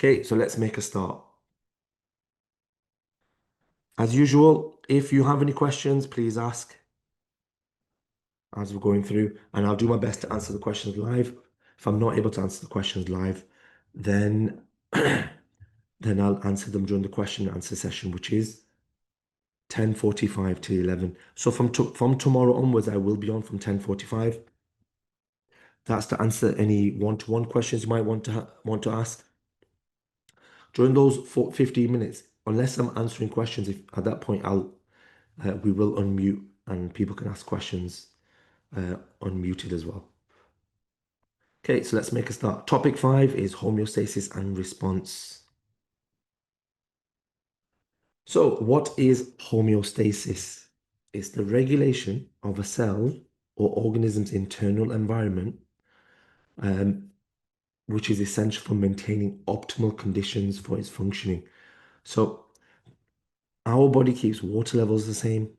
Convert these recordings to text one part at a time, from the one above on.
Okay, so let's make a start. As usual, if you have any questions, please ask as we're going through, and I'll do my best to answer the questions live. If I'm not able to answer the questions live, then then I'll answer them during the question and answer session, which is 10:45 to 11. So from tomorrow onwards, I will be on from 10:45. That's to answer any one-to-one questions you might want to ask. During those 15 minutes, unless I'm answering questions, if at that point we will unmute and people can ask questions unmuted as well. Okay, so let's make a start. Topic 5 is homeostasis and response. So what is homeostasis? It's the regulation of a cell or organism's internal environment, which is essential for maintaining optimal conditions for its functioning. So our body keeps water levels the same,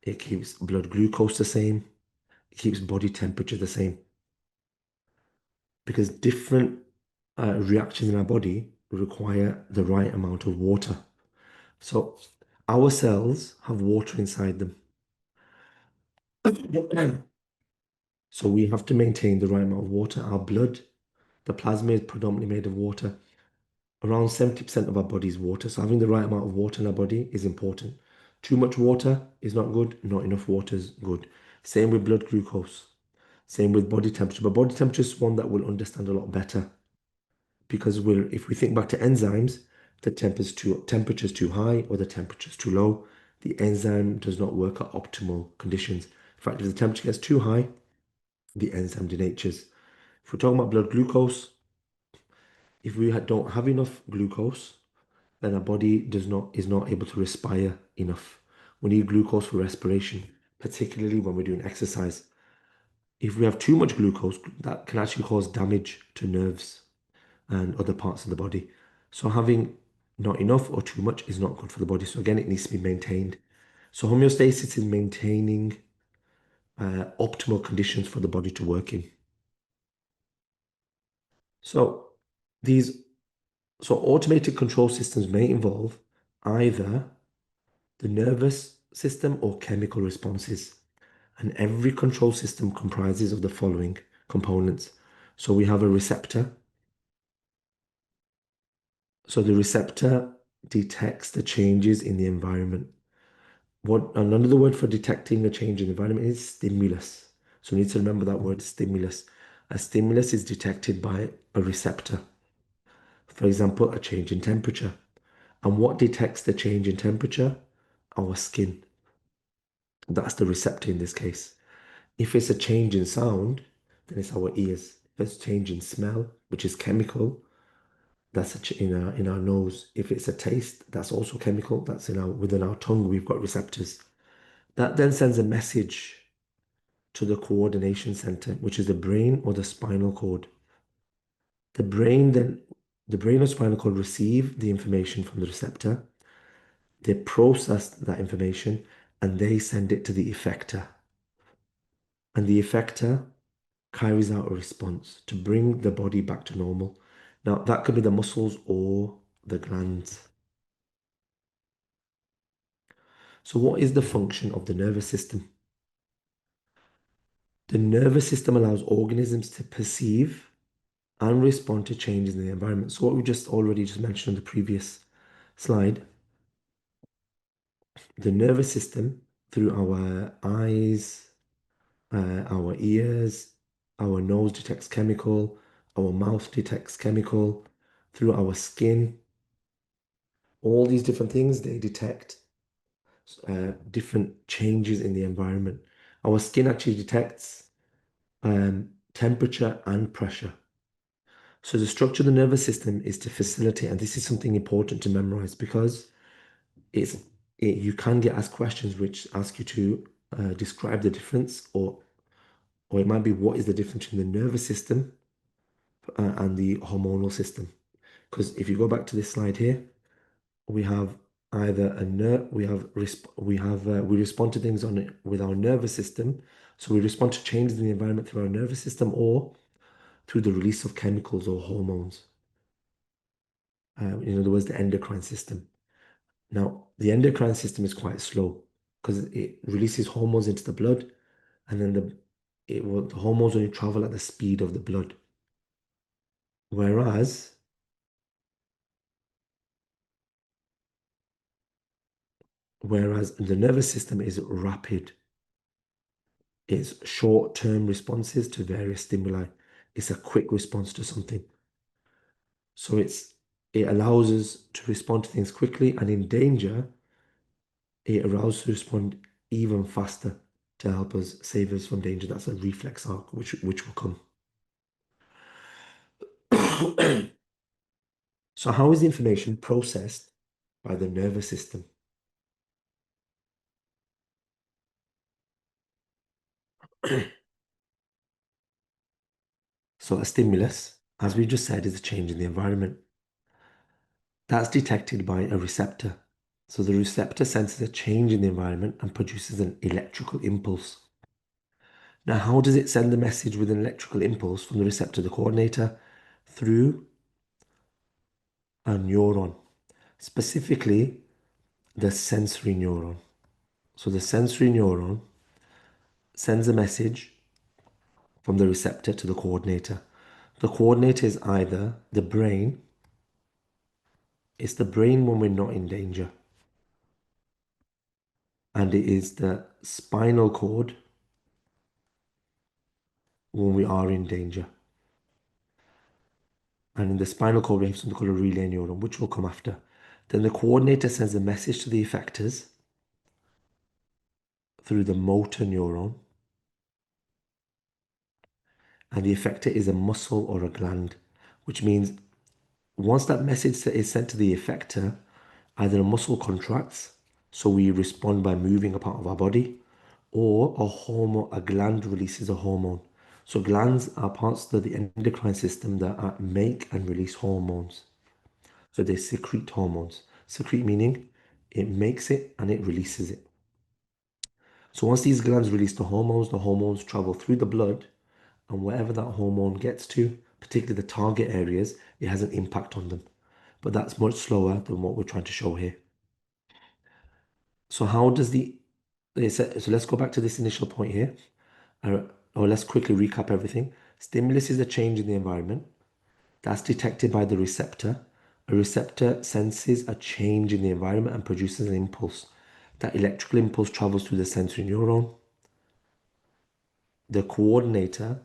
it keeps blood glucose the same, it keeps body temperature the same. Because different reactions in our body require the right amount of water. So our cells have water inside them. So we have to maintain the right amount of water. Our blood, the plasma is predominantly made of water. Around 70% of our body is water. So having the right amount of water in our body is important. Too much water is not good. Not enough water is good. Same with blood glucose. Same with body temperature. But body temperature is one that we'll understand a lot better. Because if we think back to enzymes, the temperature is too high or the temperature is too low, the enzyme does not work at optimal conditions. In fact, if the temperature gets too high, the enzyme denatures. If we're talking about blood glucose, if we don't have enough glucose, then our body is not able to respire enough. We need glucose for respiration, particularly when we're doing exercise. If we have too much glucose, that can actually cause damage to nerves and other parts of the body. So having not enough or too much is not good for the body. So again, it needs to be maintained. So homeostasis is maintaining optimal conditions for the body to work in. So these automated control systems may involve either the nervous system or chemical responses. And every control system comprises of the following components. So we have a receptor. So the receptor detects the changes in the environment. Another word for detecting a change in the environment is stimulus. So we need to remember that word stimulus. A stimulus is detected by a receptor. For example, a change in temperature. And what detects the change in temperature? Our skin. That's the receptor in this case. If it's a change in sound, then it's our ears. If it's a change in smell, which is chemical, that's in our nose. If it's a taste, that's also chemical. That's within our tongue. We've got receptors. That then sends a message to the coordination center, which is the brain or the spinal cord. The brain or spinal cord receive the information from the receptor. They process that information and they send it to the effector. And the effector carries out a response to bring the body back to normal. Now, that could be the muscles or the glands. So what is the function of the nervous system? The nervous system allows organisms to perceive and respond to changes in the environment. So what we already mentioned on the previous slide, the nervous system through our eyes, our ears, our nose detects chemical, our mouth detects chemical, through our skin, all these different things, they detect different changes in the environment. Our skin actually detects temperature and pressure. So the structure of the nervous system is to facilitate, and this is something important to memorize because you can get asked questions which ask you to describe the difference, or it might be what is the difference between the nervous system and the hormonal system. Because if you go back to this slide here, we have either a nerve, we respond to things on it with our nervous system. So we respond to changes in the environment through our nervous system or through the release of chemicals or hormones. in other words, the endocrine system. Now, the endocrine system is quite slow because it releases hormones into the blood, and then the hormones only travel at the speed of the blood. Whereas, the nervous system is rapid. It's short-term responses to various stimuli. It's a quick response to something. So it allows us to respond to things quickly, and in danger, it allows us to respond even faster to help us save us from danger. That's a reflex arc, which will come. So how is the information processed by the nervous system? So a stimulus, as we just said, is a change in the environment. That's detected by a receptor. So the receptor senses a change in the environment and produces an electrical impulse. Now, how does it send the message with an electrical impulse from the receptor to the coordinator? Through a neuron, specifically the sensory neuron. So the sensory neuron sends a message from the receptor to the coordinator. The coordinator is either the brain, it's the brain when we're not in danger, and it is the spinal cord when we are in danger. And in the spinal cord, we have something called a relay neuron, which will come after. Then the coordinator sends a message to the effectors through the motor neuron, and the effector is a muscle or a gland, which means once that message is sent to the effector, either a muscle contracts, so we respond by moving a part of our body, or a gland releases a hormone. So glands are parts of the endocrine system that make and release hormones. So they secrete hormones. Secrete meaning it makes it and it releases it. So once these glands release the hormones travel through the blood, and wherever that hormone gets to, particularly the target areas, it has an impact on them. But that's much slower than what we're trying to show here. So how does so let's go back to this initial point here, or let's quickly recap everything. Stimulus is a change in the environment. That's detected by the receptor. A receptor senses a change in the environment and produces an impulse. That electrical impulse travels through the sensory neuron. The coordinator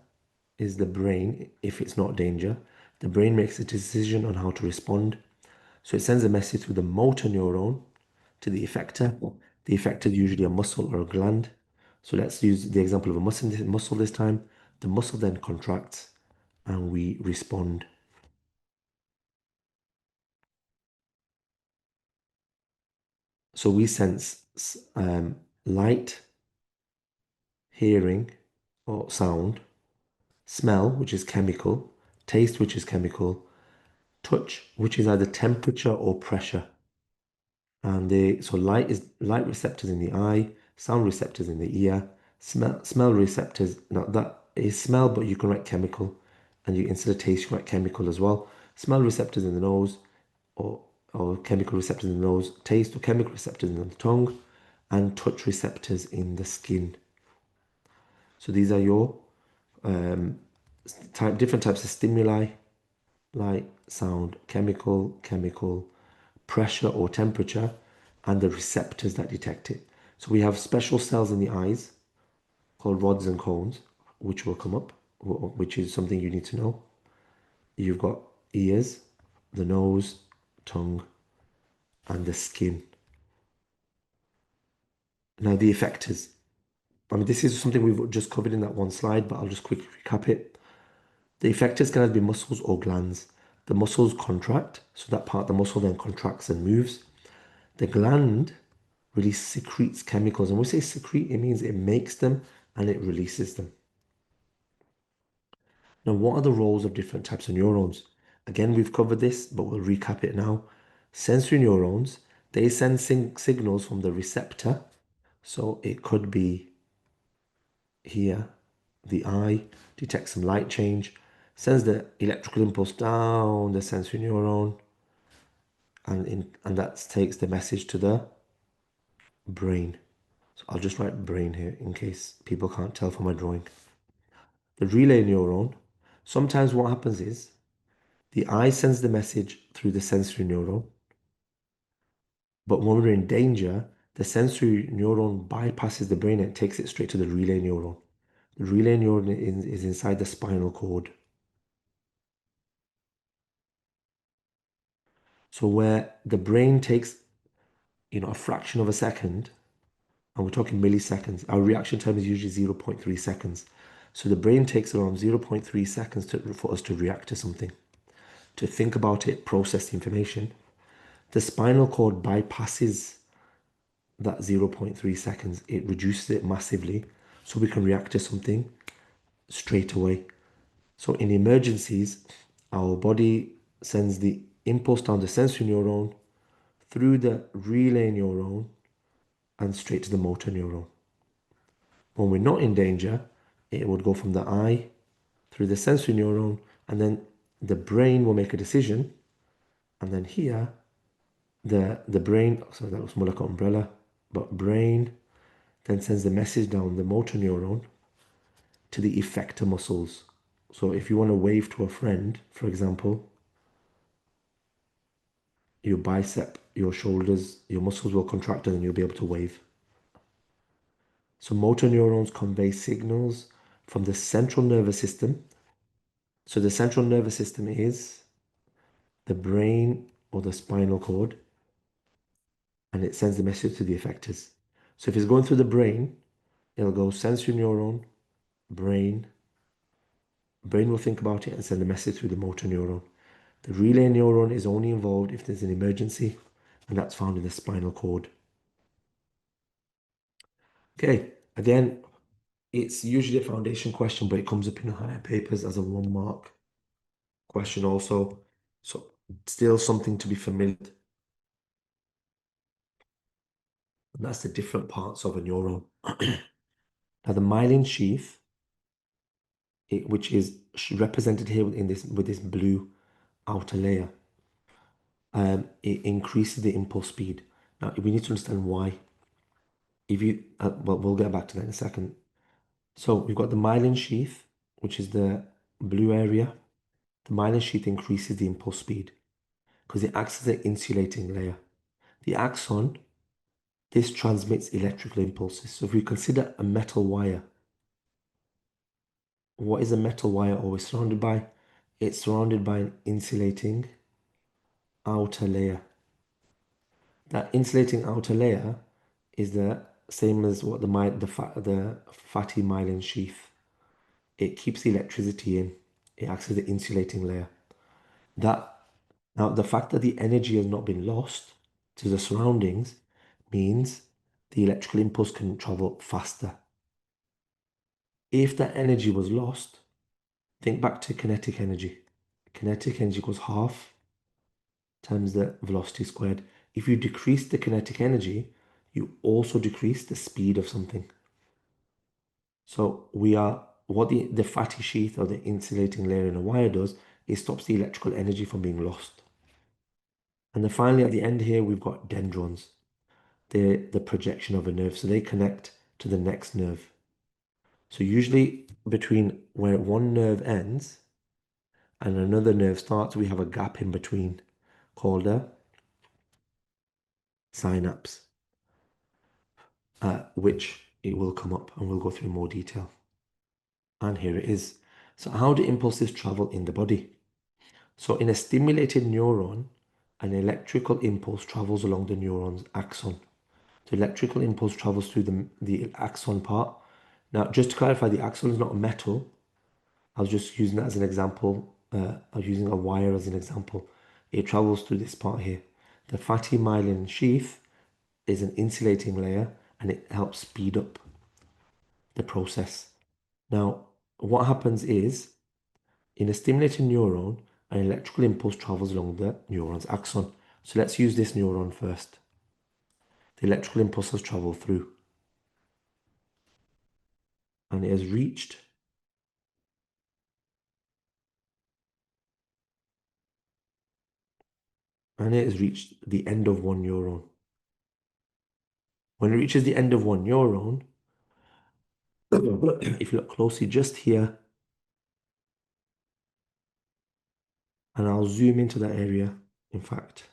is the brain if it's not danger. The brain makes a decision on how to respond. So it sends a message through the motor neuron to the effector. The effector is usually a muscle or a gland. So let's use the example of a muscle this time. The muscle then contracts and we respond. So we sense light, hearing or sound, smell, which is chemical, taste, which is chemical, touch, which is either temperature or pressure. And so light receptors in the eye, sound receptors in the ear, smell receptors. Now that is smell, but you can write chemical, and you instead of taste, you can write chemical as well. Smell receptors in the nose, or chemical receptors in the nose, taste or chemical receptors in the tongue, and touch receptors in the skin. So these are your different types of stimuli: light, sound, chemical, pressure or temperature, and the receptors that detect it. So we have special cells in the eyes called rods and cones, which will come up, which is something you need to know. You've got ears, the nose, tongue, and the skin. Now the effectors. I mean, this is something we've just covered in that one slide, but I'll just quickly recap it. The effectors can either be muscles or glands. The muscles contract, so that part of the muscle then contracts and moves. The gland really secretes chemicals. And when we say secrete, it means it makes them and it releases them. Now, what are the roles of different types of neurons? Again, we've covered this, but we'll recap it now. Sensory neurons, they send signals from the receptor. So it could be here, the eye detects some light change, sends the electrical impulse down the sensory neuron, and that takes the message to the brain. So I'll just write brain here in case people can't tell from my drawing. The relay neuron, sometimes what happens is the eye sends the message through the sensory neuron, but when we're in danger, the sensory neuron bypasses the brain and takes it straight to the relay neuron. The relay neuron is inside the spinal cord. So where the brain takes, a fraction of a second, and we're talking milliseconds, our reaction time is usually 0.3 seconds. So the brain takes around 0.3 seconds for us to react to something, to think about it, process the information. The spinal cord bypasses that 0.3 seconds. It reduces it massively so we can react to something straight away. So in emergencies, our body sends the impulse down the sensory neuron through the relay neuron and straight to the motor neuron. When we're not in danger, it would go from the eye through the sensory neuron, and then the brain will make a decision, and then here the brain, sorry, that looks more like an umbrella, but brain then sends the message down the motor neuron to the effector muscles. So if you want to wave to a friend, for example, your bicep, your shoulders, your muscles will contract and then you'll be able to wave. So motor neurons convey signals from the central nervous system. So the central nervous system is the brain or the spinal cord, and it sends the message to the effectors. So if it's going through the brain, it'll go sensory neuron, brain. Brain will think about it and send the message through the motor neuron. The relay neuron is only involved if there's an emergency, and that's found in the spinal cord. Okay, again, it's usually a foundation question, but it comes up in the higher papers as a 1 mark question also. So still something to be familiar with. And that's the different parts of a neuron. Now the myelin sheath, which is represented here in this with this blue outer layer, it increases the impulse speed. Now we need to understand why. If you, well, we'll get back to that in a second. So we've got the myelin sheath, which is the blue area. The myelin sheath increases the impulse speed because it acts as an insulating layer. The axon, this transmits electrical impulses. So if we consider a metal wire, what is a metal wire always surrounded by? It's surrounded by an insulating outer layer. That insulating outer layer is the same as what the fatty myelin sheath. It keeps the electricity in. It acts as the insulating layer. Now, the fact that the energy has not been lost to the surroundings means the electrical impulse can travel faster. If that energy was lost, think back to kinetic energy. Kinetic energy equals half times the velocity squared. If you decrease the kinetic energy, you also decrease the speed of something. So what the fatty sheath or the insulating layer in a wire does is stops the electrical energy from being lost. And then finally at the end here, we've got dendrons. They're the projection of a nerve. So they connect to the next nerve. So usually between where one nerve ends and another nerve starts, we have a gap in between called a synapse, which it will come up and we'll go through more detail. And here it is. So how do impulses travel in the body? So in a stimulated neuron, an electrical impulse travels along the neuron's axon. The electrical impulse travels through the axon part. Now, just to clarify, the axon is not a metal. I was just using that as an example. I was using a wire as an example. It travels through this part here. The fatty myelin sheath is an insulating layer and it helps speed up the process. Now, what happens is, in a stimulated neuron, an electrical impulse travels along the neuron's axon. So let's use this neuron first. The electrical impulse has traveled through and it has reached and it has reached the end of one neuron. When it reaches the end of one neuron, if you look closely just here, and I'll zoom into that area, in fact.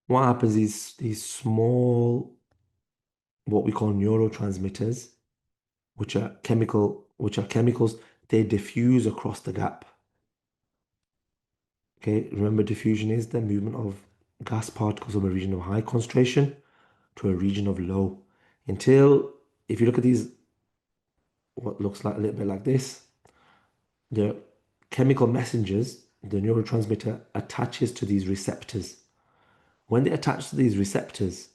What happens is these small, what we call neurotransmitters, which are chemicals, they diffuse across the gap. Okay, remember diffusion is the movement of gas particles from a region of high concentration to a region of low. Until, if you look at these, what looks like a little bit like this, the chemical messengers, the neurotransmitter attaches to these receptors. When they attach to these receptors,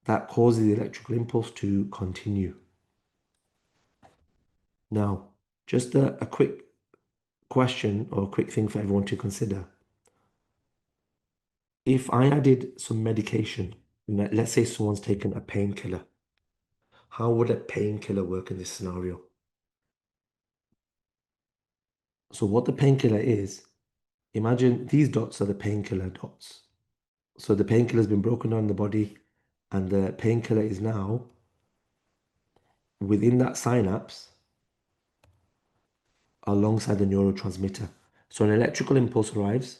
that causes the electrical impulse to continue. Now, just a quick question or a quick thing for everyone to consider. If I added some medication, let's say someone's taken a painkiller, how would a painkiller work in this scenario? So what the painkiller is, imagine these dots are the painkiller dots. So the painkiller has been broken down in the body, and the painkiller is now within that synapse alongside the neurotransmitter. So an electrical impulse arrives,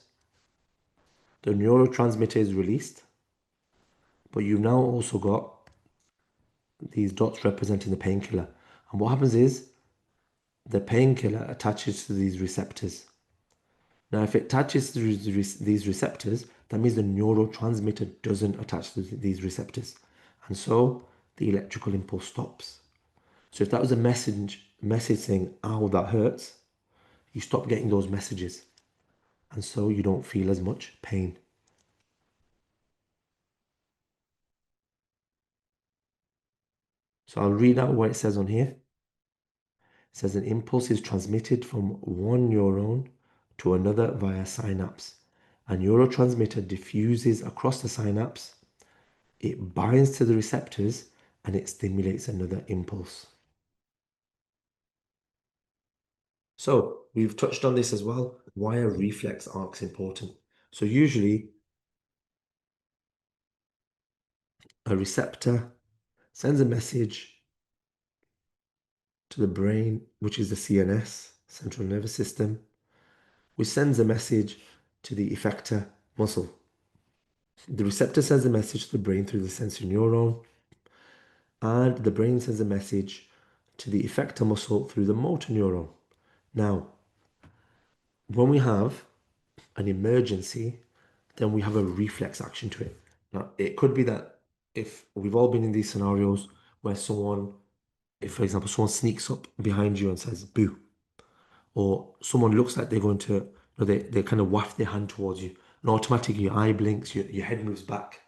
the neurotransmitter is released, but you've now also got these dots representing the painkiller. And what happens is the painkiller attaches to these receptors. Now, if it attaches to these receptors, that means the neurotransmitter doesn't attach to these receptors. And so the electrical impulse stops. So if that was a message saying, ow, that hurts, you stop getting those messages. And so you don't feel as much pain. So I'll read out what it says on here. It says an impulse is transmitted from one neuron to another via synapse. A neurotransmitter diffuses across the synapse. It binds to the receptors and it stimulates another impulse. So we've touched on this as well. Why are reflex arcs important? So usually a receptor sends a message to the brain, which is the CNS, central nervous system, which sends a message to the effector muscle. The receptor sends a message to the brain through the sensory neuron, and the brain sends a message to the effector muscle through the motor neuron. Now, when we have an emergency, then we have a reflex action to it. Now, it could be that if we've all been in these scenarios where someone, if for example, someone sneaks up behind you and says, boo, or someone looks like they're going to, they kind of waft their hand towards you, and automatically your eye blinks, your head moves back.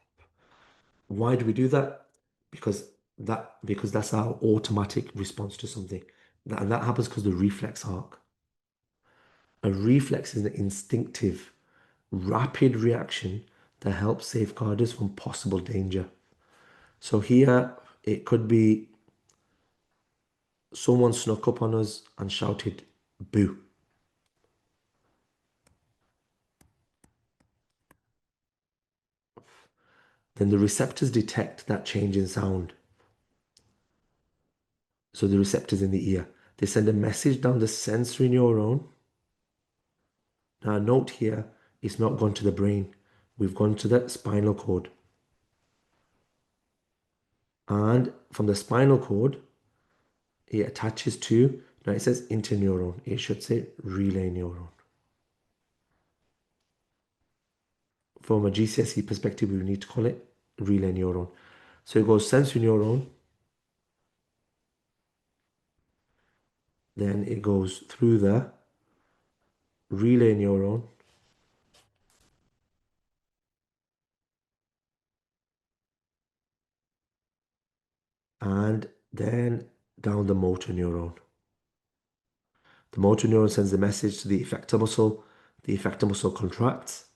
Why do we do that? Because that's our automatic response to something. And that happens because the reflex arc. A reflex is an instinctive, rapid reaction that helps safeguard us from possible danger. So here it could be someone snuck up on us and shouted, boo. Then the receptors detect that change in sound. So the receptors in the ear, they send a message down the sensory neuron. Now note here, it's not gone to the brain. We've gone to the spinal cord. And from the spinal cord, it attaches to, now it says interneuron. It should say relay neuron. From a GCSE perspective, we need to call it relay neuron. So it goes sensory neuron, then it goes through the relay neuron, and then down the motor neuron. The motor neuron sends the message to the effector muscle. The effector muscle contracts,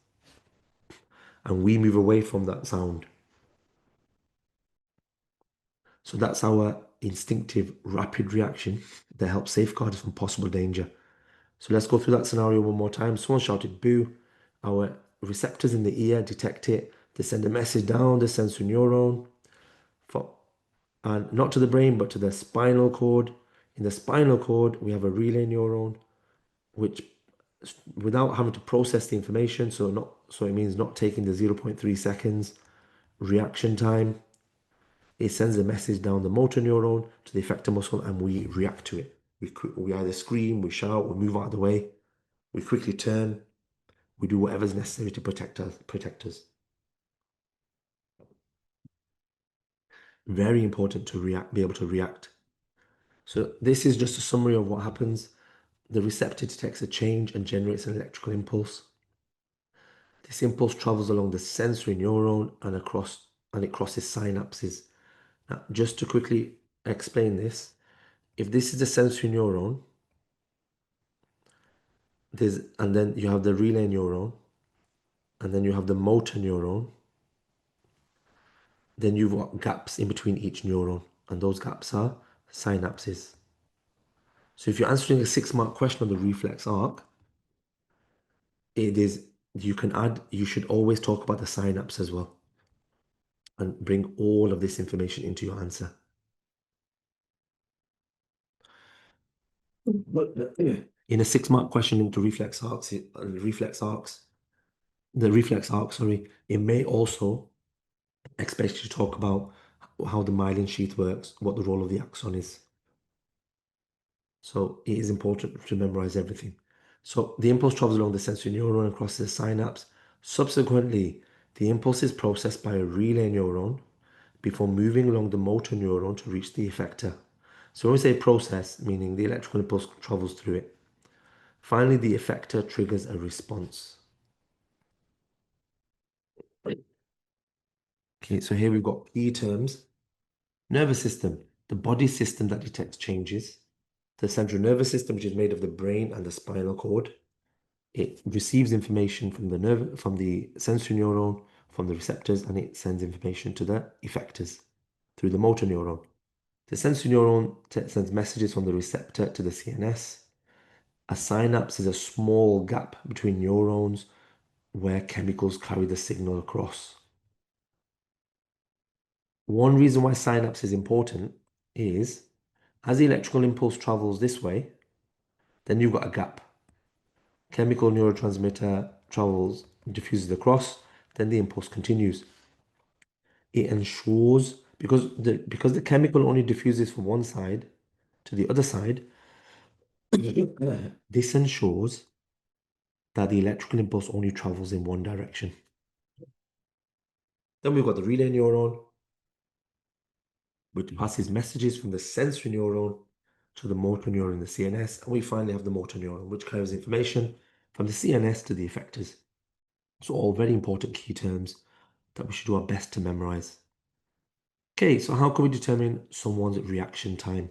and we move away from that sound. So that's our instinctive rapid reaction that helps safeguard us from possible danger. So let's go through that scenario one more time. Someone shouted boo. Our receptors in the ear detect it. They send a message down the sensory neuron, and not to the brain, but to the spinal cord. In the spinal cord, we have a relay neuron, which, without having to process the information, so it means not taking the 0.3 seconds reaction time, it sends a message down the motor neuron to the effector muscle, and we react to it. We either scream, we shout, we move out of the way, we quickly turn, we do whatever's necessary to protect us. Very important to be able to react. So this is just a summary of what happens. The receptor detects a change and generates an electrical impulse. This impulse travels along the sensory neuron and it crosses synapses. Now, just to quickly explain this, if this is the sensory neuron, and then you have the relay neuron, and then you have the motor neuron, then you've got gaps in between each neuron, and those gaps are synapses. So if you're answering a 6-mark question on the reflex arc, you should always talk about the synapse as well and bring all of this information into your answer. In a 6-mark question into reflex arcs, the reflex arc, sorry, it may also expect you to talk about how the myelin sheath works, what the role of the axon is. So it is important to memorize everything. So the impulse travels along the sensory neuron and crosses the synapse. Subsequently, the impulse is processed by a relay neuron before moving along the motor neuron to reach the effector. So when we say process, meaning the electrical impulse travels through it. Finally, the effector triggers a response. Okay, so here we've got key terms. Nervous system, the body system that detects changes. The central nervous system, which is made of the brain and the spinal cord. It receives information from the sensory neuron, from the receptors, and it sends information to the effectors through the motor neuron. The sensory neuron sends messages from the receptor to the CNS. A synapse is a small gap between neurons where chemicals carry the signal across. One reason why synapse is important is as the electrical impulse travels this way, then you've got a gap. Chemical neurotransmitter travels, diffuses across, then the impulse continues. It ensures, because the chemical only diffuses from one side to the other side, this ensures that the electrical impulse only travels in one direction. Then we've got the relay neuron, which passes messages from the sensory neuron to the motor neuron in the CNS. And we finally have the motor neuron, which carries information from the CNS to the effectors. So all very important key terms that we should do our best to memorize. Okay, so how can we determine someone's reaction time?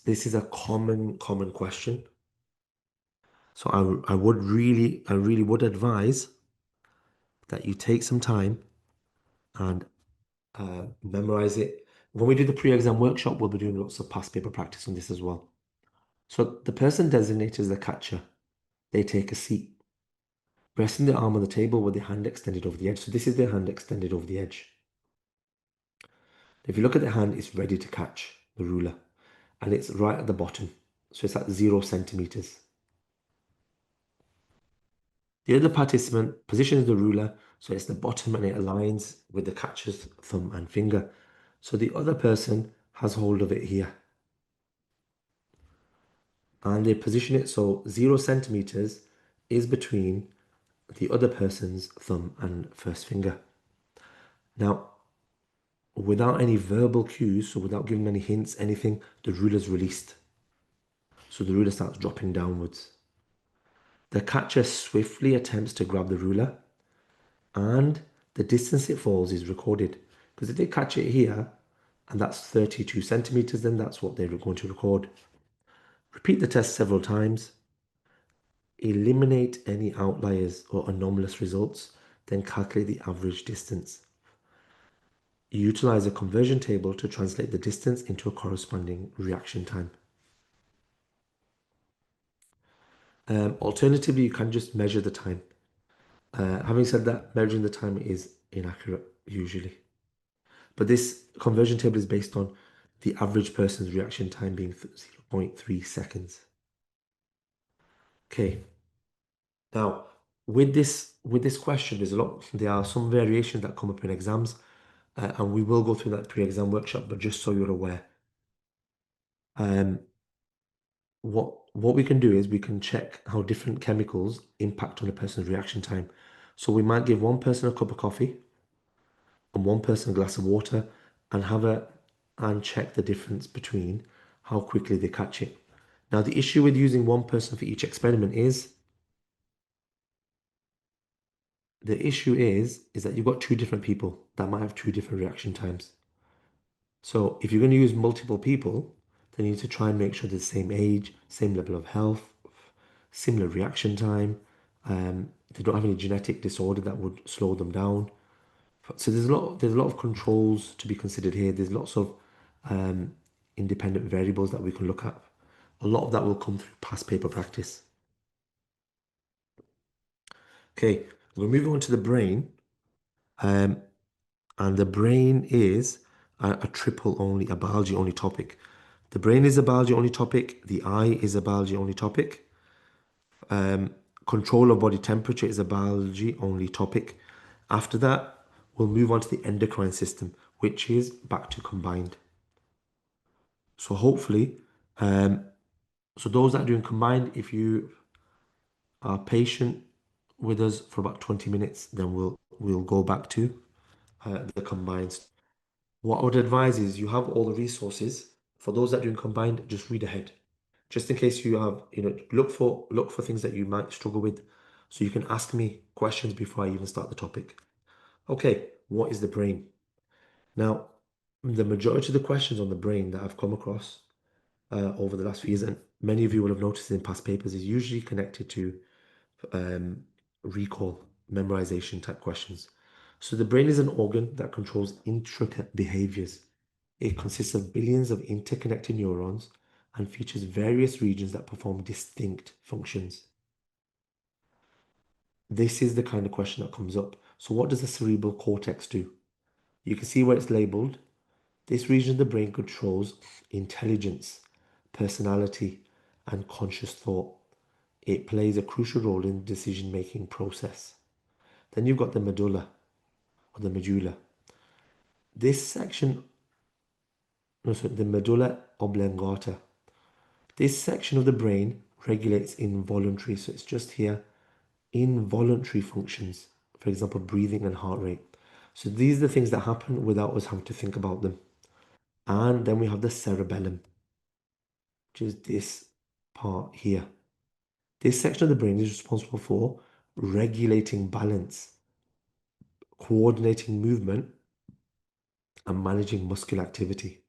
This is a common question. So I really would advise that you take some time and memorize it. When we do the pre-exam workshop, we'll be doing lots of past paper practice on this as well. So the person designated as the catcher, they take a seat, resting their arm on the table with their hand extended over the edge. So this is their hand extended over the edge. If you look at the hand, it's ready to catch the ruler, and it's right at the bottom. So it's at 0 centimeters. The other participant positions the ruler so it's the bottom and it aligns with the catcher's thumb and finger. So the other person has hold of it here. And they position it so 0 centimeters is between the other person's thumb and first finger. Now, without any verbal cues, so without giving any hints, anything, the ruler's released. So the ruler starts dropping downwards. The catcher swiftly attempts to grab the ruler, and the distance it falls is recorded. Because if they catch it here, and that's 32 centimeters, then that's what they're going to record. Repeat the test several times. Eliminate any outliers or anomalous results, then calculate the average distance. You utilize a conversion table to translate the distance into a corresponding reaction time. Alternatively, you can just measure the time. Having said that, measuring the time is inaccurate usually. But this conversion table is based on the average person's reaction time being 0.3 seconds. Okay. Now, with this question, there are some variations that come up in exams, and we will go through that pre-exam workshop, but just so you're aware. Um, what we can do is we can check how different chemicals impact on a person's reaction time. So we might give one person a cup of coffee and one person a glass of water and check the difference between how quickly they catch it. Now, the issue with using one person for each experiment is that you've got two different people that might have two different reaction times. So if you're going to use multiple people, then you need to try and make sure they're the same age, same level of health, similar reaction time. They don't have any genetic disorder that would slow them down. So there's a lot of controls to be considered here. There's lots of independent variables that we can look at. A lot of that will come through past paper practice. Okay, we're moving on to the brain. And the brain is a triple only, a biology only topic. The brain is a biology only topic. The eye is a biology only topic. Control of body temperature is a biology only topic. After that, we'll move on to the endocrine system, which is back to combined. So hopefully, so those that are doing combined, if you are patient with us for about 20 minutes, then we'll go back to the combined. What I would advise is you have all the resources. For those that are doing combined, just read ahead. Just in case you have, look for things that you might struggle with. So you can ask me questions before I even start the topic. Okay, what is the brain? Now, the majority of the questions on the brain that I've come across over the last few years, and many of you will have noticed in past papers, is usually connected to recall, memorization type questions. So the brain is an organ that controls intricate behaviors. It consists of billions of interconnected neurons and features various regions that perform distinct functions. This is the kind of question that comes up. So what does the cerebral cortex do? You can see where it's labeled. This region of the brain controls intelligence, personality, and conscious thought. It plays a crucial role in the decision-making process. Then you've got the medulla or the medulla. This section, no, sorry, the medulla oblongata. This section of the brain regulates involuntary, so it's just here, involuntary functions, for example, breathing and heart rate. So these are the things that happen without us having to think about them. And then we have the cerebellum, which is this part here. This section of the brain is responsible for regulating balance, coordinating movement, and managing muscular activity.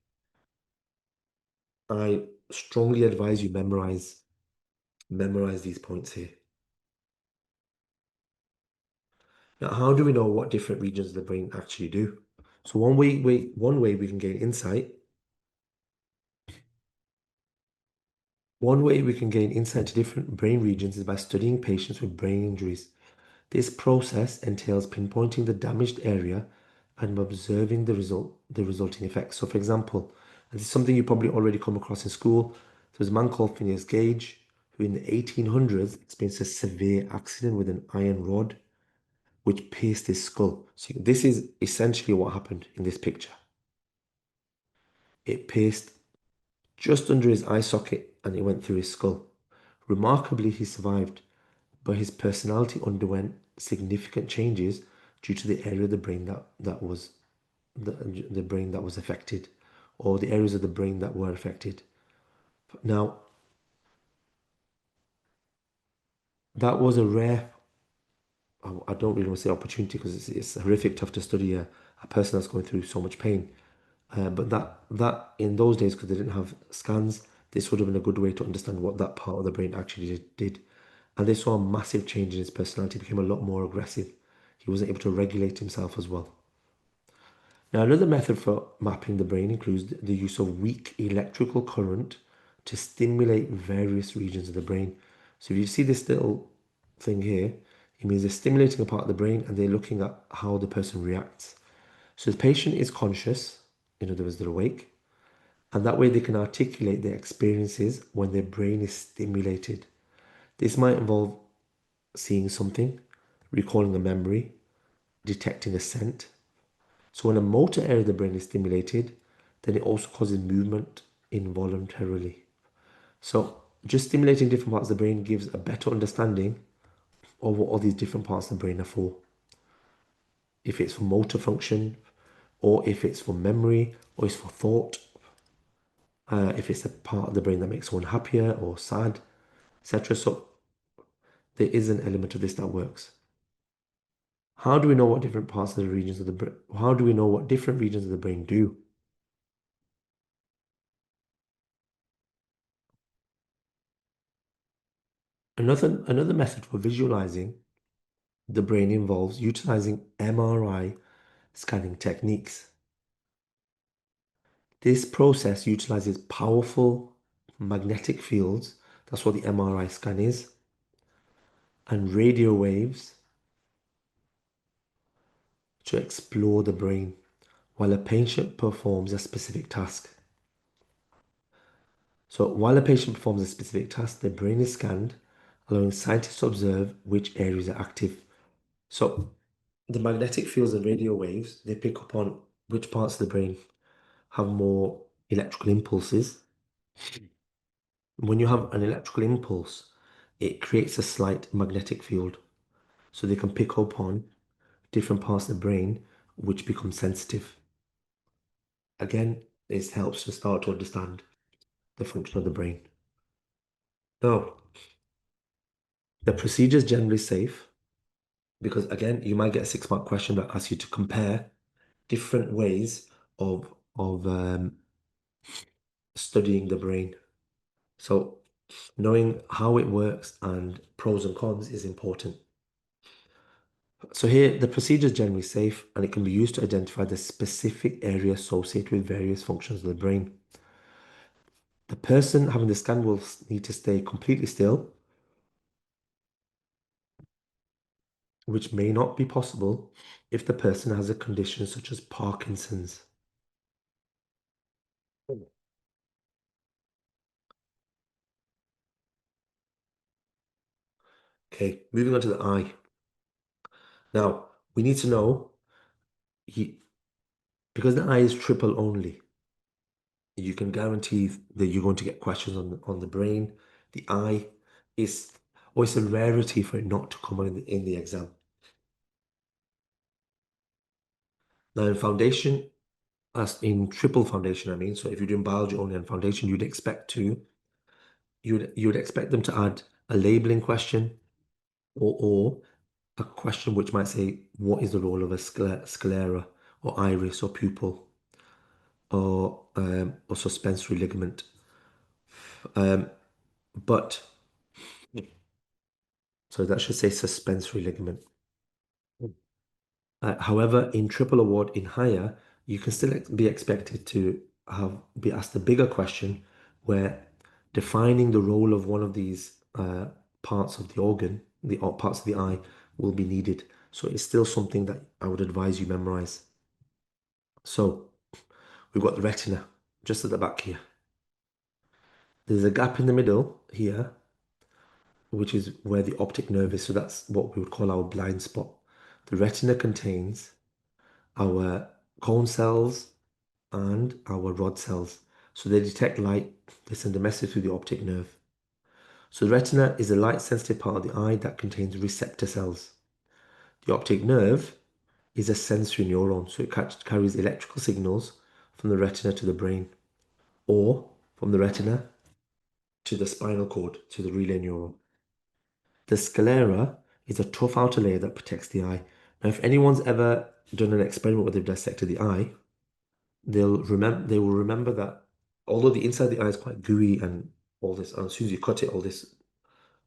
I strongly advise you memorize these points here. Now, how do we know what different regions of the brain actually do? So one way we can gain insight. One way we can gain insight to different brain regions is by studying patients with brain injuries. This process entails pinpointing the damaged area and observing the resulting effects. So, for example, and this is something you probably already come across in school. There's a man called Phineas Gage who, in the 1800s, experienced a severe accident with an iron rod which pierced his skull. So this is essentially what happened in this picture. It pierced just under his eye socket and it went through his skull. Remarkably, he survived, but his personality underwent significant changes due to the area of the brain that was the brain that was affected, or the areas of the brain that were affected. Now, that was a rare, I don't really want to say opportunity because it's horrific to have to study a person that's going through so much pain. But that in those days, because they didn't have scans, this would have been a good way to understand what that part of the brain actually did. And they saw a massive change in his personality, he became a lot more aggressive. He wasn't able to regulate himself as well. Now, another method for mapping the brain includes the use of weak electrical current to stimulate various regions of the brain. So if you see this little thing here, it means they're stimulating a part of the brain and they're looking at how the person reacts. So the patient is conscious, in other words, they're awake, and that way they can articulate their experiences when their brain is stimulated. This might involve seeing something, recalling a memory, detecting a scent. So when a motor area of the brain is stimulated, then it also causes movement involuntarily. So just stimulating different parts of the brain gives a better understanding of what all these different parts of the brain are for. If it's for motor function, or if it's for memory, or it's for thought, if it's a part of the brain that makes one happier or sad, etc. So there is an element of this that works. How do we know what different parts of the regions of the brain, how do we know what different regions of the brain do? Another method for visualizing the brain involves utilizing MRI scanning techniques. This process utilizes powerful magnetic fields, that's what the MRI scan is, and radio waves to explore the brain while a patient performs a specific task. So while a patient performs a specific task, their brain is scanned, allowing scientists to observe which areas are active. So the magnetic fields and radio waves, they pick up on which parts of the brain have more electrical impulses. When you have an electrical impulse, it creates a slight magnetic field. So they can pick up on different parts of the brain which become sensitive. Again, this helps to start to understand the function of the brain. Now, the procedure is generally safe because, again, you might get a 6-mark question that asks you to compare different ways of studying the brain. So knowing how it works and pros and cons is important. So here, the procedure is generally safe and it can be used to identify the specific area associated with various functions of the brain. The person having the scan will need to stay completely still, which may not be possible if the person has a condition such as Parkinson's. Okay, moving on to the eye. Now, we need to know, he, because the eye is triple only, you can guarantee that you're going to get questions on the brain. The eye is, or it's a rarity for it not to come in the exam. Now, in foundation, as in triple foundation, I mean, so if you're doing biology only on foundation, you would expect them to add a labeling question or a question which might say, what is the role of a sclera or iris or pupil or suspensory ligament? But so that should say suspensory ligament. However, in triple award in higher, you can still be expected to be asked a bigger question where defining the role of one of these parts of the organ, the parts of the eye, will be needed. So it's still something that I would advise you memorize. So we've got the retina just at the back here. There's a gap in the middle here, which is where the optic nerve is. So that's what we would call our blind spot. The retina contains our cone cells and our rod cells. So they detect light, they send a message through the optic nerve. So the retina is a light sensitive part of the eye that contains receptor cells. The optic nerve is a sensory neuron, so it carries electrical signals from the retina to the brain, or from the retina to the spinal cord, to the relay neuron. The sclera is a tough outer layer that protects the eye. Now, if anyone's ever done an experiment where they've dissected the eye, they will remember that although the inside of the eye is quite gooey and all this, and as soon as you cut it, all this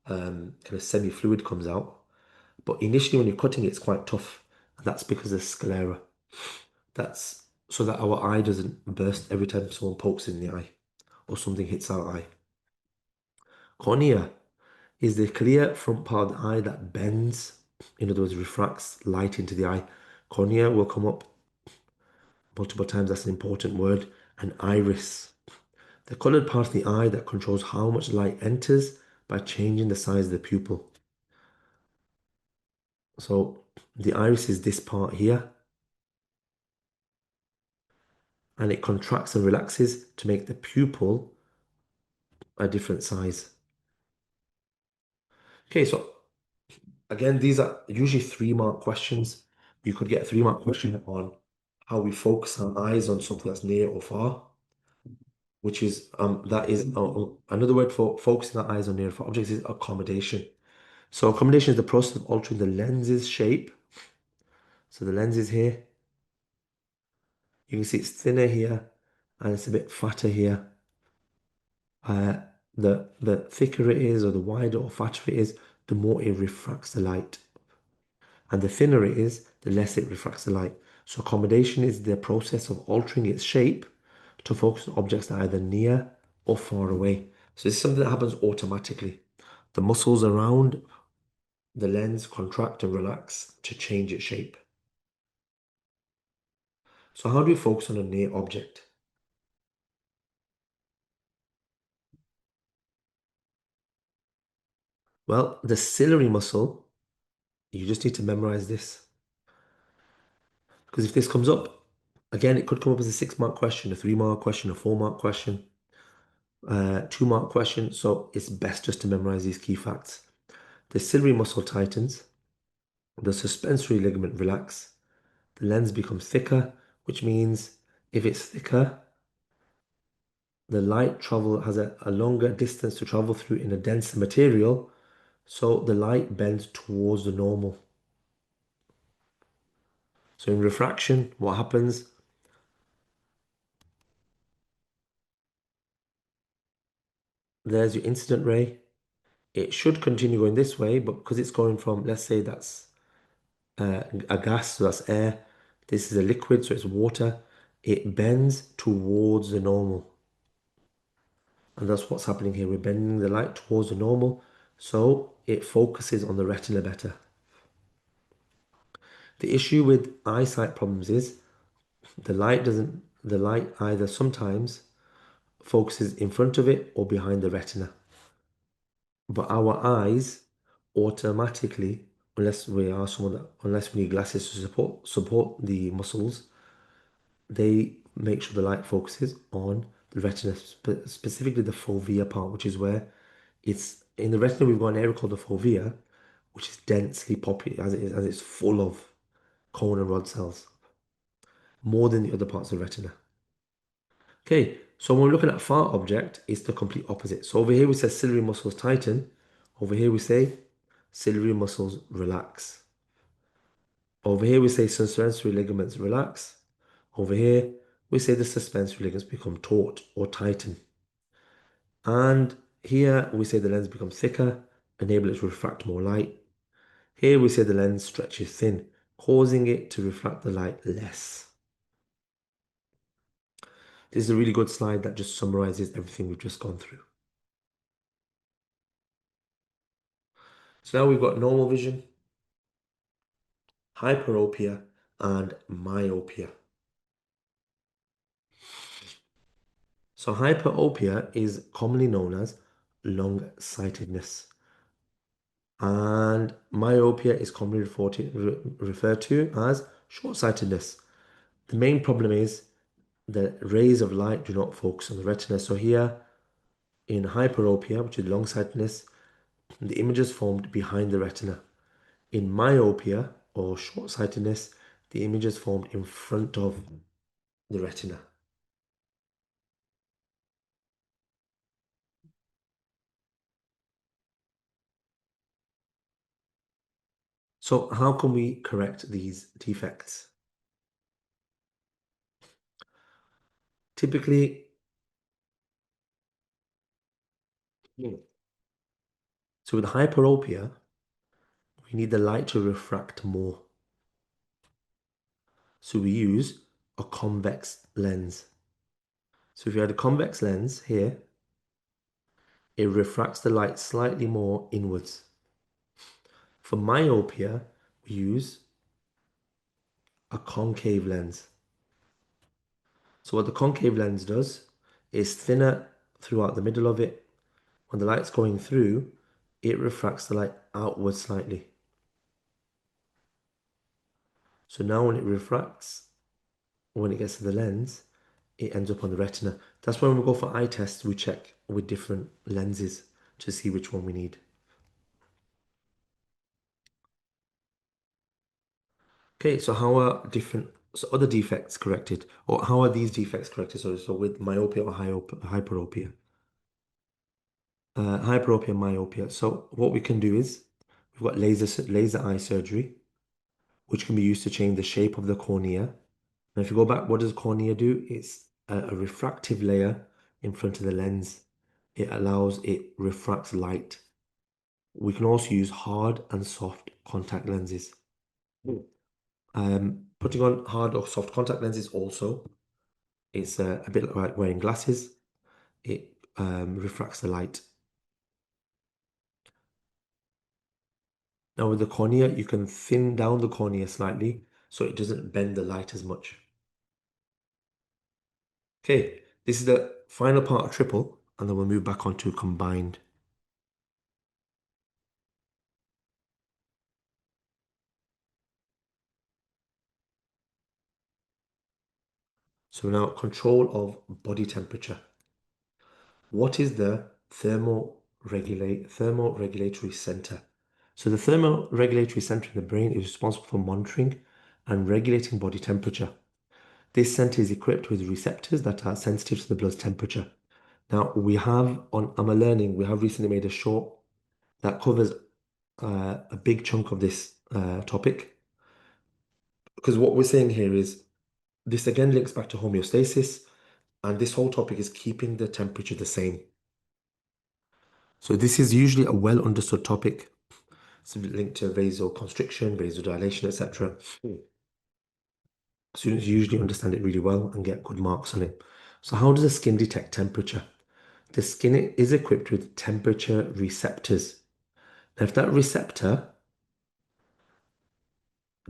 kind of semi-fluid comes out. But initially, when you're cutting it, it's quite tough, and that's because of sclera. That's so that our eye doesn't burst every time someone pokes in the eye or something hits our eye. Cornea is the clear front part of the eye that bends, in other words, refracts light into the eye. Cornea will come up multiple times, that's an important word. And iris, the colored part of the eye that controls how much light enters by changing the size of the pupil. So the iris is this part here, and it contracts and relaxes to make the pupil a different size. Okay, so again, these are usually 3-mark questions. You could get a 3-mark question on how we focus our eyes on something that's near or far, which is another word for focusing our eyes on near or far objects is accommodation. So accommodation is the process of altering the lens's shape. So the lens is here. You can see it's thinner here and it's a bit fatter here. Uh, the thicker it is, or the wider or fatter it is, the more it refracts the light. And the thinner it is, the less it refracts the light. So accommodation is the process of altering its shape to focus on objects that are either near or far away. So this is something that happens automatically. The muscles around the lens contract and relax to change its shape. So how do we focus on a near object? Well, the ciliary muscle, you just need to memorize this. Because if this comes up, again, it could come up as a 6-mark question, a 3-mark question, a 4-mark question, 2-mark question. So it's best just to memorize these key facts. The ciliary muscle tightens, the suspensory ligament relax, the lens becomes thicker, which means if it's thicker, the light travel has a longer distance to travel through in a denser material, so the light bends towards the normal. So in refraction, what happens? There's your incident ray. It should continue going this way, but because it's going from, let's say that's a gas, so that's air. This is a liquid, so it's water. It bends towards the normal. And that's what's happening here. We're bending the light towards the normal, so it focuses on the retina better. The issue with eyesight problems is the light either sometimes focuses in front of it or behind the retina. But our eyes automatically, unless we need glasses to support the muscles, they make sure the light focuses on the retina, specifically the fovea part, which is where it's in the retina. We've got an area called the fovea, which is densely populated, as it's full of cone and rod cells, more than the other parts of the retina. Okay, so when we're looking at a far object, it's the complete opposite. So over here we say ciliary muscles tighten. Over here we say ciliary muscles relax. Over here we say suspensory ligaments relax. Over here we say the suspensory ligaments become taut or tighten. And here we say the lens becomes thicker, enable it to refract more light. Here we say the lens stretches thin, causing it to refract the light less. This is a really good slide that just summarizes everything we've just gone through. So now we've got normal vision, hyperopia, and myopia. So hyperopia is commonly known as long-sightedness, and myopia is commonly referred to as short-sightedness. The main problem is the rays of light do not focus on the retina. So here in hyperopia, which is long-sightedness, the image is formed behind the retina. In myopia or short-sightedness, the image is formed in front of the retina. So how can we correct these defects? Typically, so with hyperopia, we need the light to refract more. So we use a convex lens. So if you had a convex lens here, it refracts the light slightly more inwards. For myopia, we use a concave lens. So what the concave lens does is thinner throughout the middle of it. When the light's going through, it refracts the light outwards slightly. So now when it refracts, when it gets to the lens, it ends up on the retina. That's why when we go for eye tests, we check with different lenses to see which one we need. Okay, so how are other defects corrected? Or how are these defects corrected? So with myopia or hyperopia. Hyperopia, myopia. So what we can do is, we've got laser eye surgery, which can be used to change the shape of the cornea. Now, if you go back, what does cornea do? It's a refractive layer in front of the lens. It refracts light. We can also use hard and soft contact lenses. Putting on hard or soft contact lenses also, it's a bit like wearing glasses. It refracts the light. Now with the cornea, you can thin down the cornea slightly so it doesn't bend the light as much. Okay, this is the final part of triple, and then we'll move back on to combined. So now control of body temperature. What is the thermoregulatory center? So the thermoregulatory center in the brain is responsible for monitoring and regulating body temperature. This center is equipped with receptors that are sensitive to the blood's temperature. Now we have on AMALearning, we have recently made a short that covers a big chunk of this topic. Because what we're saying here is this again links back to homeostasis, and this whole topic is keeping the temperature the same. So this is usually a well understood topic. It's linked to vasoconstriction, vasodilation, etc. Students usually understand it really well and get good marks on it. So how does the skin detect temperature? The skin is equipped with temperature receptors. Now, if that receptor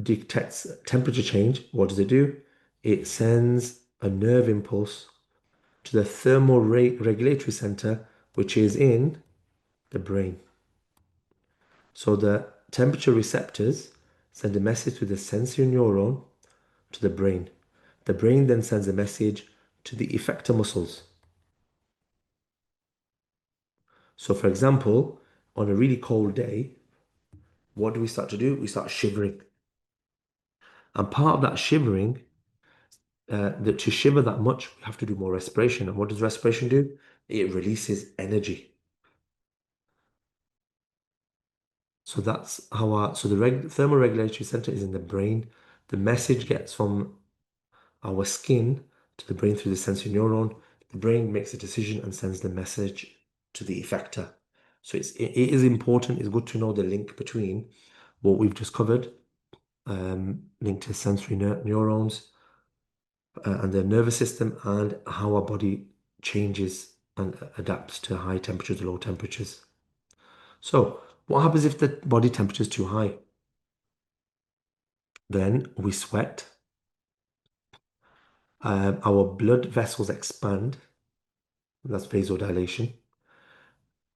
detects temperature change, what does it do? It sends a nerve impulse to the thermoregulatory center, which is in the brain. So the temperature receptors send a message to the sensory neuron to the brain. The brain then sends a message to the effector muscles. So for example, on a really cold day, what do we start to do? We start shivering. And part of that shivering, that to shiver that much, we have to do more respiration. And what does respiration do? It releases energy. So that's how the thermoregulatory center is in the brain. The message gets from our skin to the brain through the sensory neuron. The brain makes a decision and sends the message to the effector. So it is important, it's good to know the link between what we've just covered, linked to sensory neurons and the nervous system, and how our body changes and adapts to high temperatures, low temperatures. So what happens if the body temperature is too high? Then we sweat, our blood vessels expand, that's vasodilation.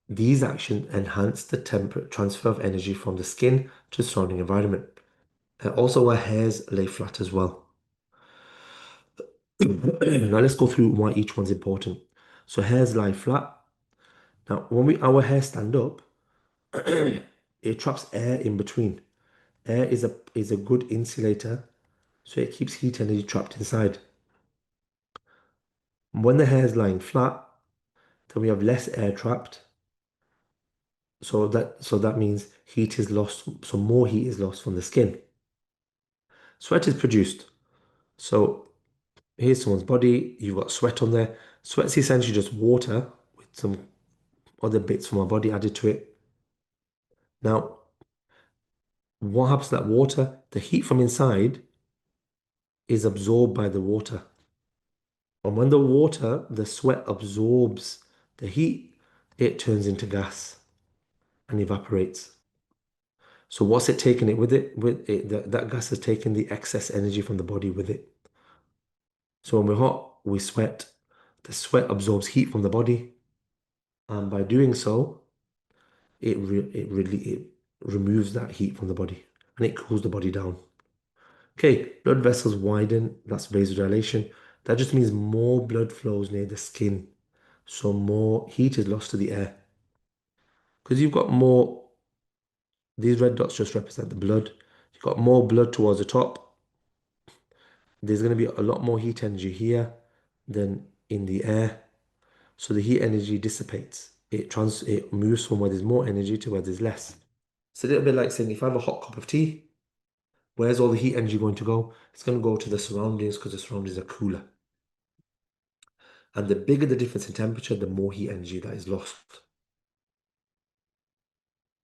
These actions enhance the transfer of energy from the skin to the surrounding environment. Also, our hairs lay flat as well. Now let's go through why each one's important. So hairs lie flat. Now, when our hair stand up, it traps air in between. Air is a good insulator, so it keeps heat energy trapped inside. When the hair is lying flat, then we have less air trapped. So that means heat is lost, so more heat is lost from the skin. Sweat is produced. So here's someone's body, you've got sweat on there. Sweat's essentially just water with some other bits from our body added to it. Now, what happens to that water? The heat from inside is absorbed by the water. And when the sweat absorbs the heat, it turns into gas and evaporates. So what's it taking it with it? With it, that gas has taken the excess energy from the body with it. So when we're hot, we sweat. The sweat absorbs heat from the body, and by doing so, it removes that heat from the body and it cools the body down. Okay, blood vessels widen. That's vasodilation. That just means more blood flows near the skin, so more heat is lost to the air. Because you've got more, these red dots just represent the blood. You've got more blood towards the top. There's going to be a lot more heat energy here than in the air. So the heat energy dissipates. It moves from where there's more energy to where there's less. It's a little bit like saying if I have a hot cup of tea, where's all the heat energy going to go? It's going to go to the surroundings because the surroundings are cooler. And the bigger the difference in temperature, the more heat energy that is lost.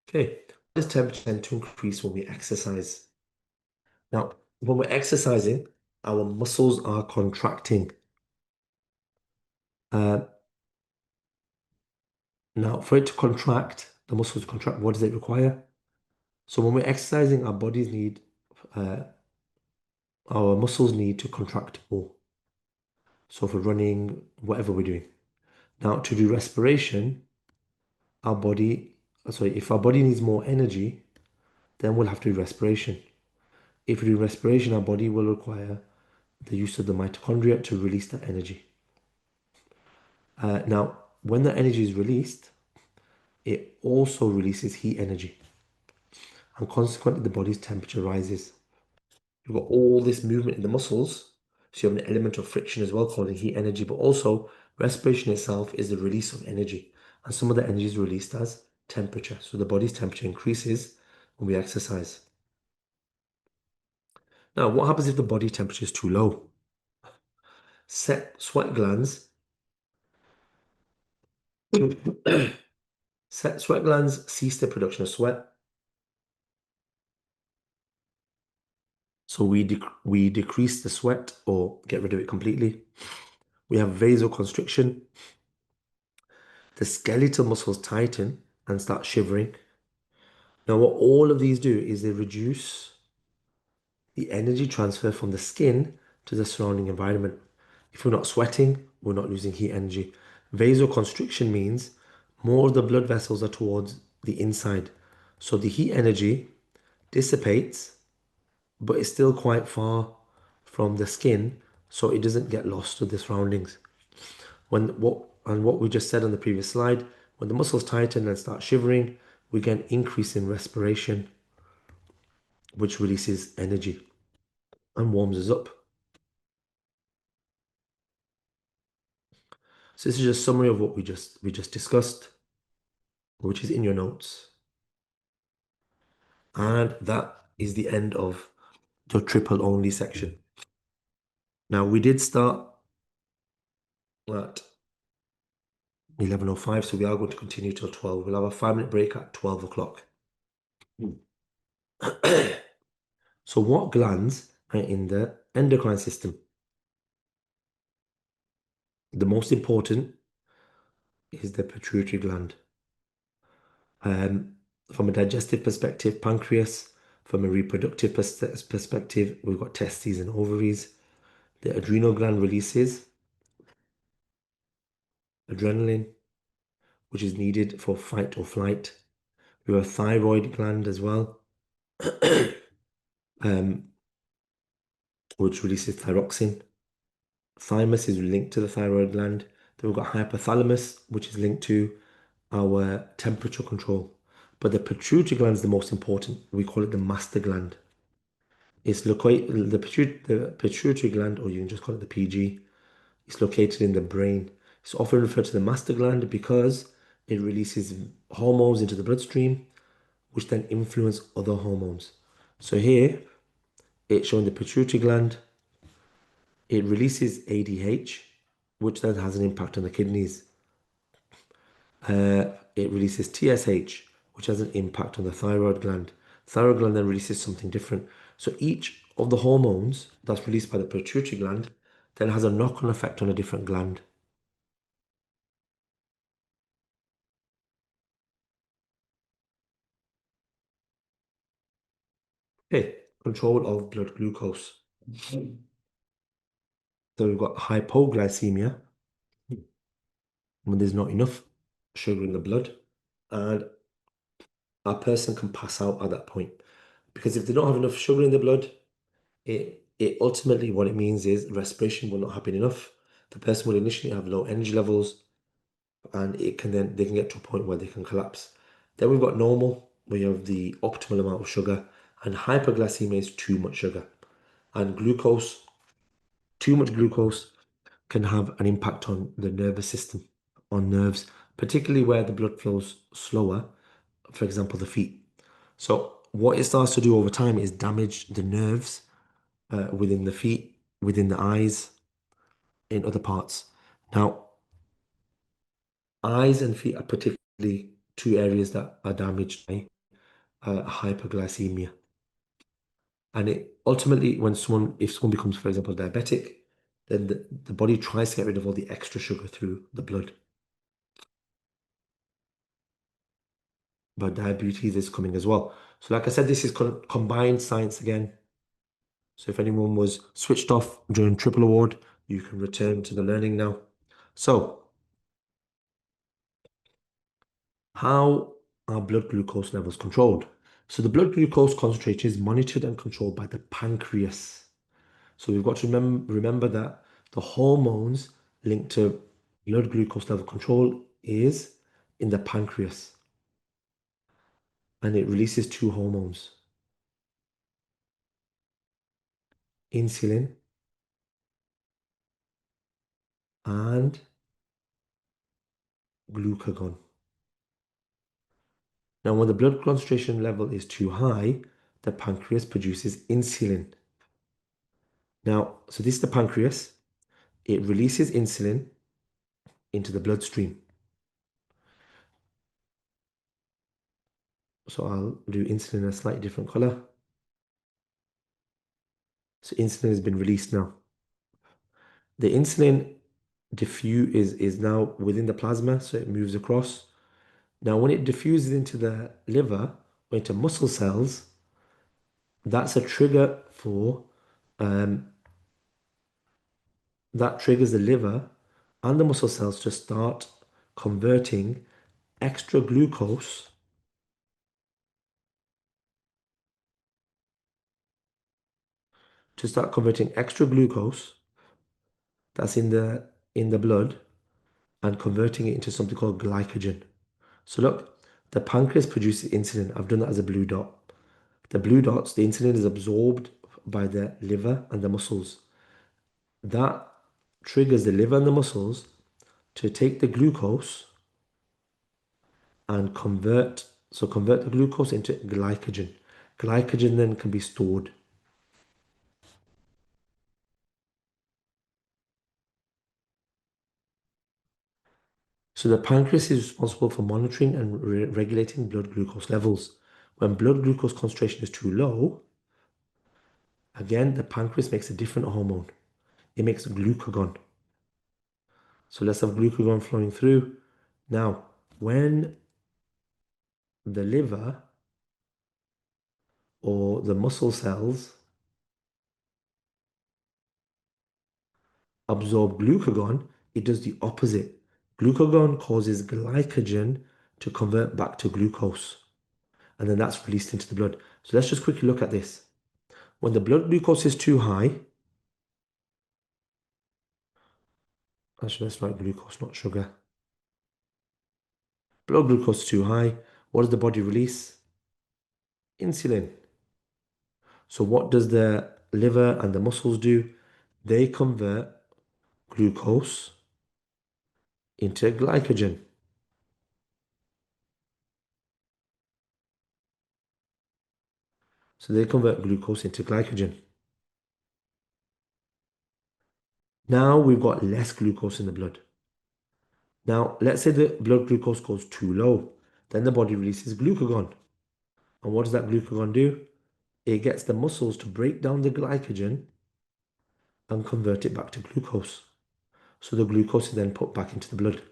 Okay, this temperature tends to increase when we exercise. Now, when we're exercising, our muscles are contracting. Uh, Now, for it to contract, the muscles contract, what does it require? So when we're exercising, uh, our muscles need to contract more. So for running, whatever we're doing. Now, to do respiration, if our body needs more energy, then we'll have to do respiration. If we do respiration, our body will require the use of the mitochondria to release that energy. Now, when that energy is released, it also releases heat energy. And consequently, the body's temperature rises. You've got all this movement in the muscles, so you have an element of friction as well, causing heat energy, but also respiration itself is the release of energy. And some of the energy is released as temperature. So the body's temperature increases when we exercise. Now, what happens if the body temperature is too low? Sweat glands sweat glands cease the production of sweat. So we decrease the sweat or get rid of it completely. We have vasoconstriction. The skeletal muscles tighten and start shivering. Now, what all of these do is they reduce the energy transfer from the skin to the surrounding environment. If we're not sweating, we're not losing heat energy. Vasoconstriction means more of the blood vessels are towards the inside. So the heat energy dissipates, but it's still quite far from the skin, so it doesn't get lost to the surroundings. What we just said on the previous slide, when the muscles tighten and start shivering, we get an increase in respiration, which releases energy and warms us up. So this is just a summary of what we just discussed, which is in your notes. And that is the end of the triple only section. Now we did start at 11:05, so we are going to continue till 12. We'll have a 5-minute break at 12 o'clock. So what glands are in the endocrine system? The most important is the pituitary gland. From a digestive perspective, pancreas. From a reproductive perspective, we've got testes and ovaries. The adrenal gland releases adrenaline, which is needed for fight or flight. We have a thyroid gland as well, um, which releases thyroxine. Thymus is linked to the thyroid gland. Then we've got hypothalamus, which is linked to our temperature control. But the pituitary gland is the most important. We call it the master gland. It's located the pituitary gland, or you can just call it the PG. It's located in the brain. It's often referred to the master gland because it releases hormones into the bloodstream, which then influence other hormones. So here, it's showing the pituitary gland. It releases ADH, which then has an impact on the kidneys. It releases TSH, which has an impact on the thyroid gland. Thyroid gland then releases something different. So each of the hormones that's released by the pituitary gland then has a knock-on effect on a different gland. Okay, control of blood glucose. So we've got hypoglycemia, when there's not enough sugar in the blood, and a person can pass out at that point. Because if they don't have enough sugar in the blood, it ultimately what it means is respiration will not happen enough. The person will initially have low energy levels, and they can get to a point where they can collapse. Then we've got normal, where you have the optimal amount of sugar, and hyperglycemia is too much sugar. And glucose, too much glucose can have an impact on the nervous system, on nerves, particularly where the blood flows slower, for example, the feet. So what it starts to do over time is damage the nerves within the feet, within the eyes, in other parts. Now, eyes and feet are particularly two areas that are damaged by hyperglycemia. And it ultimately, if someone becomes, for example, diabetic, then the body tries to get rid of all the extra sugar through the blood. But diabetes is coming as well. So like I said, this is combined science again. So if anyone was switched off during triple award, you can return to the learning now. So how are blood glucose levels controlled? So the blood glucose concentration is monitored and controlled by the pancreas. So we've got to remember that the hormones linked to blood glucose level control is in the pancreas. And it releases two hormones, insulin and glucagon. Now, when the blood concentration level is too high, the pancreas produces insulin. Now, so this is the pancreas. It releases insulin into the bloodstream. So I'll do insulin in a slightly different color. So insulin has been released now. The insulin is now within the plasma, so it moves across. Now, when it diffuses into the liver or into muscle cells, that's a trigger for that triggers the liver and the muscle cells to start converting extra glucose that's in the blood and converting it into something called glycogen. So look, the pancreas produces insulin. I've done that as a blue dot. The blue dots, the insulin is absorbed by the liver and the muscles. That triggers the liver and the muscles to take the glucose and convert the glucose into glycogen. Glycogen then can be stored. So the pancreas is responsible for monitoring and regulating blood glucose levels. When blood glucose concentration is too low, again, the pancreas makes a different hormone. It makes glucagon. So let's have glucagon flowing through. Now, when the liver or the muscle cells absorb glucagon, it does the opposite. Glucagon causes glycogen to convert back to glucose, and then that's released into the blood. So let's just quickly look at this. When the blood glucose is too high, actually, let's write glucose, not sugar. Blood glucose is too high. What does the body release? Insulin. So what does the liver and the muscles do? They convert glucose into glycogen. So they convert glucose into glycogen. Now we've got less glucose in the blood. Now, let's say the blood glucose goes too low. Then the body releases glucagon. And what does that glucagon do? it gets the muscles to break down the glycogen and convert it back to glucose. So the glucose is then put back into the blood.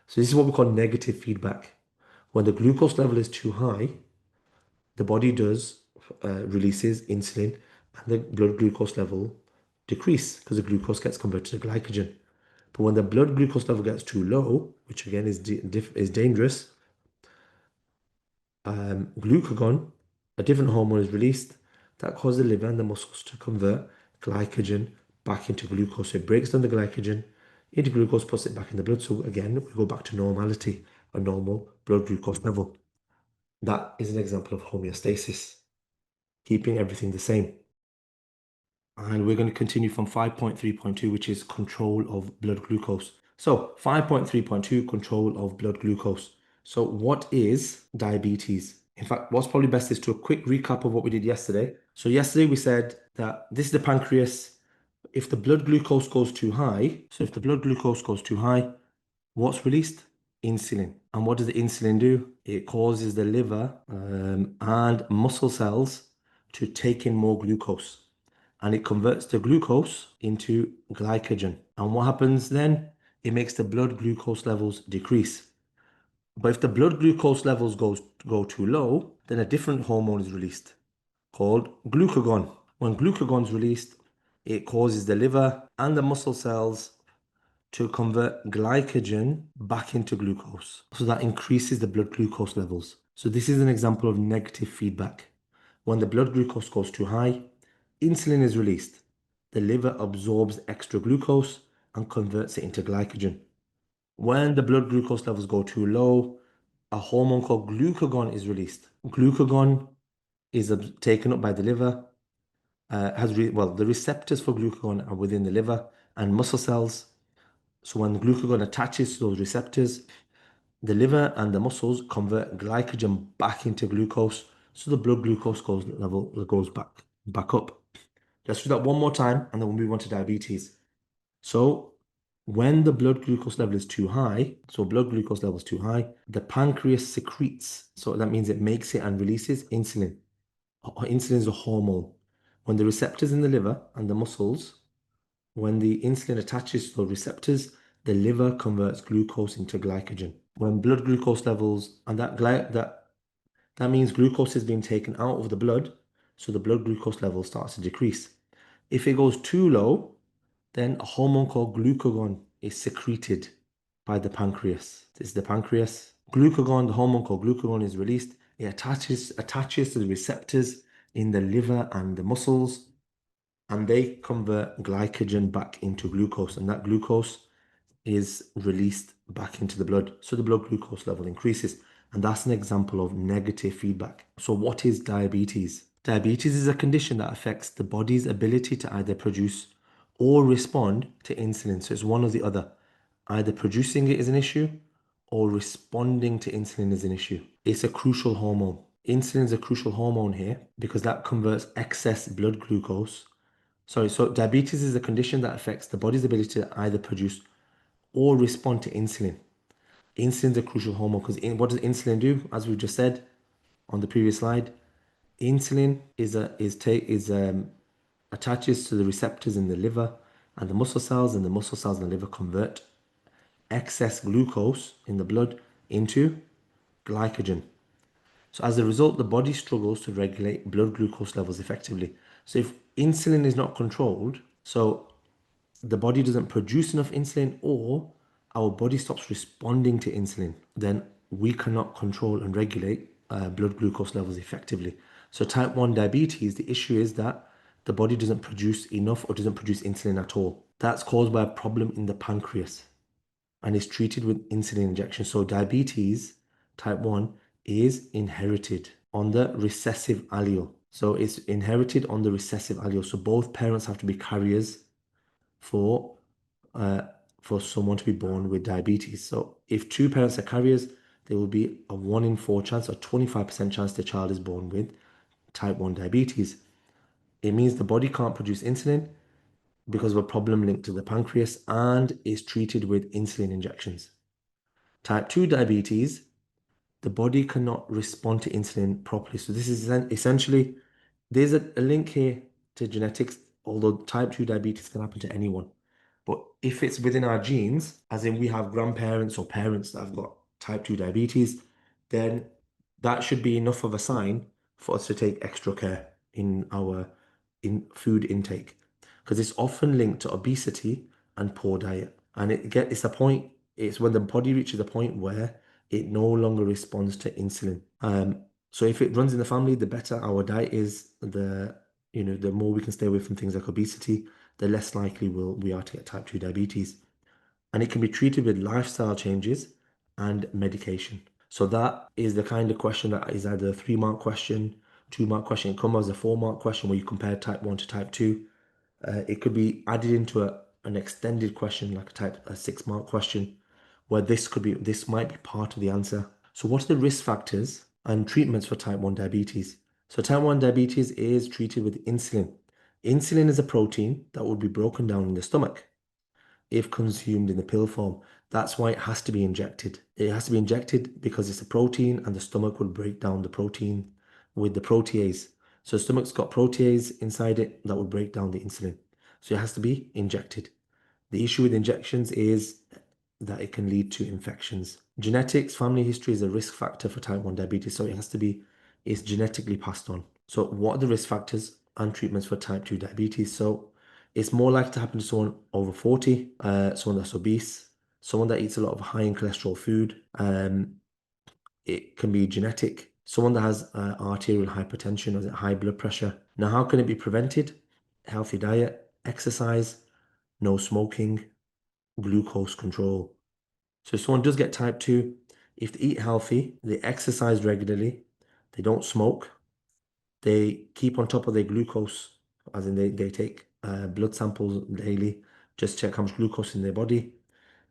So this is what we call negative feedback. When the glucose level is too high, the body releases insulin and the blood glucose level decrease because the glucose gets converted to glycogen. But when the blood glucose level gets too low, which again is dangerous, glucagon, a different hormone, is released that causes the liver and the muscles to convert glycogen back into glucose. So it breaks down the glycogen into glucose, puts it back in the blood. So again, we go back to normality, a normal blood glucose level. That is an example of homeostasis, keeping everything the same. And we're going to continue from 5.3.2, which is control of blood glucose. So 5.3.2, control of blood glucose. So what is diabetes? In fact, what's probably best is to a quick recap of what we did yesterday. So yesterday we said that this is the pancreas. If the blood glucose goes too high, what's released? Insulin. And what does the insulin do? It causes the liver and muscle cells to take in more glucose. And it converts the glucose into glycogen. And what happens then? It makes the blood glucose levels decrease. But if the blood glucose levels go too low, then a different hormone is released called glucagon. When glucagon is released, it causes the liver and the muscle cells to convert glycogen back into glucose. So that increases the blood glucose levels. So this is an example of negative feedback. When the blood glucose goes too high, insulin is released. The liver absorbs extra glucose and converts it into glycogen. When the blood glucose levels go too low, a hormone called glucagon is released. Glucagon is taken up by the liver. The receptors for glucagon are within the liver and muscle cells. So when the glucagon attaches to those receptors, the liver and the muscles convert glycogen back into glucose, so the blood glucose level goes back up. Let's do that one more time, and then we'll move on to diabetes. So when the blood glucose level is too high, the pancreas secretes. So that means it makes it and releases insulin. Insulin is a hormone. When the receptors in the liver and the muscles, when the insulin attaches to the receptors, the liver converts glucose into glycogen. When blood glucose levels, and that means glucose is being taken out of the blood, so the blood glucose level starts to decrease. If it goes too low, then a hormone called glucagon is secreted by the pancreas. This is the pancreas. Glucagon, the hormone called glucagon, is released. It attaches to the receptors in the liver and the muscles, and they convert glycogen back into glucose, and that glucose is released back into the blood. So the blood glucose level increases. And that's an example of negative feedback. So what is diabetes? Diabetes is a condition that affects the body's ability to either produce or respond to insulin. So it's one or the other. Either producing it is an issue or responding to insulin is an issue. It's a crucial hormone. Insulin is a crucial hormone here because that converts excess blood glucose. So diabetes is a condition that affects the body's ability to either produce or respond to insulin. Insulin is a crucial hormone because what does insulin do? As we just said on the previous slide, insulin attaches to the receptors in the liver and the muscle cells, and the muscle cells in the liver convert excess glucose in the blood into glycogen. So as a result, the body struggles to regulate blood glucose levels effectively. So if insulin is not controlled, so the body doesn't produce enough insulin or our body stops responding to insulin, then we cannot control and regulate blood glucose levels effectively. So type 1 diabetes, the issue is that the body doesn't produce enough or doesn't produce insulin at all. That's caused by a problem in the pancreas and is treated with insulin injection. So diabetes type 1 is inherited on the recessive allele. So it's inherited on the recessive allele. So both parents have to be carriers for someone to be born with diabetes. So if two parents are carriers, there will be a 1 in 4 chance, or 25% chance the child is born with type 1 diabetes. It means the body can't produce insulin because of a problem linked to the pancreas and is treated with insulin injections. Type 2 diabetes the body cannot respond to insulin properly. So this is essentially, there's a link here to genetics, although type 2 diabetes can happen to anyone. But if it's within our genes, as in we have grandparents or parents that have got type 2 diabetes, then that should be enough of a sign for us to take extra care in our food intake. Because it's often linked to obesity and poor diet. And it's a point, it's when the body reaches a point where it no longer responds to insulin. So if it runs in the family, the better our diet is, the more we can stay away from things like obesity, the less likely we are to get type 2 diabetes. And it can be treated with lifestyle changes and medication. So that is the kind of question that is either a 3-mark question, 2-mark question. It comes as a 4-mark question where you compare type 1 to type 2. It could be added into an extended question, like a 6-mark question, where this might be part of the answer. So what are the risk factors and treatments for type 1 diabetes? So type 1 diabetes is treated with insulin. Insulin is a protein that would be broken down in the stomach if consumed in the pill form. That's why it has to be injected. It has to be injected because it's a protein and the stomach will break down the protein with the protease. So the stomach's got protease inside it that will break down the insulin. So it has to be injected. The issue with injections is that it can lead to infections. Genetics, family history is a risk factor for type 1 diabetes, so it's genetically passed on. So what are the risk factors and treatments for type 2 diabetes? So it's more likely to happen to someone over 40, someone that's obese, someone that eats a lot of high in cholesterol food. It can be genetic, someone that has arterial hypertension or high blood pressure. Now, how can it be prevented? Healthy diet, exercise, no smoking, glucose control. So if someone does get type 2, if they eat healthy, they exercise regularly, they don't smoke, they keep on top of their glucose, as in they take blood samples daily, just check how much glucose in their body,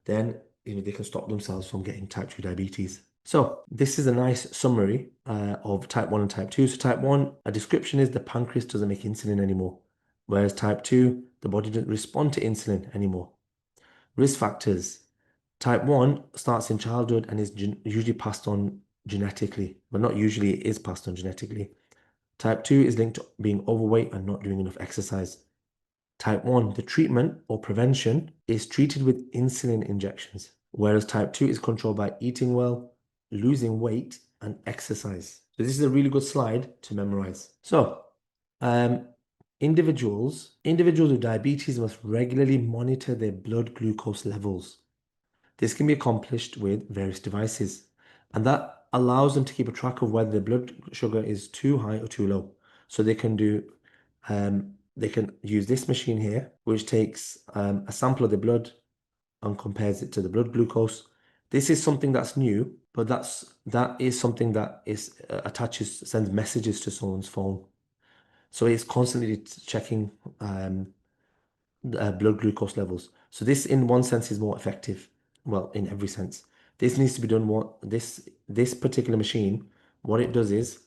then they can stop themselves from getting type 2 diabetes. So this is a nice summary of type 1 and type 2. So type 1, a description is the pancreas doesn't make insulin anymore, whereas type 2, the body doesn't respond to insulin anymore. Risk factors. Type 1 starts in childhood and is usually passed on genetically, but not usually, it is passed on genetically. Type 2 is linked to being overweight and not doing enough exercise. Type 1, the treatment or prevention is treated with insulin injections, whereas type 2 is controlled by eating well, losing weight, and exercise. So this is a really good slide to memorize. So, individuals with diabetes must regularly monitor their blood glucose levels. This can be accomplished with various devices, and that allows them to keep a track of whether the blood sugar is too high or too low. So they can use this machine here, which takes a sample of the blood and compares it to the blood glucose. This is something that's new, but that is something that sends messages to someone's phone. So it's constantly checking blood glucose levels. So this, in one sense, is more effective. Well, in every sense, this needs to be done. This particular machine, what it does is,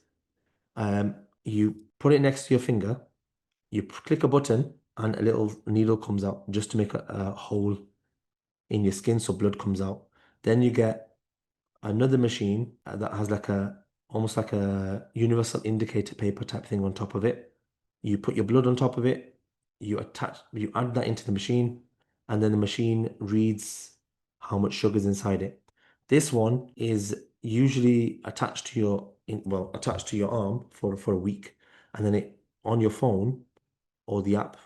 you put it next to your finger, you click a button, and a little needle comes out just to make a hole in your skin so blood comes out. Then you get another machine that has almost like a universal indicator paper type thing on top of it. You put your blood on top of it, you add that into the machine, and then the machine reads how much sugar is inside it. This one is usually attached to your arm for a week, and then on your phone or the app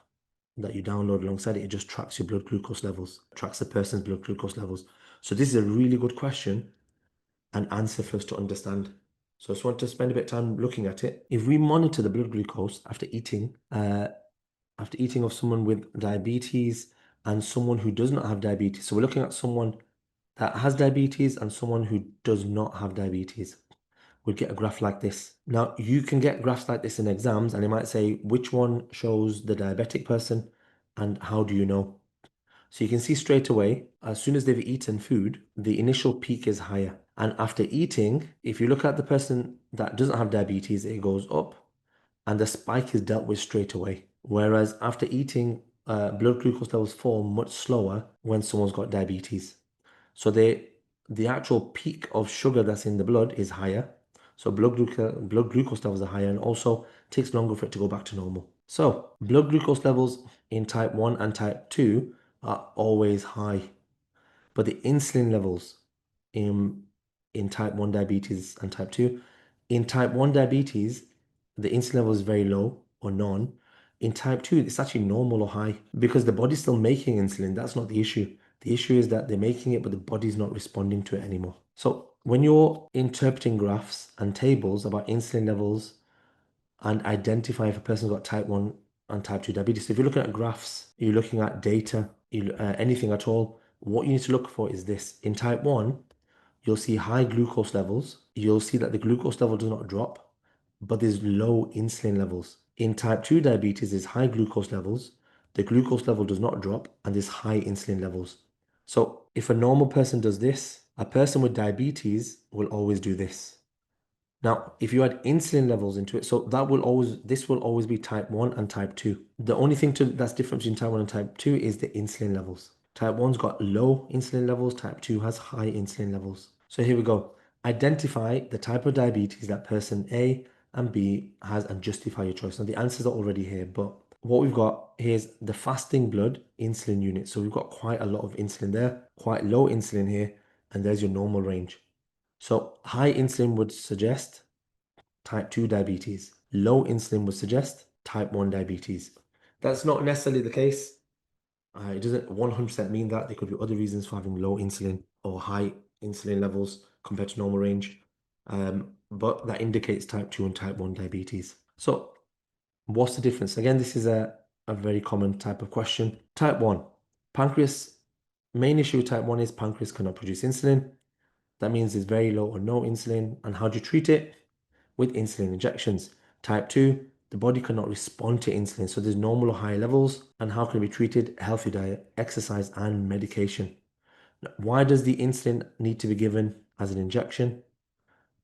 that you download alongside it, it just tracks your blood glucose levels, tracks the person's blood glucose levels. So this is a really good question and answer for us to understand. So I just want to spend a bit of time looking at it. If we monitor the blood glucose after eating of someone with diabetes and someone who does not have diabetes, so we're looking at someone that has diabetes and someone who does not have diabetes, we'd get a graph like this. Now, you can get graphs like this in exams, and it might say which one shows the diabetic person and how do you know? So you can see straight away, as soon as they've eaten food, the initial peak is higher. And after eating, if you look at the person that doesn't have diabetes, it goes up and the spike is dealt with straight away. Whereas after eating, blood glucose levels fall much slower when someone's got diabetes. So the actual peak of sugar that's in the blood is higher. So blood glucose levels are higher, and also takes longer for it to go back to normal. So blood glucose levels in type 1 and type 2 are always high, but the insulin levels in type 1 diabetes and type 2, in type 1 diabetes, the insulin level is very low or none. In type 2, it's actually normal or high because the body's still making insulin. That's not the issue. The issue is that they're making it, but the body's not responding to it anymore. So when you're interpreting graphs and tables about insulin levels and identify if a person's got type 1 and type 2 diabetes. So if you're looking at graphs, you're looking at data, anything at all, what you need to look for is this. In type 1, you'll see high glucose levels. You'll see that the glucose level does not drop, but there's low insulin levels. In type 2 diabetes, there's high glucose levels. The glucose level does not drop, and there's high insulin levels. So if a normal person does this, a person with diabetes will always do this. Now, if you add insulin levels into it, so this will always be type 1 and type 2. The only thing that's different between type 1 and type 2 is the insulin levels. Type 1's got low insulin levels, type 2 has high insulin levels. So here we go. Identify the type of diabetes that person A and B has and justify your choice. Now, the answers are already here, but what we've got here is the fasting blood insulin unit. So we've got quite a lot of insulin there, quite low insulin here, and there's your normal range. So high insulin would suggest type 2 diabetes. Low insulin would suggest type 1 diabetes. That's not necessarily the case. It doesn't 100% mean that. There could be other reasons for having low insulin or high insulin levels compared to normal range. But that indicates type 2 and type 1 diabetes. So what's the difference? Again, this is a very common type of question. Type 1, pancreas. Main issue with type 1 is pancreas cannot produce insulin. That means there's very low or no insulin. And how do you treat it? With insulin injections. Type 2, the body cannot respond to insulin, so there's normal or high levels. And how can it be treated? Healthy diet, exercise, and medication. Now, why does the insulin need to be given as an injection?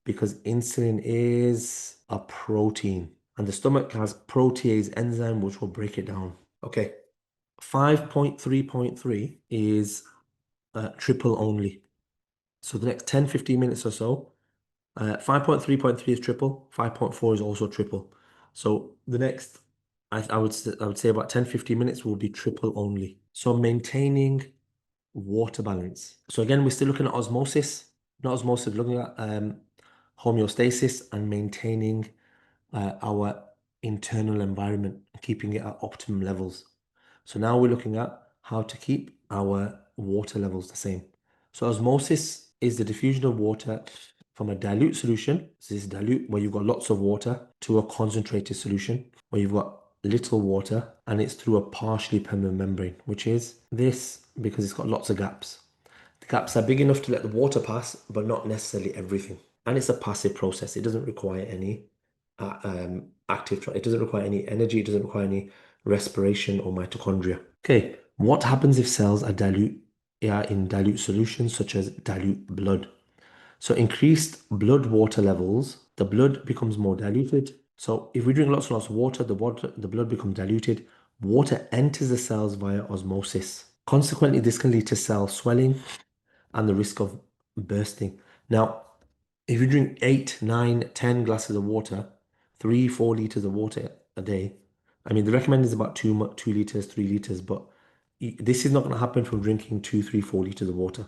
Because insulin is a protein, and the stomach has protease enzyme which will break it down. Okay, 5.3.3 is triple only. So the next 10-15 minutes or so, 5.3.3 is triple. 5.4 is also triple. So the next, I would say about 10-15 minutes will be triple only. So maintaining water balance. So again, we're still looking at osmosis, not osmosis, looking at homeostasis and maintaining our internal environment, keeping it at optimum levels. So now we're looking at how to keep our water levels the same. So osmosis is the diffusion of water from a dilute solution, so this is dilute where you've got lots of water, to a concentrated solution where you've got little water, and it's through a partially permeable membrane, which is this because it's got lots of gaps. The gaps are big enough to let the water pass, but not necessarily everything. And it's a passive process. It doesn't require any it doesn't require any energy. It doesn't require any respiration or mitochondria. Okay, what happens if cells are in dilute solutions such as dilute blood? So increased blood water levels, the blood becomes more diluted. So if we drink lots and lots of water, the blood becomes diluted. Water enters the cells via osmosis. Consequently, this can lead to cell swelling and the risk of bursting. Now, if you drink 8, 9, 10 glasses of water, 3, 4 liters of water a day, I mean, the recommended is about 2 liters, 3 liters, but this is not going to happen from drinking 2, 3, 4 liters of water.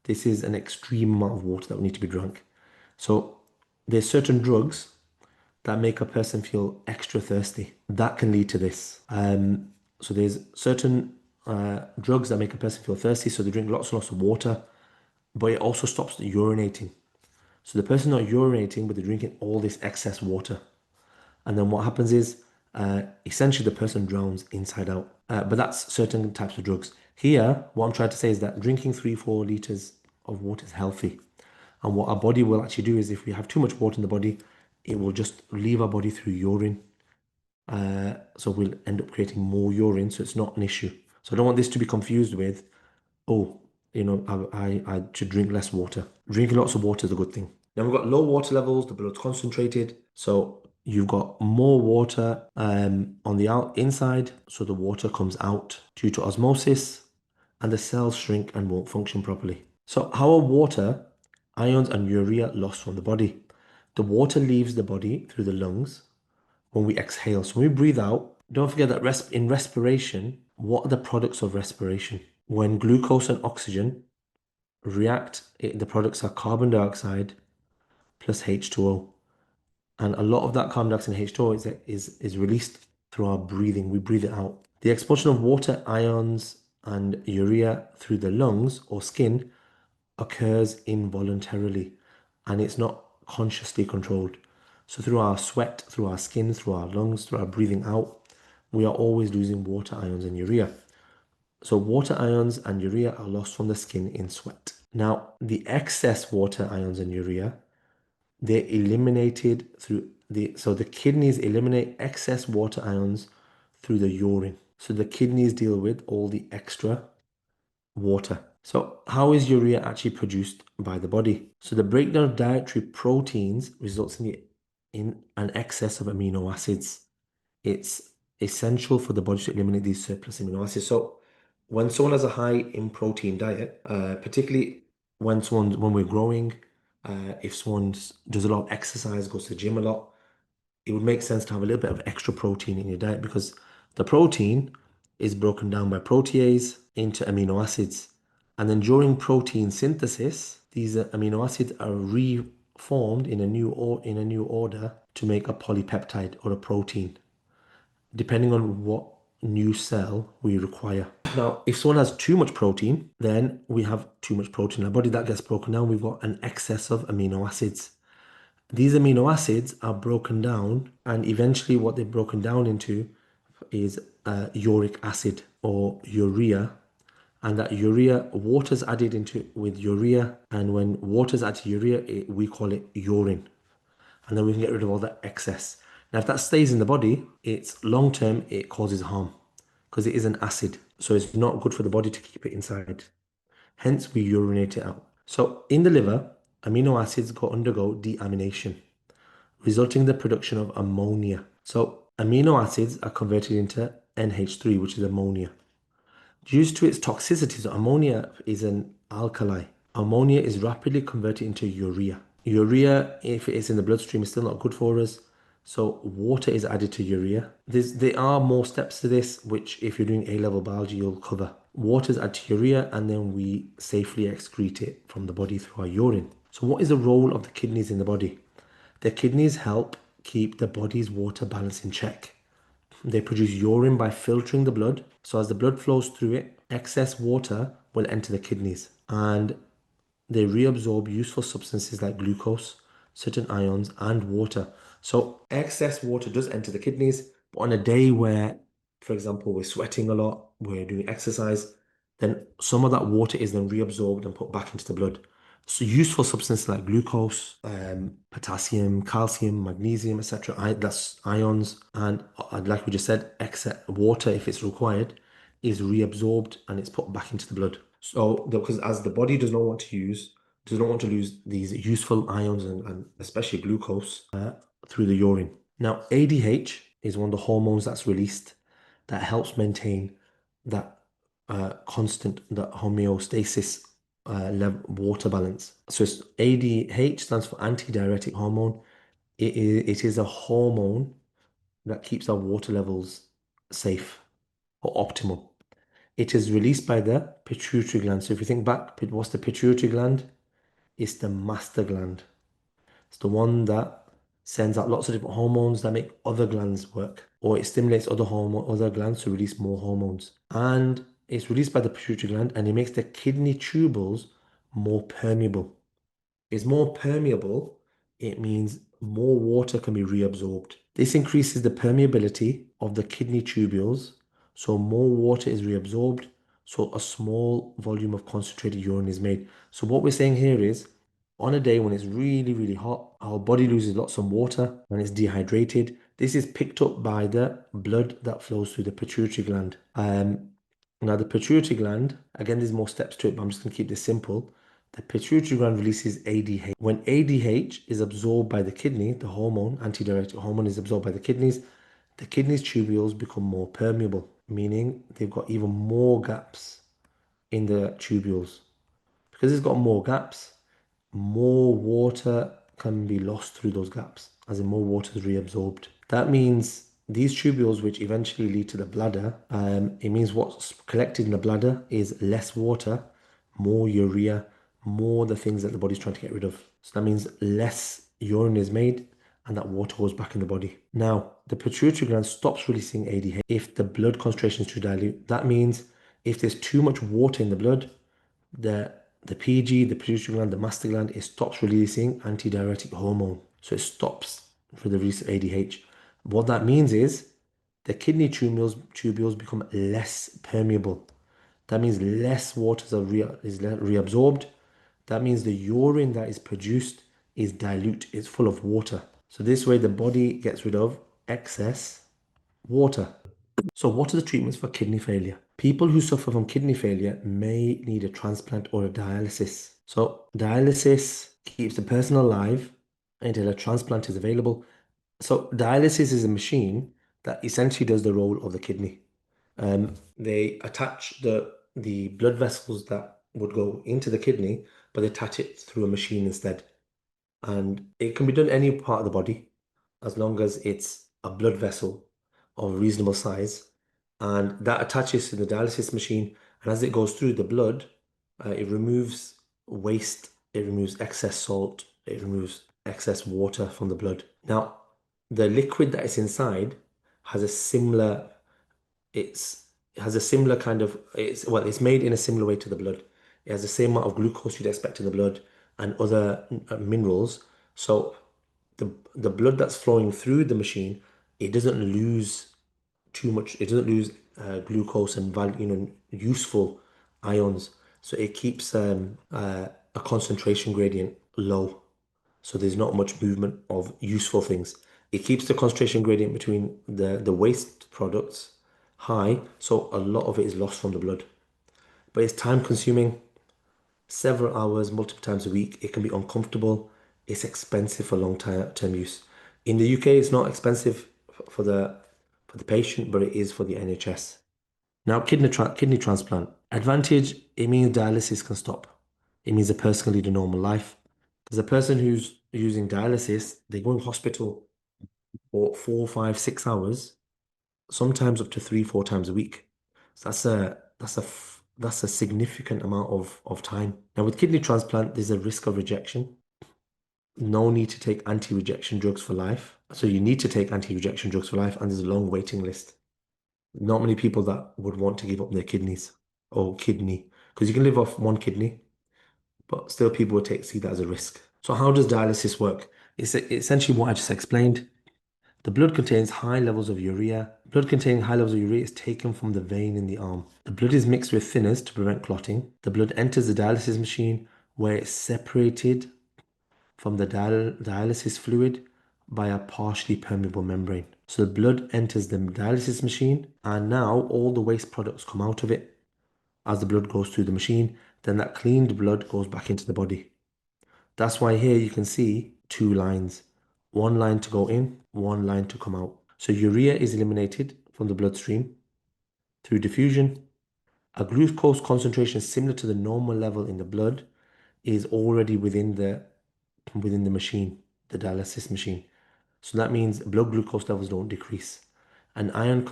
This is an extreme amount of water that will need to be drunk. So there's certain drugs that make a person feel extra thirsty. That can lead to this. So there's certain drugs that make a person feel thirsty, so they drink lots and lots of water, but it also stops the urinating. So the person not urinating, but they're drinking all this excess water. And then what happens is, essentially the person drowns inside out. But that's certain types of drugs. Here, what I'm trying to say is that drinking 3, 4 liters of water is healthy. And what our body will actually do is if we have too much water in the body, it will just leave our body through urine. So we'll end up creating more urine, so it's not an issue. So I don't want this to be confused with, oh, I should drink less water. Drinking lots of water is a good thing. Now we've got low water levels, the blood's concentrated. So you've got more water on the inside, so the water comes out due to osmosis, and the cells shrink and won't function properly. So how are water, ions, and urea lost from the body? The water leaves the body through the lungs when we exhale. So when we breathe out, don't forget that in respiration, what are the products of respiration? When glucose and oxygen react, the products are carbon dioxide plus H2O. And a lot of that carbon dioxide and H2O is released through our breathing. We breathe it out. The expulsion of water, ions, and urea through the lungs or skin occurs involuntarily and it's not consciously controlled. So through our sweat, through our skin, through our lungs, through our breathing out, we are always losing water, ions, and urea. So water ions and urea are lost from the skin in sweat. Now, the excess water, ions, and urea, they're eliminated so the kidneys eliminate excess water ions through the urine. So the kidneys deal with all the extra water. So how is urea actually produced by the body? So the breakdown of dietary proteins results in an excess of amino acids. It's essential for the body to eliminate these surplus amino acids. So when someone has a high in protein diet, particularly when we're growing, if someone does a lot of exercise, goes to the gym a lot, it would make sense to have a little bit of extra protein in your diet because the protein is broken down by protease into amino acids. And then during protein synthesis, these amino acids are reformed in a new order to make a polypeptide or a protein, depending on what new cell we require. Now, if someone has too much protein, then we have too much protein in our body that gets broken down. We've got an excess of amino acids. These amino acids are broken down, and eventually, what they're broken down into is uric acid or urea. And that urea, water's added into with urea, and when water's added to urea, we call it urine. And then we can get rid of all that excess. Now, if that stays in the body, it's long term, it causes harm because it is an acid. So it's not good for the body to keep it inside. Hence, we urinate it out. So in the liver, amino acids undergo deamination, resulting in the production of ammonia. So amino acids are converted into NH3, which is ammonia. Due to its toxicity, so ammonia is an alkali. Ammonia is rapidly converted into urea. Urea, if it is in the bloodstream, is still not good for us. So water is added to urea. There are more steps to this, which if you're doing A-level biology, you'll cover. Water is added to urea, and then we safely excrete it from the body through our urine. So what is the role of the kidneys in the body? The kidneys help keep the body's water balance in check. They produce urine by filtering the blood. So as the blood flows through it, excess water will enter the kidneys and they reabsorb useful substances like glucose, certain ions, and water. So excess water does enter the kidneys, but on a day where, for example, we're sweating a lot, we're doing exercise, then some of that water is then reabsorbed and put back into the blood. So useful substances like glucose, potassium, calcium, magnesium, etc. That's ions, and like we just said, excess water, if it's required, is reabsorbed and it's put back into the blood. So because as the body does not want to lose these useful ions and especially glucose through the urine. Now, ADH is one of the hormones that's released that helps maintain that constant, that homeostasis level water balance. So ADH stands for antidiuretic hormone. It is a hormone that keeps our water levels safe or optimal. It is released by the pituitary gland. So if you think back, what's the pituitary gland? It's the master gland. It's the one that sends out lots of different hormones that make other glands work, or it stimulates other glands to release more hormones. And it's released by the pituitary gland, and it makes the kidney tubules more permeable. It's more permeable, it means more water can be reabsorbed. This increases the permeability of the kidney tubules, so more water is reabsorbed, so a small volume of concentrated urine is made. So what we're saying here is, on a day when it's really, really hot, our body loses lots of water when it's dehydrated. This is picked up by the blood that flows through the pituitary gland. Now the pituitary gland, again, there's more steps to it, but I'm just going to keep this simple. The pituitary gland releases ADH. When ADH is absorbed by the kidney, the hormone, antidiuretic hormone, is absorbed by the kidneys tubules become more permeable, meaning they've got even more gaps in the tubules because it's got more gaps, more water can be lost through those gaps, as in more water is reabsorbed. That means these tubules, which eventually lead to the bladder, it means what's collected in the bladder is less water, more urea, more the things that the body's trying to get rid of. So that means less urine is made and that water goes back in the body. Now, the pituitary gland stops releasing ADH if the blood concentration is too dilute. That means if there's too much water in the blood, the PG, the pituitary gland, the master gland, it stops releasing antidiuretic hormone. So it stops for the release of ADH. What that means is the kidney tubules become less permeable. That means less water is reabsorbed. That means the urine that is produced is dilute, it's full of water. So this way the body gets rid of excess water. So what are the treatments for kidney failure? People who suffer from kidney failure may need a transplant or a dialysis. So dialysis keeps the person alive until a transplant is available. So dialysis is a machine that essentially does the role of the kidney. They attach the blood vessels that would go into the kidney, but they attach it through a machine instead. And it can be done any part of the body as long as it's a blood vessel of reasonable size. And that attaches to the dialysis machine. And as it goes through the blood, it removes waste, it removes excess salt, it removes excess water from the blood. Now, the liquid that is inside has a similar, it has a similar kind of, it's made in a similar way to the blood. It has the same amount of glucose you'd expect in the blood and other minerals. So the blood that's flowing through the machine, it doesn't lose too much. It doesn't lose glucose and useful ions. So it keeps a concentration gradient low. So there's not much movement of useful things. It keeps the concentration gradient between the waste products high, so a lot of it is lost from the blood. But it's time consuming, several hours, multiple times a week. It can be uncomfortable. It's expensive for long-term use. In the UK, it's not expensive for the patient, but it is for the NHS. Now, kidney transplant. Advantage, it means dialysis can stop. It means a person can lead a normal life. Because a person who's using dialysis, they go in hospital for 4, 5, 6 hours, sometimes up to 3, 4 times a week. So that's a significant amount of time. Now, with kidney transplant, there's a risk of rejection. No need to take anti-rejection drugs for life. So you need to take anti-rejection drugs for life, and there's a long waiting list. Not many people that would want to give up their kidneys or kidney, because you can live off one kidney, but still people would see that as a risk. So how does dialysis work? It's essentially what I just explained. The blood contains high levels of urea. Blood containing high levels of urea is taken from the vein in the arm. The blood is mixed with thinners to prevent clotting. The blood enters the dialysis machine where it's separated from the dialysis fluid by a partially permeable membrane. So the blood enters the dialysis machine, and now all the waste products come out of it as the blood goes through the machine. Then that cleaned blood goes back into the body. That's why here you can see two lines. One line to go in, one line to come out. So urea is eliminated from the bloodstream through diffusion. A glucose concentration similar to the normal level in the blood is already within the machine, the dialysis machine. So that means blood glucose levels don't decrease. An ion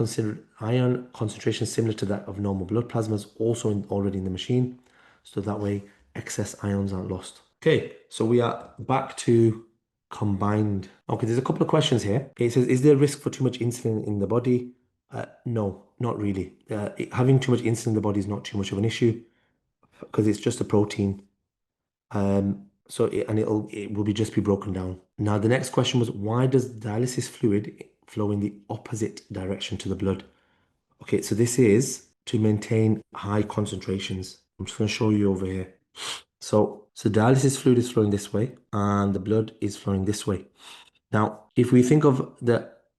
concentration similar to that of normal blood plasma is also already in the machine. So that way excess ions aren't lost. Okay, so we are back to combined. Okay, there's a couple of questions here. It says, is there a risk for too much insulin in the body? No, not really. Having too much insulin in the body is not too much of an issue because it's just a protein. It will just be broken down. Now, the next question was, why does dialysis fluid flow in the opposite direction to the blood? Okay, so this is to maintain high concentrations. I'm just going to show you over here. So dialysis fluid is flowing this way and the blood is flowing this way. Now, if we think of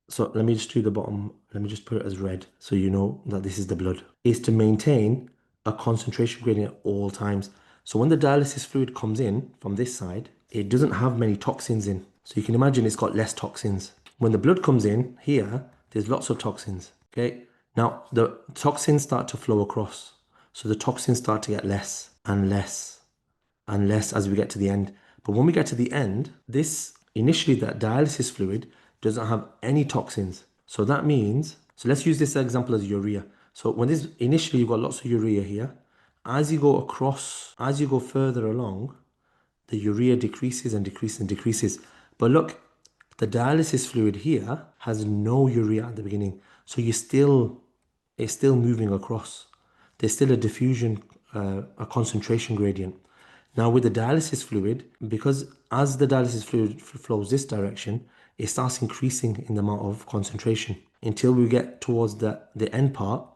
so let me just do the bottom, let me just put it as red so you know that this is the blood, is to maintain a concentration gradient at all times. So when the dialysis fluid comes in from this side, it doesn't have many toxins in. So you can imagine it's got less toxins. When the blood comes in here, there's lots of toxins, okay? Now, the toxins start to flow across. So the toxins start to get less and less and less as we get to the end. But when we get to the end, this initially that dialysis fluid doesn't have any toxins. So that means, so let's use this example as urea. So when this initially you've got lots of urea here, as you go across, as you go further along, the urea decreases and decreases and decreases. But look, the dialysis fluid here has no urea at the beginning. So it's still moving across. There's still a diffusion, a concentration gradient. Now with the dialysis fluid, because as the dialysis fluid flows this direction, it starts increasing in the amount of concentration until we get towards the end part,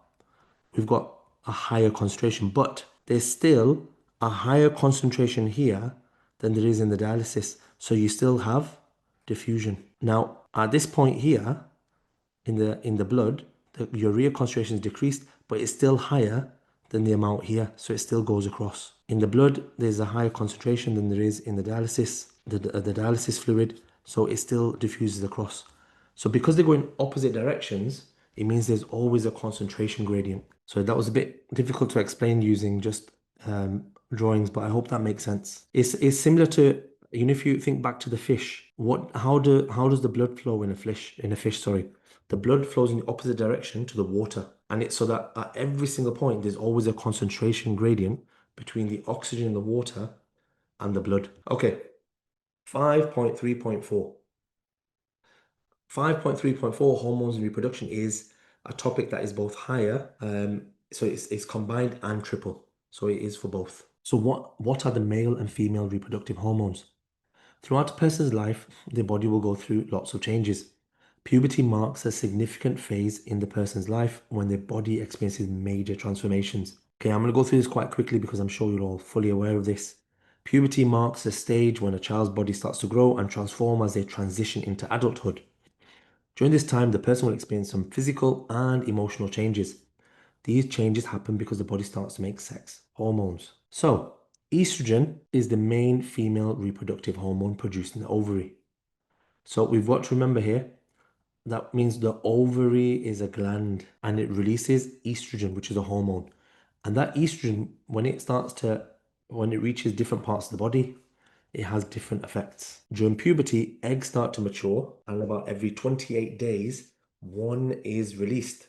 we've got a higher concentration, but there's still a higher concentration here than there is in the dialysis. So you still have diffusion. Now, at this point here, in the blood, the urea concentration is decreased, but it's still higher than the amount here, so it still goes across. In the blood, there's a higher concentration than there is in the dialysis, the dialysis fluid, so it still diffuses across. So because they go in opposite directions, it means there's always a concentration gradient. So that was a bit difficult to explain using just drawings, but I hope that makes sense. It's similar to, you know, if you think back to the fish, how does the blood flow in a fish, sorry. The blood flows in the opposite direction to the water. And it's so that at every single point, there's always a concentration gradient between the oxygen in the water and the blood. Okay, 5.3.4. 5.3.4, hormones and reproduction, is a topic that is both higher, so it's combined and triple. So it is for both. So what are the male and female reproductive hormones? Throughout a person's life, their body will go through lots of changes. Puberty marks a significant phase in the person's life when their body experiences major transformations. Okay, I'm going to go through this quite quickly because I'm sure you're all fully aware of this. Puberty marks a stage when a child's body starts to grow and transform as they transition into adulthood. During this time, the person will experience some physical and emotional changes. These changes happen because the body starts to make sex hormones. So, estrogen is the main female reproductive hormone produced in the ovary. So we've got to remember here, that means the ovary is a gland and it releases estrogen, which is a hormone. And that estrogen, when it reaches different parts of the body, it has different effects. During puberty, eggs start to mature, and about every 28 days, one is released.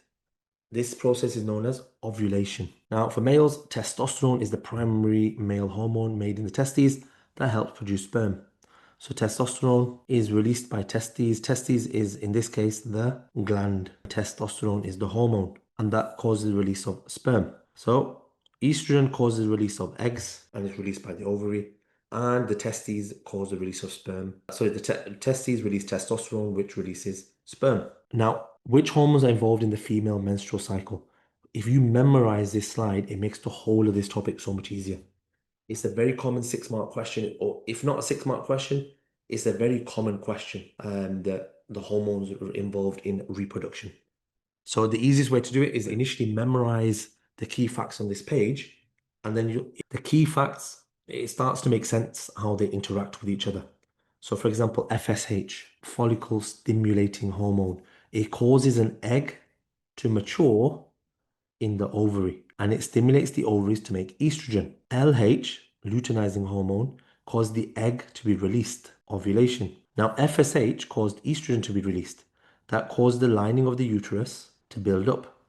This process is known as ovulation. Now, for males, testosterone is the primary male hormone made in the testes that helps produce sperm. So testosterone is released by testes. Testes is, in this case, the gland. Testosterone is the hormone, and that causes the release of sperm. So estrogen causes the release of eggs and is released by the ovary, and the testes cause the release of sperm. So the testes release testosterone, which releases sperm. Now, which hormones are involved in the female menstrual cycle? If you memorize this slide, it makes the whole of this topic so much easier. It's a very common 6-mark question, or if not a 6-mark question, it's a very common question, that the hormones are involved in reproduction. So the easiest way to do it is initially memorize the key facts on this page, and then the key facts, it starts to make sense how they interact with each other. So for example, FSH, follicle stimulating hormone, it causes an egg to mature in the ovary, and it stimulates the ovaries to make estrogen. LH, luteinizing hormone, caused the egg to be released, ovulation. Now FSH caused estrogen to be released. That caused the lining of the uterus to build up.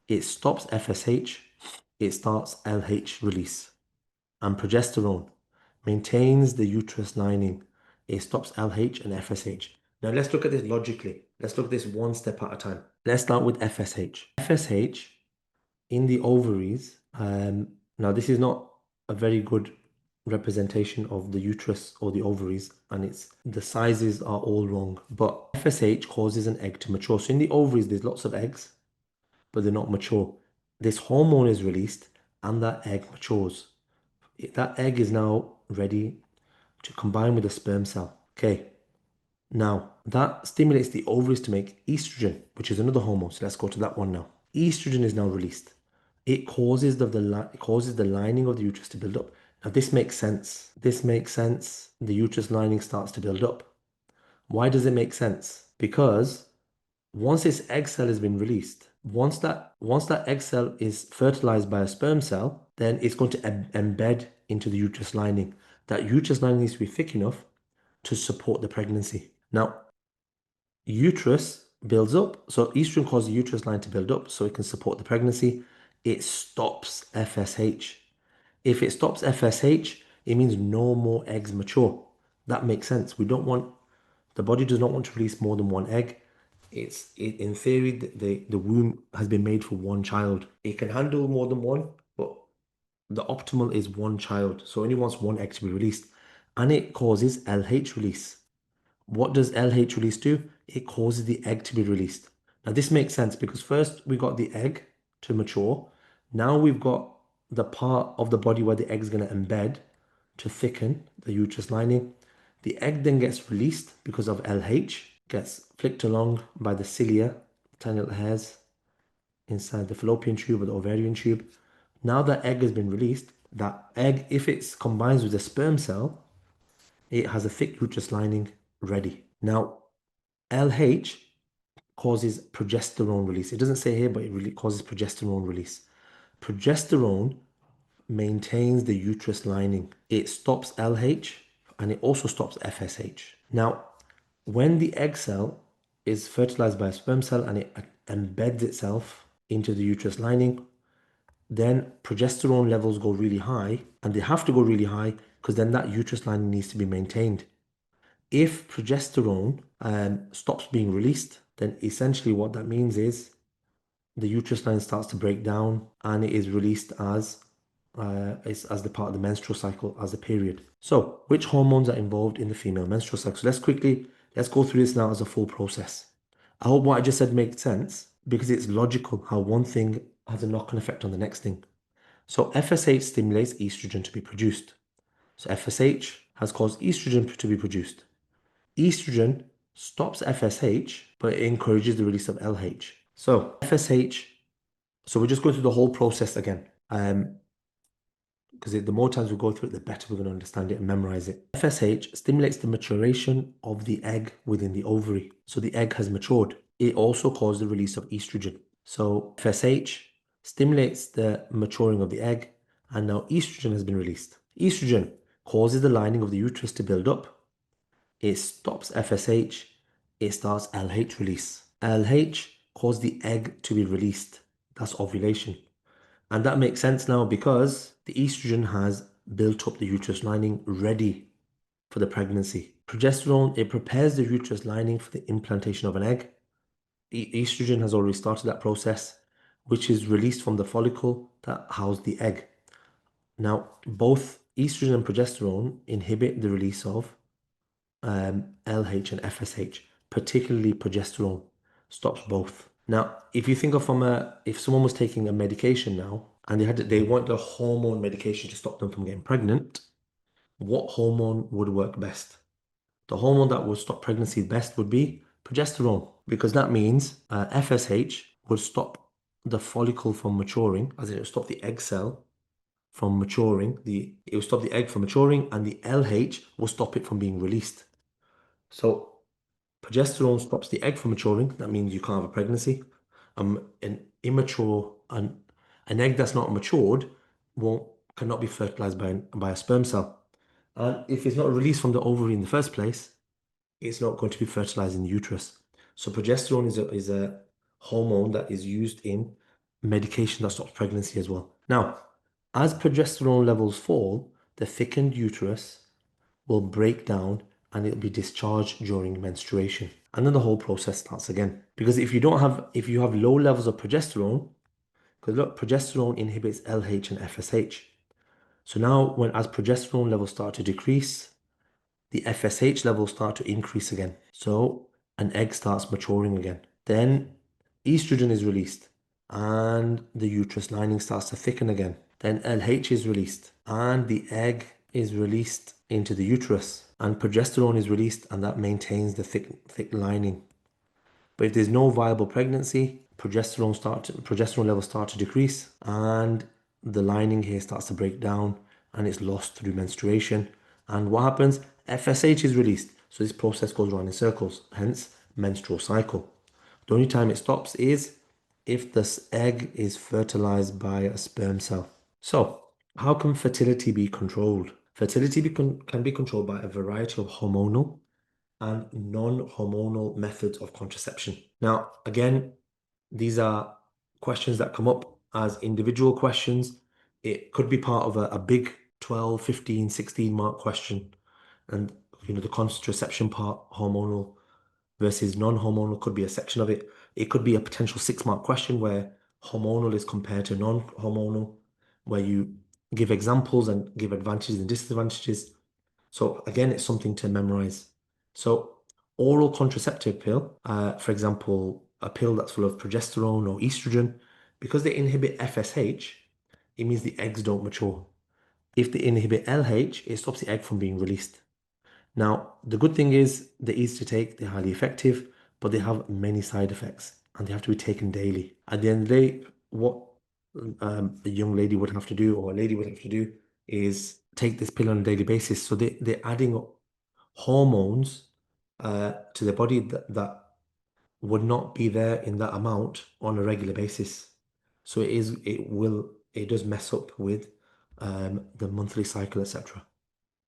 It stops FSH, it starts LH release. And progesterone maintains the uterus lining. It stops LH and FSH. Now let's look at this logically. Let's look at this one step at a time. Let's start with FSH. FSH in the ovaries, now this is not a very good representation of the uterus or the ovaries, and the sizes are all wrong, but FSH causes an egg to mature. So in the ovaries, there's lots of eggs, but they're not mature. This hormone is released and that egg matures. That egg is now ready to combine with a sperm cell. Okay, now that stimulates the ovaries to make estrogen, which is another hormone. So let's go to that one now. Estrogen is now released. It causes the lining of the uterus to build up. Now this makes sense. This makes sense. The uterus lining starts to build up. Why does it make sense? Because once this egg cell has been released, once that egg cell is fertilized by a sperm cell, then it's going to embed into the uterus lining. That uterus lining needs to be thick enough to support the pregnancy. Now, uterus builds up. So estrogen causes the uterus line to build up so it can support the pregnancy. It stops FSH. If it stops FSH, it means no more eggs mature. That makes sense. The body does not want to release more than one egg. In theory, the womb has been made for one child. It can handle more than one, but the optimal is one child. So it only wants one egg to be released. And it causes LH release. What does LH release do? It causes the egg to be released. Now this makes sense because first we got the egg to mature. Now we've got the part of the body where the egg is going to embed to thicken the uterus lining. The egg then gets released because of LH, gets flicked along by the cilia, tiny little hairs inside the fallopian tube or the ovarian tube. Now that egg has been released, that egg, if it combines with a sperm cell, it has a thick uterus lining ready. Now, LH causes progesterone release. It doesn't say here, but it really causes progesterone release. Progesterone maintains the uterus lining. It stops LH and it also stops FSH. Now, when the egg cell is fertilized by a sperm cell and it embeds itself into the uterus lining, then progesterone levels go really high, and they have to go really high because then that uterus lining needs to be maintained. If progesterone stops being released, then essentially what that means is the uterus line starts to break down and it is released as the part of the menstrual cycle, as a period. So, which hormones are involved in the female menstrual cycle? So let's go through this now as a full process. I hope what I just said makes sense because it's logical how one thing has a knock-on effect on the next thing. So FSH stimulates estrogen to be produced. So FSH has caused estrogen to be produced. Estrogen stops FSH, but it encourages the release of LH. So FSH, so we're just going through the whole process again. Because the more times we go through it, the better we're going to understand it and memorize it. FSH stimulates the maturation of the egg within the ovary. So the egg has matured. It also causes the release of estrogen. So FSH stimulates the maturing of the egg, and now estrogen has been released. Estrogen causes the lining of the uterus to build up. It stops FSH. It starts LH release. LH causes the egg to be released. That's ovulation. And that makes sense now because the estrogen has built up the uterus lining ready for the pregnancy. Progesterone, it prepares the uterus lining for the implantation of an egg. Estrogen has already started that process, which is released from the follicle that housed the egg. Now, both estrogen and progesterone inhibit the release of LH and FSH, particularly progesterone stops both. Now, if you think of if someone was taking a medication now and they want the hormone medication to stop them from getting pregnant, what hormone would work best? The hormone that would stop pregnancy best would be progesterone, because that means FSH would stop the follicle from maturing, as in it would stop the egg cell from maturing. It will stop the egg from maturing, and the LH will stop it from being released. So progesterone stops the egg from maturing. That means you can't have a pregnancy. An immature, an egg that's not matured cannot be fertilized by a sperm cell. And if it's not released from the ovary in the first place, it's not going to be fertilized in the uterus. So progesterone is a hormone that is used in medication that stops pregnancy as well. Now, as progesterone levels fall, the thickened uterus will break down and it'll be discharged during menstruation. And then the whole process starts again. Because if you have low levels of progesterone, because look, progesterone inhibits LH and FSH. So now as progesterone levels start to decrease, the FSH levels start to increase again. So an egg starts maturing again. Then estrogen is released and the uterus lining starts to thicken again. Then LH is released and the egg is released into the uterus, and progesterone is released and that maintains the thick lining. But if there's no viable pregnancy, progesterone levels start to decrease and the lining here starts to break down and it's lost through menstruation. And what happens? FSH is released. So this process goes around in circles, hence menstrual cycle. The only time it stops is if this egg is fertilized by a sperm cell. So How can fertility be controlled? Fertility can be controlled by a variety of hormonal and non-hormonal methods of contraception. Now, again, these are questions that come up as individual questions. It could be part of a big 12, 15, 16 mark question. And, the contraception part, hormonal versus non-hormonal, could be a section of it. It could be a potential 6 mark question where hormonal is compared to non-hormonal, where you give examples and give advantages and disadvantages. So again, it's something to memorize. So oral contraceptive pill, for example, a pill that's full of progesterone or estrogen, because they inhibit FSH, it means the eggs don't mature. If they inhibit LH, it stops the egg from being released. Now, the good thing is they're easy to take, they're highly effective, but they have many side effects and they have to be taken daily. At the end of the day, what a young lady would have to do or a lady would have to do is take this pill on a daily basis. So they're adding up hormones to their body that would not be there in that amount on a regular basis. So it does mess up with the monthly cycle, etc.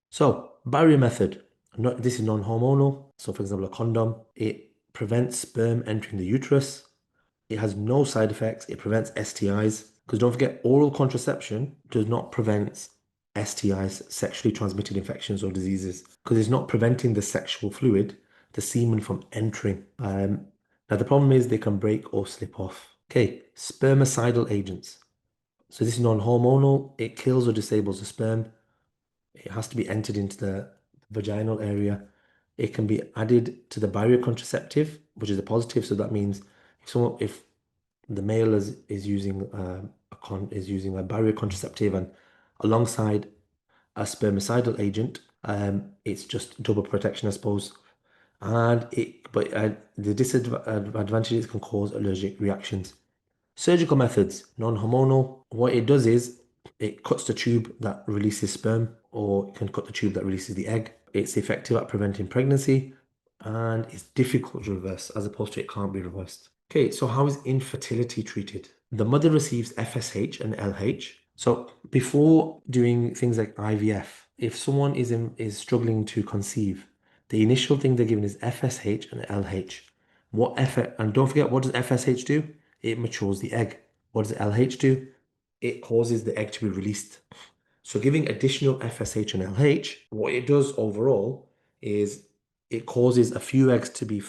So, barrier method. This is non-hormonal. So, for example, a condom, it prevents sperm entering the uterus. It has no side effects. It prevents STIs. Because don't forget, oral contraception does not prevent STIs, sexually transmitted infections or diseases, because it's not preventing the sexual fluid, the semen, from entering. Now, the problem is they can break or slip off. Okay, spermicidal agents. So, this is non-hormonal. It kills or disables the sperm. It has to be entered into the vaginal area. It can be added to the barrier contraceptive, which is a positive. So that means if the male is using a barrier contraceptive and alongside a spermicidal agent, it's just double protection, I suppose. But the disadvantages can cause allergic reactions. Surgical methods, non-hormonal. What it does is it cuts the tube that releases sperm, or it can cut the tube that releases the egg. It's effective at preventing pregnancy, and it's difficult to reverse as opposed to it can't be reversed. Okay, so how is infertility treated? The mother receives FSH and LH. So before doing things like IVF, if someone is struggling to conceive, the initial thing they're given is FSH and LH. And don't forget, what does FSH do? It matures the egg. What does LH do? It causes the egg to be released. So giving additional FSH and LH, what it does overall is it causes a few eggs to be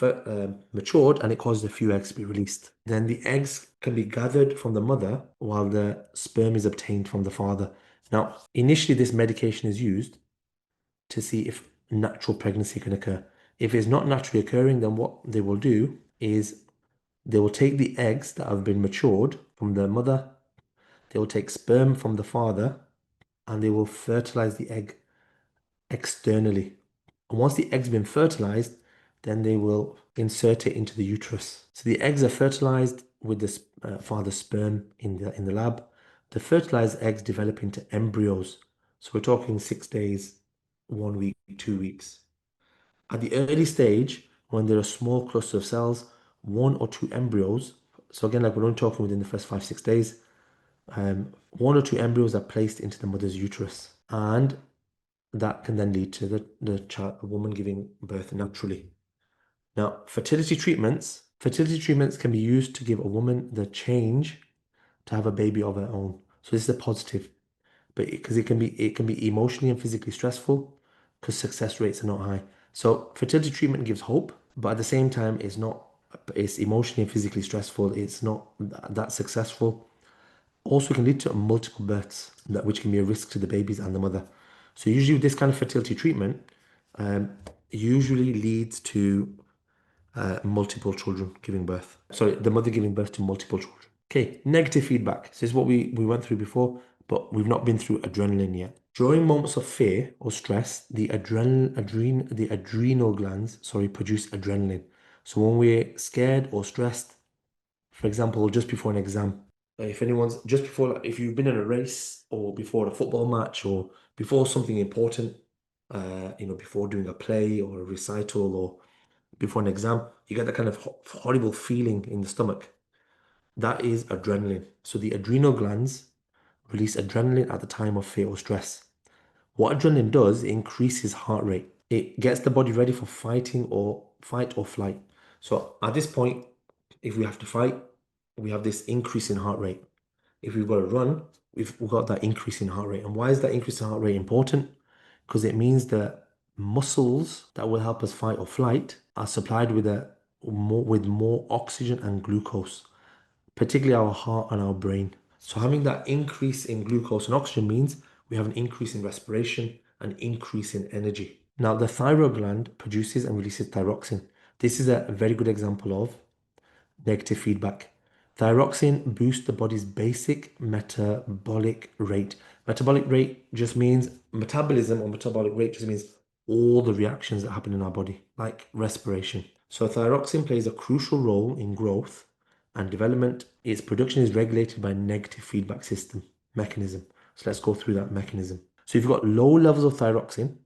matured and it causes a few eggs to be released. Then the eggs can be gathered from the mother while the sperm is obtained from the father. Now, initially this medication is used to see if natural pregnancy can occur. If it's not naturally occurring, then what they will do is they will take the eggs that have been matured from the mother, they will take sperm from the father, and they will fertilize the egg externally. And once the egg's been fertilized, then they will insert it into the uterus. So the eggs are fertilized with the father's sperm in the lab. The fertilized eggs develop into embryos. So we're talking 6 days, 1 week, 2 weeks. At the early stage, when there are small clusters of cells, 1 or 2 embryos. So again, like we're only talking within the first 5, 6 days, 1 or 2 embryos are placed into the mother's uterus, and that can then lead to the child, a woman giving birth naturally. Now, fertility treatments can be used to give a woman the change to have a baby of her own. So this is a positive, but because it can be emotionally and physically stressful because success rates are not high. So fertility treatment gives hope, but at the same time, it's emotionally and physically stressful. It's not that successful. Also can lead to multiple births, which can be a risk to the babies and the mother. So usually with this kind of fertility treatment, usually leads to multiple children giving birth. Sorry, the mother giving birth to multiple children. Okay, negative feedback. This is what we went through before, but we've not been through adrenaline yet. During moments of fear or stress, the adrenal glands, produce adrenaline. So when we're scared or stressed, for example, just before an exam, if you've been in a race or before a football match or before something important, before doing a play or a recital or before an exam, you get that kind of horrible feeling in the stomach. That is adrenaline. So the adrenal glands release adrenaline at the time of fear or stress. What adrenaline does, it increases heart rate. It gets the body ready for fight or flight. So at this point, if we have to fight, we have this increase in heart rate. If we've got to run, we've got that increase in heart rate. And why is that increase in heart rate important? Because it means that muscles that will help us fight or flight are supplied with more oxygen and glucose, particularly our heart and our brain. So having that increase in glucose and oxygen means we have an increase in respiration, an increase in energy. Now, the thyroid gland produces and releases thyroxine. This is a very good example of negative feedback. Thyroxine boosts the body's basic metabolic rate. Metabolic rate just means metabolism, or metabolic rate just means all the reactions that happen in our body, like respiration. So thyroxine plays a crucial role in growth and development. Its production is regulated by a negative feedback system mechanism. So let's go through that mechanism. So if you've got low levels of thyroxine,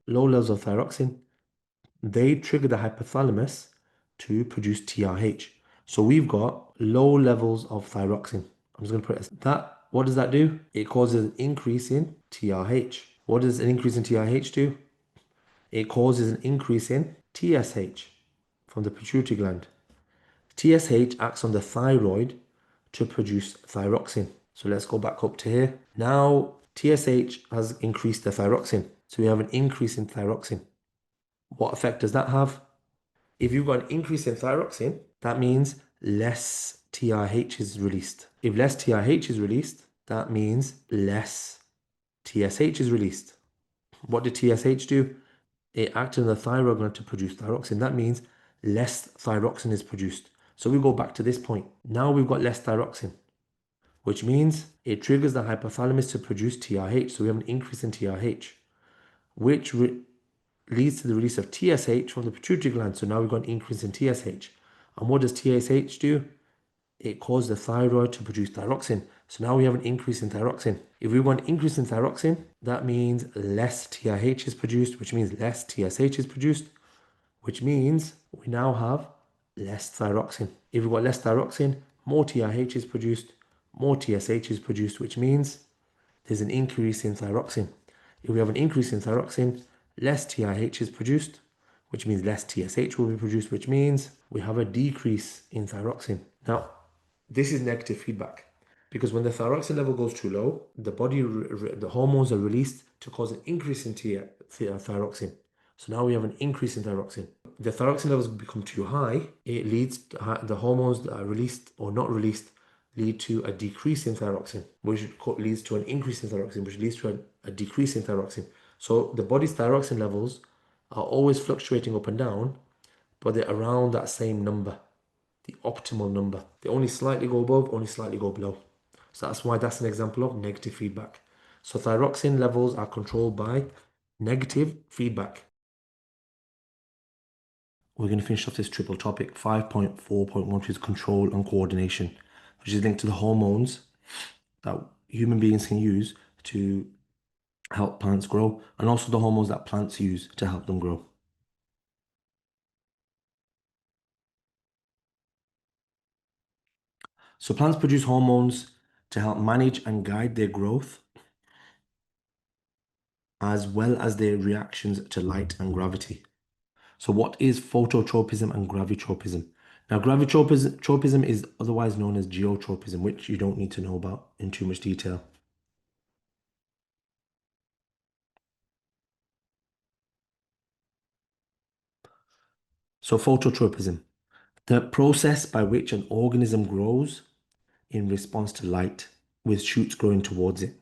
they trigger the hypothalamus to produce TRH. So we've got low levels of thyroxine. I'm just going to put it as that. What does that do? It causes an increase in TRH. What does an increase in TRH do? It causes an increase in TSH from the pituitary gland. TSH acts on the thyroid to produce thyroxine. So let's go back up to here. Now TSH has increased the thyroxine. So we have an increase in thyroxine. What effect does that have? If you've got an increase in thyroxine, that means less TRH is released. If less TRH is released, that means less TSH is released. What did TSH do? It acted on the thyroid gland to produce thyroxine. That means less thyroxine is produced. So we go back to this point. Now we've got less thyroxine, which means it triggers the hypothalamus to produce TRH. So we have an increase in TRH, which leads to the release of TSH from the pituitary gland. So now we've got an increase in TSH. And what does TSH do? It causes the thyroid to produce thyroxine. So now we have an increase in thyroxine. If we want an increase in thyroxine, that means less TRH is produced, which means less TSH is produced, which means we now have less thyroxine. If we've got less thyroxine, more TRH is produced, more TSH is produced, which means there's an increase in thyroxine. If we have an increase in thyroxine, less TRH is produced, which means less TSH will be produced, which means we have a decrease in thyroxine. Now, this is negative feedback because when the thyroxine level goes too low, the hormones are released to cause an increase in thyroxine. So now we have an increase in thyroxine. The thyroxine levels become too high, it leads to the hormones that are released or not released lead to a decrease in thyroxine, which leads to an increase in thyroxine, which leads to a decrease in thyroxine. So the body's thyroxine levels are always fluctuating up and down, but they're around that same number, the optimal number. They only slightly go above, only slightly go below. So that's why that's an example of negative feedback. So thyroxine levels are controlled by negative feedback. We're going to finish off this triple topic, 5.4.1, which is control and coordination, which is linked to the hormones that human beings can use to help plants grow, and also the hormones that plants use to help them grow. So plants produce hormones to help manage and guide their growth, as well as their reactions to light and gravity. So what is phototropism and gravitropism? Now, gravitropism is otherwise known as geotropism, which you don't need to know about in too much detail. So phototropism, the process by which an organism grows in response to light, with shoots growing towards it.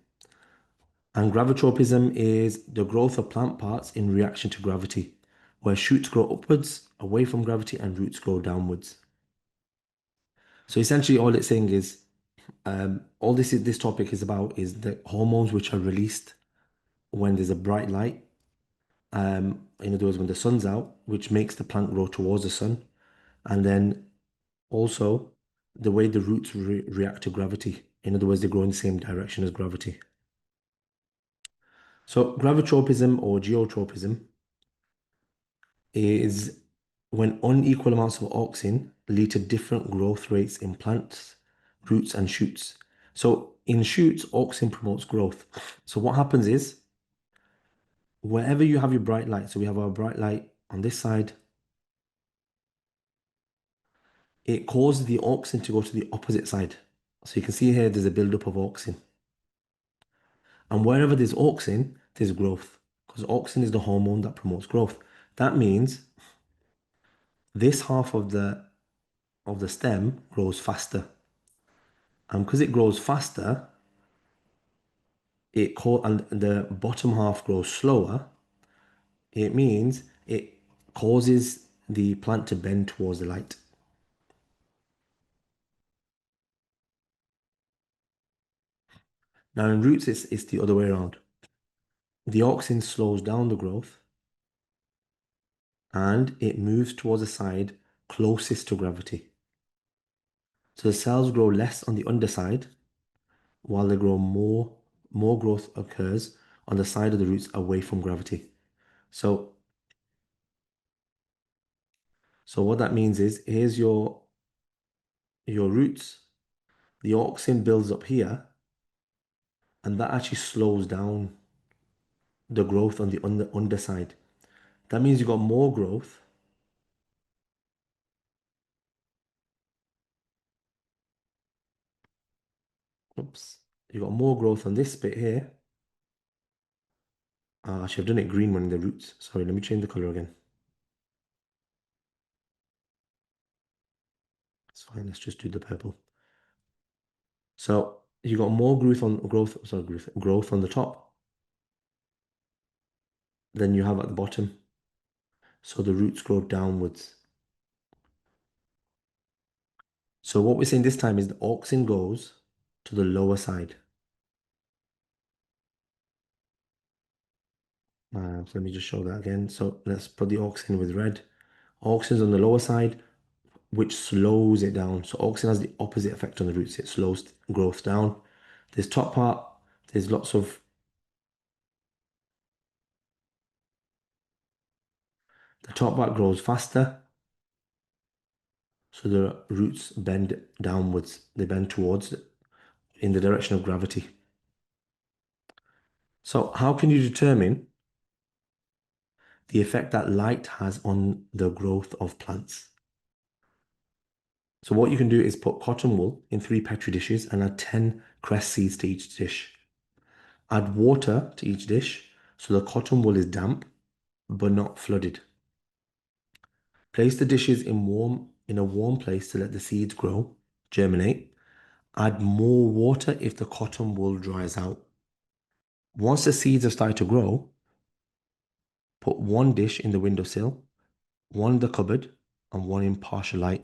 And gravitropism is the growth of plant parts in reaction to gravity, where shoots grow upwards, away from gravity, and roots grow downwards. So essentially all it's saying is, all this topic is about is the hormones which are released when there's a bright light, in other words, when the sun's out, which makes the plant grow towards the sun, and then also the way the roots react to gravity. In other words, they grow in the same direction as gravity. So gravitropism or geotropism is when unequal amounts of oxygen lead to different growth rates in plants, roots, and shoots. So in shoots, auxin promotes growth. So what happens is, wherever you have your bright light, so we have our bright light on this side, it causes the auxin to go to the opposite side. So you can see here there's a buildup of auxin. And wherever there's auxin, there's growth. Because auxin is the hormone that promotes growth. That means this half of the stem grows faster. And because it grows faster, and the bottom half grows slower, it means it causes the plant to bend towards the light. Now in roots, it's the other way around. The auxin slows down the growth and it moves towards the side closest to gravity. So the cells grow less on the underside while they grow more growth occurs on the side of the roots away from gravity. So what that means is, here's your roots. The auxin builds up here, and that actually slows down the growth on the underside. That means you've got more growth. Oops. You've got more growth on this bit here. Actually, I've done it green one in the roots. Sorry, let me change the color again. It's fine, let's just do the purple. So you got more growth on the top than you have at the bottom. So the roots grow downwards. So what we're saying this time is the auxin goes to the lower side. So let me just show that again. So let's put the auxin with red. Auxin's on the lower side, which slows it down. So auxin has the opposite effect on the roots. It slows growth down. This top part, there's lots of the top part grows faster. So the roots bend downwards. They bend towards in the direction of gravity. So how can you determine the effect that light has on the growth of plants? So what you can do is put cotton wool in 3 petri dishes and add 10 cress seeds to each dish. Add water to each dish so the cotton wool is damp but not flooded. Place the dishes in a warm place to let the seeds grow, germinate. Add more water if the cotton wool dries out. Once the seeds have started to grow, put one dish in the windowsill, one in the cupboard, and one in partial light.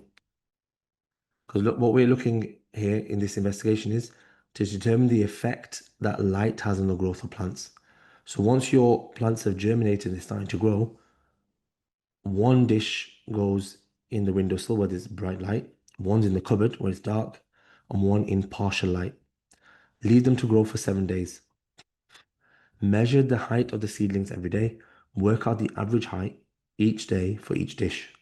Because look, what we're looking here in this investigation is to determine the effect that light has on the growth of plants. So once your plants have germinated and they're starting to grow, one dish goes in the windowsill where there's bright light, one's in the cupboard where it's dark, and one in partial light. Leave them to grow for 7 days. Measure the height of the seedlings every day. Work out the average height each day for each dish.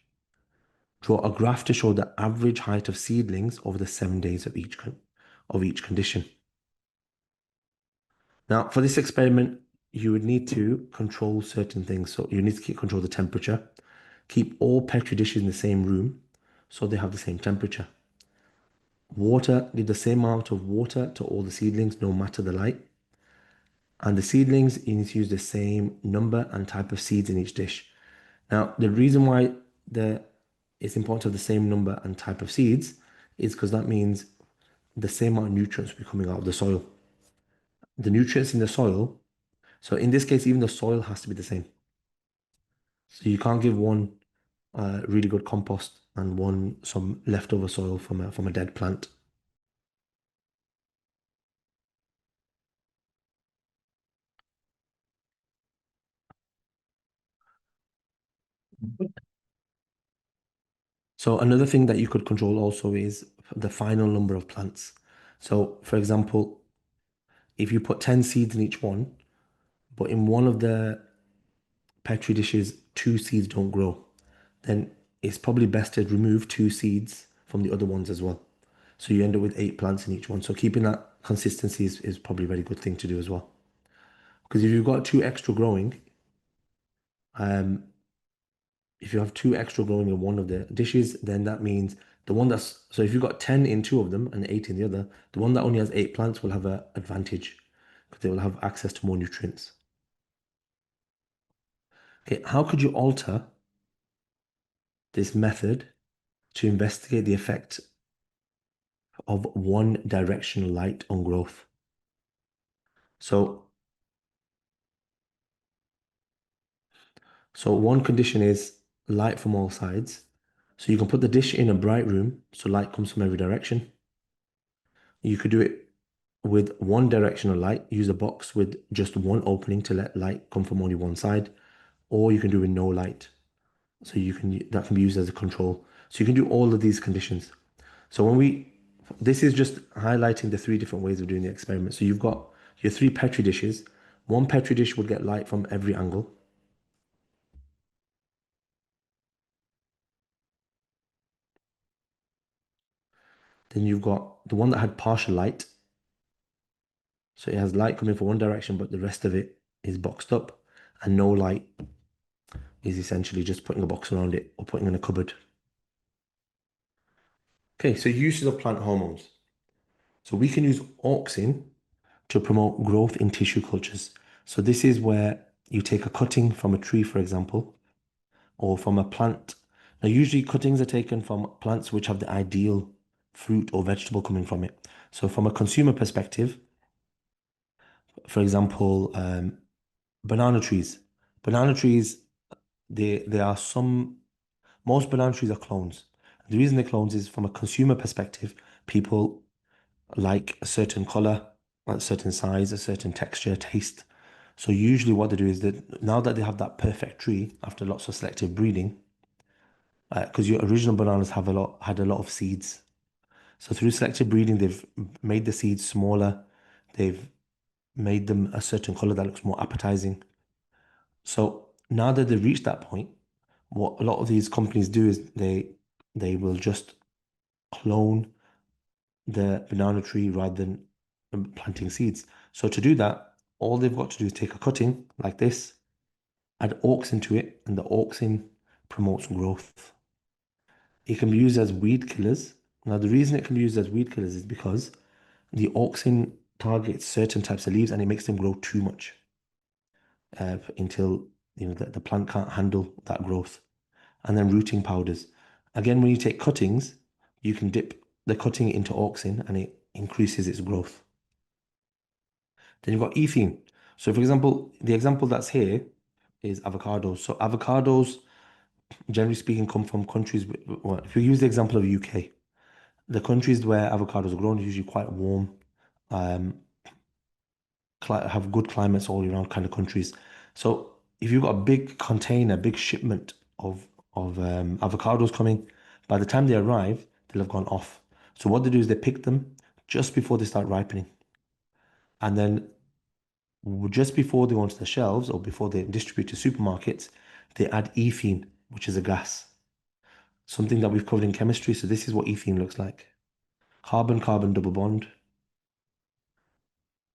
Draw a graph to show the average height of seedlings over the 7 days of each condition. Now, for this experiment, you would need to control certain things. So you need to control the temperature. Keep all petri dishes in the same room so they have the same temperature. Water, give the same amount of water to all the seedlings, no matter the light. And the seedlings, you need to use the same number and type of seeds in each dish. Now, the reason why it's important to have the same number and type of seeds is because that means the same amount of nutrients will be coming out of the soil. The nutrients in the soil, so in this case, even the soil has to be the same. So you can't give one really good compost and one some leftover soil from a dead plant. So another thing that you could control also is the final number of plants. So for example, if you put 10 seeds in each one, but in one of the petri dishes, 2 seeds don't grow, then it's probably best to remove 2 seeds from the other ones as well. So you end up with 8 plants in each one. So keeping that consistency is probably a very good thing to do as well. Because if you've got two extra growing, um, if you have two extra growing in one of the dishes, then that means the one that's, so if you've got 10 in two of them and 8 in the other, the one that only has 8 plants will have an advantage because they will have access to more nutrients. Okay, how could you alter this method to investigate the effect of one directional light on growth? So, so one condition is light from all sides. So you can put the dish in a bright room, so light comes from every direction. You could do it with one directional light, use a box with just one opening to let light come from only one side, or you can do with no light. So you can that can be used as a control. So you can do all of these conditions. So this is just highlighting the three different ways of doing the experiment. So you've got your three Petri dishes. One Petri dish would get light from every angle. Then you've got the one that had partial light. So it has light coming from one direction, but the rest of it is boxed up, and no light is essentially just putting a box around it or putting in a cupboard. Okay, so uses of plant hormones. So we can use auxin to promote growth in tissue cultures. So this is where you take a cutting from a tree, for example, or from a plant. Now, usually cuttings are taken from plants which have the ideal fruit or vegetable coming from it. So from a consumer perspective, for example, banana trees. Banana trees, there are some, most banana trees are clones. The reason they're clones is from a consumer perspective, people like a certain color, a certain size, a certain texture, taste. So usually what they do is that now that they have that perfect tree after lots of selective breeding, because your original bananas had a lot of seeds. So through selective breeding, they've made the seeds smaller. They've made them a certain color that looks more appetizing. So now that they've reached that point, what a lot of these companies do is they will just clone the banana tree rather than planting seeds. So to do that, all they've got to do is take a cutting like this, add auxin to it, and the auxin promotes growth. It can be used as weed killers. Now, the reason it can be used as weed killers is because the auxin targets certain types of leaves and it makes them grow too much until the plant can't handle that growth. And then rooting powders. Again, when you take cuttings, you can dip the cutting into auxin and it increases its growth. Then you've got ethene. So, for example, the example that's here is avocados. So, avocados, generally speaking, come from countries. Well, if you use the example of UK, the countries where avocados are grown are usually quite warm, um, have good climates all year round kind of countries. So, if you've got a big container, big shipment of avocados coming, by the time they arrive, they'll have gone off. So, what they do is they pick them just before they start ripening, and then just before they go onto the shelves or before they distribute to supermarkets, they add ethene, which is a gas, something that we've covered in chemistry. So this is what ethene looks like. Carbon-carbon double bond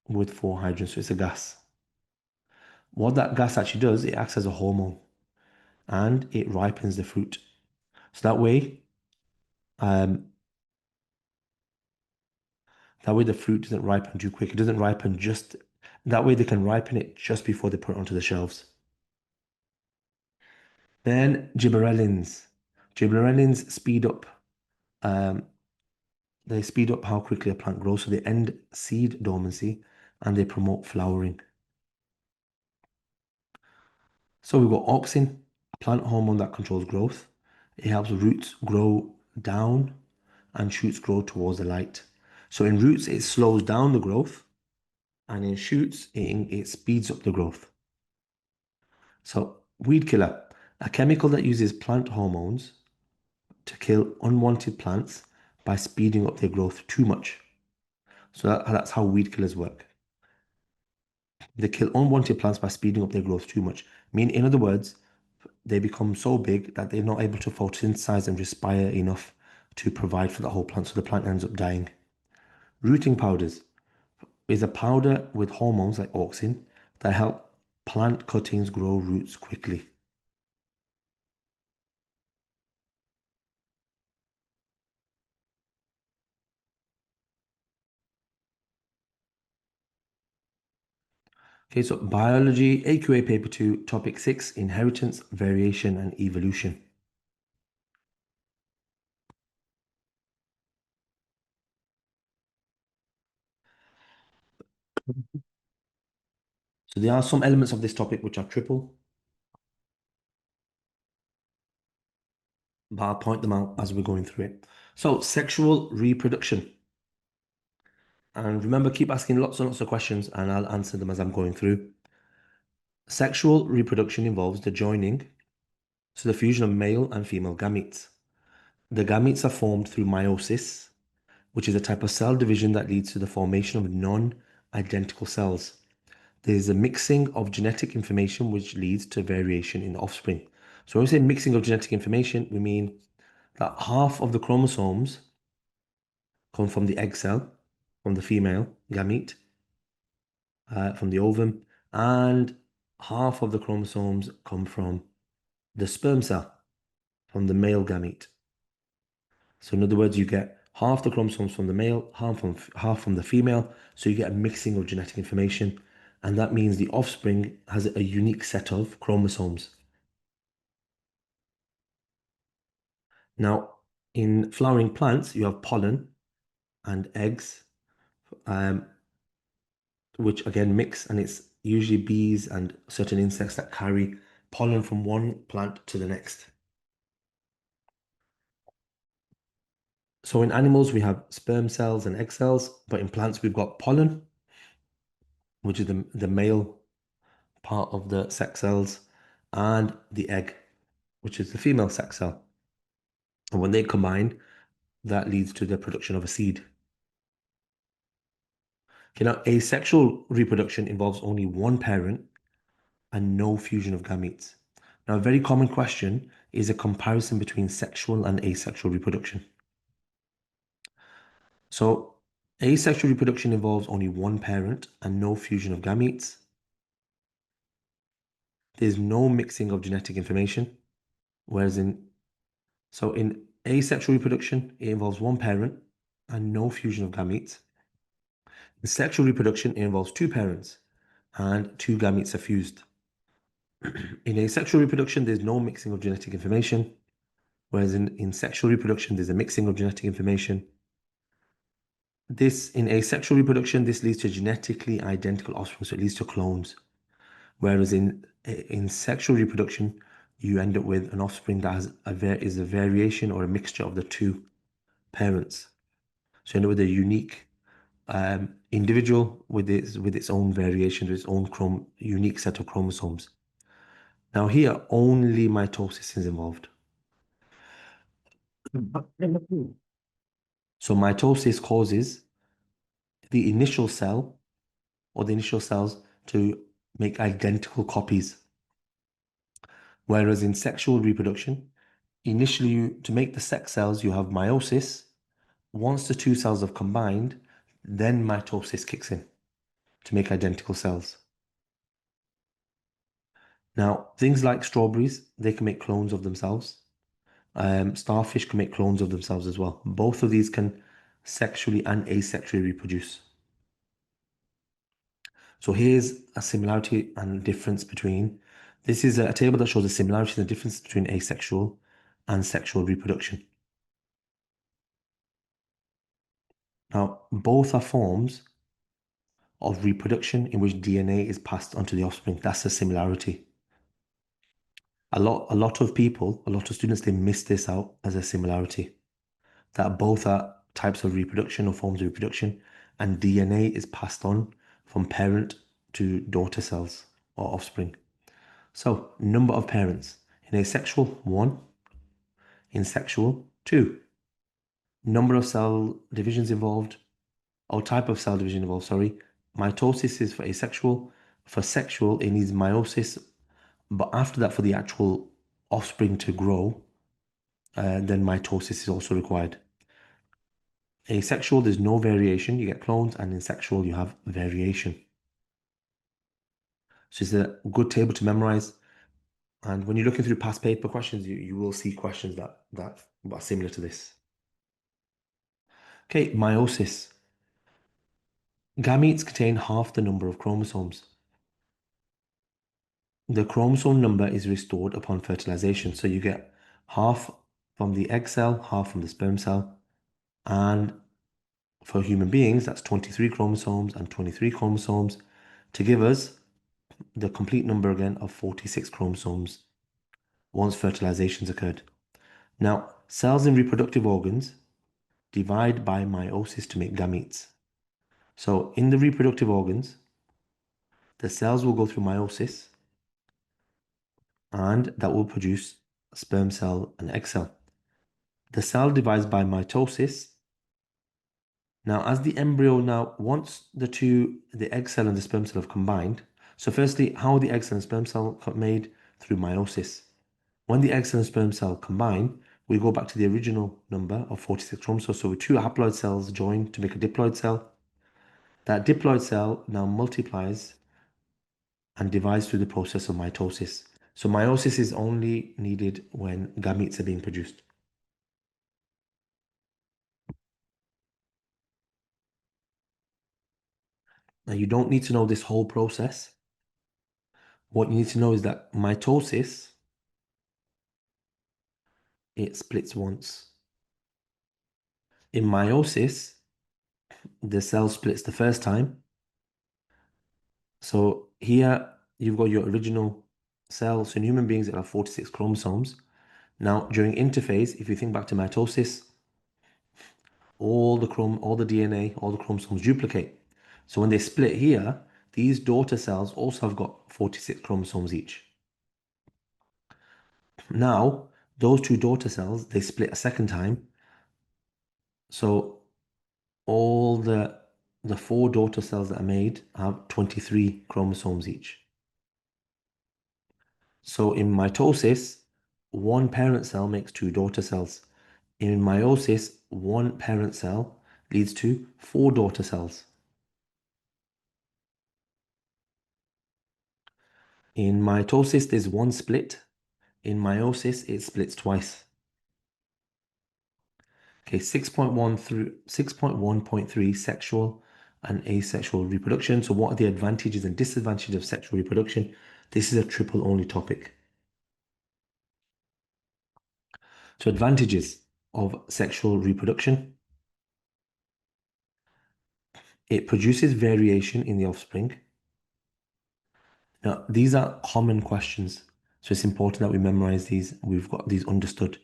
with 4 hydrogens. So it's a gas. What that gas actually does, it acts as a hormone and it ripens the fruit. So um, that way the fruit doesn't ripen too quick. It doesn't ripen just, that way they can ripen it just before they put it onto the shelves. Then gibberellins. Gibberellins um, speed up how quickly a plant grows, so they end seed dormancy and they promote flowering. So we've got auxin, a plant hormone that controls growth. It helps roots grow down and shoots grow towards the light. So in roots, it slows down the growth, and in shoots, it speeds up the growth. So weed killer, a chemical that uses plant hormones to kill unwanted plants by speeding up their growth too much. So that's how weed killers work. They kill unwanted plants by speeding up their growth too much. In other words, they become so big that they're not able to photosynthesize and respire enough to provide for the whole plant, so the plant ends up dying. Rooting powders. is a powder with hormones like auxin that help plant cuttings grow roots quickly. Okay, so biology, AQA paper 2, topic 6, inheritance, variation, and evolution. So there are some elements of this topic which are triple, but I'll point them out as we're going through it. So sexual reproduction. And remember, keep asking lots and lots of questions and I'll answer them as I'm going through. Sexual reproduction involves the joining, so the fusion of male and female gametes. The gametes are formed through meiosis, which is a type of cell division that leads to the formation of non-identical cells. There's a mixing of genetic information which leads to variation in the offspring. So when we say mixing of genetic information, we mean that half of the chromosomes come from the egg cell, from the female gamete, from the ovum, and half of the chromosomes come from the sperm cell, from the male gamete. So in other words, you get half the chromosomes from the male, half from the female. So you get a mixing of genetic information, and that means the offspring has a unique set of chromosomes. Now, in flowering plants, you have pollen and eggs, um, which again mix, and it's usually bees and certain insects that carry pollen from one plant to the next. So in animals, we have sperm cells and egg cells, but in plants, we've got pollen, which is the male part of the sex cells, and the egg, which is the female sex cell. And when they combine, that leads to the production of a seed. Okay, now asexual reproduction involves only one parent and no fusion of gametes. Now, a very common question is a comparison between sexual and asexual reproduction. So, asexual reproduction involves only one parent and no fusion of gametes. There's no mixing of genetic information, whereas in asexual reproduction, it involves one parent and no fusion of gametes. In sexual reproduction, it involves two parents and two gametes are fused. In asexual reproduction, there's no mixing of genetic information, whereas in sexual reproduction, there's a mixing of genetic information. In asexual reproduction, this leads to genetically identical offspring, so it leads to clones. Whereas in sexual reproduction, you end up with an offspring that is a variation or a mixture of the two parents. So you end up with a unique individual with its own variations, with its own unique set of chromosomes. Now here, only mitosis is involved. So mitosis causes the initial cell or the initial cells to make identical copies. Whereas in sexual reproduction, initially to make the sex cells, you have meiosis. Once the two cells have combined, then mitosis kicks in to make identical cells. Now, things like strawberries, they can make clones of themselves. Starfish can make clones of themselves as well. Both of these can sexually and asexually reproduce. So here's a similarity and difference between, this is a table that shows the similarities and the difference between asexual and sexual reproduction. Now, both are forms of reproduction in which DNA is passed onto the offspring. That's a similarity. A lot of people, a lot of students, they miss this out as a similarity. That both are types of reproduction or forms of reproduction, and DNA is passed on from parent to daughter cells or offspring. So, number of parents. In asexual, 1. In sexual, 2. Number of cell divisions involved, or type of cell division involved, sorry. Mitosis is for asexual. For sexual, it needs meiosis. But after that, for the actual offspring to grow, then mitosis is also required. Asexual, there's no variation, you get clones, and in sexual, you have variation. So it's a good table to memorize. And when you're looking through past paper questions, you will see questions that are similar to this. Okay, meiosis. Gametes contain half the number of chromosomes. The chromosome number is restored upon fertilization. So you get half from the egg cell, half from the sperm cell. And for human beings, that's 23 chromosomes and 23 chromosomes to give us the complete number again of 46 chromosomes once fertilization's occurred. Now, cells in reproductive organs divide by meiosis to make gametes. So in the reproductive organs, the cells will go through meiosis and that will produce a sperm cell and egg cell. The cell divides by mitosis. Now, as the embryo once the egg cell and the sperm cell have combined, so firstly, how are the egg cell and sperm cell made? Through meiosis. When the egg cell and sperm cell combine, we go back to the original number of 46 chromosomes. So with two haploid cells join to make a diploid cell. That diploid cell now multiplies and divides through the process of mitosis. So meiosis is only needed when gametes are being produced. Now you don't need to know this whole process. What you need to know is that mitosis, it splits once. In meiosis, the cell splits the first time. So here you've got your original cell. So in human beings, it have 46 chromosomes. Now during interphase, if you think back to mitosis, all the DNA, all the chromosomes duplicate. So when they split here, these daughter cells also have got 46 chromosomes each. Now, those two daughter cells, they split a second time. So all the four daughter cells that are made have 23 chromosomes each. So in mitosis, one parent cell makes two daughter cells. In meiosis, one parent cell leads to four daughter cells. In mitosis, there's one split. In meiosis, it splits twice. Okay, 6.1 through 6.1.3 sexual and asexual reproduction. So what are the advantages and disadvantages of sexual reproduction? This is a triple only topic. So advantages of sexual reproduction. It produces variation in the offspring. Now, these are common questions. So it's important that we memorize these. We've got these understood.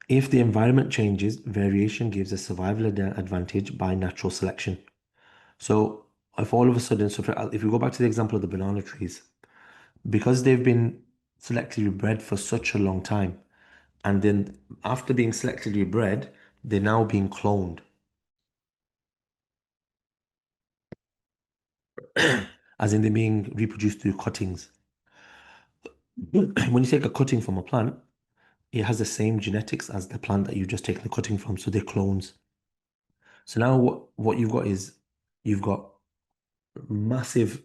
If the environment changes, variation gives a survival advantage by natural selection. So if all of a sudden, if we go back to the example of the banana trees, because they've been selectively bred for such a long time, and then after being selectively bred, they're now being cloned. As in they're being reproduced through cuttings. When you take a cutting from a plant, it has the same genetics as the plant that you've just taken the cutting from, so they're clones. So now what you've got is you've got massive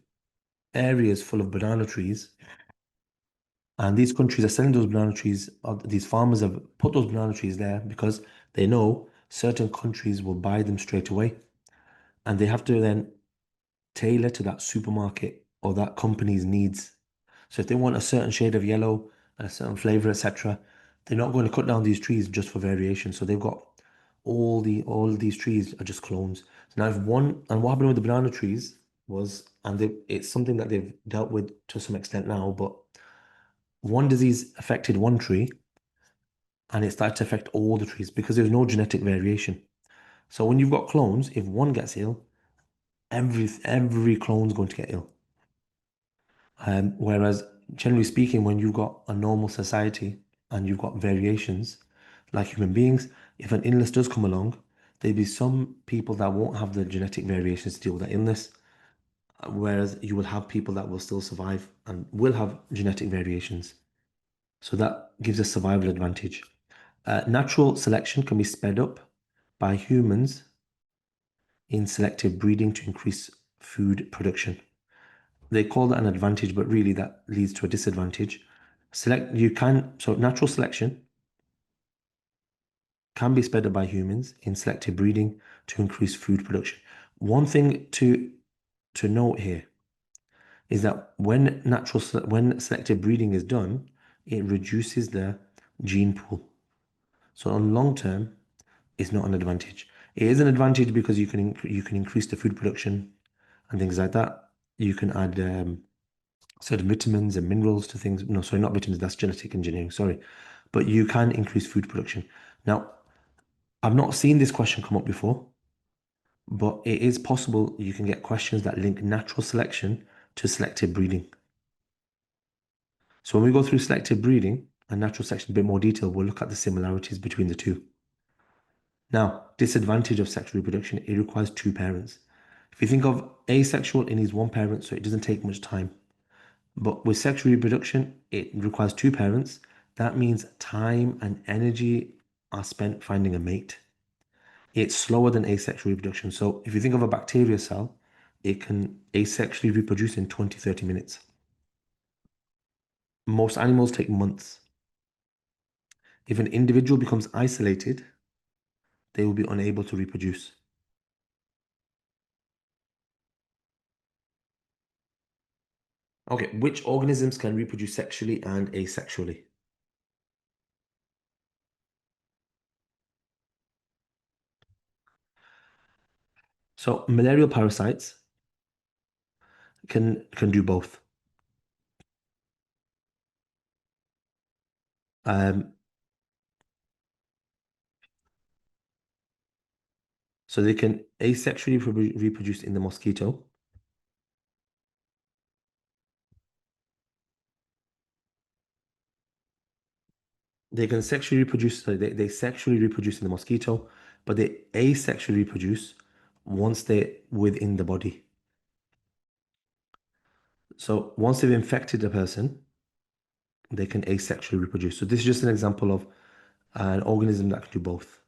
areas full of banana trees, and these countries are selling those banana trees, these farmers have put those banana trees there because they know certain countries will buy them straight away, and they have to then tailor to that supermarket or that company's needs. So if they want a certain shade of yellow, a certain flavor, etc., they're not going to cut down these trees just for variation. So they've got all these trees are just clones. So now if one, and what happened with the banana trees was, and it's something that they've dealt with to some extent now, but one disease affected one tree and it started to affect all the trees because there's no genetic variation. So when you've got clones, if one gets ill, every clone's going to get ill. Whereas, generally speaking, when you've got a normal society and you've got variations, like human beings, if an illness does come along, there'll be some people that won't have the genetic variations to deal with that illness, whereas you will have people that will still survive and will have genetic variations. So that gives a survival advantage. Natural selection can be sped up by humans in selective breeding to increase food production. They call that an advantage, but really that leads to a disadvantage. Natural selection can be sped up by humans in selective breeding to increase food production. One thing to note here is that when selective breeding is done, it reduces the gene pool. So on long term, it's not an advantage. It is an advantage because you can increase the food production and things like that. You can add certain vitamins and minerals to things. No, sorry, not vitamins. That's genetic engineering. Sorry, but you can increase food production. Now, I've not seen this question come up before, but it is possible you can get questions that link natural selection to selective breeding. So when we go through selective breeding and natural selection in a bit more detail, we'll look at the similarities between the two. Now, disadvantage of sexual reproduction, it requires two parents. If you think of asexual, it needs one parent, so it doesn't take much time. But with sexual reproduction, it requires two parents. That means time and energy are spent finding a mate. It's slower than asexual reproduction. So if you think of a bacteria cell, it can asexually reproduce in 20, 30 minutes. Most animals take months. If an individual becomes isolated, they will be unable to reproduce. Okay, which organisms can reproduce sexually and asexually? So malarial parasites can do both. Um, so they can asexually reproduce in the mosquito. They can sexually reproduce, so they sexually reproduce in the mosquito, but they asexually reproduce once they're within the body. So once they've infected a person, they can asexually reproduce. So this is just an example of an organism that can do both.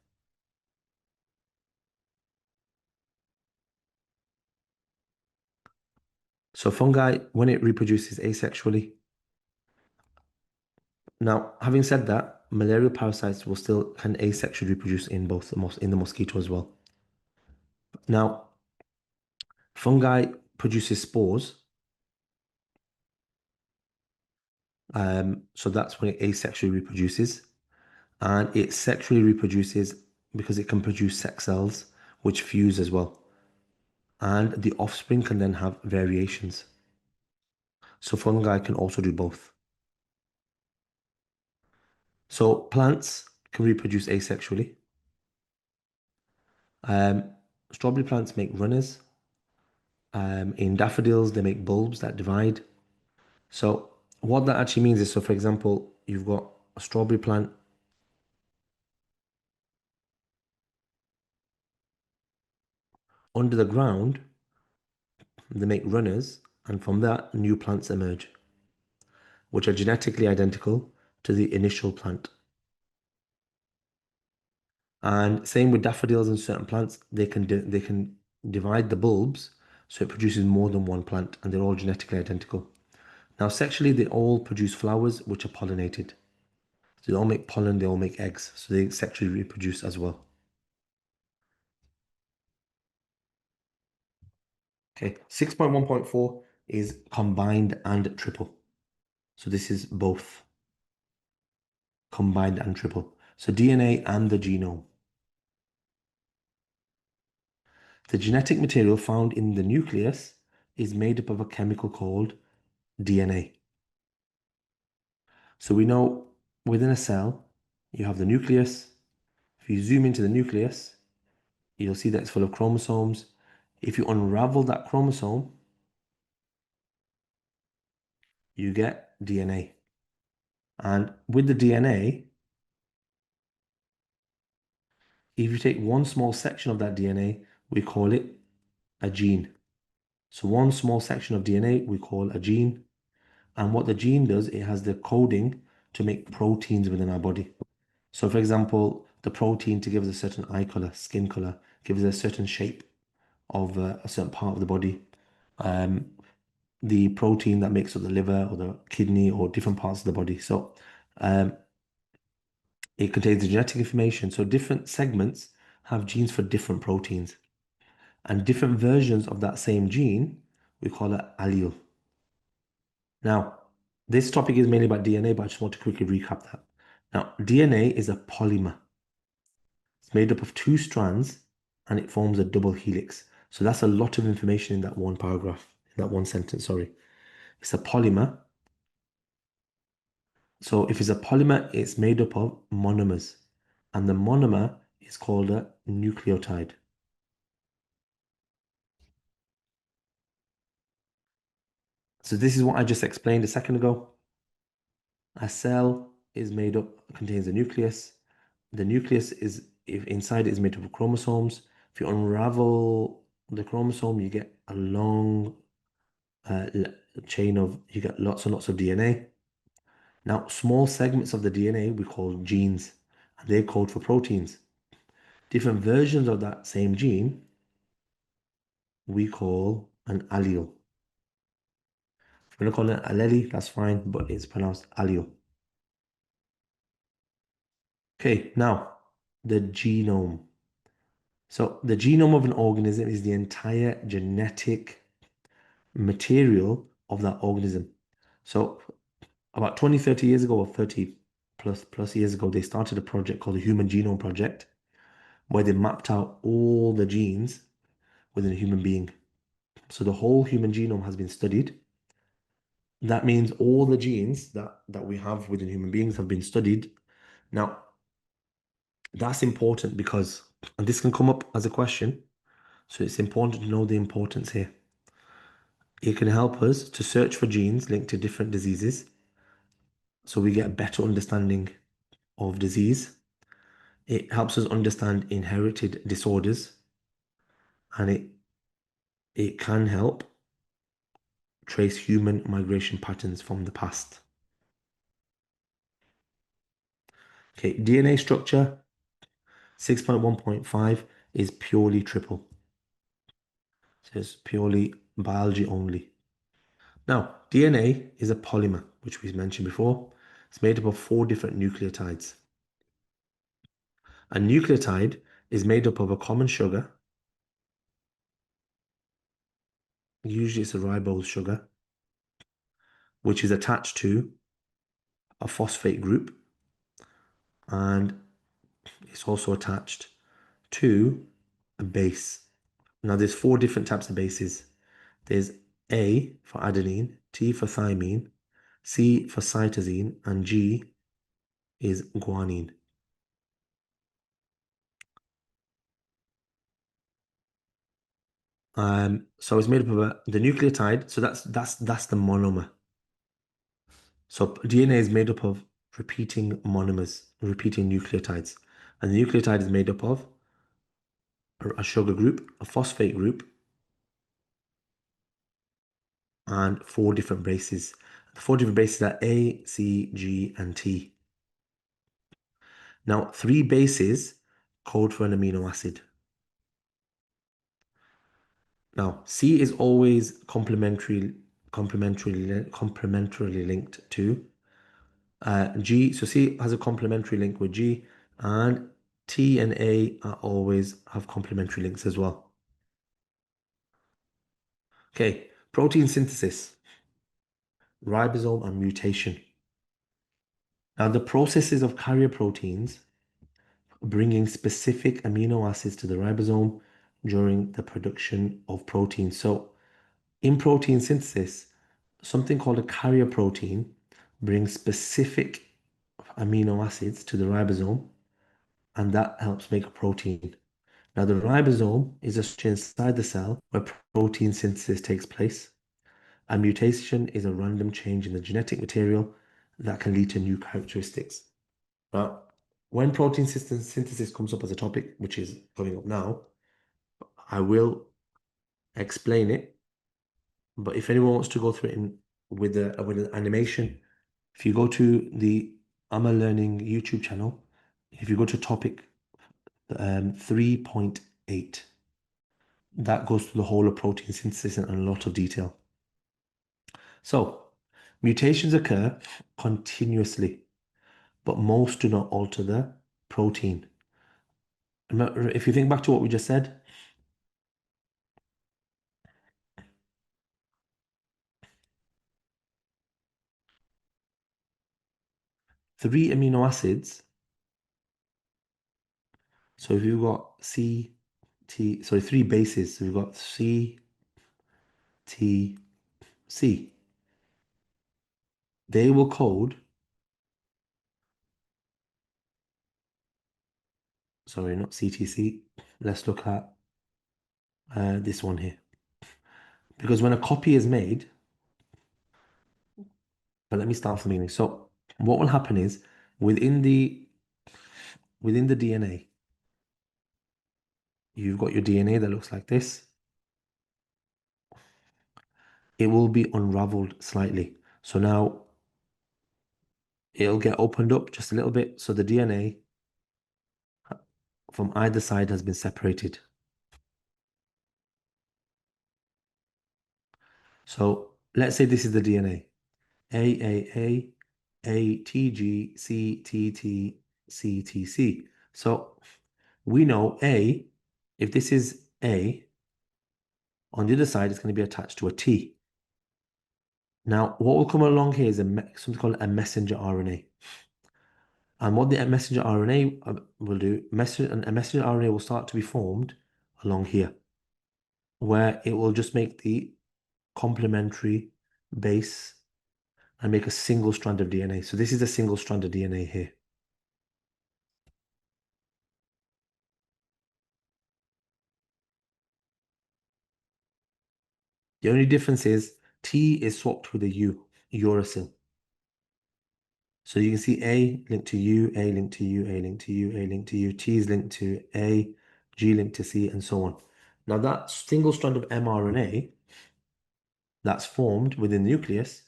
So fungi, when it reproduces asexually. Now, having said that, malarial parasites will still can asexually reproduce in both in the mosquito as well. Now, fungi produces spores. So that's when it asexually reproduces. And it sexually reproduces because it can produce sex cells, which fuse as well. And the offspring can then have variations. So fungi can also do both. So plants can reproduce asexually. Strawberry plants make runners. In daffodils, they make bulbs that divide. So what that actually means is, so for example, you've got a strawberry plant. Under the ground, they make runners, and from that, new plants emerge, which are genetically identical to the initial plant. And same with daffodils and certain plants, they can divide the bulbs, so it produces more than one plant, and they're all genetically identical. Now, sexually, they all produce flowers which are pollinated. So they all make pollen, they all make eggs, so they sexually reproduce as well. Okay, 6.1.4 is combined and triple. So this is both combined and triple. So DNA and the genome. The genetic material found in the nucleus is made up of a chemical called DNA. So we know within a cell, you have the nucleus. If you zoom into the nucleus, you'll see that it's full of chromosomes. If you unravel that chromosome, you get DNA. And with the DNA, if you take one small section of that DNA, we call it a gene. So one small section of DNA we call a gene. And what the gene does, it has the coding to make proteins within our body. So for example, the protein to give us a certain eye color, skin color, gives us a certain shape, of a certain part of the body. The protein that makes up the liver or the kidney or different parts of the body. So it contains the genetic information. So different segments have genes for different proteins. And different versions of that same gene, we call it allele. Now, this topic is mainly about DNA, but I just want to quickly recap that. Now, DNA is a polymer. It's made up of two strands and it forms a double helix. So that's a lot of information in that one paragraph, in that one sentence, sorry. It's a polymer. So if it's a polymer, it's made up of monomers. And the monomer is called a nucleotide. So this is what I just explained a second ago. A cell is made up, contains a nucleus. The nucleus is, if inside it is made up of chromosomes. If you unravel the chromosome, you get a long chain of, you get lots and lots of DNA. Now, small segments of the DNA we call genes, and they code for proteins. Different versions of that same gene we call an allele. If we're going to call it allele, that's fine, but it's pronounced allele. Okay, now the genome. So the genome of an organism is the entire genetic material of that organism. So about 20, 30 years ago, or 30 plus years ago, they started a project called the Human Genome Project, where they mapped out all the genes within a human being. So the whole human genome has been studied. That means all the genes that we have within human beings have been studied. Now, that's important because, and this can come up as a question, so it's important to know the importance here. It can help us to search for genes linked to different diseases so we get a better understanding of disease. It helps us understand inherited disorders, and it can help trace human migration patterns from the past. Okay, DNA structure 6.1.5 is purely triple. So it's purely biology only. Now, DNA is a polymer, which we mentioned before. It's made up of 4 different nucleotides. A nucleotide is made up of a common sugar. Usually it's a ribose sugar, which is attached to a phosphate group, and it's also attached to a base. Now there's 4 different types of bases. There's A for adenine, T for thymine, C for cytosine, and G is guanine. So it's made up of the nucleotide. So that's the monomer. So DNA is made up of repeating monomers, repeating nucleotides, and the nucleotide is made up of a sugar group, a phosphate group, and 4 different bases. The 4 different bases are A, C, G, and T. Now, 3 bases code for an amino acid. Now, C is always complementarily linked to G. So C has a complementary link with G, and T and A are always have complementary links as well. Okay, protein synthesis, ribosome and mutation. Now, the processes of carrier proteins bringing specific amino acids to the ribosome during the production of protein. So, in protein synthesis, something called a carrier protein brings specific amino acids to the ribosome, and that helps make a protein. Now, the ribosome is a structure inside the cell where protein synthesis takes place. A mutation is a random change in the genetic material that can lead to new characteristics. Now, when protein synthesis comes up as a topic, which is coming up now, I will explain it. But if anyone wants to go through it with an animation, if you go to the AMALearning YouTube channel, if you go to topic 3.8, that goes through the whole of protein synthesis in a lot of detail. So, mutations occur continuously, but most do not alter the protein. Remember, if you think back to what we just said, 3 amino acids. So if you've got 3 bases. So we've got C, T, C. They will code, sorry, not CTC. Let's look at this one here. Because when a copy is made, but let me start from the beginning. So what will happen is within the DNA, you've got your DNA that looks like this. It will be unraveled slightly. So now it'll get opened up just a little bit. So the DNA from either side has been separated. So let's say this is the DNA. AAA, ATG, CTT, CTC. So we know A, if this is A, on the other side, it's going to be attached to a T. Now, what will come along here is something called a messenger RNA. And what the messenger RNA will do, a messenger RNA will start to be formed along here, where it will just make the complementary base and make a single strand of DNA. So this is a single strand of DNA here. The only difference is T is swapped with a U, uracil. So you can see A linked to U, A linked to U, A linked to U, A linked to U, T is linked to A, G linked to C, and so on. Now that single strand of mRNA that's formed within the nucleus,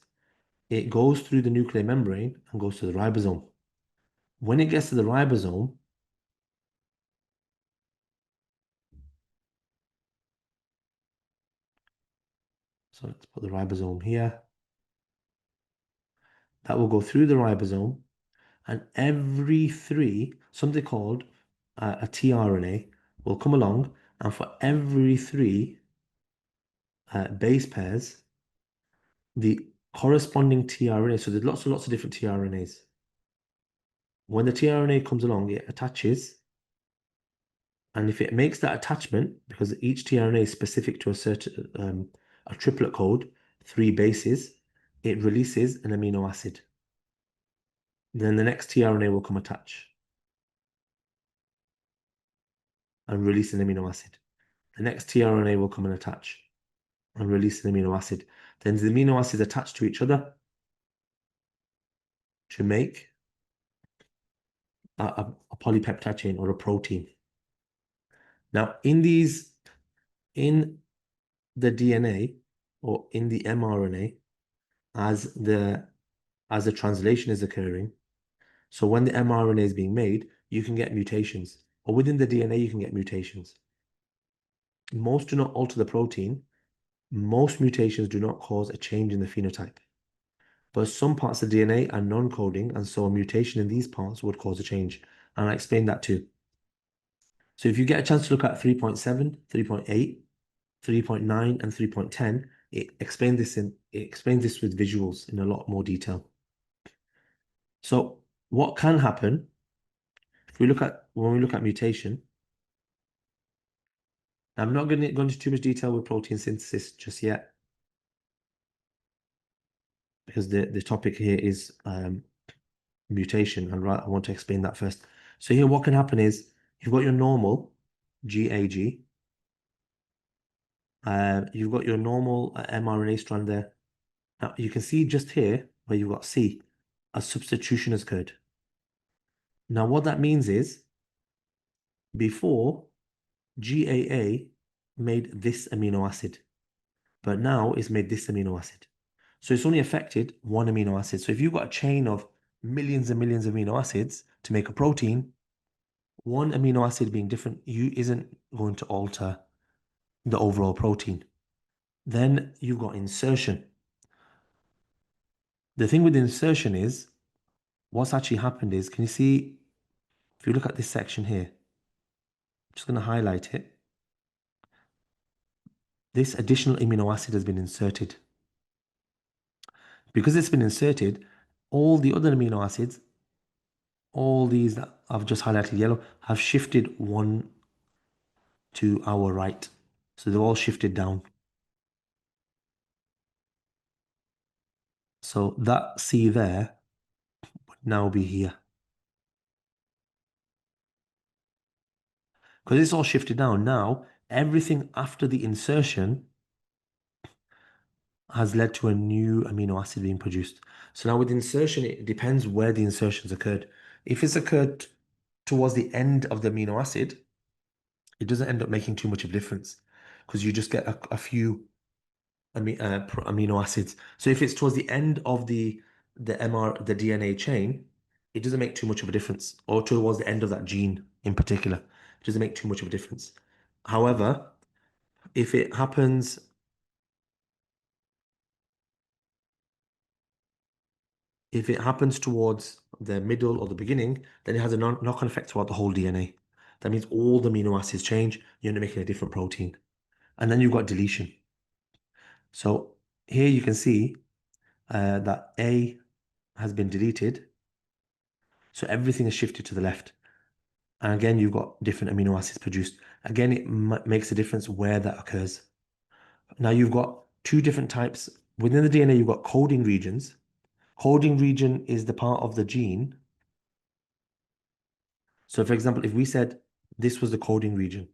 it goes through the nuclear membrane and goes to the ribosome. When it gets to the ribosome, so let's put the ribosome here, that will go through the ribosome, and every three, something called a tRNA, will come along, and for every three base pairs, the corresponding tRNA, so there's lots and lots of different tRNAs. When the tRNA comes along, it attaches, and if it makes that attachment, because each tRNA is specific to a certain a triplet code, 3 bases, it releases an amino acid. Then the next tRNA will come attach and release an amino acid. The next tRNA will come and attach and release an amino acid. Then the amino acids attach to each other to make a polypeptide chain or a protein. Now, in the DNA or in the mRNA, as the translation is occurring, so when the mRNA is being made, you can get mutations, or within the DNA, you can get mutations. Most do not alter the protein. Most mutations do not cause a change in the phenotype. But some parts of DNA are non-coding, and so a mutation in these parts would cause a change. And I explained that too. So if you get a chance to look at 3.7, 3.8, 3.9, and 3.10, it explains this with visuals in a lot more detail. So what can happen if we look at when we look at mutation? I'm not going to go into too much detail with protein synthesis just yet, because the topic here is mutation, and I want to explain that first. So here, what can happen is you've got your normal GAG, you've got your normal mRNA strand there. Now you can see just here where you've got C, a substitution has occurred. Now what that means is before GAA made this amino acid, but now it's made this amino acid. So it's only affected one amino acid. So if you've got a chain of millions and millions of amino acids to make a protein, one amino acid being different isn't going to alter the overall protein. Then you've got insertion. The thing with insertion is, what's actually happened is, can you see, if you look at this section here, I'm just going to highlight it. This additional amino acid has been inserted. Because it's been inserted, all the other amino acids, all these that I've just highlighted yellow, have shifted one to our right. So they've all shifted down. So that C there would now be here. Because it's all shifted down. Now, everything after the insertion has led to a new amino acid being produced. So now with insertion, it depends where the insertions occurred. If it's occurred towards the end of the amino acid, it doesn't end up making too much of a difference because you just get a few amino acids. So if it's towards the end of the DNA chain, it doesn't make too much of a difference, or towards the end of that gene in particular, it doesn't make too much of a difference. However, if it happens towards the middle or the beginning, then it has a knock-on effect throughout the whole DNA. That means all the amino acids change, you're making a different protein. And then you've got deletion. So here you can see that A has been deleted. So everything is shifted to the left. And again, you've got different amino acids produced. Again, it makes a difference where that occurs. Now you've got two different types. Within the DNA, you've got coding regions. Coding region is the part of the gene. So for example, if we said this was the coding region,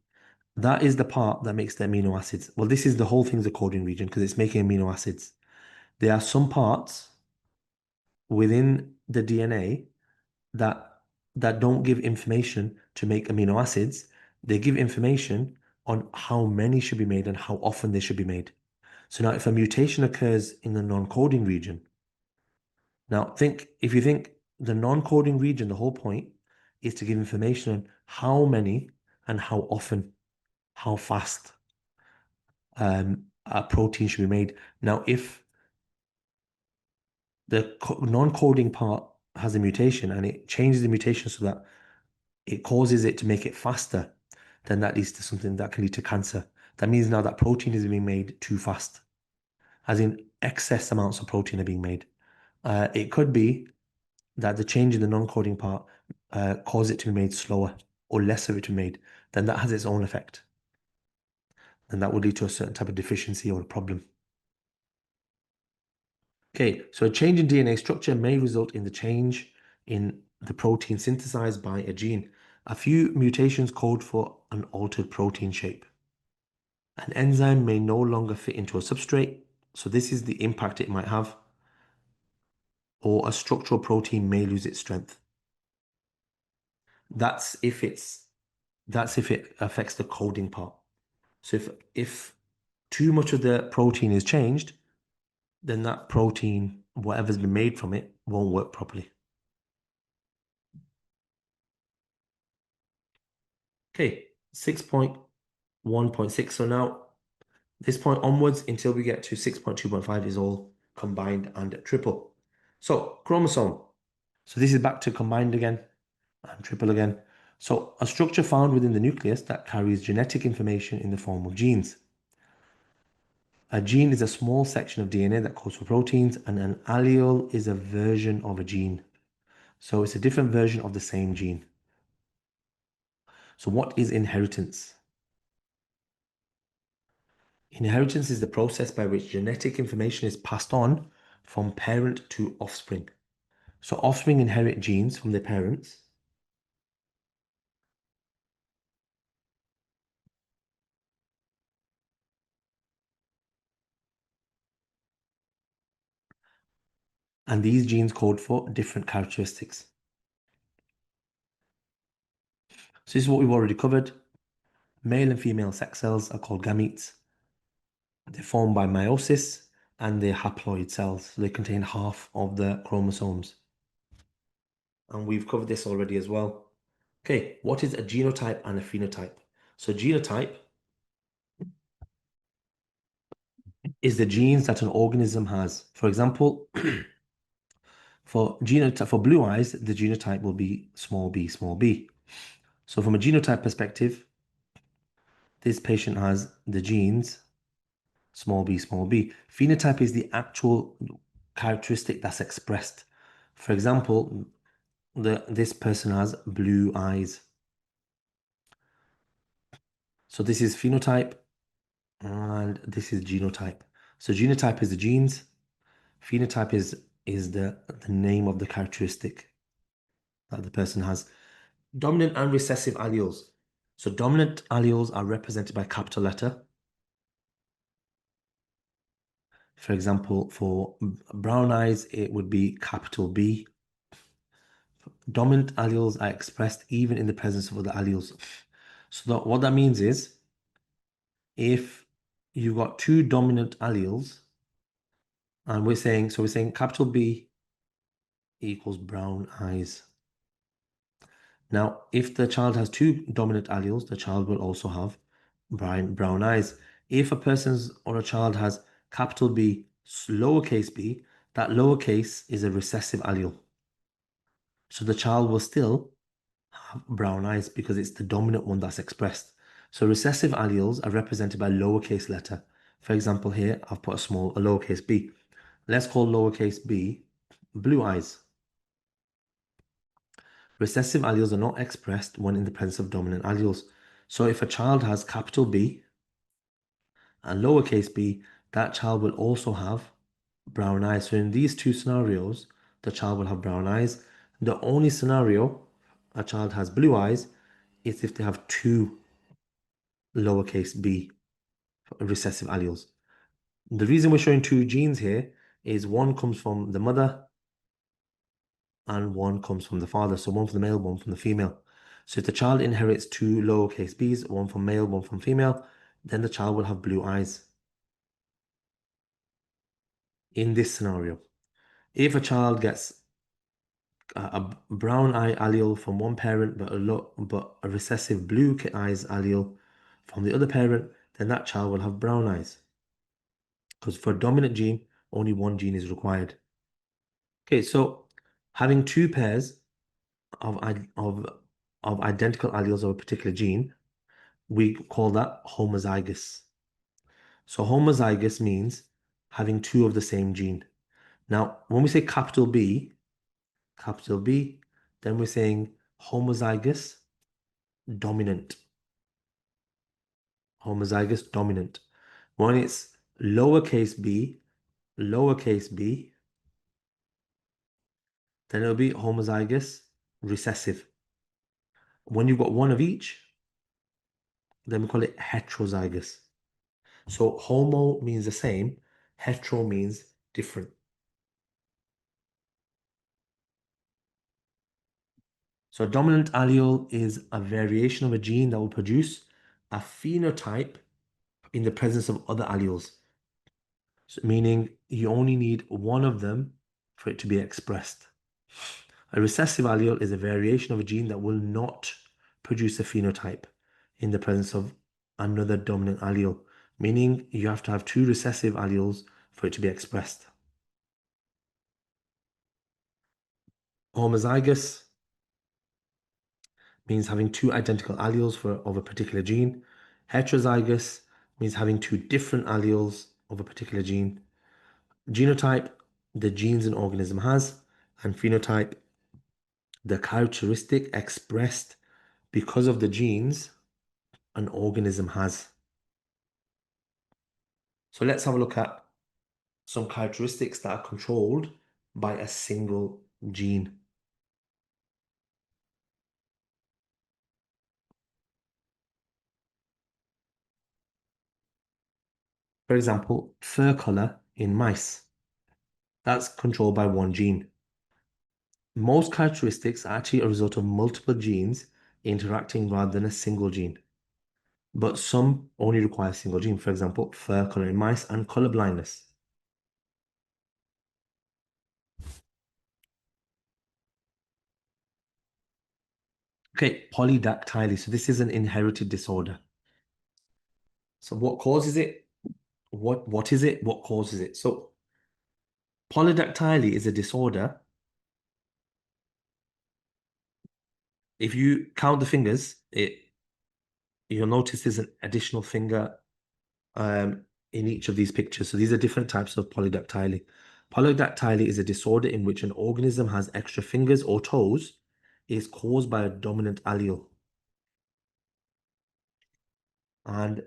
that is the part that makes the amino acids. Well, this is the whole thing's a coding region because it's making amino acids. There are some parts within the DNA that don't give information to make amino acids. They give information on how many should be made and how often they should be made. So now if a mutation occurs in the non-coding region, now if you think the non-coding region, the whole point is to give information on how many and how often, how fast a protein should be made. Now, if the non-coding part has a mutation and it changes the mutation so that it causes it to make it faster, then that leads to something that can lead to cancer. That means now that protein is being made too fast, as in excess amounts of protein are being made. It could be that the change in the non-coding part causes it to be made slower or less of it to be made. Then that has its own effect. And that will lead to a certain type of deficiency or a problem. Okay, so a change in DNA structure may result in the change in the protein synthesized by a gene. A few mutations code for an altered protein shape. An enzyme may no longer fit into a substrate, so this is the impact it might have, or a structural protein may lose its strength. That's if it affects the coding part. So if too much of the protein is changed, then that protein, whatever's been made from it, won't work properly. Okay, 6.1.6. So now this point onwards until we get to 6.2.5 is all combined and triple. So chromosome. So this is back to combined again and triple again. So a structure found within the nucleus that carries genetic information in the form of genes. A gene is a small section of DNA that codes for proteins, and an allele is a version of a gene. So it's a different version of the same gene. So what is inheritance? Inheritance is the process by which genetic information is passed on from parent to offspring. So offspring inherit genes from their parents. And these genes code for different characteristics. So this is what we've already covered. Male and female sex cells are called gametes. They're formed by meiosis and they're haploid cells. So they contain half of the chromosomes. And we've covered this already as well. Okay, what is a genotype and a phenotype? So genotype is the genes that an organism has. For example, for blue eyes, the genotype will be small b, small b. So from a genotype perspective, this patient has the genes small b, small b. Phenotype is the actual characteristic that's expressed. For example, this person has blue eyes. So this is phenotype and this is genotype. So genotype is the genes. Phenotype is the name of the characteristic that the person has. Dominant and recessive alleles. So dominant alleles are represented by capital letter. For example, for brown eyes, it would be capital B. Dominant alleles are expressed even in the presence of other alleles. So what that means is, if you've got two dominant alleles, and we're saying capital B equals brown eyes. Now, if the child has two dominant alleles, the child will also have brown eyes. If a person's or a child has capital B, lowercase b, that lowercase is a recessive allele. So the child will still have brown eyes because it's the dominant one that's expressed. So recessive alleles are represented by lowercase letter. For example, here I've put a lowercase b. Let's call lowercase b blue eyes. Recessive alleles are not expressed when in the presence of dominant alleles. So if a child has capital B and lowercase b, that child will also have brown eyes. So in these two scenarios, the child will have brown eyes. The only scenario a child has blue eyes is if they have two lowercase b recessive alleles. The reason we're showing two genes here is one comes from the mother and one comes from the father. So one from the male, one from the female. So if the child inherits two lowercase b's, one from male, one from female, then the child will have blue eyes. In this scenario, if a child gets a brown eye allele from one parent, but a recessive blue eyes allele from the other parent, then that child will have brown eyes. Because for a dominant gene, only one gene is required. Okay, so having two pairs of identical alleles of a particular gene, we call that homozygous. So homozygous means having two of the same gene. Now, when we say capital B, then we're saying homozygous dominant. Homozygous dominant. When it's lowercase b, then it'll be homozygous recessive. When you've got one of each, then we call it heterozygous. So homo means the same, hetero means different. So a dominant allele is a variation of a gene that will produce a phenotype in the presence of other alleles. So meaning you only need one of them for it to be expressed. A recessive allele is a variation of a gene that will not produce a phenotype in the presence of another dominant allele, meaning you have to have two recessive alleles for it to be expressed. Homozygous means having two identical alleles of a particular gene. Heterozygous means having two different alleles of a particular gene. Genotype, the genes an organism has, and phenotype, the characteristic expressed because of the genes an organism has. So let's have a look at some characteristics that are controlled by a single gene. For example, fur color in mice. That's controlled by one gene. Most characteristics are actually a result of multiple genes interacting rather than a single gene. But some only require a single gene. For example, fur color in mice and color blindness. Okay, polydactyly. So this is an inherited disorder. So what causes it? what is it? What causes it? So polydactyly is a disorder. If you count the fingers, you'll notice there's an additional finger in each of these pictures. So these are different types of polydactyly. Polydactyly is a disorder in which an organism has extra fingers or toes. Is caused by a dominant allele. And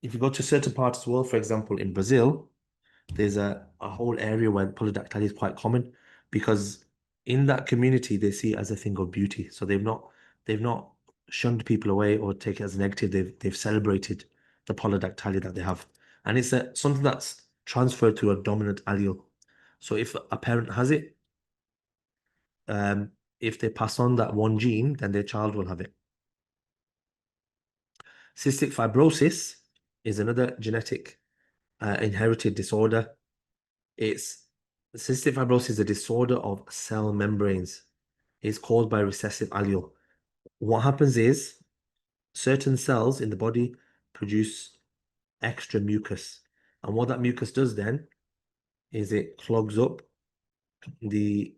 if you go to certain parts of the world, for example, in Brazil, there's a whole area where polydactyly is quite common because in that community they see it as a thing of beauty. So they've not shunned people away or take it as negative. They've celebrated the polydactyly that they have. And it's something that's transferred to a dominant allele. So if a parent has it, um, if they pass on that one gene, then their child will have it. Cystic fibrosis is another genetic inherited disorder. It's Cystic fibrosis is a disorder of cell membranes. It's caused by a recessive allele. What happens is certain cells in the body produce extra mucus. And what that mucus does then is it clogs up the,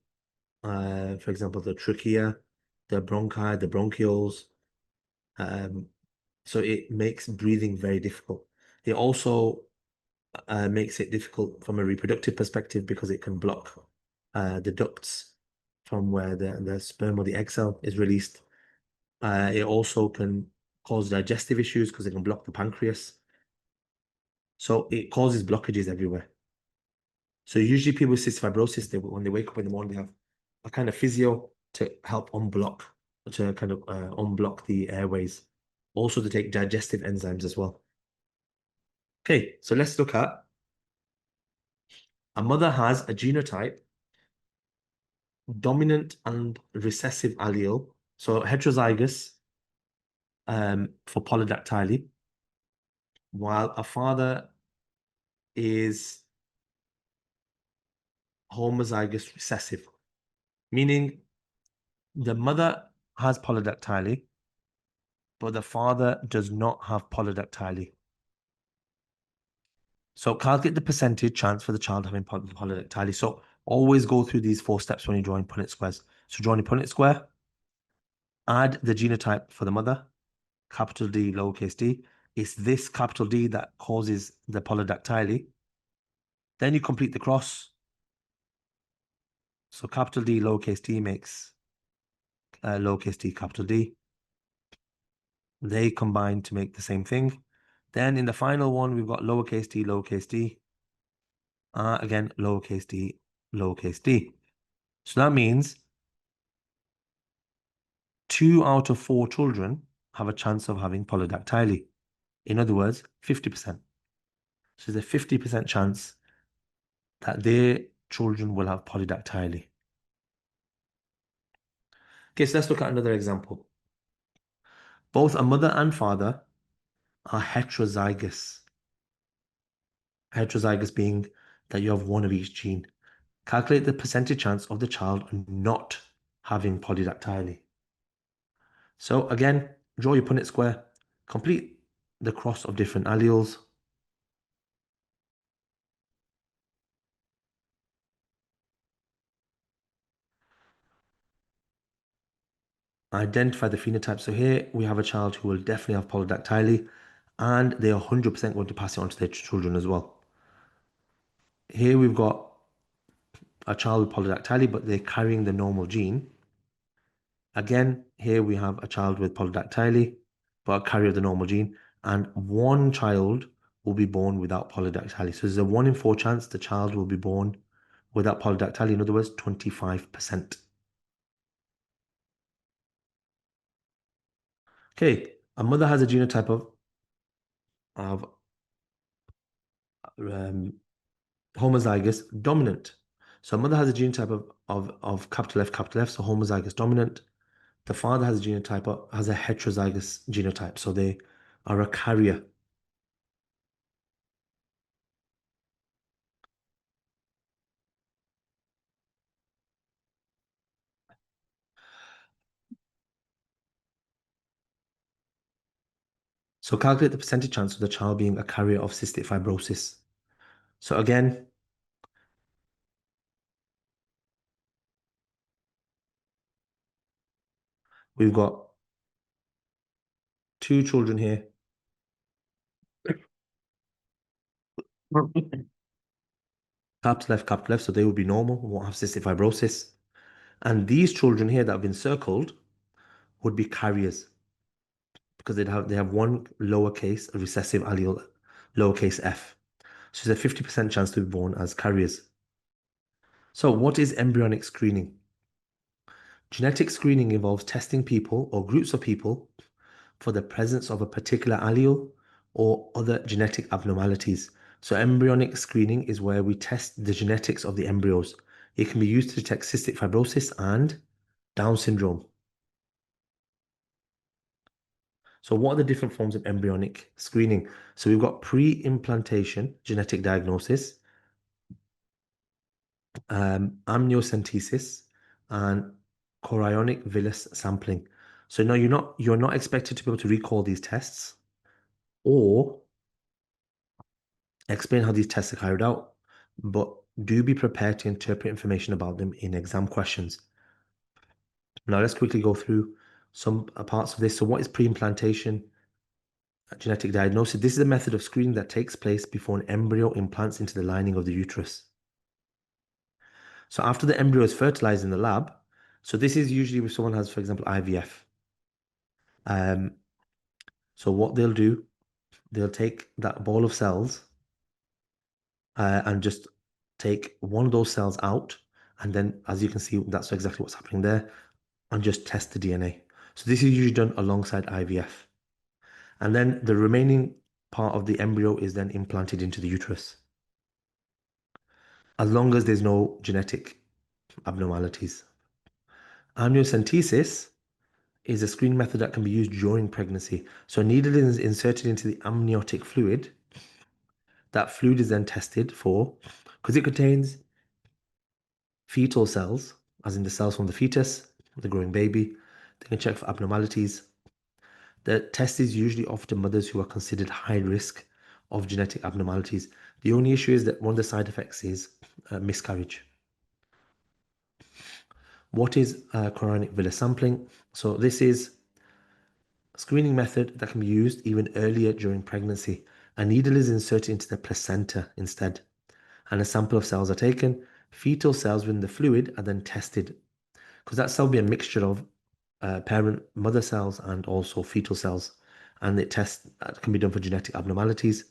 for example, the trachea, the bronchi, the bronchioles. Um, so it makes breathing very difficult. It also makes it difficult from a reproductive perspective because it can block the ducts from where the sperm or the egg cell is released. It also can cause digestive issues because it can block the pancreas. So it causes blockages everywhere. So usually people with cystic fibrosis, when they wake up in the morning, they have a kind of physio to help unblock, to kind of unblock the airways. Also to take digestive enzymes as well. Okay, so let's look at a mother has a genotype, dominant and recessive allele, so heterozygous for polydactyly, while a father is homozygous recessive, meaning the mother has polydactyly, but the father does not have polydactyly. So calculate the percentage chance for the child having polydactyly. So always go through these 4 steps when you're drawing Punnett squares. So drawing a Punnett square, add the genotype for the mother, capital D, lowercase d. It's this capital D that causes the polydactyly. Then you complete the cross. So capital D, lowercase d makes lowercase d, capital D. They combine to make the same thing. Then in the final one, we've got lowercase d, lowercase d. Again, lowercase d, lowercase d. So that means 2 out of 4 children have a chance of having polydactyly. In other words, 50%. So there's a 50% chance that their children will have polydactyly. Okay, so let's look at another example. Both a mother and father are heterozygous. Heterozygous being that you have one of each gene. Calculate the percentage chance of the child not having polydactyly. So again, draw your Punnett square, complete the cross of different alleles. Identify the phenotype. So here we have a child who will definitely have polydactyly, and they are 100% going to pass it on to their children as well. Here we've got a child with polydactyly, but they're carrying the normal gene. Again, here we have a child with polydactyly, but a carrier of the normal gene, and one child will be born without polydactyly. So there's a 1 in 4 chance the child will be born without polydactyly. In other words, 25%. Okay, a mother has a genotype of homozygous dominant. So a mother has a genotype of capital F, so homozygous dominant. The father has a genotype has a heterozygous genotype, so they are a carrier. So calculate the percentage chance of the child being a carrier of cystic fibrosis. So again, we've got two children here. Capital F, so they would be normal, won't have cystic fibrosis. And these children here that have been circled would be carriers because they have one lowercase recessive allele, lowercase f. So there's a 50% chance to be born as carriers. So what is embryonic screening? Genetic screening involves testing people or groups of people for the presence of a particular allele or other genetic abnormalities. So embryonic screening is where we test the genetics of the embryos. It can be used to detect cystic fibrosis and Down syndrome. So what are the different forms of embryonic screening? So we've got pre-implantation genetic diagnosis, amniocentesis, and chorionic villus sampling. So no, you're not expected to be able to recall these tests or explain how these tests are carried out, but do be prepared to interpret information about them in exam questions. Now let's quickly go through some parts of this. So what is pre-implantation genetic diagnosis? This is a method of screening that takes place before an embryo implants into the lining of the uterus. So after the embryo is fertilized in the lab, so this is usually if someone has, for example, IVF. Um, so what they'll do, they'll take that ball of cells and just take one of those cells out. And then, as you can see, that's exactly what's happening there, and just test the DNA. So this is usually done alongside IVF. And then the remaining part of the embryo is then implanted into the uterus, as long as there's no genetic abnormalities. Amniocentesis is a screening method that can be used during pregnancy. So a needle is inserted into the amniotic fluid. That fluid is then tested for, because it contains fetal cells, as in the cells from the fetus, the growing baby. They can check for abnormalities. The test is usually offered to mothers who are considered high risk of genetic abnormalities. The only issue is that one of the side effects is miscarriage. What is chorionic villus sampling? So this is a screening method that can be used even earlier during pregnancy. A needle is inserted into the placenta instead, and a sample of cells are taken. Fetal cells within the fluid are then tested because that cell will be a mixture of parent mother cells and also fetal cells, and it test that can be done for genetic abnormalities.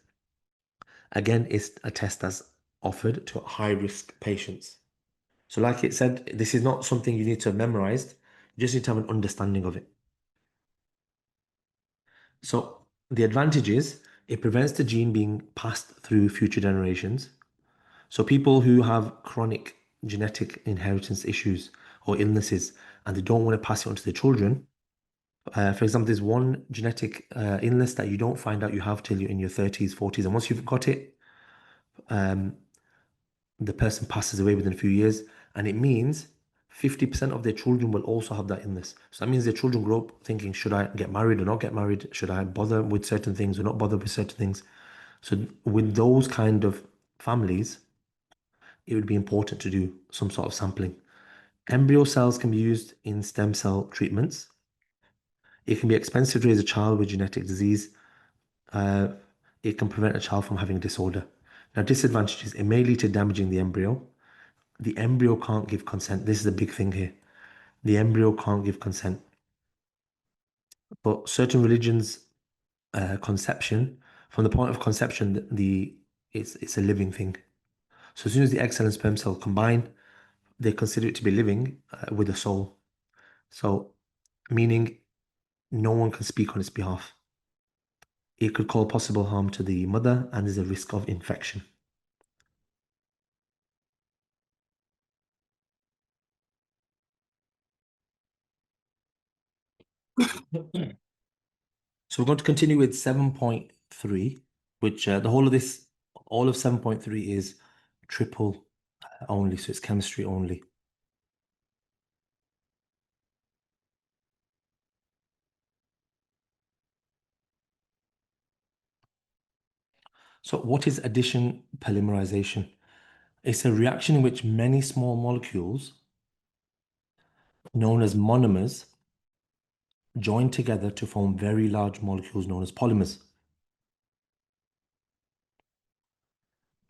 Again, it's a test that's offered to high risk patients. So, like it said, this is not something you need to have memorized. You just need to have an understanding of it. So, the advantage is it prevents the gene being passed through future generations. So, people who have chronic genetic inheritance issues or illnesses and they don't want to pass it on to their children. For example, there's one genetic illness that you don't find out you have till you're in your 30s, 40s. And once you've got it, the person passes away within a few years. And it means 50% of their children will also have that illness. So that means their children grow up thinking, should I get married or not get married? Should I bother with certain things or not bother with certain things? So with those kind of families, it would be important to do some sort of sampling. Embryo cells can be used in stem cell treatments. It can be expensive to raise a child with genetic disease. Uh, it can prevent a child from having a disorder. Now, disadvantages, it may lead to damaging the embryo. The embryo can't give consent. This is a big thing here. The embryo can't give consent. But certain religions, conception, from the point of conception, it's a living thing. So as soon as the egg cell and sperm cell combine, they consider it to be living with a soul. So meaning no one can speak on its behalf. It could cause possible harm to the mother and there's a risk of infection. So we're going to continue with 7.3, which all of 7.3 is triple only, so it's chemistry only. So what is addition polymerization? It's a reaction in which many small molecules, known as monomers, join together to form very large molecules known as polymers.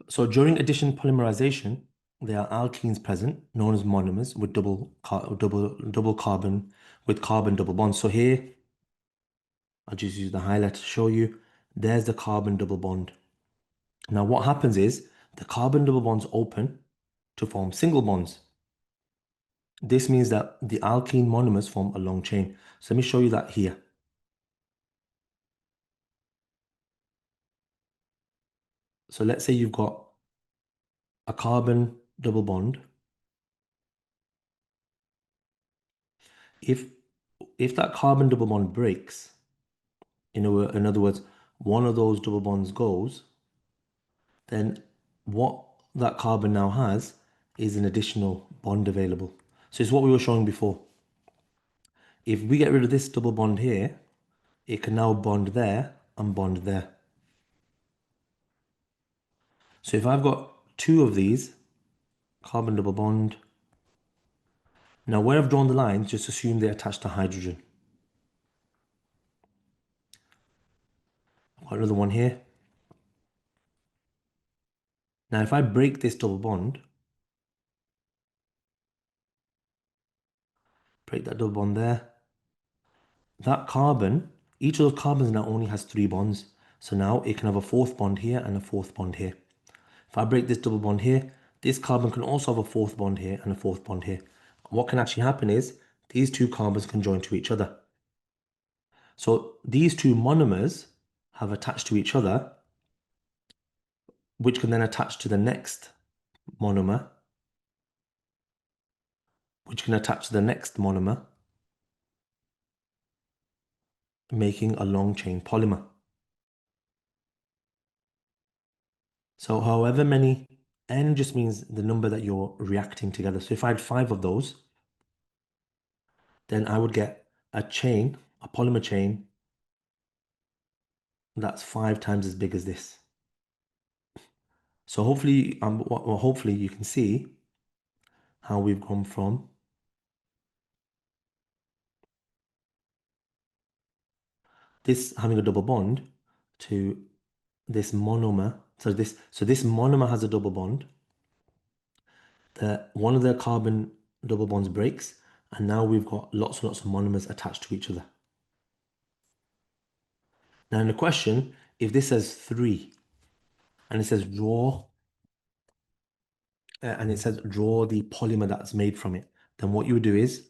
So during addition polymerization, there are alkenes present, known as monomers, with double carbon with carbon double bonds. So here, I'll just use the highlight to show you. There's the carbon double bond. Now what happens is the carbon double bonds open to form single bonds. This means that the alkene monomers form a long chain. So let me show you that here. So let's say you've got a carbon double bond. If that carbon double bond breaks, in other words, one of those double bonds goes, then what that carbon now has is an additional bond available. So it's what we were showing before. If we get rid of this double bond here, it can now bond there and bond there. So if I've got two of these, carbon double bond, now where I've drawn the lines, just assume they're attached to hydrogen. I've got another one here. Now if I break this double bond, break that double bond there, that carbon, each of those carbons now only has 3 bonds. So now it can have a fourth bond here and a fourth bond here. If I break this double bond here, this carbon can also have a fourth bond here and a fourth bond here. What can actually happen is these two carbons can join to each other. So these two monomers have attached to each other, which can then attach to the next monomer, which can attach to the next monomer, making a long chain polymer. So however many, N just means the number that you're reacting together. So if I had 5 of those, then I would get a chain, a polymer chain, that's 5 times as big as this. So hopefully, hopefully you can see how we've gone from this having a double bond to this monomer. So this monomer has a double bond. One of the carbon double bonds breaks, and now we've got lots and lots of monomers attached to each other. Now in the question, if this says 3, and it says draw the polymer that's made from it, then what you would do is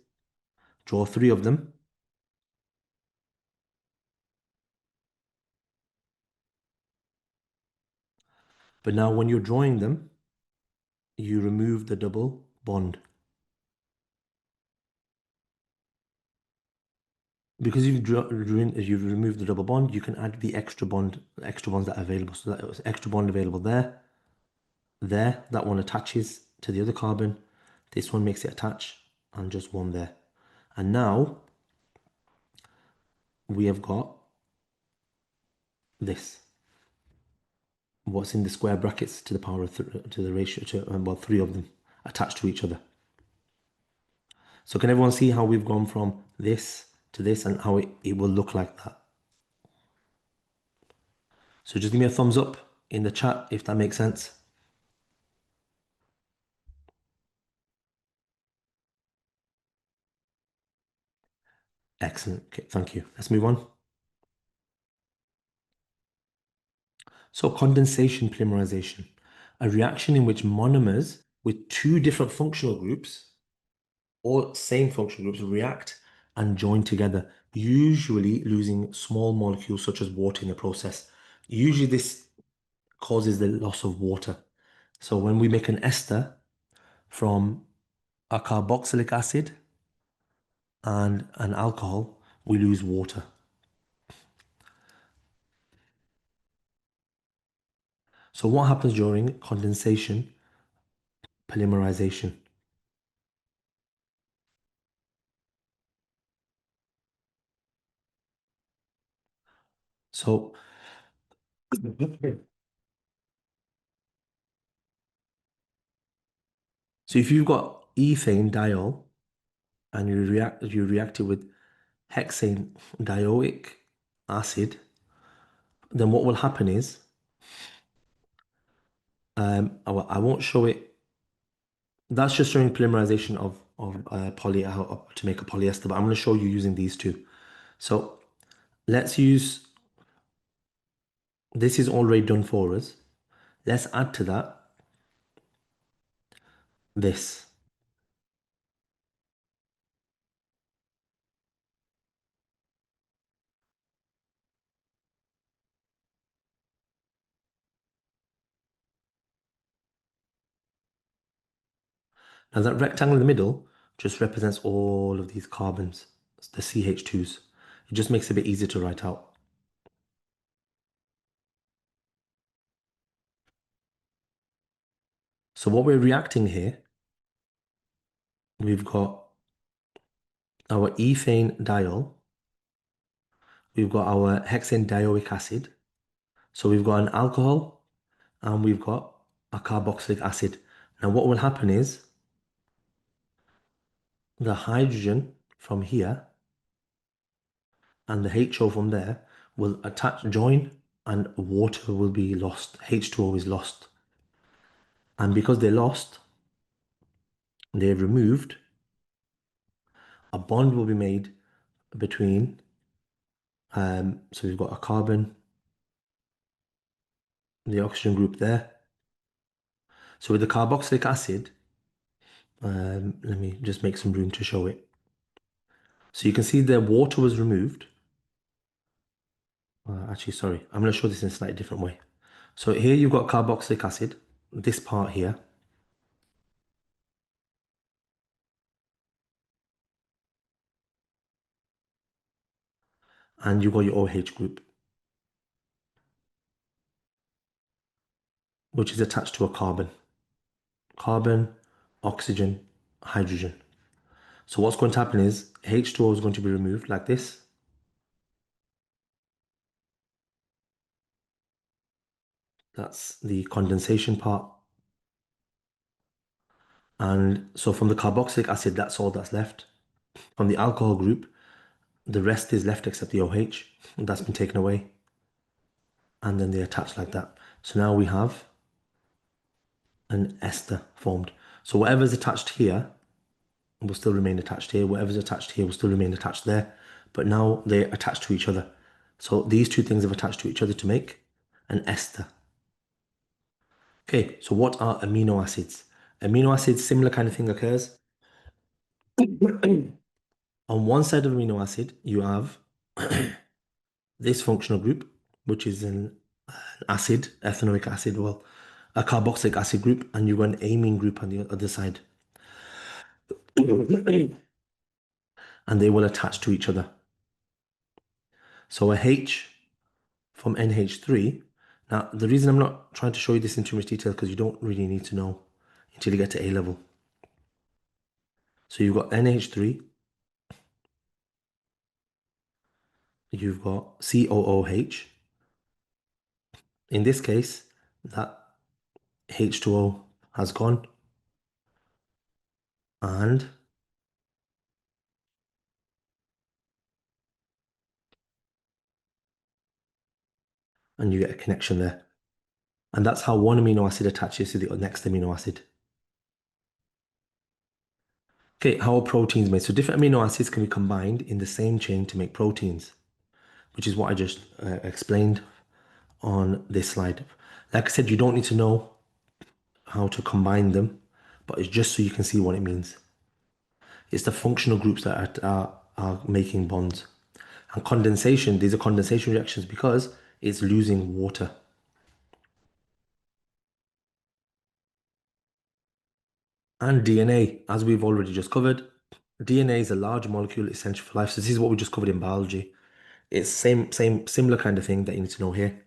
draw 3 of them. But now when you're drawing them, you remove the double bond. Because you've removed the double bond, you can add the extra bonds that are available. So that was extra bond available there, that one attaches to the other carbon. This one makes it attach, and just one there. And now we have got this. What's in the square brackets to the power of to the ratio to well, 3 of them attached to each other. So can everyone see how we've gone from this to this and how it will look like that? So just give me a thumbs up in the chat if that makes sense. Excellent. Okay, thank you. Let's move on. So condensation polymerization, a reaction in which monomers with 2 different functional groups or same functional groups react and join together, usually losing small molecules such as water in the process. Usually this causes the loss of water. So when we make an ester from a carboxylic acid and an alcohol, we lose water. So what happens during condensation polymerization? So So if you've got ethane diol and you react it with hexane dioic acid, then what will happen is I won't show it. That's just showing polymerization of poly to make a polyester, but I'm going to show you using these two. So let's use this is already done for us. Let's add to that this. Now that rectangle in the middle just represents all of these carbons, the CH2s. It just makes it a bit easier to write out. So what we're reacting here, we've got our ethane diol, we've got our hexane dioic acid. So we've got an alcohol and we've got a carboxylic acid. Now what will happen is the hydrogen from here and the HO from there will join and water will be lost. H2O is lost. And because they're lost, they're removed, a bond will be made between, so we've got a carbon, the oxygen group there. So with the carboxylic acid, let me just make some room to show it. So you can see the water was removed. Actually, sorry, I'm going to show this in a slightly different way. So here you've got carboxylic acid, this part here. And you've got your OH group, which is attached to a carbon. Carbon, oxygen, hydrogen. So what's going to happen is H2O is going to be removed like this. That's the condensation part. And so from the carboxylic acid, that's all that's left. From the alcohol group, the rest is left except the OH. That's been taken away. And then they attach like that. So now we have an ester formed. So whatever's attached here will still remain attached here. Whatever's attached here will still remain attached there. But now they're attached to each other. So these two things have attached to each other to make an ester. Okay, so what are amino acids? Amino acids, similar kind of thing occurs. On one side of amino acid, you have this functional group, which is an acid, ethanoic acid, well, a carboxylic acid group, and you've got an amine group on the other side. And they will attach to each other. So a H from NH3. Now, the reason I'm not trying to show you this in too much detail because you don't really need to know until you get to A level. So you've got NH3, you've got COOH. In this case, that H2O has gone and you get a connection there. And that's how one amino acid attaches to the next amino acid. Okay, how are proteins made? So different amino acids can be combined in the same chain to make proteins, which is what I just explained on this slide. Like I said, you don't need to know how to combine them, but it's just so you can see what it means. It's the functional groups that are making bonds. And condensation, these are condensation reactions because it's losing water. And DNA, as we've already just covered, DNA is a large molecule essential for life. So this is what we just covered in biology. It's similar kind of thing that you need to know here.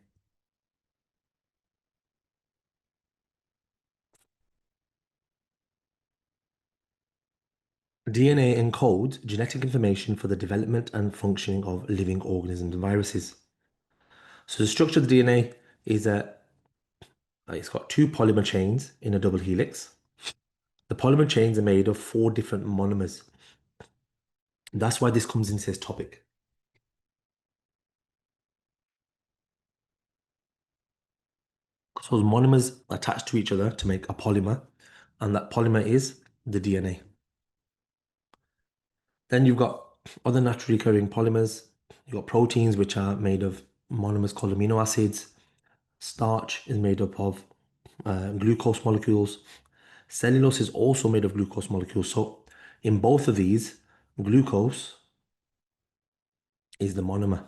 DNA encodes genetic information for the development and functioning of living organisms and viruses. So the structure of the DNA is it's got two polymer chains in a double helix. The polymer chains are made of four different monomers. That's why this comes into this topic. So those monomers attach to each other to make a polymer, and that polymer is the DNA. Then you've got other naturally occurring polymers. You've got proteins, which are made of monomers called amino acids. Starch is made up of glucose molecules. Cellulose is also made of glucose molecules. So in both of these, glucose is the monomer.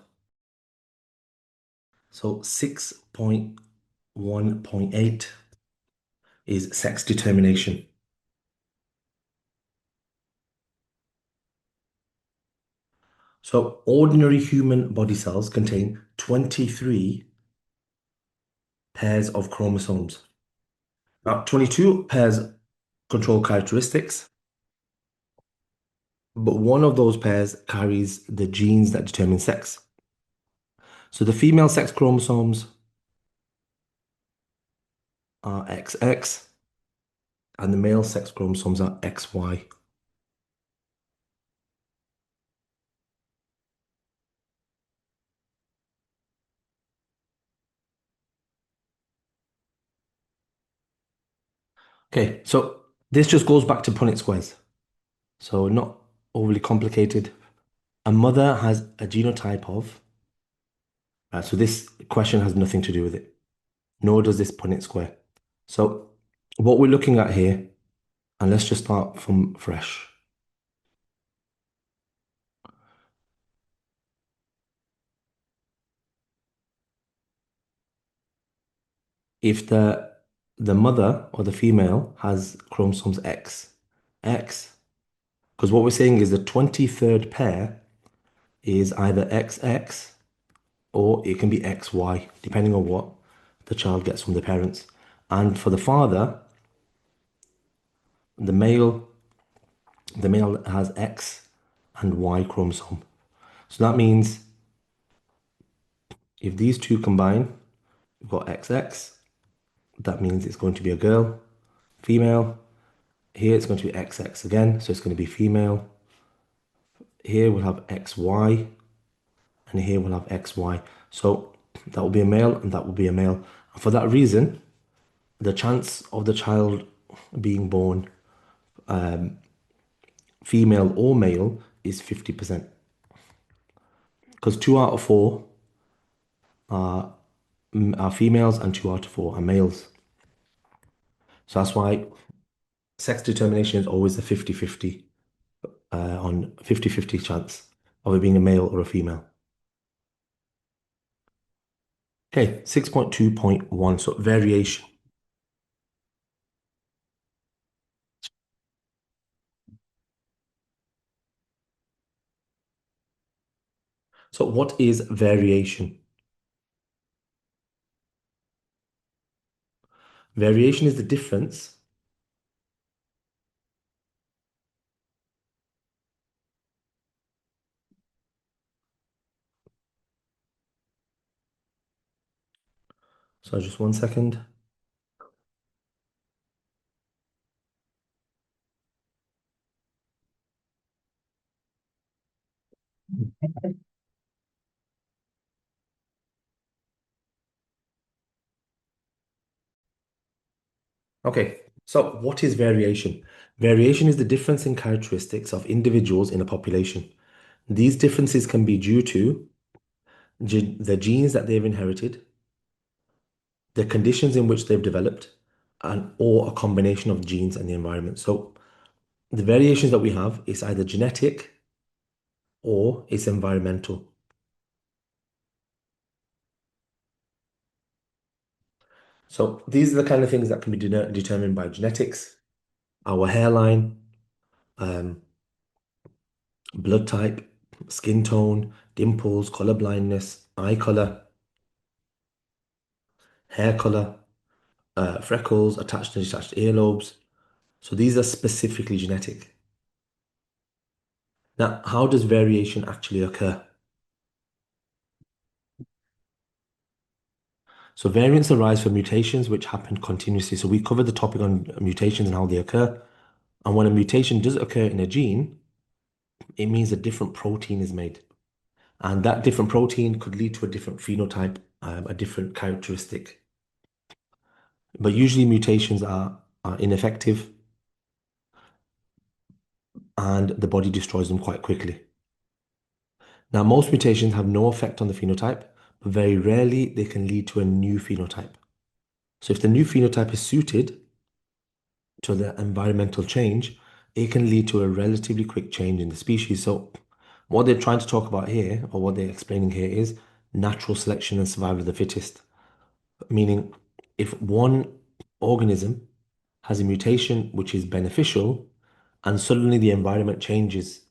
So 6.1.8 is sex determination. So ordinary human body cells contain 23 pairs of chromosomes. Now, 22 pairs control characteristics, but one of those pairs carries the genes that determine sex. So the female sex chromosomes are XX, and the male sex chromosomes are XY. Okay, so this just goes back to Punnett squares. So not overly complicated. A mother has a genotype of, so this question has nothing to do with it, nor does this Punnett square. So what we're looking at here, and let's just start from fresh. If the mother or the female has chromosomes X, because what we're saying is the 23rd pair is either XX or it can be XY, depending on what the child gets from the parents. And for the father, the male, the male has X and Y chromosome. So that means if these two combine, we've got XX, that means it's going to be a girl, female. Here it's going to be XX again, so it's going to be female. Here we'll have XY, and here we'll have XY. So that will be a male, and that will be a male. And for that reason, the chance of the child being born female or male is 50%. Because 2 out of 4 are females and 2 out of 4 are males. So that's why sex determination is always a 50-50 on 50-50 chance of it being a male or a female. Okay, 6.2.1, so variation. So what is variation? Variation is the difference. So just one second. Okay, so what is variation? Variation is the difference in characteristics of individuals in a population. These differences can be due to the genes that they've inherited, the conditions in which they've developed, and or a combination of genes and the environment. So the variations that we have is either genetic or it's environmental. So these are the kind of things that can be determined by genetics, our hairline, um, blood type, skin tone, dimples, color blindness, eye color, hair color, freckles, attached and detached earlobes. So these are specifically genetic. Now, how does variation actually occur? So variants arise from mutations which happen continuously. So we covered the topic on mutations and how they occur. And when a mutation does occur in a gene, it means a different protein is made. And that different protein could lead to a different phenotype, a different characteristic. But usually mutations are ineffective and the body destroys them quite quickly. Now, most mutations have no effect on the phenotype, but very rarely they can lead to a new phenotype. So if the new phenotype is suited to the environmental change, it can lead to a relatively quick change in the species. So what they're trying to talk about here, or what they're explaining here, is natural selection and survival of the fittest. Meaning, if one organism has a mutation which is beneficial, and suddenly the environment changes,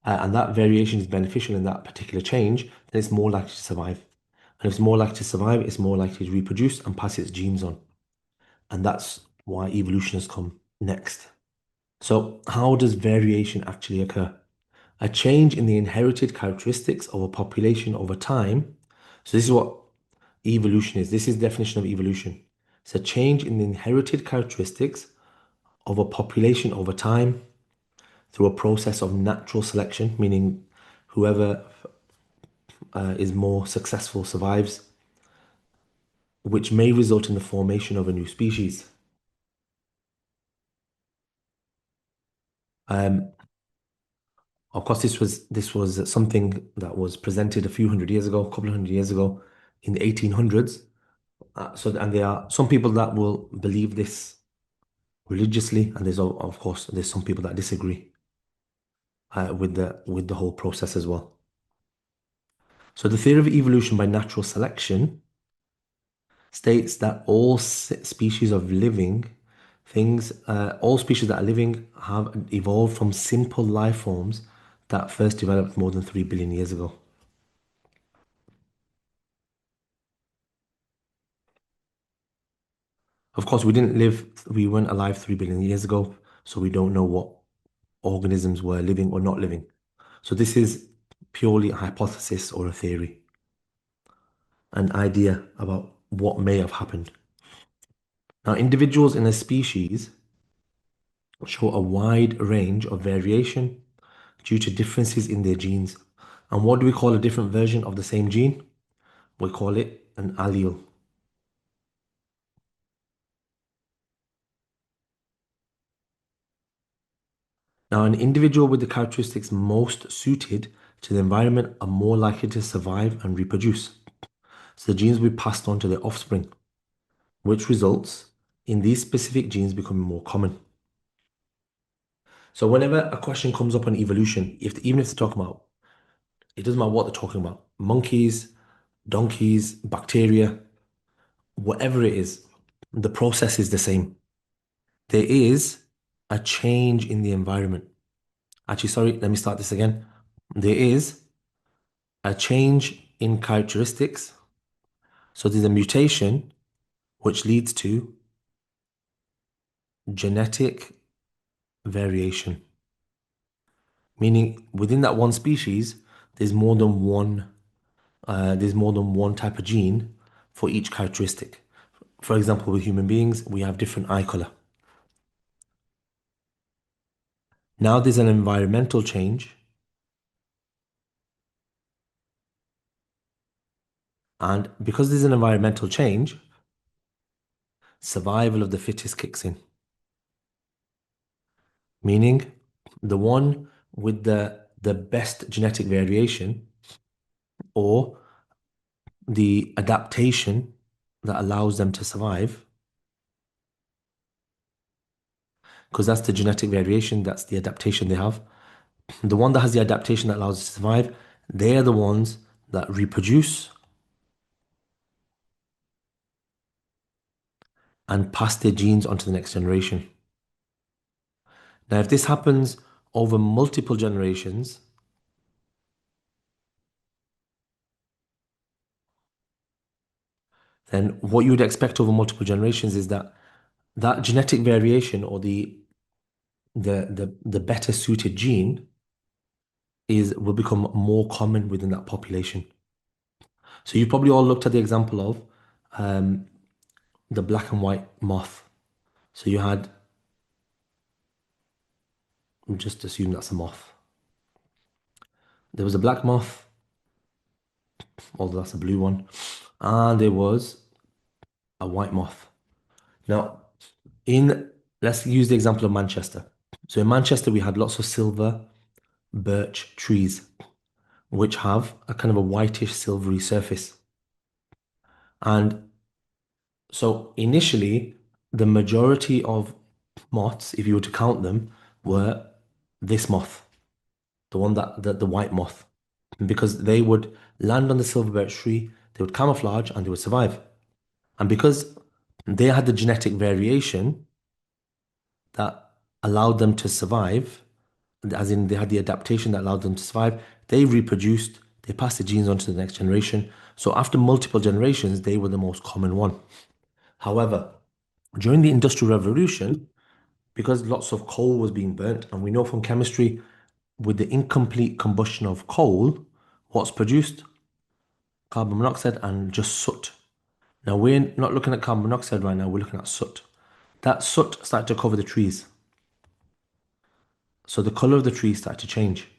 and that variation is beneficial in that particular change, then it's more likely to survive. And if it's more likely to survive, it's more likely to reproduce and pass its genes on. And that's why evolution has come next. So, how does variation actually occur? A change in the inherited characteristics of a population over time. So, this is what evolution is. This is the definition of evolution. It's a change in the inherited characteristics of a population over time through a process of natural selection, meaning whoever is more successful survives, which may result in the formation of a new species. Um, of course, this was something that was presented a few hundred years ago, a couple of hundred years ago, in the 1800s. And there are some people that will believe this religiously, and of course there's some people that disagree with the whole process as well. So the theory of evolution by natural selection states that all species of living things, all species that are living have evolved from simple life forms that first developed more than 3 billion years ago. Of course, we weren't alive 3 billion years ago, so we don't know what organisms were living or not living. So this is purely a hypothesis or a theory, an idea about what may have happened. Now, individuals in a species show a wide range of variation due to differences in their genes. And what do we call a different version of the same gene? We call it an allele. Now, an individual with the characteristics most suited to the environment are more likely to survive and reproduce. So the genes will be passed on to their offspring, which results in these specific genes becoming more common. So whenever a question comes up on evolution, even if they're talking about, it doesn't matter what they're talking about, monkeys, donkeys, bacteria, whatever it is, the process is the same. There is a change in the environment. Actually, sorry, let me start this again. There is a change in characteristics. So there's a mutation which leads to genetic variation, meaning within that one species, there's more than one type of gene for each characteristic. For example, with human beings, we have different eye color. Now there's an environmental change, and because there's an environmental change, survival of the fittest kicks in. Meaning the one with the best genetic variation or the adaptation that allows them to survive, because that's the genetic variation, that's the adaptation they have. The one that has the adaptation that allows us to survive, they're the ones that reproduce and pass their genes onto the next generation. Now, if this happens over multiple generations, then what you would expect over multiple generations is that that genetic variation or the better suited gene will become more common within that population. So you probably all looked at the example of the black and white moth. So you had We'll just assume that's a moth. There was a black moth, although that's a blue one, and there was a white moth. Now, in let's use the example of Manchester. So in Manchester, we had lots of silver birch trees, which have a kind of a whitish silvery surface. And so initially, the majority of moths, if you were to count them, were this moth, the one the white moth, because they would land on the silver birch tree, they would camouflage, and they would survive. And because they had the genetic variation that allowed them to survive, as in they had the adaptation that allowed them to survive, they reproduced, they passed the genes on to the next generation. So after multiple generations, they were the most common one. However, during the Industrial Revolution, because lots of coal was being burnt, and we know from chemistry, with the incomplete combustion of coal, what's produced? Carbon monoxide and just soot. Now, we're not looking at carbon monoxide right now, we're looking at soot. That soot started to cover the trees. So the color of the trees started to change,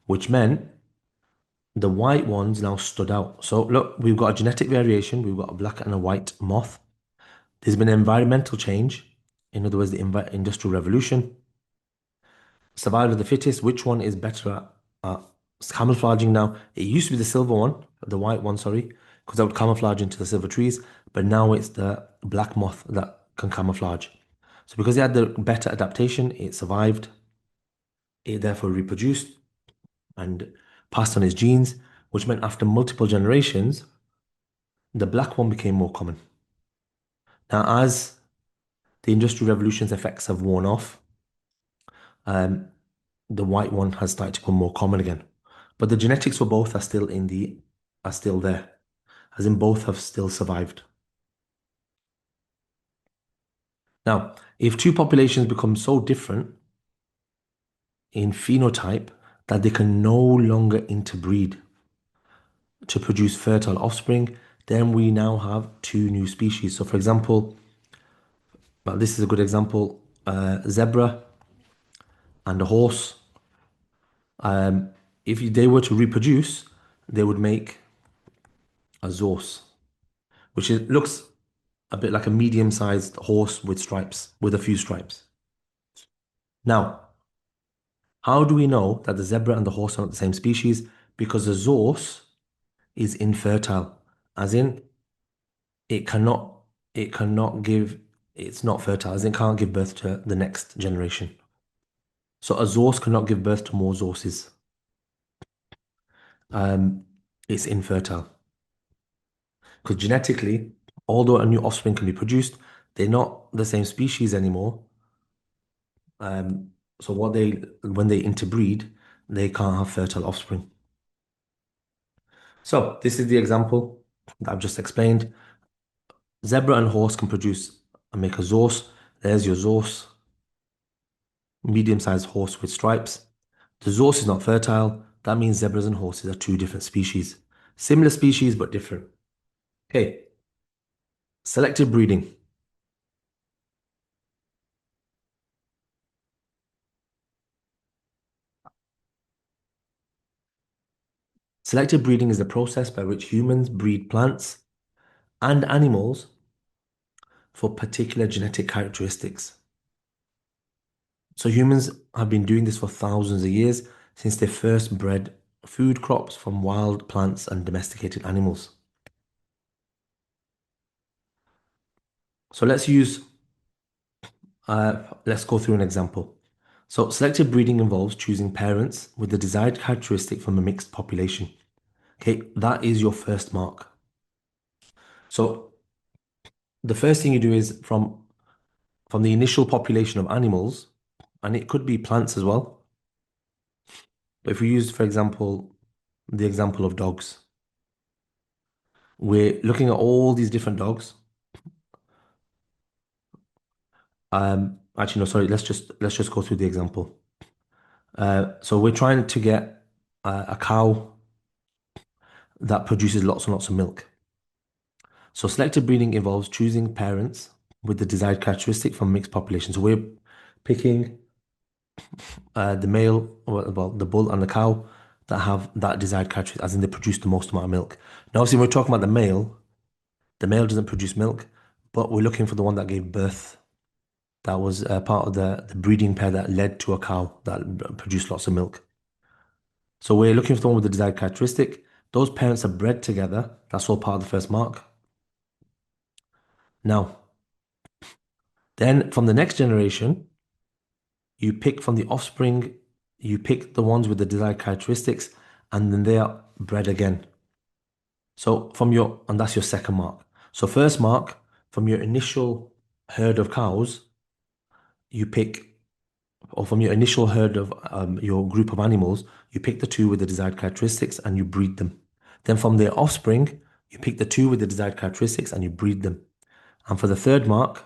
which meant the white ones now stood out. So look, we've got a genetic variation, we've got a black and a white moth. There's been environmental change, in other words, the industrial revolution. Survival of the fittest, which one is better at camouflaging now? It used to be the silver one, the white one, sorry, because that would camouflage into the silver trees, but now it's the black moth that can camouflage. So because it had the better adaptation, it survived, it therefore reproduced and passed on its genes, which meant after multiple generations, the black one became more common. Now, as the Industrial Revolution's effects have worn off, um, the white one has started to become more common again. But the genetics for both are still there, as in both have still survived. Now, if two populations become so different in phenotype that they can no longer interbreed to produce fertile offspring, then we now have two new species. So, for example, well, this is a good example: zebra and a horse. If they were to reproduce, they would make a zorse, looks a bit like a medium-sized horse with stripes, with a few stripes. Now, how do we know that the zebra and the horse are not the same species? Because the zorse is infertile, as in it cannot, it cannot give, it's not fertile, as in it can't give birth to the next generation. So a zorse cannot give birth to more zorses. It's infertile. Because genetically, although a new offspring can be produced, they're not the same species anymore. So when they interbreed, they can't have fertile offspring. So this is the example that I've just explained. Zebra and horse can produce and make a zorse. There's your zorse, medium-sized horse with stripes. The zorse is not fertile. That means zebras and horses are two different species. Similar species, but different. Okay, selective breeding. Selective breeding is the process by which humans breed plants and animals for particular genetic characteristics. So humans have been doing this for thousands of years since they first bred food crops from wild plants and domesticated animals. So let's go through an example. So selective breeding involves choosing parents with the desired characteristic from a mixed population. Okay, that is your first mark. So the first thing you do is from the initial population of animals, and it could be plants as well. But if we use, for example, the example of dogs, we're looking at all these different dogs. Actually, no, sorry. Let's just go through the example. So we're trying to get a cow that produces lots and lots of milk. So selective breeding involves choosing parents with the desired characteristic from mixed populations. So we're picking the male, well, the bull and the cow that have that desired characteristic, as in they produce the most amount of milk. Now, obviously, when we're talking about the male doesn't produce milk, but we're looking for the one that gave birth. That was part of the breeding pair that led to a cow that produced lots of milk. So we're looking for the one with the desired characteristic. Those parents are bred together. That's all part of the first mark. Now, then from the next generation, you pick from the offspring, you pick the ones with the desired characteristics, and then they are bred again. So and that's your second mark. So first mark, from your initial herd of cows, you pick, or from your initial herd of your group of animals, you pick the two with the desired characteristics and you breed them. Then from their offspring, you pick the two with the desired characteristics and you breed them. And for the third mark,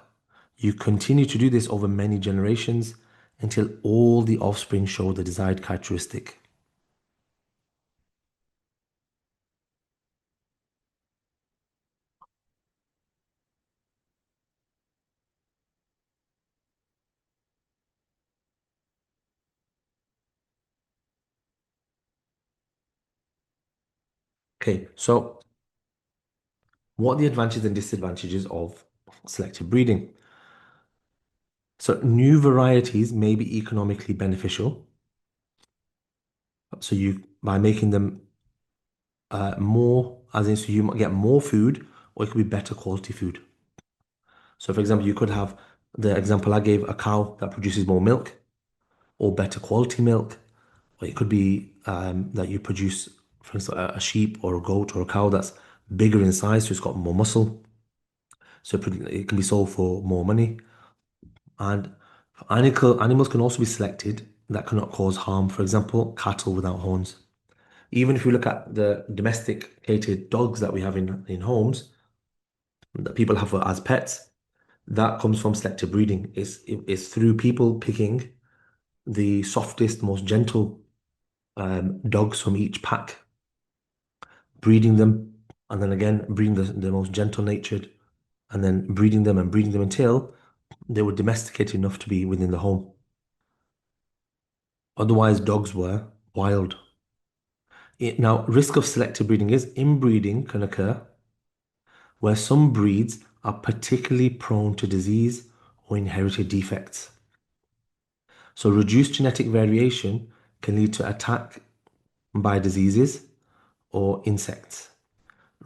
you continue to do this over many generations until all the offspring show the desired characteristic. Okay, so what are the advantages and disadvantages of selective breeding? So new varieties may be economically beneficial. So you by making them more, as in so you might get more food, or it could be better quality food. So for example, you could have the example I gave, a cow that produces more milk or better quality milk, or it could be that you produce, for instance, a sheep or a goat or a cow that's bigger in size, so it's got more muscle. So it can be sold for more money. And animals can also be selected that cannot cause harm. For example, cattle without horns. Even if you look at the domesticated dogs that we have in homes that people have as pets, that comes from selective breeding. It's through people picking the softest, most gentle dogs from each pack, breeding them, and then again breeding the most gentle natured, and then breeding them until they were domesticated enough to be within the home. Otherwise, dogs were wild. Now, risk of selective breeding is inbreeding can occur where some breeds are particularly prone to disease or inherited defects. So, reduced genetic variation can lead to attack by diseases or insects.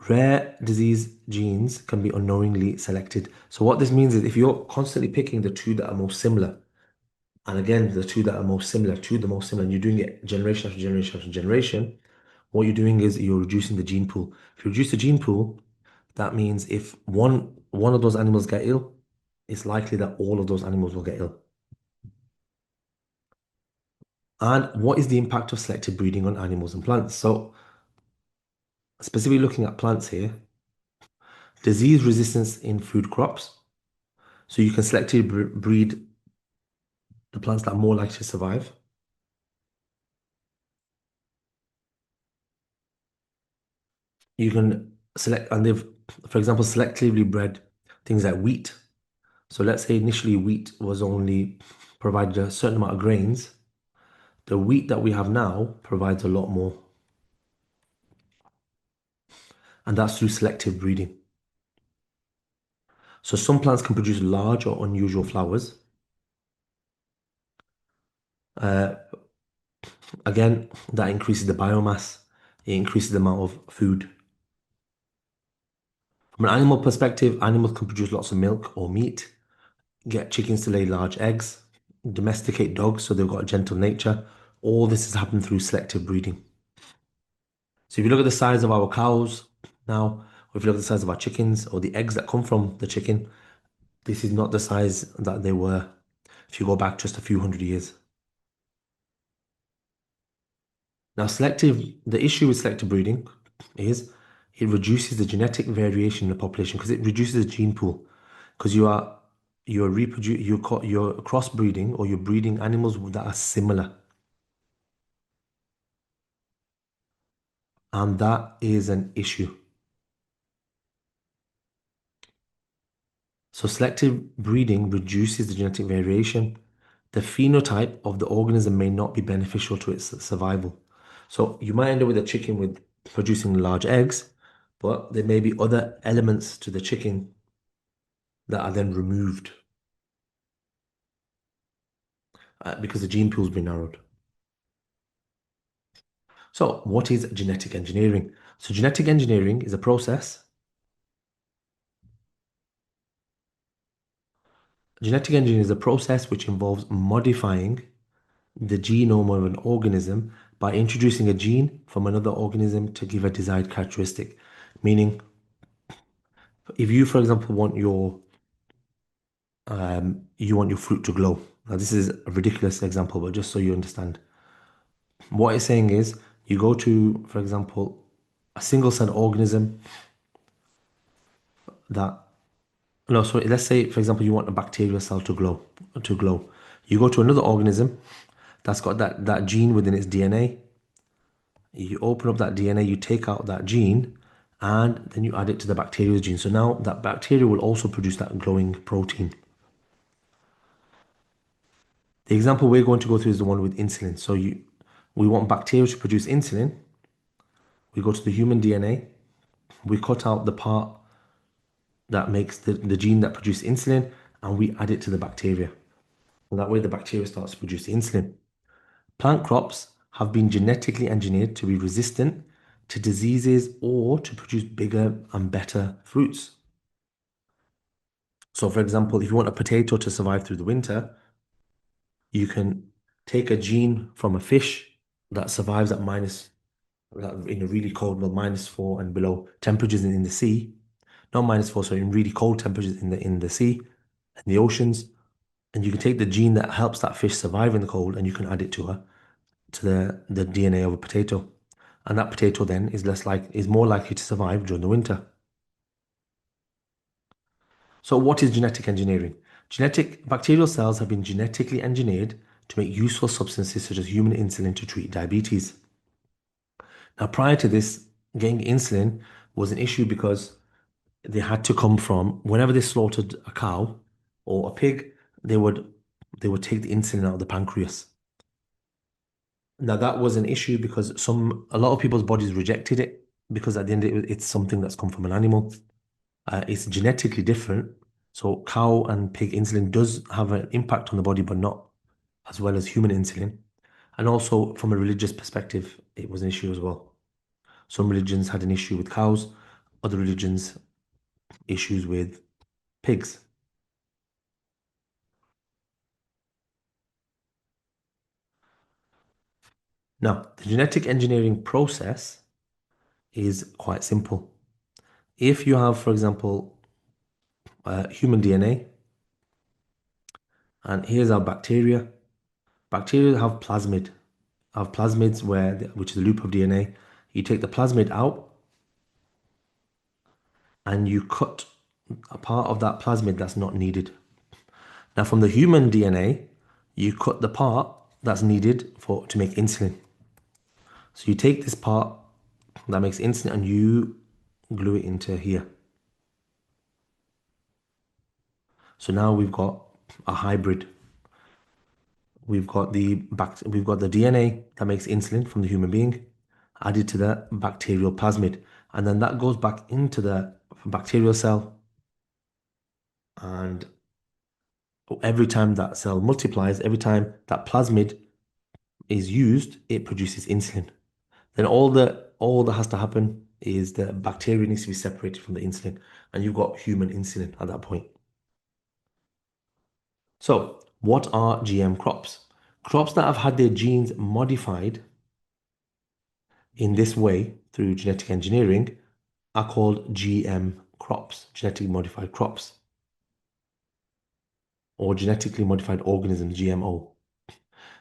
Rare disease genes can be unknowingly selected. So, what this means is if you're constantly picking the two that are most similar, and again, the two that are most similar to the most similar, and you're doing it generation after generation after generation, what you're doing is you're reducing the gene pool. If you reduce the gene pool, that means if one of those animals get ill, it's likely that all of those animals will get ill. And what is the impact of selective breeding on animals and plants? So, specifically looking at plants here, disease resistance in food crops. So you can selectively breed the plants that are more likely to survive. You can select, and they've, for example, selectively bred things like wheat. So let's say initially wheat was only provided a certain amount of grains. The wheat that we have now provides a lot more, and that's through selective breeding. So some plants can produce large or unusual flowers. Uh, Again, that increases the biomass. It increases the amount of food. From an animal perspective, animals can produce lots of milk or meat, get chickens to lay large eggs, domesticate dogs so they've got a gentle nature. All this has happened through selective breeding. So if you look at the size of our cows now, or if you look at the size of our chickens or the eggs that come from the chicken, this is not the size that they were if you go back just a few hundred years. Now, the issue with selective breeding is it reduces the genetic variation in the population because it reduces the gene pool. Because you're crossbreeding or you're breeding animals that are similar. And that is an issue. So selective breeding reduces the genetic variation. the phenotype of the organism may not be beneficial to its survival. So you might end up with a chicken with producing large eggs, but there may be other elements to the chicken that are then removed because the gene pool's been narrowed. So what is genetic engineering? So genetic engineering is a process. Genetic engineering is a process which involves modifying the genome of an organism by introducing a gene from another organism to give a desired characteristic. Meaning, if you, for example, you want your fruit to glow. Now, this is a ridiculous example, but just so you understand, what it's saying is you go to, for example, a single-celled organism that no, sorry, let's say, for example, you want a bacterial cell to glow. You go to another organism that's got that gene within its DNA. You open up that DNA, you take out that gene, and then you add it to the bacterial gene. So now that bacteria will also produce that glowing protein. The example we're going to go through is the one with insulin. We want bacteria to produce insulin. We go to the human DNA, we cut out the part that makes the gene that produces insulin, and we add it to the bacteria. And that way the bacteria starts to produce insulin. Plant crops have been genetically engineered to be resistant to diseases or to produce bigger and better fruits. So, for example, if you want a potato to survive through the winter, you can take a gene from a fish that survives at in a really cold, well, -4 and below temperatures in the sea. Not -4, so in really cold temperatures in the sea and the oceans. And you can take the gene that helps that fish survive in the cold and you can add it to the DNA of a potato. And that potato then is more likely to survive during the winter. So what is genetic engineering? Genetic bacterial cells have been genetically engineered to make useful substances such as human insulin to treat diabetes. Now, prior to this, getting insulin was an issue because they had to come from whenever they slaughtered a cow or a pig, they would take the insulin out of the pancreas. Now that was an issue because a lot of people's bodies rejected it because at the end of it, it's something that's come from an animal. It's genetically different. So cow and pig insulin does have an impact on the body, but not as well as human insulin. And also from a religious perspective, it was an issue as well. Some religions had an issue with cows, other religions issues with pigs. Now, the genetic engineering process is quite simple. If you have, for example, human DNA, and here's our bacteria. Bacteria have plasmids which is a loop of DNA. You take the plasmid out and you cut a part of that plasmid that's not needed. Now, from the human DNA, you cut the part that's needed to make insulin. So you take this part that makes insulin and you glue it into here. So now we've got a hybrid. We've got the DNA that makes insulin from the human being added to the bacterial plasmid. And then that goes back into the bacterial cell. And every time that cell multiplies, every time that plasmid is used, it produces insulin. Then all that has to happen is the bacteria needs to be separated from the insulin, and you've got human insulin at that point. So, what are GM crops? Crops that have had their genes modified in this way through genetic engineering are called GM crops, genetically modified crops, or genetically modified organisms, GMO.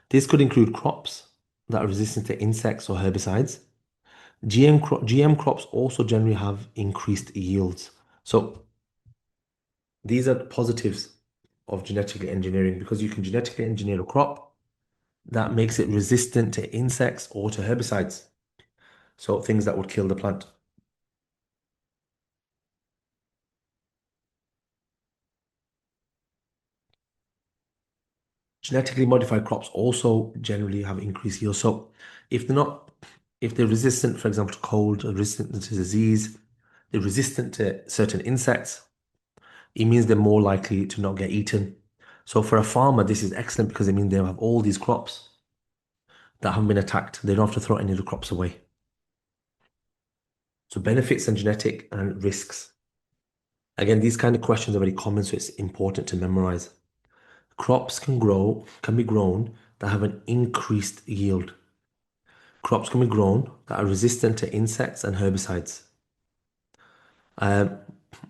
This could include crops that are resistant to insects or herbicides. GM crops also generally have increased yields. So these are the positives of genetically engineering because you can genetically engineer a crop that makes it resistant to insects or to herbicides. So things that would kill the plant. Genetically modified crops also generally have increased yield. So if they're not, if they're resistant, for example, to cold, or resistant to disease, they're resistant to certain insects, it means they're more likely to not get eaten. So for a farmer, this is excellent because it means they have all these crops that haven't been attacked. They don't have to throw any of the crops away. So benefits and genetic and risks. Again, these kind of questions are very common, so it's important to memorize. Crops can be grown that have an increased yield. Crops can be grown that are resistant to insects and herbicides. Um,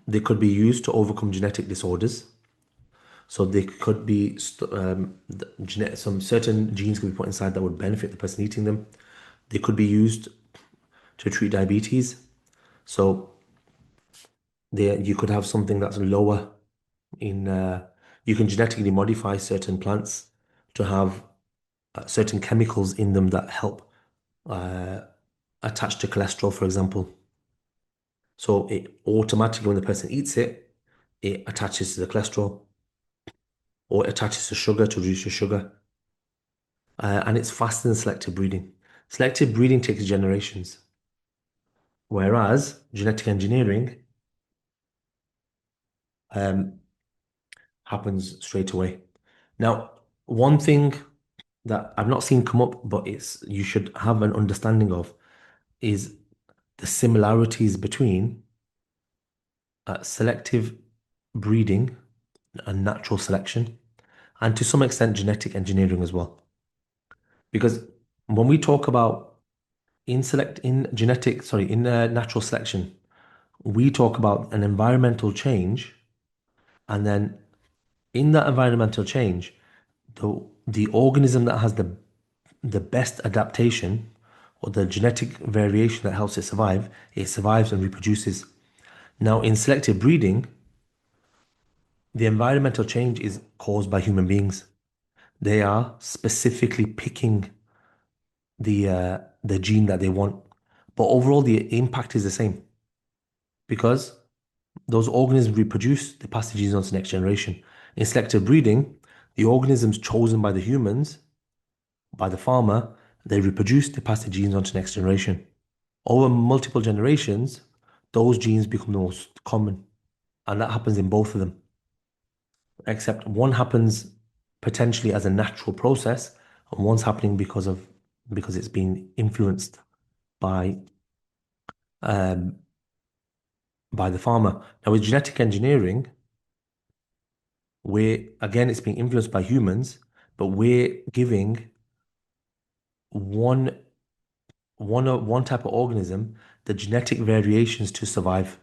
they could be used to overcome genetic disorders. So they could be some certain genes could be put inside that would benefit the person eating them. They could be used to treat diabetes. So you could have something that's lower in. You can genetically modify certain plants to have certain chemicals in them that help uh, attach to cholesterol, for example. So it automatically, when the person eats it, it attaches to the cholesterol or it attaches to sugar to reduce your sugar. And it's faster than selective breeding. Selective breeding takes generations, whereas genetic engineering um, happens straight away. Now, one thing that I've not seen come up, but it's you should have an understanding of, is the similarities between selective breeding and natural selection, and to some extent genetic engineering as well. Because when we talk about in natural selection, we talk about an environmental change, and then in that environmental change, the organism that has the best adaptation or the genetic variation that helps it survives and reproduces. Now, in selective breeding, the environmental change is caused by human beings. They are specifically picking the gene that they want, but overall the impact is the same because those organisms reproduce, they pass the genes on to the next generation. In selective breeding, the organisms chosen by the humans, by the farmer, they reproduce, they pass the genes on to the next generation. Over multiple generations, those genes become the most common, and that happens in both of them. Except one happens potentially as a natural process, and one's happening because it's been influenced by um, by the farmer. Now, with genetic engineering, it's being influenced by humans, but we're giving one one type of organism the genetic variations to survive.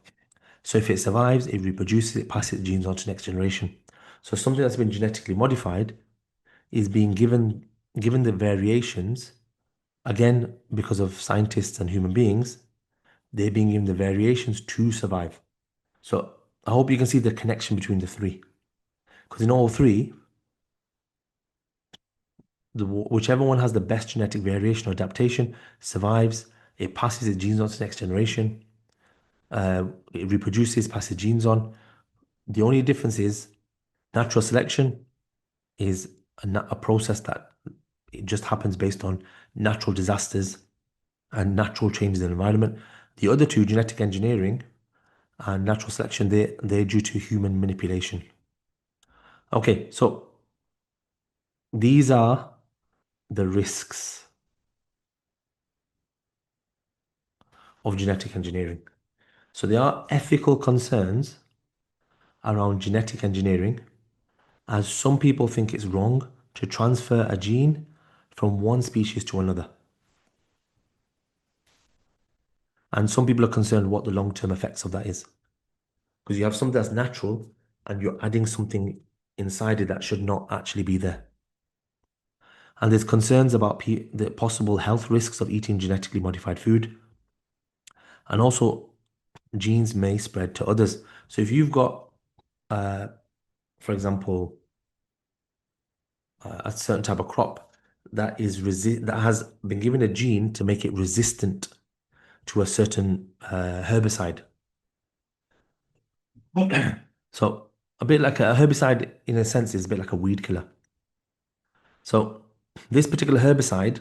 So if it survives, it reproduces, it passes the genes on to the next generation. So something that's been genetically modified is being given the variations, again, because of scientists and human beings, they're being given the variations to survive. So I hope you can see the connection between the three. Because in all three, whichever one has the best genetic variation or adaptation survives, it passes its genes on to the next generation, it reproduces, passes genes on. The only difference is natural selection is a process that it just happens based on natural disasters and natural changes in the environment. The other two, genetic engineering and natural selection, they're due to human manipulation. Okay, so these are the risks of genetic engineering. So there are ethical concerns around genetic engineering, as some people think it's wrong to transfer a gene from one species to another. And some people are concerned what the long-term effects of that is. Because you have something that's natural and you're adding something inside it that should not actually be there. And there's concerns about the possible health risks of eating genetically modified food. And also, genes may spread to others. So if you've got, uh, for example, a certain type of crop that has been given a gene to make it resistant to a certain herbicide. So a bit like a herbicide in a sense is a bit like a weed killer. So this particular herbicide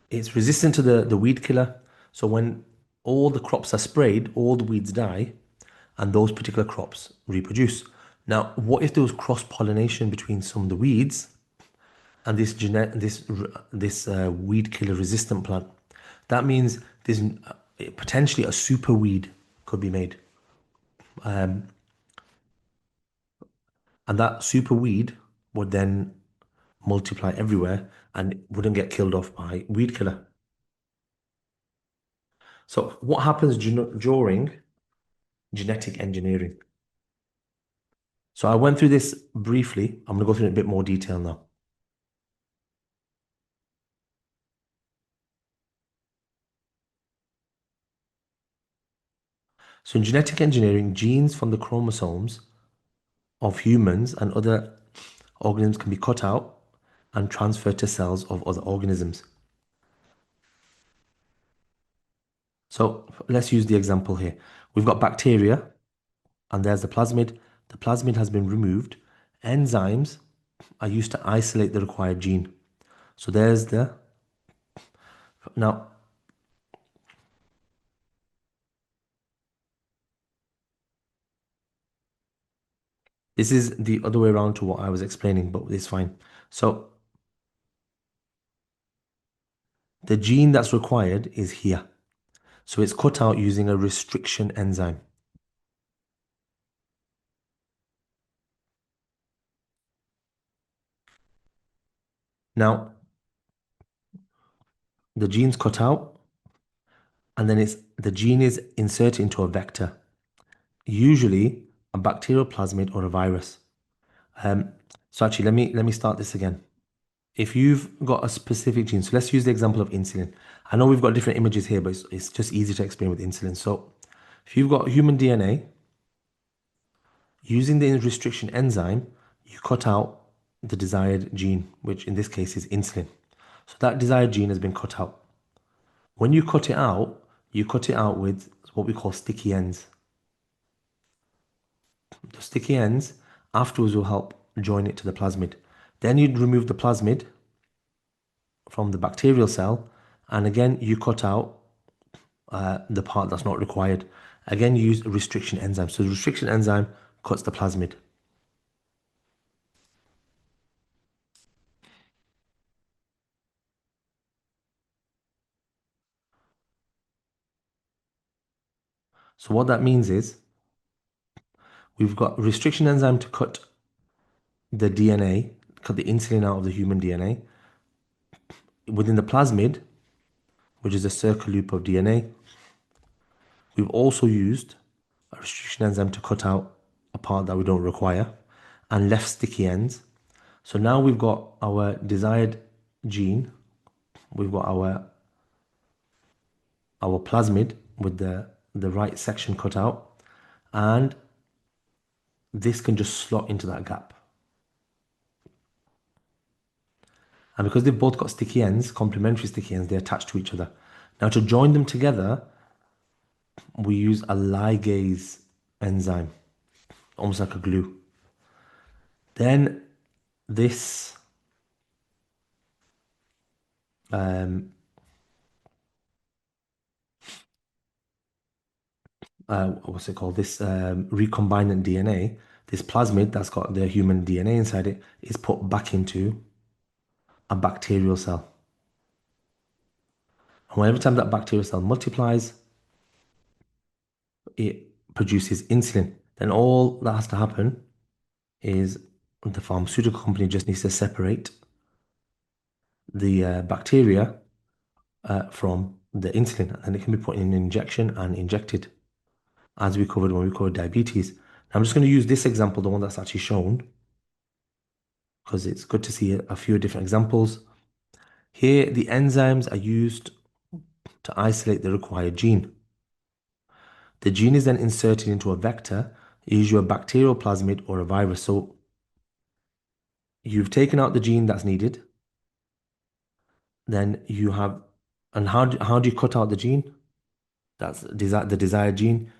is resistant to the weed killer. So when all the crops are sprayed, all the weeds die, and those particular crops reproduce. Now, what if there was cross pollination between some of the weeds and this weed killer resistant plant? That means there's potentially a super weed could be made, and that super weed would then multiply everywhere and wouldn't get killed off by weed killer. So, what happens during genetic engineering? So, I went through this briefly. I'm going to go through it in a bit more detail now. So, in genetic engineering, genes from the chromosomes of humans and other organisms can be cut out and transferred to cells of other organisms. So, let's use the example here. We've got bacteria, and there's the plasmid. The plasmid has been removed. Enzymes are used to isolate the required gene. So there's the now this is the other way around to what I was explaining, but it's fine. So the gene that's required is here. So it's cut out using a restriction enzyme. Now the gene's cut out, and then the gene is inserted into a vector, usually a bacterial plasmid or a virus. Um, so actually, let me start this again. If you've got a specific gene, so let's use the example of insulin. I know we've got different images here, but it's just easy to explain with insulin. So if you've got human DNA, using the restriction enzyme, you cut out the desired gene, which in this case is insulin. So that desired gene has been cut out. When you cut it out with what we call sticky ends. The sticky ends afterwards will help join it to the plasmid. Then you'd remove the plasmid from the bacterial cell, and again you cut out the part that's not required. Again, you use a restriction enzyme. So the restriction enzyme cuts the plasmid. So what that means is we've got restriction enzyme to cut the DNA, cut the insulin out of the human DNA. Within the plasmid, which is a circle loop of DNA, we've also used a restriction enzyme to cut out a part that we don't require and left sticky ends. So now we've got our desired gene, we've got our plasmid with the right section cut out, and this can just slot into that gap. And because they've both got sticky ends, complementary sticky ends, they're attached to each other. Now to join them together, we use a ligase enzyme, almost like a glue. Then this what's it called? This recombinant DNA, this plasmid that's got the human DNA inside it, is put back into a bacterial cell. And every time that bacterial cell multiplies, it produces insulin. Then all that has to happen is the pharmaceutical company just needs to separate the bacteria from the insulin, and it can be put in an injection and injected, as we covered when we covered diabetes. Now, I'm just going to use this example, the one that's actually shown, because it's good to see a few different examples. Here, the enzymes are used to isolate the required gene. The gene is then inserted into a vector, usually a bacterial plasmid or a virus. So you've taken out the gene that's needed, then you have, and how do you cut out the gene? That's the desired gene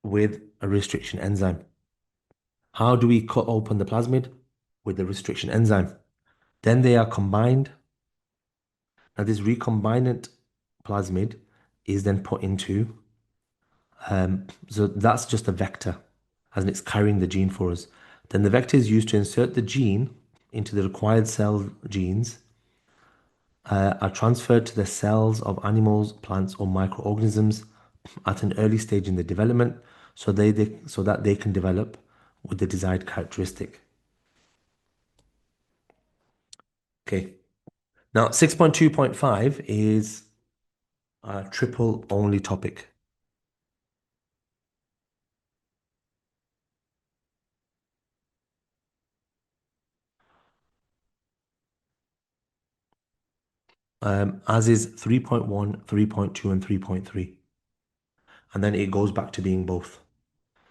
with a restriction enzyme. How do we cut open the plasmid? With the restriction enzyme. Then they are combined. Now, this recombinant plasmid is then put into, so that's just a vector, as in it's carrying the gene for us. Then the vector is used to insert the gene into the required cell genes, are transferred to the cells of animals, plants, or microorganisms at an early stage in the development, so that they can develop with the desired characteristic. Okay. Now, 6.2.5 is a triple only topic. As is 3.1, 3.2, and 3.3. And then it goes back to being both.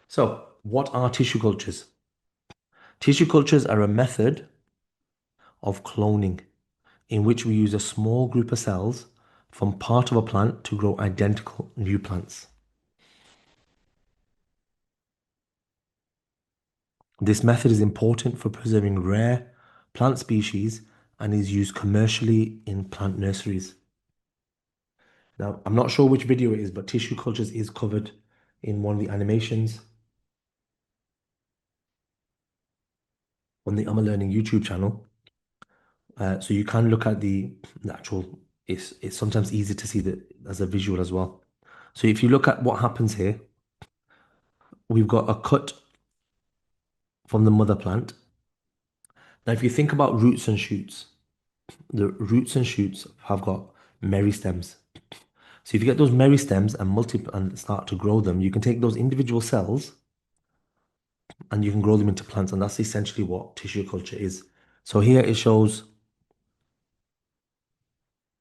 So, what are tissue cultures? Tissue cultures are a method of cloning in which we use a small group of cells from part of a plant to grow identical new plants. This method is important for preserving rare plant species and is used commercially in plant nurseries. Now, I'm not sure which video it is, but tissue cultures is covered in one of the animations on the AMALearning YouTube channel. So you can look at the actual, it's sometimes easy to see that as a visual as well. So if you look at what happens here, we've got a cut from the mother plant. Now, if you think about roots and shoots, the roots and shoots have got meristems. So if you get those meristems and start to grow them, you can take those individual cells and you can grow them into plants, and that's essentially what tissue culture is. So here it shows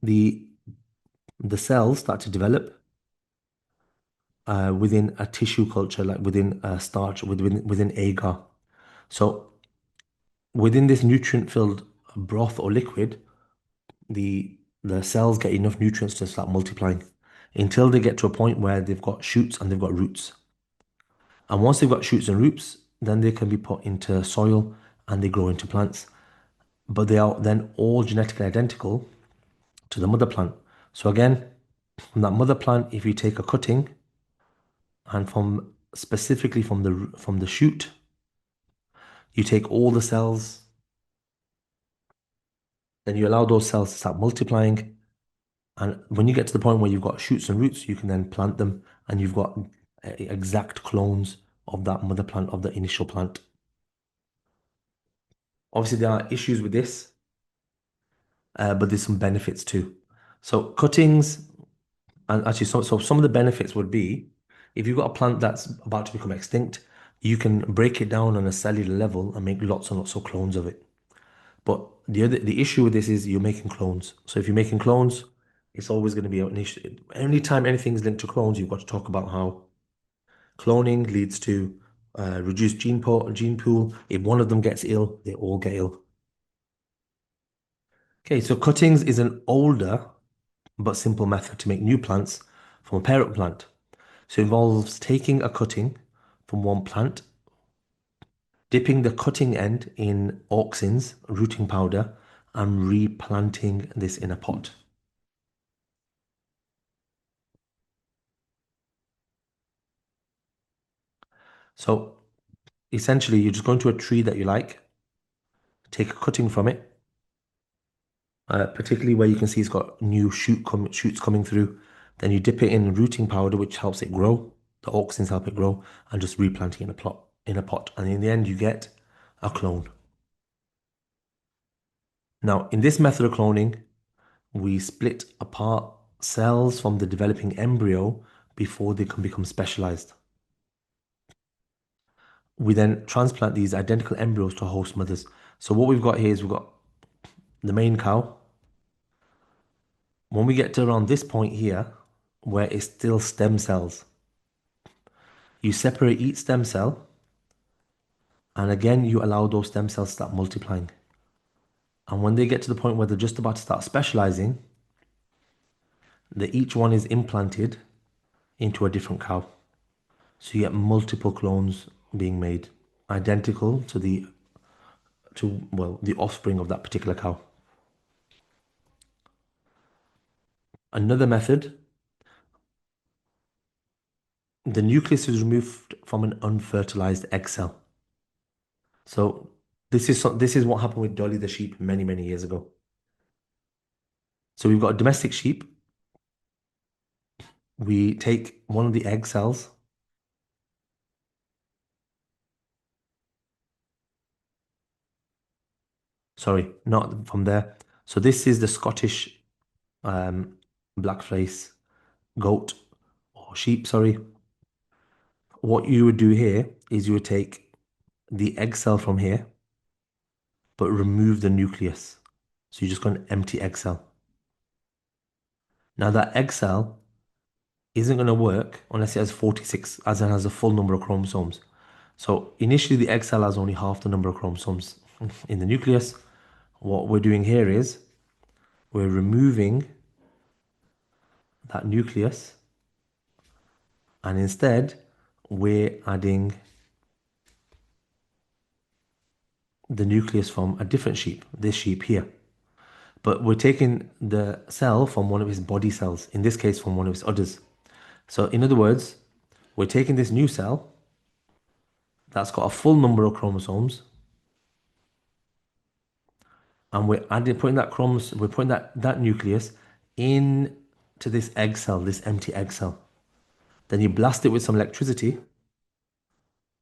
the the cells start to develop within a tissue culture, like within a starch, within agar. So within this nutrient-filled broth or liquid, the cells get enough nutrients to start multiplying until they get to a point where they've got shoots and they've got roots. And once they've got shoots and roots, then they can be put into soil and they grow into plants. But they are then all genetically identical to the mother plant. So again, from that mother plant, if you take a cutting and from specifically from the shoot, you take all the cells, then you allow those cells to start multiplying. And when you get to the point where you've got shoots and roots, you can then plant them and you've got exact clones of that mother plant, of the initial plant. Obviously, there are issues with this, but there's some benefits too. So cuttings, and actually, so some of the benefits would be if you've got a plant that's about to become extinct, you can break it down on a cellular level and make lots and lots of clones of it. But the issue with this is you're making clones. So if you're making clones, it's always going to be an issue. Anytime anything's linked to clones, you've got to talk about how cloning leads to reduced gene pool. If one of them gets ill, they all get ill. Okay, so cuttings is an older but simple method to make new plants from a parent plant. So it involves taking a cutting from one plant, dipping the cutting end in auxins, rooting powder, and replanting this in a pot. So essentially, you're just going to a tree that you like, take a cutting from it, particularly where you can see it's got new shoots coming through. Then you dip it in rooting powder, which helps it grow. The auxins help it grow, and just replanting in a pot. And in the end, you get a clone. Now, in this method of cloning, we split apart cells from the developing embryo before they can become specialized. We then transplant these identical embryos to host mothers. So what we've got here is we've got the main cow. When we get to around this point here, where it's still stem cells, you separate each stem cell, and again, you allow those stem cells to start multiplying. And when they get to the point where they're just about to start specializing, each one is implanted into a different cow. So you get multiple clones being made, identical to the to, well, the offspring of that particular cow. Another method, the nucleus is removed from an unfertilized egg cell. So this is what happened with Dolly the sheep many, many years ago. So we've got a domestic sheep. We take one of the egg cells. Sorry, not from there. So this is the Scottish blackface goat or sheep, sorry. What you would do here is you would take the egg cell from here, but remove the nucleus. So you just got an empty egg cell. Now that egg cell isn't going to work unless it has 46, as it has a full number of chromosomes. So initially the egg cell has only half the number of chromosomes in the nucleus. What we're doing here is we're removing that nucleus and instead we're adding the nucleus from a different sheep, this sheep here. But we're taking the cell from one of his body cells, in this case from one of his udders. So in other words, we're taking this new cell that's got a full number of chromosomes and we're putting that we're putting that nucleus in to this egg cell, this empty egg cell. Then you blast it with some electricity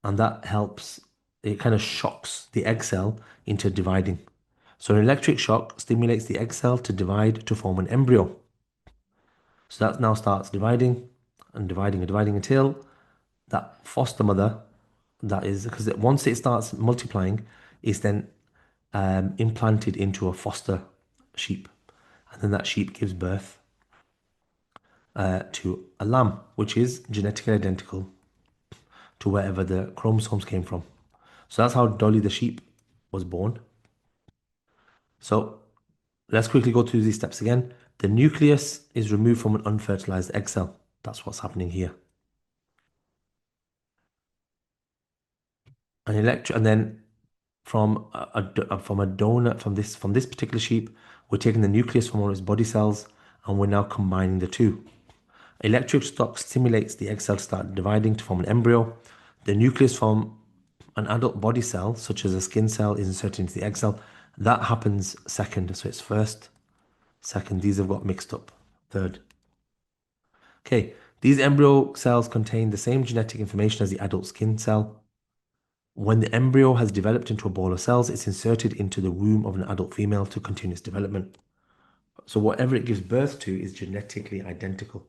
and that helps, it kind of shocks the egg cell into dividing. So an electric shock stimulates the egg cell to divide to form an embryo. So that now starts dividing and dividing and dividing until that foster mother, that is, because once it starts multiplying, is then implanted into a foster sheep. And then that sheep gives birth to a lamb, which is genetically identical to wherever the chromosomes came from. So that's how Dolly the sheep was born. So let's quickly go through these steps again. The nucleus is removed from an unfertilized egg cell. That's what's happening here. And then from a donor from this particular sheep, we're taking the nucleus from one of its body cells, and we're now combining the two. Electric shock stimulates the egg cell to start dividing to form an embryo. The nucleus from an adult body cell, such as a skin cell, is inserted into the egg cell. That happens second, so it's first, second. These have got mixed up. Third. Okay, these embryo cells contain the same genetic information as the adult skin cell. When the embryo has developed into a ball of cells, it's inserted into the womb of an adult female to continue its development. So whatever it gives birth to is genetically identical.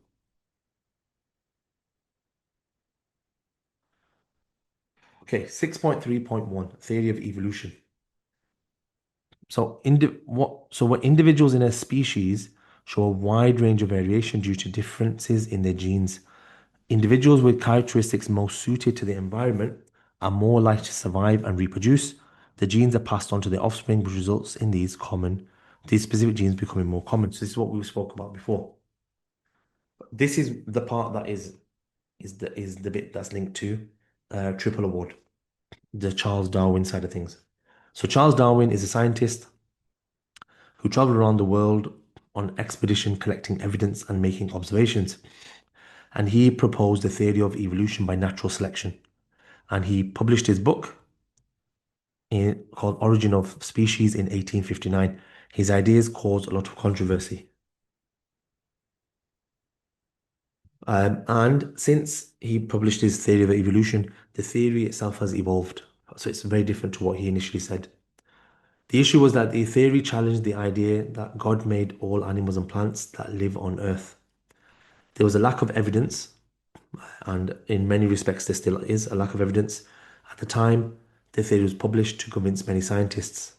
Okay, 6.3.1, theory of evolution. So what individuals in a species show a wide range of variation due to differences in their genes. Individuals with characteristics most suited to the environment are more likely to survive and reproduce. The genes are passed on to their offspring, which results in these specific genes becoming more common. So this is what we spoke about before. This is the part that is the bit that's linked to triple award, the Charles Darwin side of things. So Charles Darwin is a scientist who traveled around the world on expedition collecting evidence and making observations. And he proposed the theory of evolution by natural selection. And he published his book called Origin of Species in 1859. His ideas caused a lot of controversy. And since he published his theory of evolution, the theory itself has evolved. So it's very different to what he initially said. The issue was that the theory challenged the idea that God made all animals and plants that live on Earth. There was a lack of evidence, and in many respects, there still is a lack of evidence. At the time, the theory was published to convince many scientists.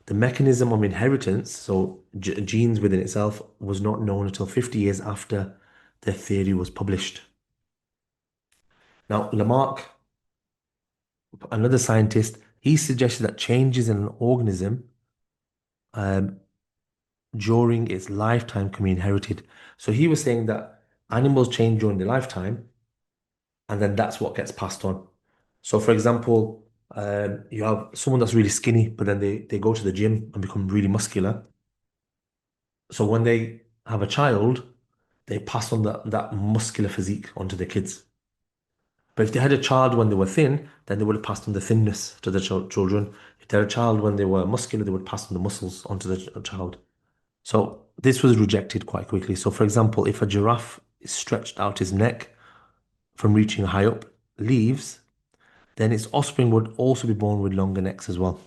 The mechanism of inheritance, so genes within itself, was not known until 50 years after the theory was published. Now, Lamarck, another scientist, he suggested that changes in an organism during its lifetime can be inherited. So he was saying that animals change during their lifetime, and then that's what gets passed on. So, for example, You have someone that's really skinny, but then they go to the gym and become really muscular. So when they have a child, they pass on that muscular physique onto their kids. But if they had a child when they were thin, then they would have passed on the thinness to the children. If they had a child when they were muscular, they would pass on the muscles onto the child. So this was rejected quite quickly. So for example, if a giraffe stretched out his neck from reaching high up leaves, then its offspring would also be born with longer necks as well.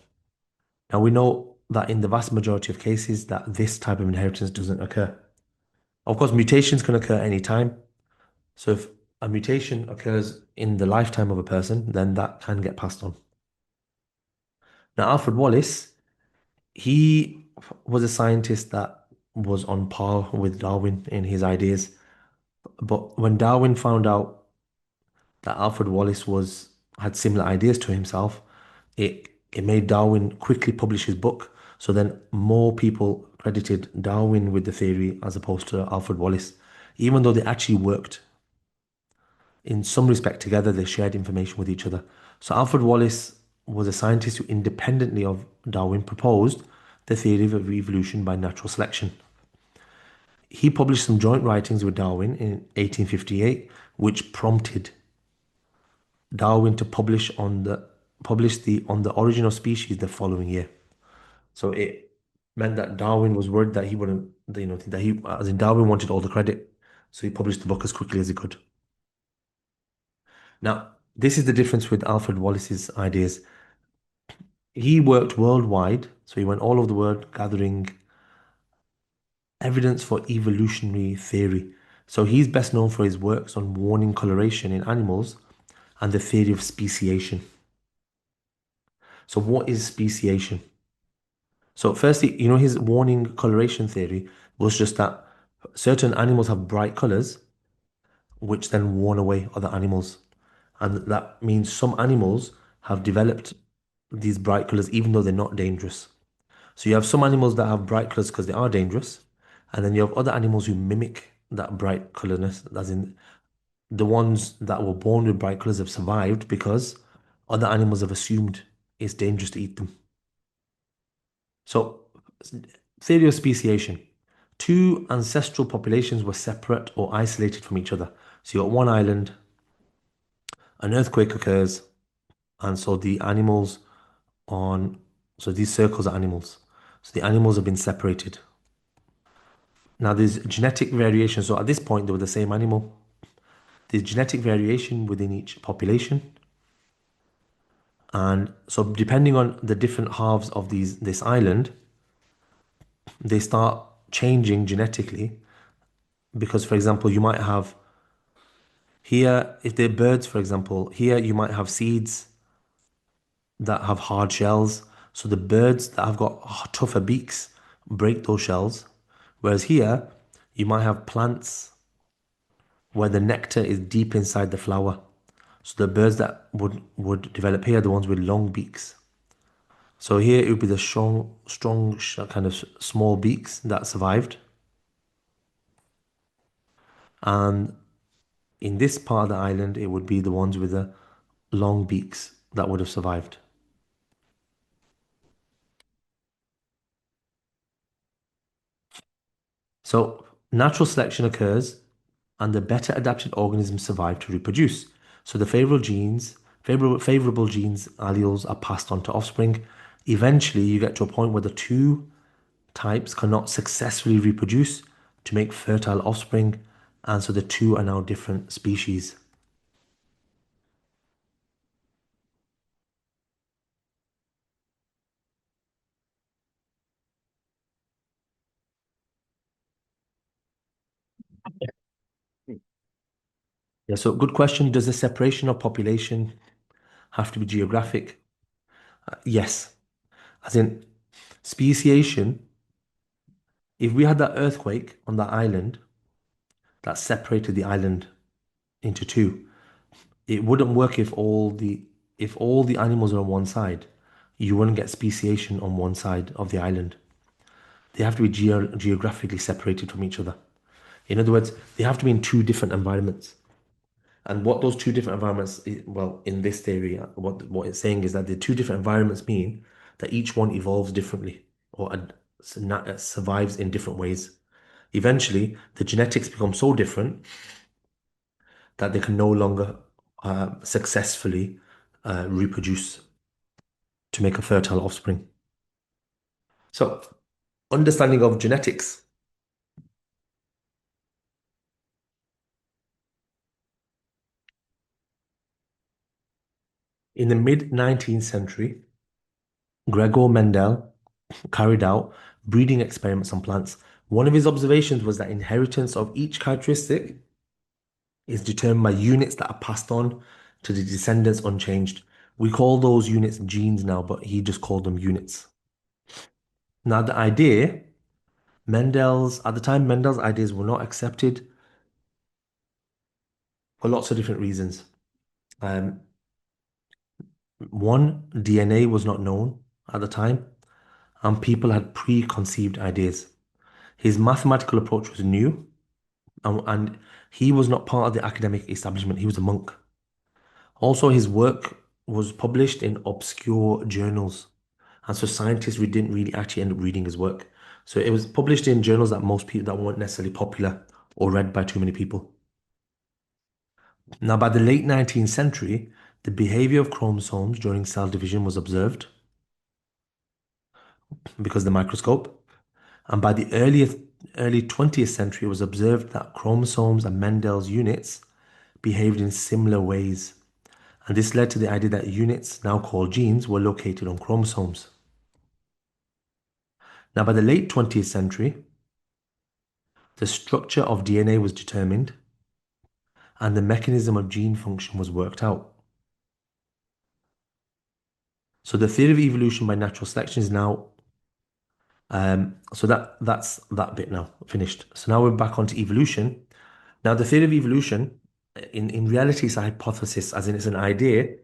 Now we know that in the vast majority of cases that this type of inheritance doesn't occur. Of course, mutations can occur anytime. So if a mutation occurs in the lifetime of a person, then that can get passed on. Now, Alfred Wallace, he was a scientist that was on par with Darwin in his ideas. But when Darwin found out that Alfred Wallace was had similar ideas to himself, it made Darwin quickly publish his book. So then more people credited Darwin with the theory as opposed to Alfred Wallace, even though they actually worked in some respect together, they shared information with each other. So Alfred Wallace was a scientist who independently of Darwin proposed the theory of evolution by natural selection. He published some joint writings with Darwin in 1858, which prompted Darwin to publish the on the origin of species the following year. So it meant that Darwin was worried that he wouldn't, that he, as in Darwin wanted all the credit, so he published the book as quickly as he could. Now, this is the difference with Alfred Wallace's ideas. He worked worldwide, so he went all over the world gathering evidence for evolutionary theory. So he's best known for his works on warning coloration in animals and the theory of speciation. So what is speciation? So firstly, his warning coloration theory was just that certain animals have bright colors, which then warn away other animals. And that means some animals have developed these bright colors even though they're not dangerous. So you have some animals that have bright colors because they are dangerous, and then you have other animals who mimic that bright colorness, as in the ones that were born with bright colors have survived because other animals have assumed it's dangerous to eat them. So, theory of speciation. Two ancestral populations were separate or isolated from each other. So you got one island, an earthquake occurs, and so the animals on, so these circles are animals. So the animals have been separated. Now there's genetic variation. So at this point, they were the same animal. There's genetic variation within each population. And so depending on the different halves of this island, they start changing genetically. Because, for example, you might have here, if they're birds, for example, here you might have seeds that have hard shells. So the birds that have got tougher beaks break those shells. Whereas here, you might have plants where the nectar is deep inside the flower. So the birds that would develop here are the ones with long beaks. So here it would be the strong kind of small beaks that survived. And in this part of the island, it would be the ones with the long beaks that would have survived. So natural selection occurs and the better adapted organisms survive to reproduce. So the favorable genes, alleles are passed on to offspring. Eventually, you get to a point where the two types cannot successfully reproduce to make fertile offspring, and so the two are now different species. Yeah, so good question. Does the separation of population have to be geographic? Yes. As in speciation, if we had that earthquake on that island that separated the island into two, it wouldn't work if all the animals are on one side. You wouldn't get speciation on one side of the island. They have to be geographically separated from each other. In other words, they have to be in two different environments. And what those two different environments, well, in this theory, what it's saying is that the two different environments mean that each one evolves differently or survives in different ways. Eventually, the genetics become so different that they can no longer successfully reproduce to make a fertile offspring. So, understanding of genetics. In the mid 19th century, Gregor Mendel carried out breeding experiments on plants. One of his observations was that inheritance of each characteristic is determined by units that are passed on to the descendants unchanged. We call those units genes now, but he just called them units. Now, at the time, Mendel's ideas were not accepted for lots of different reasons. Um, One, DNA was not known at the time, and people had preconceived ideas. His mathematical approach was new, and he was not part of the academic establishment. He was a monk. Also, his work was published in obscure journals, and so scientists we didn't really actually end up reading his work. So it was published in journals that most people that weren't necessarily popular or read by too many people. Now, by the late 19th century, the behavior of chromosomes during cell division was observed because of the microscope. And by the early 20th century, it was observed that chromosomes and Mendel's units behaved in similar ways. And this led to the idea that units, now called genes, were located on chromosomes. Now, by the late 20th century, the structure of DNA was determined and the mechanism of gene function was worked out. So the theory of evolution by natural selection is now, so that's that bit now finished. So now we're back onto evolution. Now, the theory of evolution, in reality, is a hypothesis, as in it's an idea,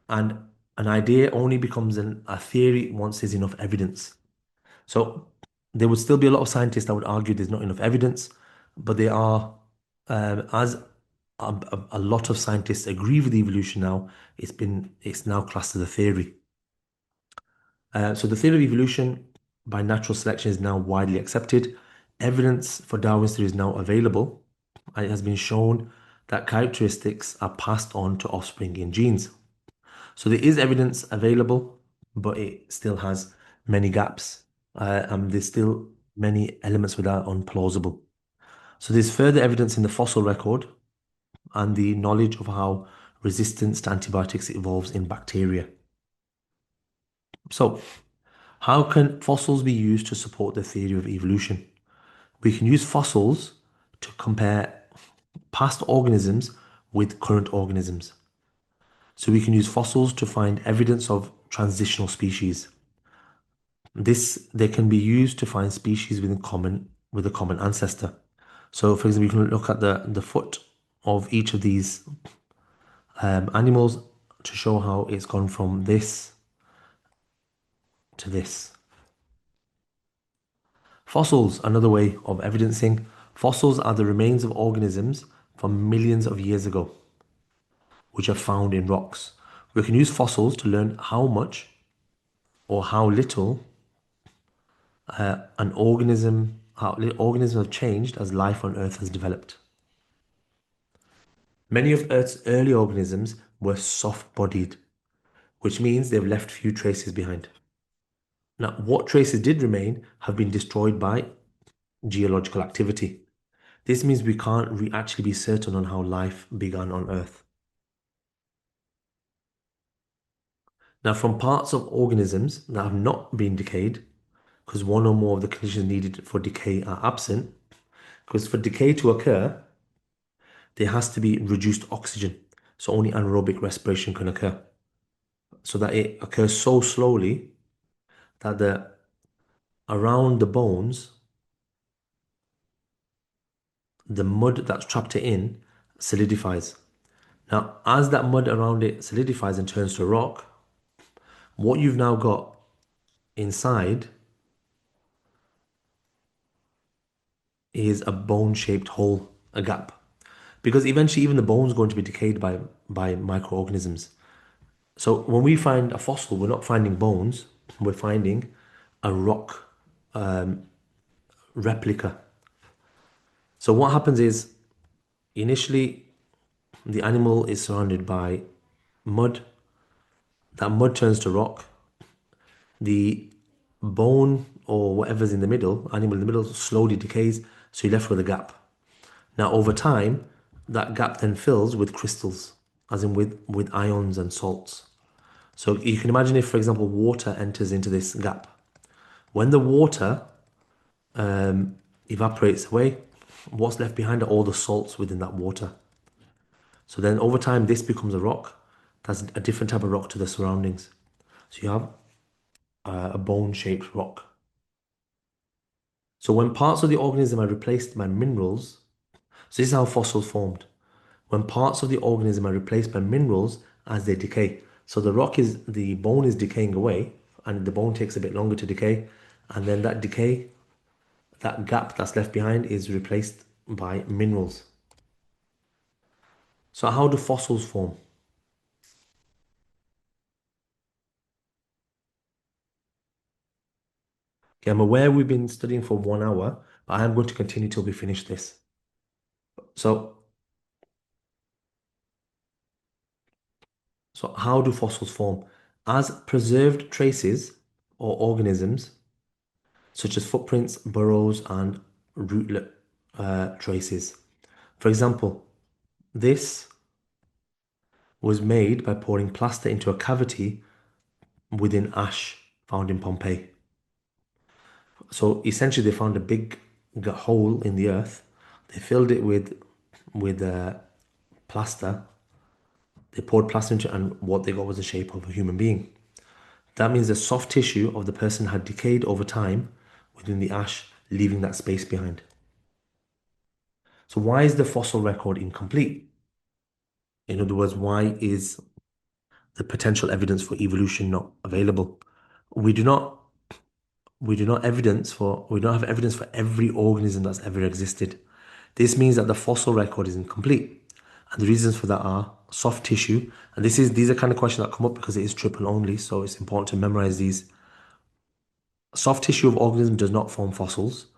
and an idea only becomes a theory once there's enough evidence. So there would still be a lot of scientists that would argue there's not enough evidence, but there are, as a lot of scientists agree with evolution now, it's now classed as a theory. So the theory of evolution by natural selection is now widely accepted. Evidence for Darwin's theory is now available. It has been shown that characteristics are passed on to offspring in genes. So there is evidence available, but it still has many gaps. And there's still many elements that are unplausible. So there's further evidence in the fossil record and the knowledge of how resistance to antibiotics evolves in bacteria. So, how can fossils be used to support the theory of evolution? We can use fossils to compare past organisms with current organisms. So we can use fossils to find evidence of transitional species. They can be used to find species with a common ancestor. So, for example, you can look at the foot of each of these animals to show how it's gone from this to this. Fossils, another way of evidencing. Fossils are the remains of organisms from millions of years ago, which are found in rocks. We can use fossils to learn how much or how little how organisms have changed as life on Earth has developed. Many of Earth's early organisms were soft-bodied, which means they've left few traces behind. Now, what traces did remain have been destroyed by geological activity. This means we can't actually be certain on how life began on Earth. Now, from parts of organisms that have not been decayed, because one or more of the conditions needed for decay are absent, because for decay to occur, there has to be reduced oxygen. So only anaerobic respiration can occur. So that it occurs so slowly that around the bones, the mud that's trapped it in solidifies. Now, as that mud around it solidifies and turns to rock, what you've now got inside is a bone-shaped hole, a gap. Because eventually even the bone's going to be decayed by microorganisms. So when we find a fossil, we're not finding bones, we're finding a rock replica. So what happens is initially the animal is surrounded by mud. That mud turns to rock. The bone or whatever's in the middle, animal in the middle, slowly decays. So you're left with a gap. Now over time, that gap then fills with crystals, as in with ions and salts. So you can imagine if, for example, water enters into this gap. When the water evaporates away, what's left behind are all the salts within that water. So then over time, this becomes a rock. That's a different type of rock to the surroundings. So you have a bone-shaped rock. So when parts of the organism are replaced by minerals, so this is how fossils formed. When parts of the organism are replaced by minerals as they decay. So the bone is decaying away, and the bone takes a bit longer to decay, and then that decay, that gap that's left behind is replaced by minerals. So how do fossils form? Okay, I'm aware we've been studying for 1 hour, but I am going to continue till we finish this. So, so how do fossils form? As preserved traces or organisms, such as footprints, burrows, and rootlet traces. For example, this was made by pouring plaster into a cavity within ash found in Pompeii. So essentially, they found a big hole in the earth. They filled it with plaster. They poured plaster into it, and what they got was the shape of a human being. That means the soft tissue of the person had decayed over time within the ash, leaving that space behind. So why is the fossil record incomplete? In other words, why is the potential evidence for evolution not available? We do not we don't have evidence for every organism that's ever existed. This means that the fossil record is incomplete. And the reasons for that are soft tissue. And these are kind of questions that come up because it is triple only, so it's important to memorize these. Soft tissue of organisms does not form fossils.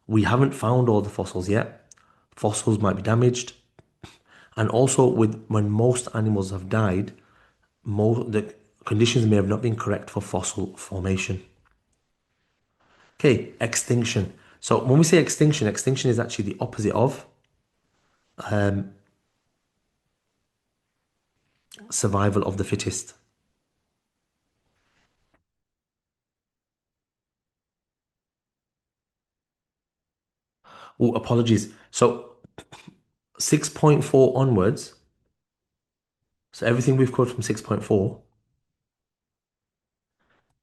We haven't found all the fossils yet. Fossils might be damaged. And also with when most animals have died, the conditions may have not been correct for fossil formation. Okay, extinction. So when we say extinction, extinction is actually the opposite of survival of the fittest. Oh, apologies. So 6.4 onwards, so everything we've quoted from 6.4,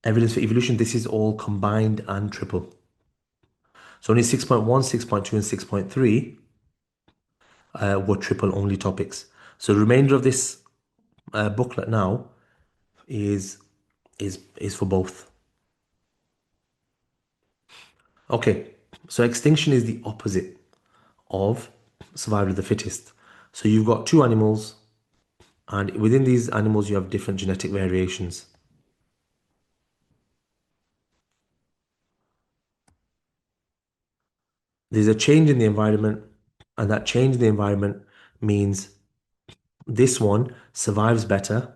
evidence for evolution, this is all combined and triple. So only 6.1, 6.2, and 6.3 were triple only topics. So the remainder of this booklet now is is for both. Okay, so extinction is the opposite of survival of the fittest. So you've got two animals, and within these animals you have different genetic variations. There's a change in the environment, and that change in the environment means this one survives better,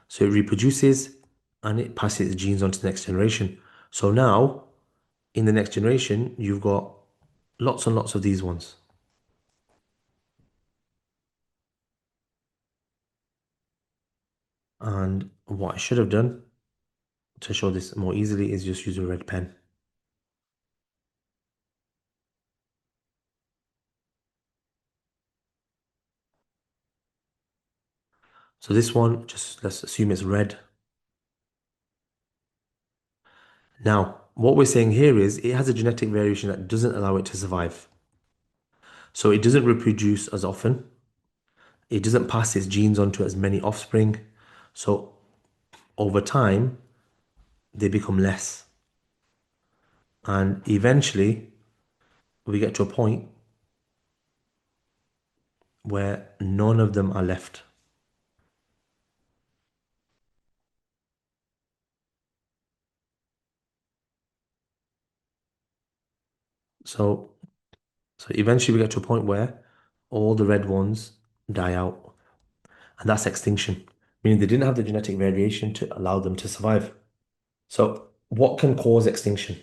so it reproduces and it passes its genes on to the next generation. So now, in the next generation, you've got lots and lots of these ones. And what I should have done to show this more easily is just use a red pen. So this one, just let's assume it's red. Now, what we're saying here is it has a genetic variation that doesn't allow it to survive. So it doesn't reproduce as often. It doesn't pass its genes on to as many offspring. So over time, they become less. And eventually, we get to a point where none of them are left. So, so eventually we get to a point where all the red ones die out, and that's extinction, meaning they didn't have the genetic variation to allow them to survive. So, what can cause extinction?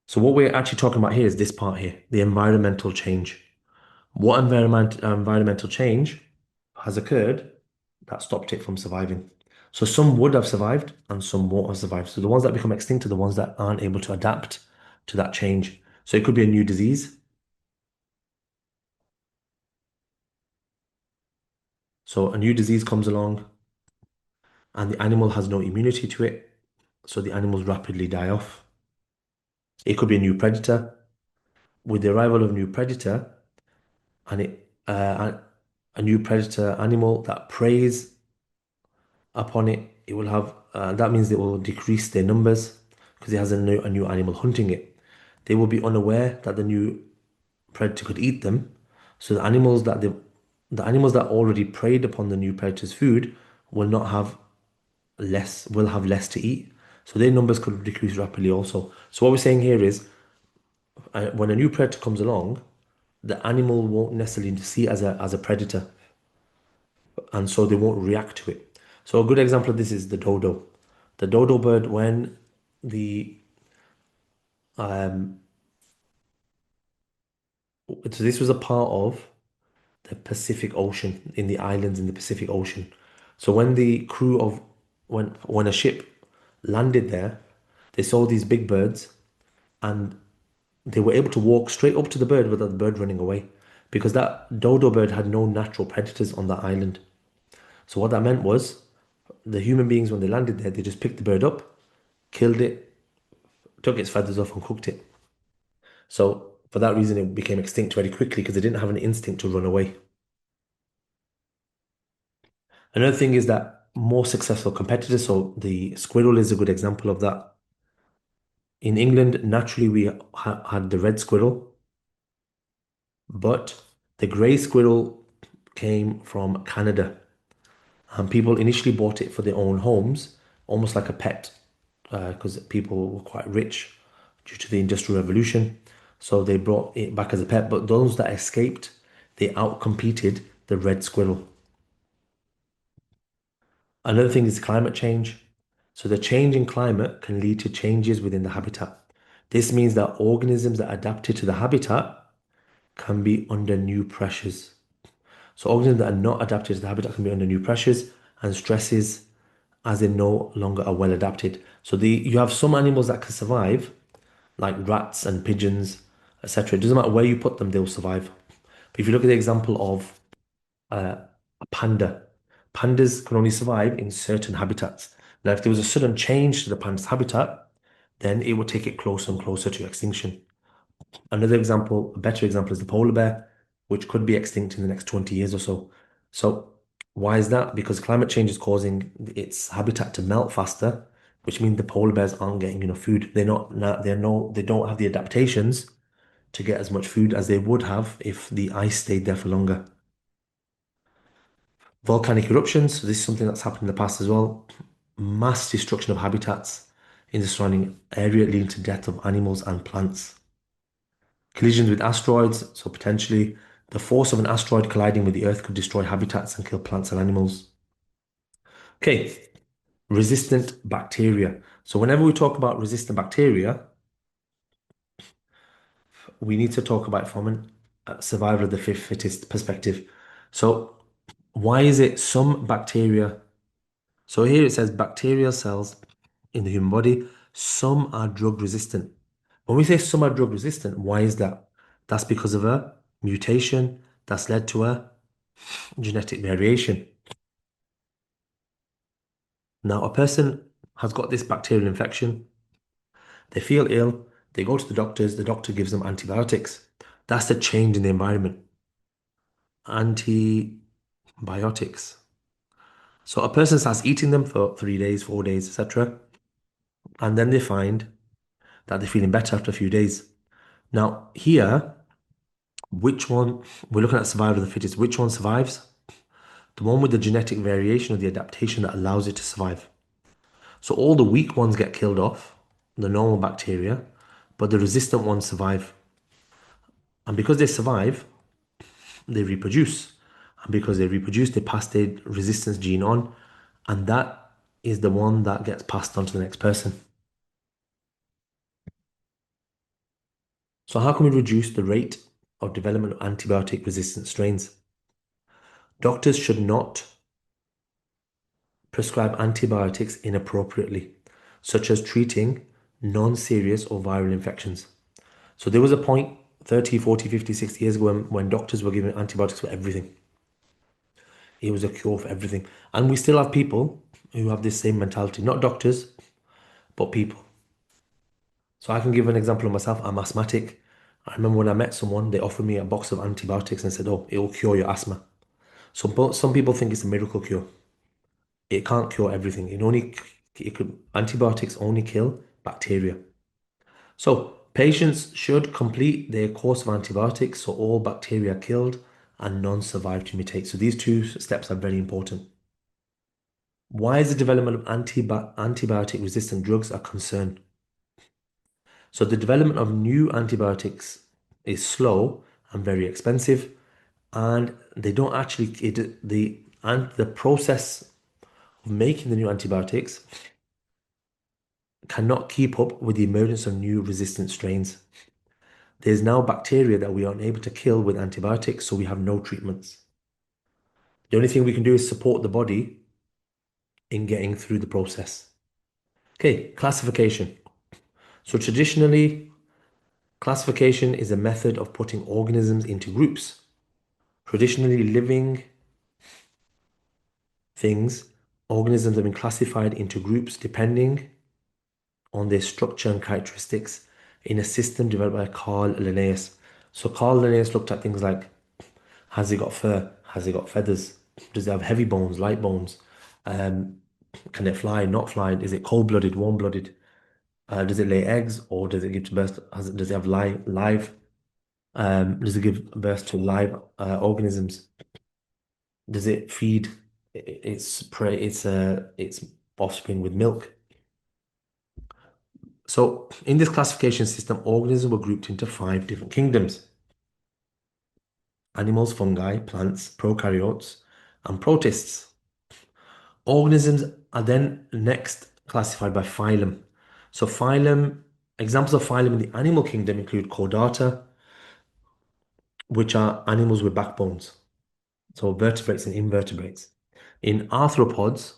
So, what we're actually talking about here is this part here, the environmental change. What environmental change has occurred that stopped it from surviving? So some would have survived and some won't have survived. So the ones that become extinct are the ones that aren't able to adapt to that change. So it could be a new disease. So a new disease comes along and the animal has no immunity to it. So the animals rapidly die off. It could be a new predator. With the arrival of a new predator and a new predator animal that preys upon it, it will have that means it will decrease their numbers because it has a new animal hunting it. They will be unaware that the new predator could eat them. So the animals that already preyed upon the new predator's food will not have will have less to eat. So their numbers could decrease rapidly also. So what we're saying here is when a new predator comes along, the animal won't necessarily see it as a predator, and so they won't react to it. So a good example of this is the dodo. The dodo bird, when the um, so this was a part of the Pacific Ocean, in the islands in the Pacific Ocean. So when the crew of when a ship landed there, they saw these big birds and they were able to walk straight up to the bird without the bird running away because that dodo bird had no natural predators on that island. So what that meant was the human beings, when they landed there, they just picked the bird up, killed it, took its feathers off and cooked it. So for that reason, it became extinct very quickly because they didn't have an instinct to run away. Another thing is that more successful competitors, so the squirrel is a good example of that. In England, naturally, we had the red squirrel, but the grey squirrel came from Canada. And people initially bought it for their own homes, almost like a pet, because people were quite rich due to the Industrial Revolution. So they brought it back as a pet. But those that escaped, they outcompeted the red squirrel. Another thing is climate change. So the change in climate can lead to changes within the habitat. This means that organisms that adapted to the habitat can be under new pressures. So organisms that are not adapted to the habitat can be under new pressures and stresses as they no longer are well adapted. So you have some animals that can survive, like rats and pigeons, etc. It doesn't matter where you put them, they'll survive. But if you look at the example of a panda, pandas can only survive in certain habitats. Now, if there was a sudden change to the panda's habitat, then it would take it closer and closer to extinction. Another example, a better example, is the polar bear, which could be extinct in the next 20 years or so. So, why is that? Because climate change is causing its habitat to melt faster, which means the polar bears aren't getting enough food. They don't have the adaptations to get as much food as they would have if the ice stayed there for longer. Volcanic eruptions, so this is something that's happened in the past as well. Mass destruction of habitats in the surrounding area, leading to death of animals and plants. Collisions with asteroids, so potentially the force of an asteroid colliding with the Earth could destroy habitats and kill plants and animals. Okay, resistant bacteria. So whenever we talk about resistant bacteria, we need to talk about it from a survival of the fittest perspective. So why is it some bacteria? So here it says bacterial cells in the human body, some are drug resistant. When we say some are drug resistant, why is that? That's because of a mutation that's led to a genetic variation. Now, a person has got this bacterial infection, they feel ill, they go to the doctor gives them antibiotics. That's the change in the environment. Antibiotics. So a person starts eating them for 3 days, 4 days, etc. And then they find that they're feeling better after a few days. Now, here, Which one, we're looking at survival of the fittest. Which one survives? The one with the genetic variation or the adaptation that allows it to survive. So all the weak ones get killed off, the normal bacteria, but the resistant ones survive. And because they survive, they reproduce. And because they reproduce, they pass their resistance gene on, and that is the one that gets passed on to the next person. So how can we reduce the rate of development of antibiotic resistant strains? Doctors should not prescribe antibiotics inappropriately, such as treating non-serious or viral infections. So there was a point 30, 40, 50, 60 years ago when doctors were giving antibiotics for everything. It was a cure for everything. And we still have people who have this same mentality, not doctors, but people. So I can give an example of myself. I'm asthmatic. I remember when I met someone, they offered me a box of antibiotics and said, oh, it will cure your asthma. So some people think it's a miracle cure. It can't cure everything. Antibiotics only kill bacteria. So patients should complete their course of antibiotics so all bacteria are killed and none survive to mutate. So these two steps are very important. Why is the development of antibiotic resistant drugs a concern? So the development of new antibiotics is slow and very expensive, and they don't actually the process of making the new antibiotics cannot keep up with the emergence of new resistant strains. There's now bacteria that we aren't able to kill with antibiotics, so we have no treatments. The only thing we can do is support the body in getting through the process. Okay, classification. So traditionally, classification is a method of putting organisms into groups. Traditionally, living things, organisms have been classified into groups depending on their structure and characteristics in a system developed by Carl Linnaeus. So Carl Linnaeus looked at things like, has it got fur? Has it got feathers? Does it have heavy bones, light bones? Um, can it fly, not fly? Is it cold-blooded, warm-blooded? Does it lay eggs or does it give birth? Does it have live? Does it give birth to live organisms? Does it feed its prey, its offspring with milk? So in this classification system, organisms were grouped into 5 different kingdoms: animals, fungi, plants, prokaryotes, and protists. Organisms are then next classified by phylum. So examples of phylum in the animal kingdom include chordata, which are animals with backbones. So vertebrates and invertebrates. In arthropods,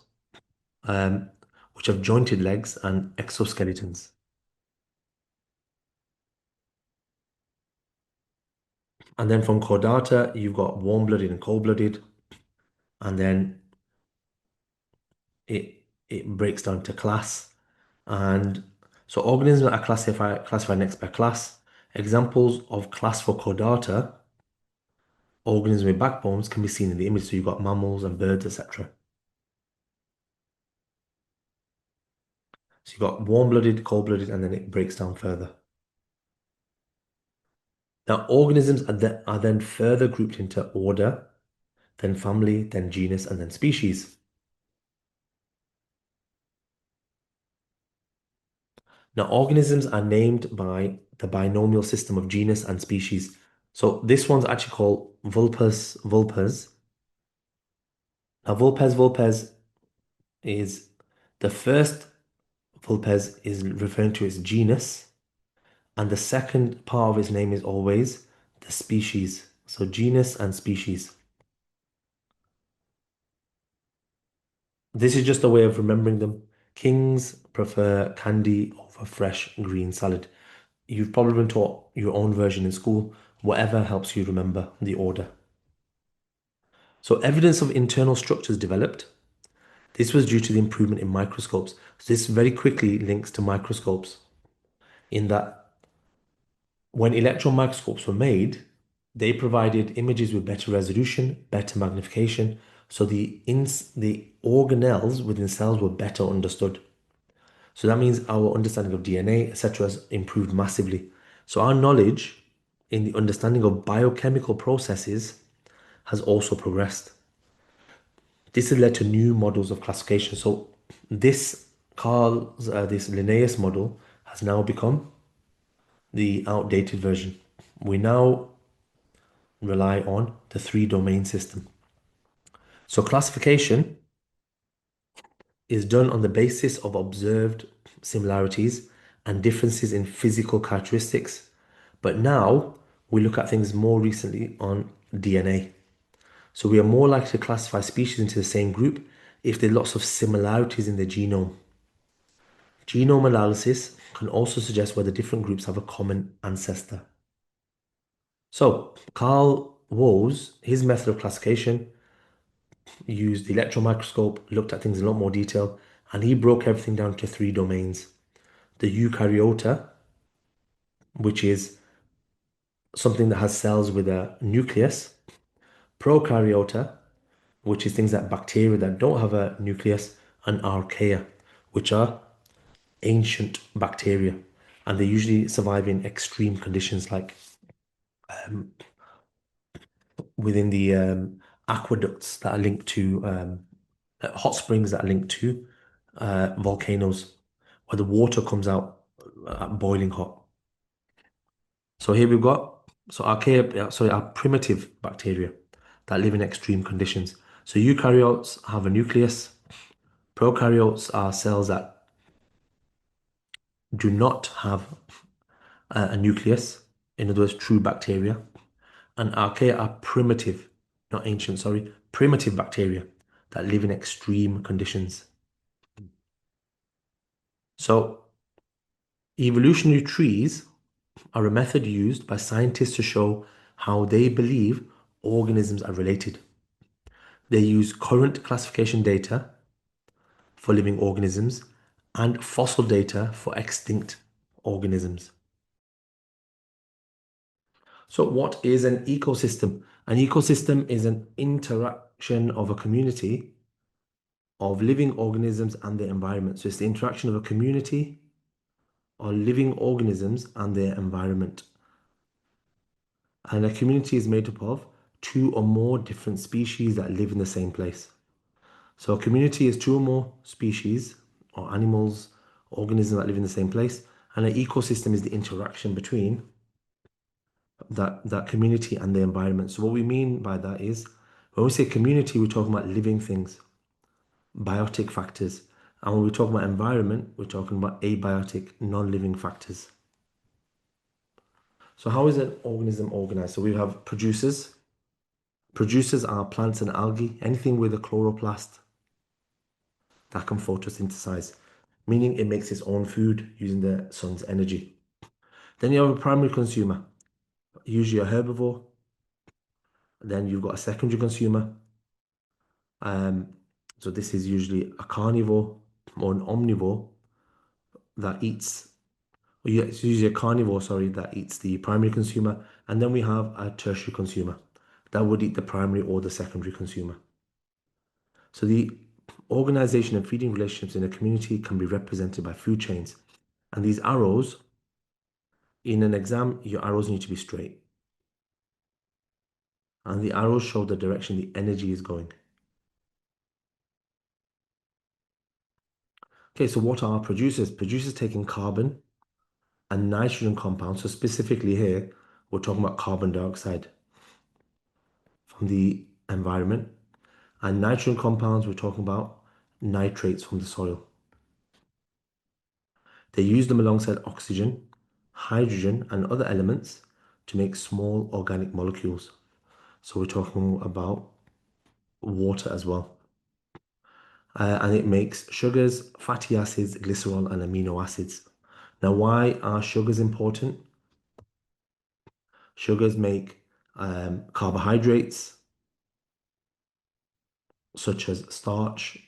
um, which have jointed legs and exoskeletons. And then from chordata, you've got warm-blooded and cold-blooded, and then it breaks down to class. And so organisms are classified next by class. Examples of class for chordata, organisms with backbones, can be seen in the image. So you've got mammals and birds, etc. So you've got warm-blooded, cold-blooded, and then it breaks down further. Now, organisms are then further grouped into order, then family, then genus, and then species. Now, organisms are named by the binomial system of genus and species. So this one's actually called vulpes vulpes. Now, vulpes vulpes is the first vulpes is referring to its genus, and the second part of its name is always the species. So genus and species. This is just a way of remembering them. Kings prefer candy over fresh green salad. You've probably been taught your own version in school, whatever helps you remember the order. So evidence of internal structures developed. This was due to the improvement in microscopes. So this very quickly links to microscopes in that when electron microscopes were made, they provided images with better resolution, better magnification, so the organelles within cells were better understood. So that means our understanding of DNA, etc., has improved massively. So our knowledge in the understanding of biochemical processes has also progressed. This has led to new models of classification. So this Linnaeus model has now become the outdated version. We now rely on the three domain system. So classification is done on the basis of observed similarities and differences in physical characteristics. But now we look at things more recently on DNA. So we are more likely to classify species into the same group if there are lots of similarities in the genome. Genome analysis can also suggest whether different groups have a common ancestor. So Carl Woese, his method of classification used the electron microscope, looked at things in a lot more detail, and he broke everything down to three domains. The eukaryota, which is something that has cells with a nucleus. Prokaryota, which is things like bacteria that don't have a nucleus. And archaea, which are ancient bacteria. And they usually survive in extreme conditions like within the aqueducts that are linked to hot springs that are linked to volcanoes, where the water comes out boiling hot. So here we've got our primitive bacteria that live in extreme conditions. So eukaryotes have a nucleus. Prokaryotes are cells that do not have a nucleus. In other words, true bacteria. And archaea are primitive, not ancient, sorry, primitive bacteria that live in extreme conditions. So evolutionary trees are a method used by scientists to show how they believe organisms are related. They use current classification data for living organisms and fossil data for extinct organisms. So what is an ecosystem? An ecosystem is an interaction of a community of living organisms and their environment. So it's the interaction of a community of living organisms and their environment. And a community is made up of two or more different species that live in the same place. So a community is two or more species or animals, organisms that live in the same place. And an ecosystem is the interaction between that community and the environment. So what we mean by that is when we say community, we're talking about living things, biotic factors. And when we talk about environment, we're talking about abiotic, non-living factors. So how is an organism organized? So we have producers. Producers are plants and algae, anything with a chloroplast that can photosynthesize, meaning it makes its own food using the sun's energy. Then you have a primary consumer, usually a herbivore. Then you've got a secondary consumer. So this is usually a carnivore or an omnivore that eats, it's usually a carnivore, sorry, that eats the primary consumer. And then we have a tertiary consumer that would eat the primary or the secondary consumer. So the organization and feeding relationships in a community can be represented by food chains. And these arrows, in an exam, your arrows need to be straight. And the arrows show the direction the energy is going. Okay, so what are producers? Producers taking carbon and nitrogen compounds. So specifically here, we're talking about carbon dioxide from the environment. And nitrogen compounds, we're talking about nitrates from the soil. They use them alongside oxygen, hydrogen, and other elements to make small organic molecules. So we're talking about water as well. And it makes sugars, fatty acids, glycerol, and amino acids. Now, why are sugars important? Sugars make carbohydrates, such as starch,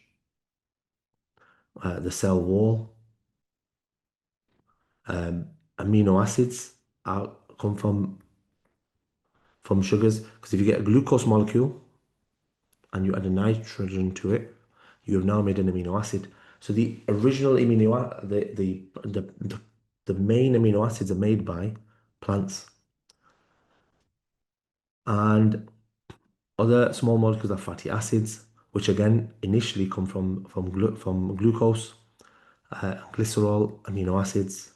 the cell wall. Amino acids come from sugars, because if you get a glucose molecule and you add a nitrogen to it, you have now made an amino acid. So the original the main amino acids are made by plants. And other small molecules are fatty acids, which again initially come from glucose, glycerol, amino acids.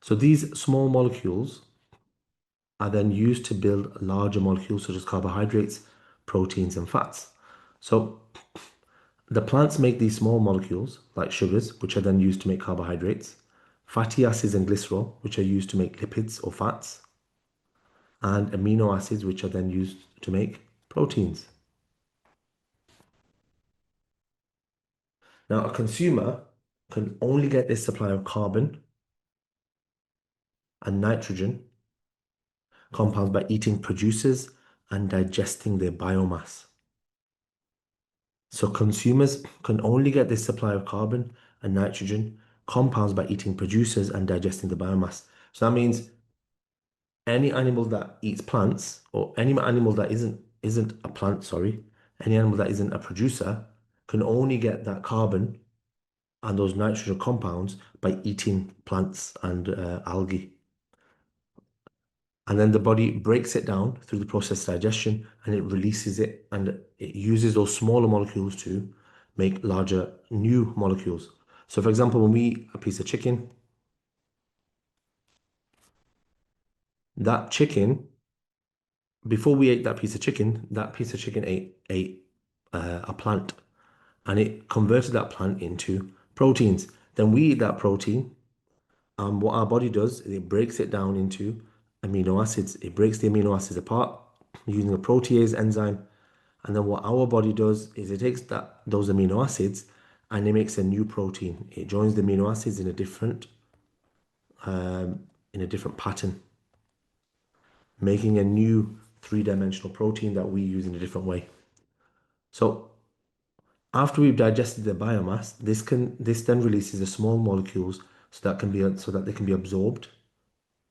So these small molecules are then used to build larger molecules such as carbohydrates, proteins, and fats. So the plants make these small molecules like sugars, which are then used to make carbohydrates, fatty acids and glycerol, which are used to make lipids or fats, and amino acids, which are then used to make proteins. Now, a consumer can only get this supply of carbon and nitrogen compounds by eating producers and digesting their biomass. So consumers can only get this supply of carbon and nitrogen compounds by eating producers and digesting the biomass. So that means any animal that eats plants, or any animal that isn't a plant, sorry, any animal that isn't a producer can only get that carbon and those nitrogen compounds by eating plants and algae. And then the body breaks it down through the process of digestion and it releases it and it uses those smaller molecules to make larger new molecules. So for example, when we eat a piece of chicken, that chicken, before we ate that piece of chicken ate a plant and it converted that plant into proteins. Then we eat that protein, and what our body does is it breaks it down into amino acids. It breaks the amino acids apart using a protease enzyme. And then what our body does is it takes those amino acids and it makes a new protein. It joins the amino acids in a different pattern, making a new three-dimensional protein that we use in a different way. So after we've digested the biomass, this then releases the small molecules so that they can be absorbed,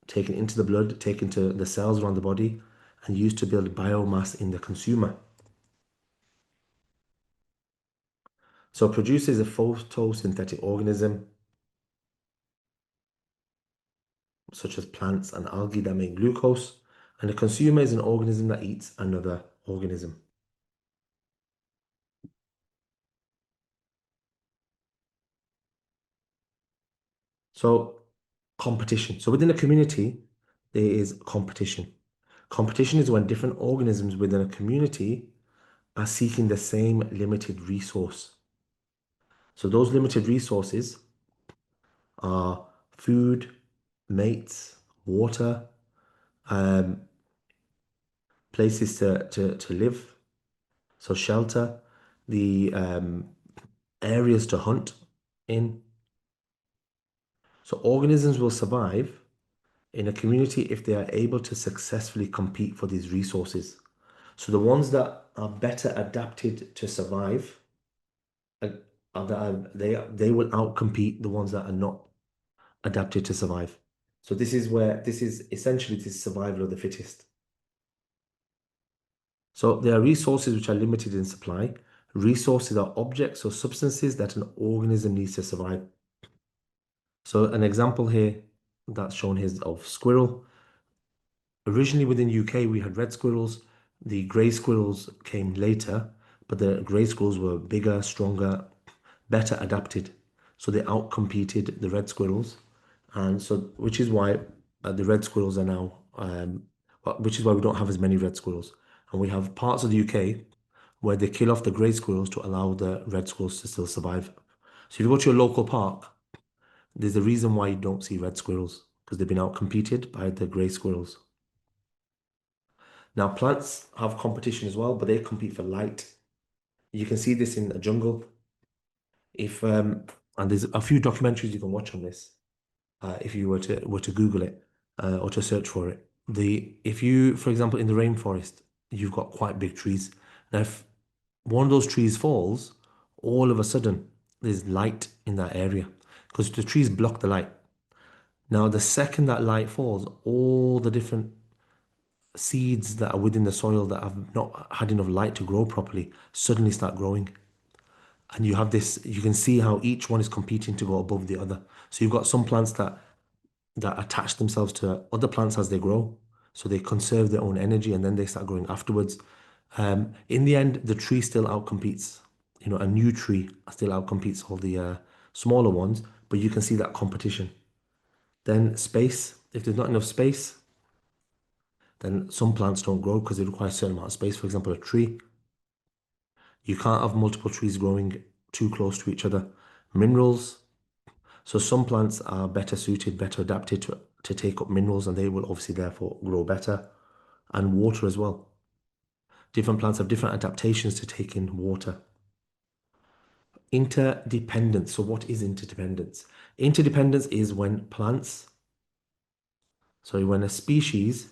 taken into the blood, taken to the cells around the body, and used to build biomass in the consumer. So producer is a photosynthetic organism, such as plants and algae that make glucose, and a consumer is an organism that eats another organism. So competition. So within a community, there is competition. Competition is when different organisms within a community are seeking the same limited resource. So those limited resources are food, mates, water, um, places to live, so shelter, the areas to hunt in. So organisms will survive in a community if they are able to successfully compete for these resources. So the ones that are better adapted to survive, they will outcompete the ones that are not adapted to survive. So this is essentially the survival of the fittest. So there are resources which are limited in supply. Resources are objects or substances that an organism needs to survive. So an example here that's shown here is of squirrel. Originally within UK, we had red squirrels. The grey squirrels came later, but the grey squirrels were bigger, stronger, better adapted. So they outcompeted the red squirrels. And so, which is why the red squirrels are now, which is why we don't have as many red squirrels. And we have parts of the UK where they kill off the grey squirrels to allow the red squirrels to still survive. So if you go to your local park, there's a reason why you don't see red squirrels, because they've been outcompeted by the grey squirrels. Now, plants have competition as well, but they compete for light. You can see this in a jungle. If and there's a few documentaries you can watch on this, if you were to Google it or to search for it. If you, for example, in the rainforest, you've got quite big trees. Now, if one of those trees falls, all of a sudden there's light in that area because the trees block the light. Now, the second that light falls, all the different seeds that are within the soil that have not had enough light to grow properly suddenly start growing. And you have this, you can see how each one is competing to go above the other. So you've got some plants that that attach themselves to other plants as they grow. So they conserve their own energy and then they start growing afterwards. In the end, the tree still outcompetes, a new tree still outcompetes all the smaller ones, but you can see that competition. Then space, if there's not enough space, then some plants don't grow because they require a certain amount of space. For example, a tree, you can't have multiple trees growing too close to each other. Minerals, so some plants are better suited, better adapted to take up minerals, and they will obviously therefore grow better. And water as well. Different plants have different adaptations to take in water. Interdependence. So what is interdependence? Interdependence is when a species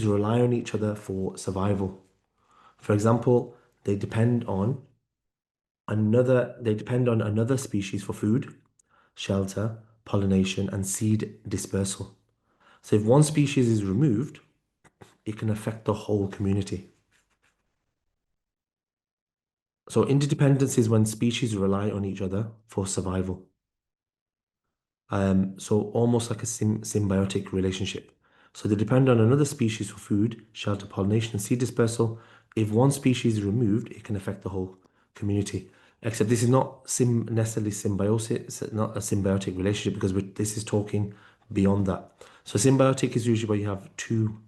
rely on each other for survival. For example, they depend on another species for food, shelter, pollination, and seed dispersal. So if one species is removed, it can affect the whole community. So interdependence is when species rely on each other for survival. So almost like a symbiotic relationship. So they depend on another species for food, shelter, pollination, and seed dispersal. If one species is removed, it can affect the whole community. Except this is not necessarily symbiosis, it's not a symbiotic relationship because this is talking beyond that. So symbiotic is usually where you have two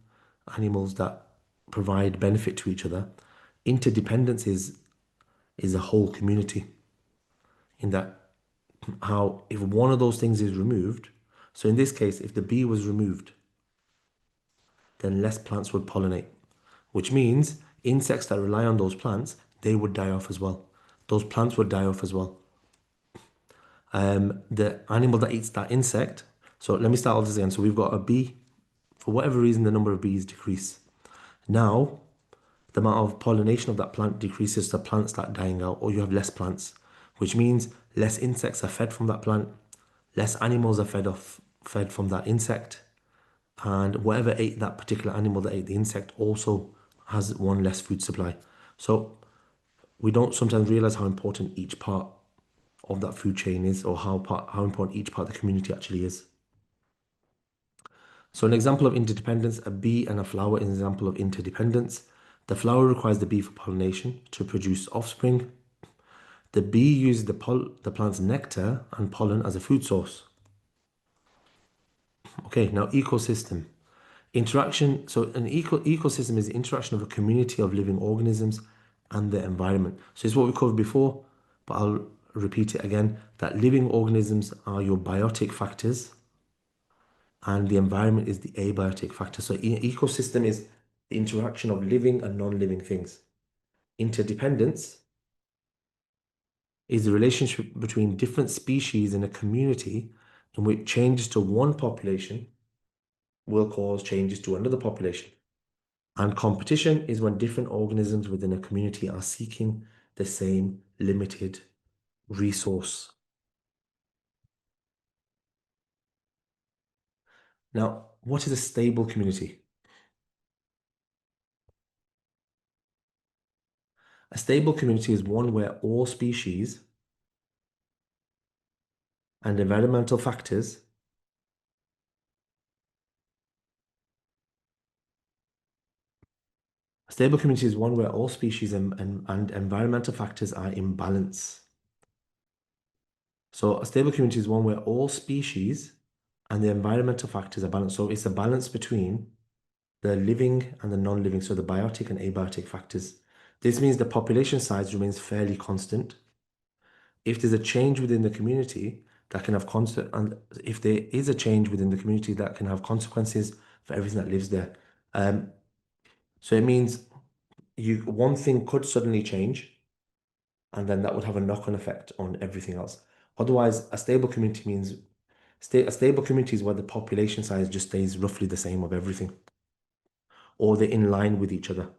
animals that provide benefit to each other. Interdependence is a whole community in that how if one of those things is removed, so in this case, if the bee was removed, then less plants would pollinate, which means insects that rely on those plants, they would die off as well. Those plants would die off as well. The animal that eats that insect, so let me start all this again. So we've got a bee, for whatever reason, the number of bees decrease. Now, the amount of pollination of that plant decreases, the plants start dying out, or you have less plants, which means less insects are fed from that plant, less animals are fed from that insect, and whatever ate that particular animal that ate the insect also has one less food supply. So we don't sometimes realize how important each part of that food chain is, or how important each part of the community actually is. So an example of interdependence, a bee and a flower is an example of interdependence. The flower requires the bee for pollination to produce offspring. The bee uses the plant's nectar and pollen as a food source. Okay, now ecosystem. Interaction. So an ecosystem is the interaction of a community of living organisms and the environment. So it's what we covered before, but I'll repeat it again, that living organisms are your biotic factors and the environment is the abiotic factor. So ecosystem is the interaction of living and non-living things. Interdependence is the relationship between different species in a community in which changes to one population will cause changes to another population. And competition is when different organisms within a community are seeking the same limited resource. Now, what is a stable community? A stable community is one where all species and environmental factors A stable community is one where all species and environmental factors are in balance. So a stable community is one where all species and the environmental factors are balanced. So it's a balance between the living and the non-living, so the biotic and abiotic factors. This means the population size remains fairly constant. If there's a change within the community that can have constant, and if there is a change within the community that can have consequences for everything that lives there. So it means one thing could suddenly change, and then that would have a knock-on effect on everything else. Otherwise, a stable community means a stable community is where the population size just stays roughly the same of everything, or they're in line with each other.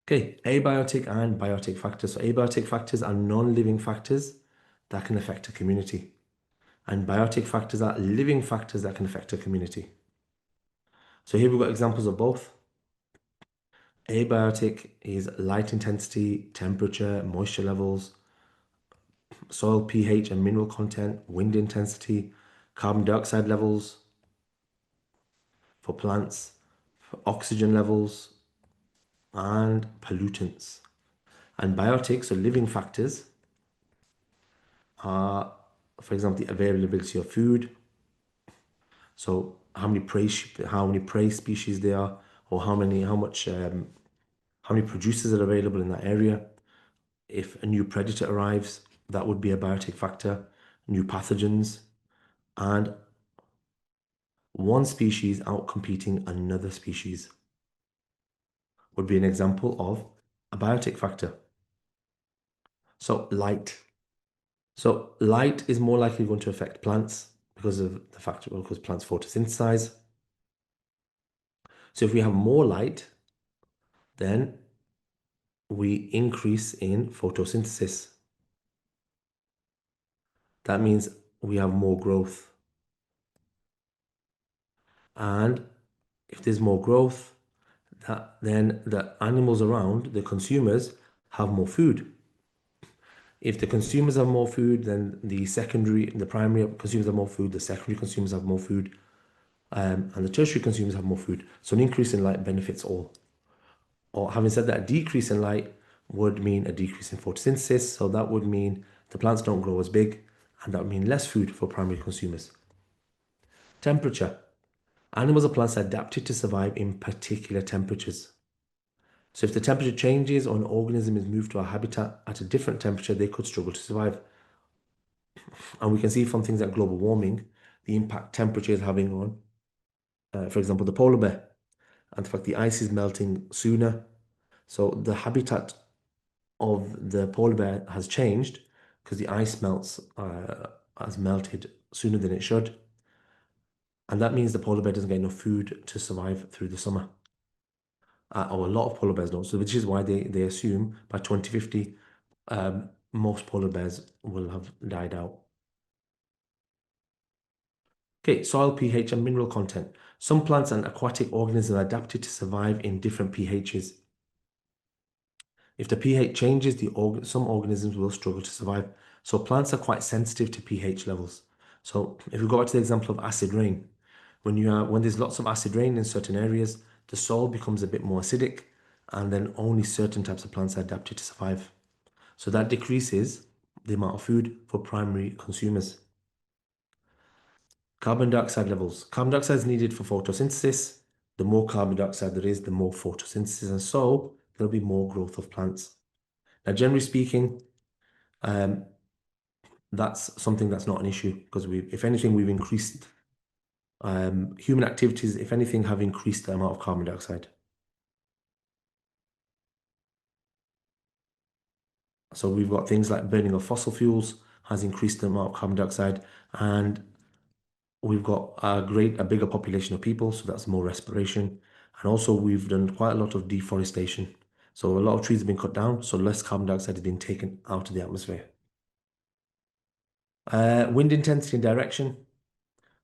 Okay, abiotic and biotic factors. So abiotic factors are non-living factors that can affect a community, and biotic factors are living factors that can affect a community. So here we've got examples of both. Abiotic is light intensity, temperature, moisture levels. soil pH and mineral content, wind intensity, carbon dioxide levels for plants, for oxygen levels, and pollutants. And biotics, or living factors, are, for example, the availability of food. So how many prey species there are, or how many producers are available in that area. If a new predator arrives, that would be a biotic factor. New pathogens, and one species outcompeting another species would be an example of a biotic factor. So light. So light is more likely going to affect plants because of the fact because plants photosynthesize. So if we have more light, then we increase in photosynthesis. That means we have more growth. And if there's more growth, then the animals around, the consumers, have more food. If the consumers have more food, then the primary consumers have more food, the secondary consumers have more food, and the tertiary consumers have more food. So an increase in light benefits all. Or having said that, a decrease in light would mean a decrease in photosynthesis. So that would mean the plants don't grow as big, and that would mean less food for primary consumers. Temperature. Animals or plants are adapted to survive in particular temperatures. So if the temperature changes or an organism is moved to a habitat at a different temperature, they could struggle to survive. And we can see from things like global warming, the impact temperature is having on, for example, the polar bear, and the fact the ice is melting sooner. So the habitat of the polar bear has changed because the ice has melted sooner than it should. And that means the polar bear doesn't get enough food to survive through the summer. Or a lot of polar bears don't. So which is why they assume by 2050, most polar bears will have died out. Okay, soil pH and mineral content. Some plants and aquatic organisms are adapted to survive in different pHs. If the pH changes, some organisms will struggle to survive. So plants are quite sensitive to pH levels. So if we go back to the example of acid rain, when there's lots of acid rain in certain areas, the soil becomes a bit more acidic, and then only certain types of plants are adapted to survive. So that decreases the amount of food for primary consumers. Carbon dioxide levels. Carbon dioxide is needed for photosynthesis. The more carbon dioxide there is, the more photosynthesis, and so there'll be more growth of plants. Now, generally speaking, that's something that's not an issue because if anything, we've increased human activities, if anything, have increased the amount of carbon dioxide. So we've got things like burning of fossil fuels has increased the amount of carbon dioxide, and we've got a bigger population of people, so that's more respiration. And also we've done quite a lot of deforestation. So a lot of trees have been cut down, so less carbon dioxide has been taken out of the atmosphere. Wind intensity and direction.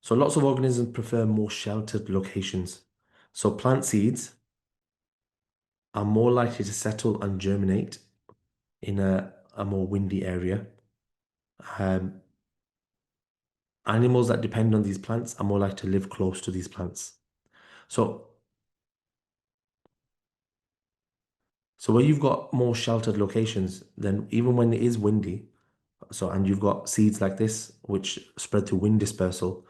So lots of organisms prefer more sheltered locations. So plant seeds are more likely to settle and germinate in a more windy area. Animals that depend on these plants are more likely to live close to these plants. So where you've got more sheltered locations, then even when it is windy, and you've got seeds like this, which spread through wind dispersal,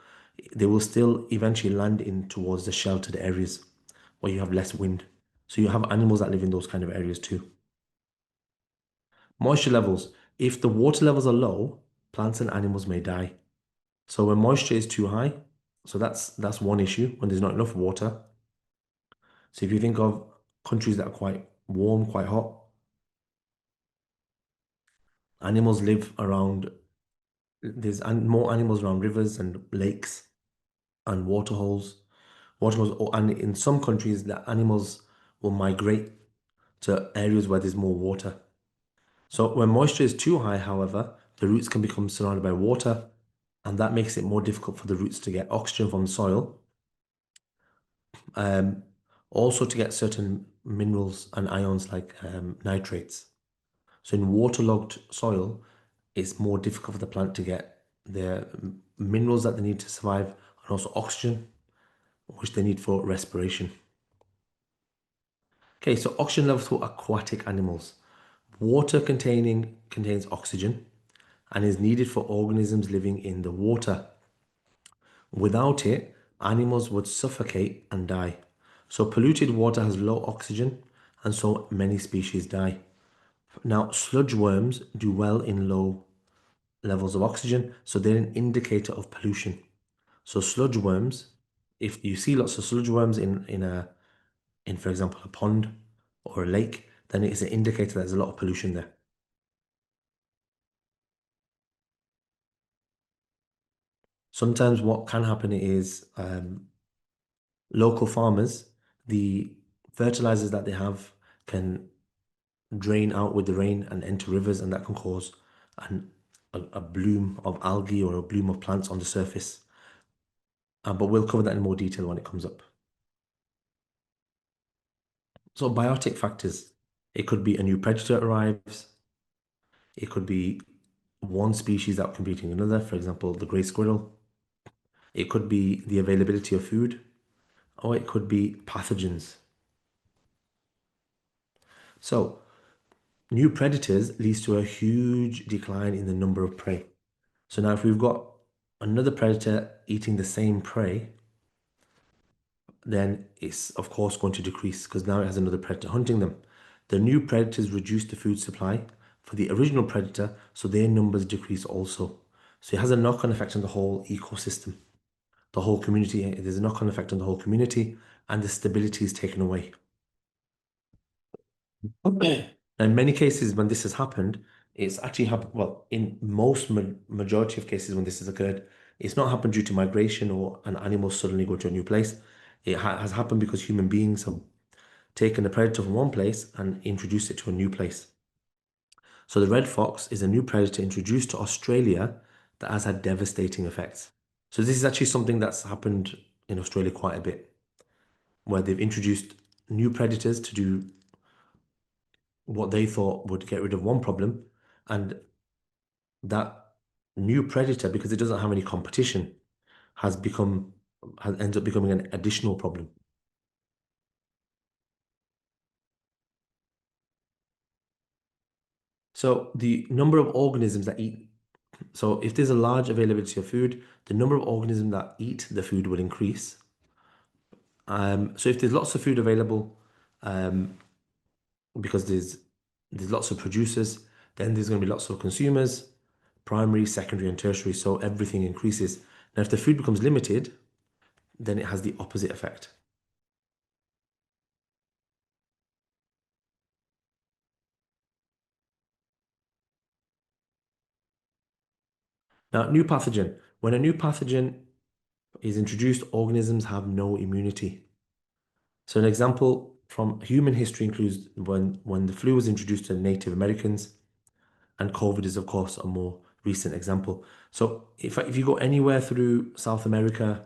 they will still eventually land in towards the sheltered areas where you have less wind. So you have animals that live in those kind of areas too. Moisture levels. If the water levels are low, plants and animals may die. So when moisture is too high, so that's one issue, when there's not enough water. So if you think of countries that are quite warm, quite hot, animals live around, there's more animals around rivers and lakes and waterholes. And in some countries, the animals will migrate to areas where there's more water. So when moisture is too high, however, the roots can become surrounded by water, and that makes it more difficult for the roots to get oxygen from the soil. Also to get certain minerals and ions like nitrates. So in waterlogged soil, it's more difficult for the plant to get the minerals that they need to survive and also oxygen, which they need for respiration. Okay, so oxygen levels for aquatic animals. Water contains oxygen and is needed for organisms living in the water. Without it, animals would suffocate and die. So polluted water has low oxygen, and so many species die. Now, sludge worms do well in low levels of oxygen, so they're an indicator of pollution. So sludge worms, if you see lots of sludge worms in for example a pond or a lake, then it's an indicator that there's a lot of pollution there. Sometimes what can happen is local farmers, the fertilizers that they have can drain out with the rain and enter rivers, and that can cause a bloom of algae or a bloom of plants on the surface. But we'll cover that in more detail when it comes up. So biotic factors, it could be a new predator arrives, it could be one species out competing another, for example, the grey squirrel. It could be the availability of food, or it could be pathogens. So new predators leads to a huge decline in the number of prey. So now if we've got another predator eating the same prey, then it's of course going to decrease because now it has another predator hunting them. The new predators reduce the food supply for the original predator, so their numbers decrease also. So it has a knock-on effect on the whole ecosystem, the whole community. There's a knock-on effect on the whole community, and the stability is taken away. Okay. Now, in many cases, when this has happened, it's actually happened, well, in most majority of cases when this has occurred, it's not happened due to migration or an animal suddenly go to a new place. It has happened because human beings have taken the predator from one place and introduced it to a new place. So the red fox is a new predator introduced to Australia that has had devastating effects. So this is actually something that's happened in Australia quite a bit, where they've introduced new predators to do what they thought would get rid of one problem, and that new predator, because it doesn't have any competition, has ends up becoming an additional problem. So the number of organisms that eat, so if there's a large availability of food, the number of organisms that eat the food will increase. So if there's lots of food available, because there's lots of producers, then there's going to be lots of consumers, primary, secondary, and tertiary. So everything increases. Now, if the food becomes limited, then it has the opposite effect. Now, new pathogen. When a new pathogen is introduced, organisms have no immunity. So an example from human history includes when the flu was introduced to Native Americans, and COVID is, of course, a more recent example. So if you go anywhere through South America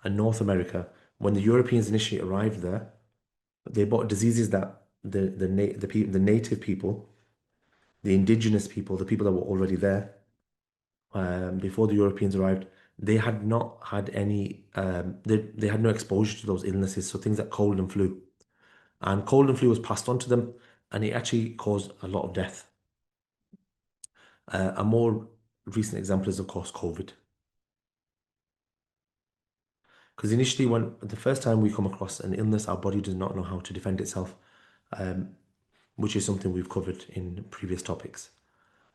and North America, when the Europeans initially arrived there, they brought diseases that the native people, the indigenous people, the people that were already there before the Europeans arrived, they had not had any, they had no exposure to those illnesses. So things like cold and flu. And cold and flu was passed on to them, and it actually caused a lot of death. A more recent example is, of course, COVID. Because initially, when the first time we come across an illness, our body does not know how to defend itself, which is something we've covered in previous topics.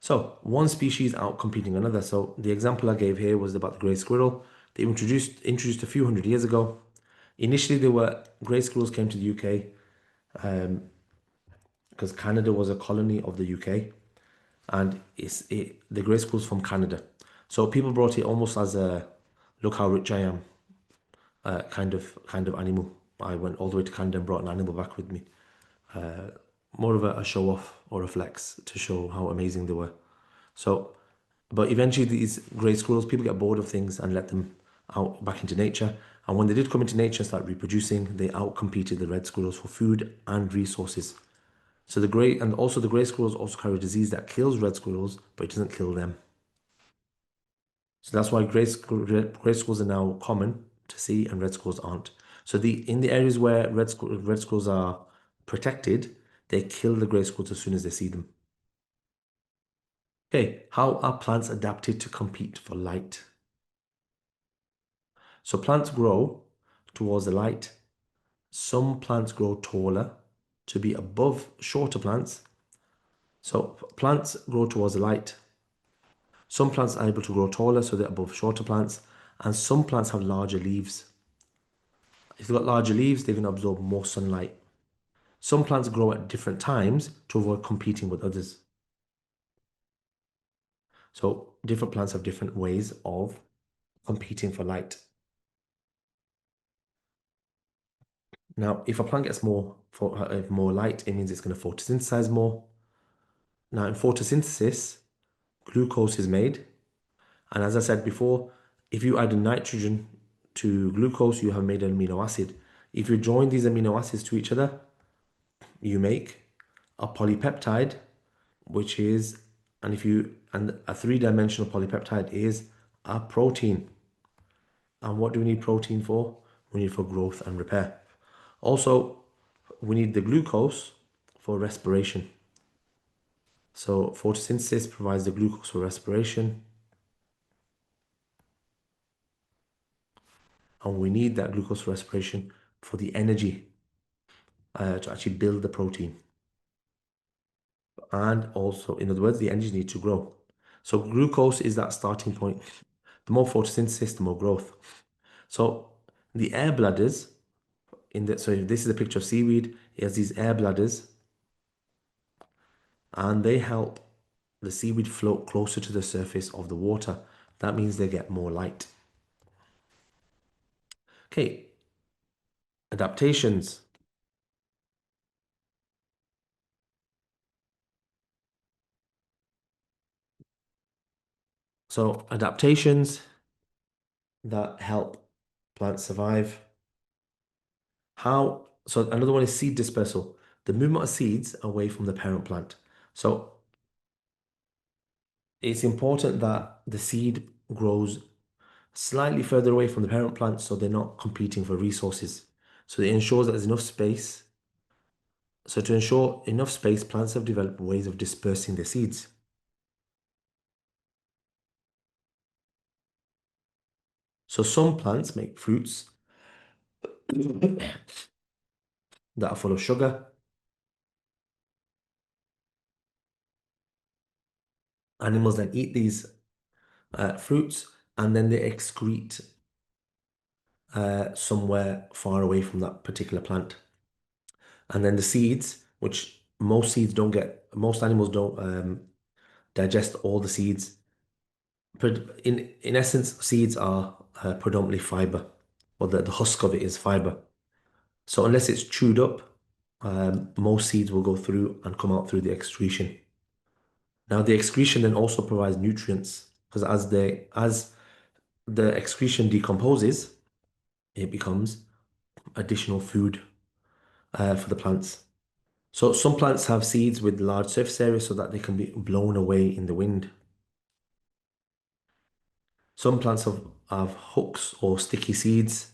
So one species outcompeting another. So the example I gave here was about the grey squirrel. They were introduced a few hundred years ago. Initially, grey squirrels came to the UK because Canada was a colony of the UK, and the grey squirrel's from Canada. So people brought it almost as a look how rich I am kind of animal. I went all the way to Canada and brought an animal back with me. More of a show off or a flex to show how amazing they were. So, but eventually these grey squirrels, people get bored of things and let them out back into nature. And when they did come into nature and start reproducing, they outcompeted the red squirrels for food and resources. So the gray, and also the gray squirrels also carry a disease that kills red squirrels, but it doesn't kill them. So that's why gray squirrels are now common to see and red squirrels aren't. So in the areas where red squirrels are protected, they kill the gray squirrels as soon as they see them. Okay, how are plants adapted to compete for light? So plants grow towards the light. Some plants grow taller to be above shorter plants. So plants grow towards the light. Some plants are able to grow taller, so they're above shorter plants. And some plants have larger leaves. If they've got larger leaves, they can absorb more sunlight. Some plants grow at different times to avoid competing with others. So different plants have different ways of competing for light. Now, if a plant gets more light, it means it's going to photosynthesize more. Now, in photosynthesis, glucose is made. And as I said before, if you add nitrogen to glucose, you have made an amino acid. If you join these amino acids to each other, you make a polypeptide, which is, and a three-dimensional polypeptide is a protein. And what do we need protein for? We need for growth and repair. Also, we need the glucose for respiration. So photosynthesis provides the glucose for respiration. And we need that glucose for respiration for the energy to actually build the protein. And also, in other words, the energy needs to grow. So glucose is that starting point. The more photosynthesis, the more growth. So the air bladders, so if this is a picture of seaweed, it has these air bladders, and they help the seaweed float closer to the surface of the water. That means they get more light. Okay, adaptations. So adaptations that help plants survive. So another one is seed dispersal, the movement of seeds away from the parent plant. So it's important that the seed grows slightly further away from the parent plant so they're not competing for resources. So it ensures that there's enough space. So to ensure enough space, plants have developed ways of dispersing their seeds. So some plants make fruits that are full of sugar. Animals then eat these fruits and then they excrete somewhere far away from that particular plant. And then the seeds, which most animals don't digest all the seeds. But in essence, seeds are predominantly fiber, or the husk of it is fiber. So unless it's chewed up, most seeds will go through and come out through the excretion. Now the excretion then also provides nutrients because as the excretion decomposes, it becomes additional food for the plants. So some plants have seeds with large surface areas so that they can be blown away in the wind. Some plants have hooks or sticky seeds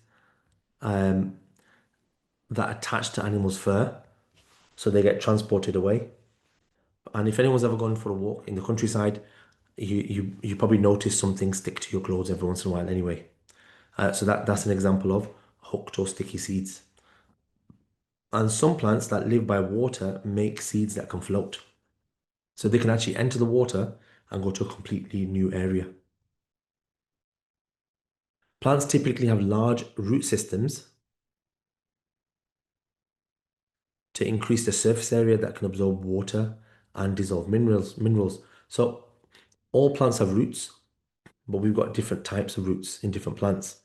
that attach to animals' fur, so they get transported away. And if anyone's ever gone for a walk in the countryside, you probably notice something stick to your clothes every once in a while anyway. So that's an example of hooked or sticky seeds. And some plants that live by water make seeds that can float. So they can actually enter the water and go to a completely new area. Plants typically have large root systems to increase the surface area that can absorb water and dissolve minerals. So all plants have roots, but we've got different types of roots in different plants.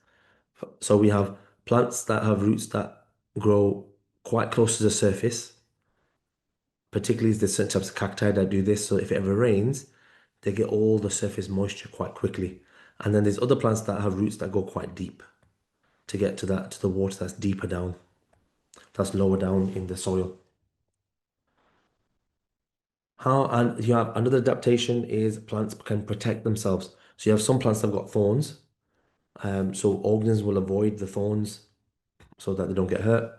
So we have plants that have roots that grow quite close to the surface, particularly there's certain types of cacti that do this. So if it ever rains, they get all the surface moisture quite quickly. And then there's other plants that have roots that go quite deep to get to the water that's deeper down, that's lower down in the soil. How and you have another adaptation is plants can protect themselves. So you have some plants that have got thorns. So organisms will avoid the thorns so that they don't get hurt.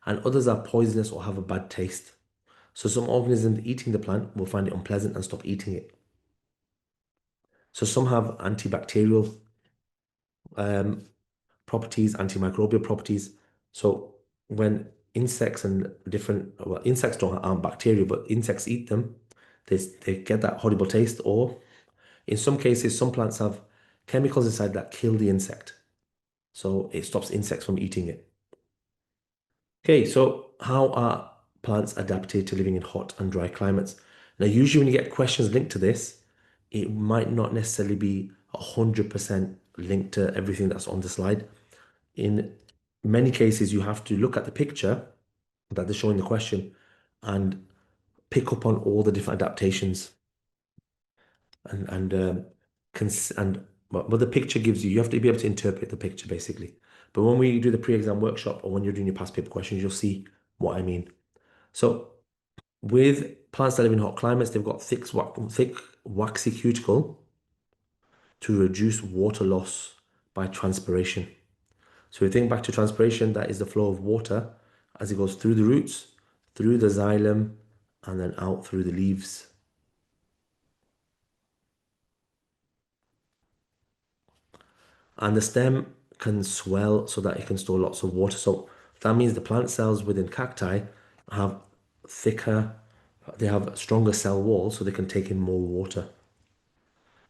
And others are poisonous or have a bad taste. So some organisms eating the plant will find it unpleasant and stop eating it. So some have antibacterial um, properties, antimicrobial properties. So when insects and different, well, insects don't aren't bacteria, but insects eat them, they get that horrible taste. Or in some cases, some plants have chemicals inside that kill the insect. So it stops insects from eating it. Okay, so how are plants adapted to living in hot and dry climates? Now, usually when you get questions linked to this, it might not necessarily be 100% linked to everything that's on the slide. In many cases, you have to look at the picture that they're showing the question and pick up on all the different adaptations and and what the picture gives you. You have to be able to interpret the picture basically. But when we do the pre-exam workshop or when you're doing your past paper questions, you'll see what I mean. So with plants that live in hot climates, they've got thick waxy cuticle to reduce water loss by transpiration. So we think back to transpiration, that is the flow of water as it goes through the roots, through the xylem, and then out through the leaves. And the stem can swell so that it can store lots of water. So that means the plant cells within cacti have thicker, they have stronger cell walls so they can take in more water.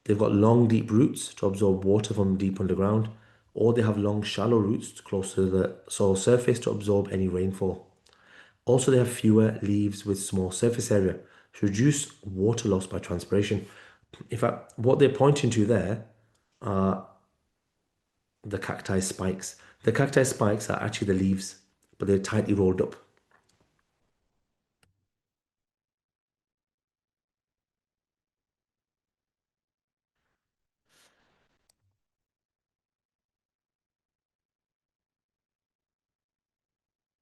They've got long, deep roots to absorb water from deep underground, or they have long, shallow roots close to the soil surface to absorb any rainfall. Also, they have fewer leaves with small surface area to reduce water loss by transpiration. In fact, what they're pointing to there are the cacti spikes. The cacti spikes are actually the leaves, but they're tightly rolled up.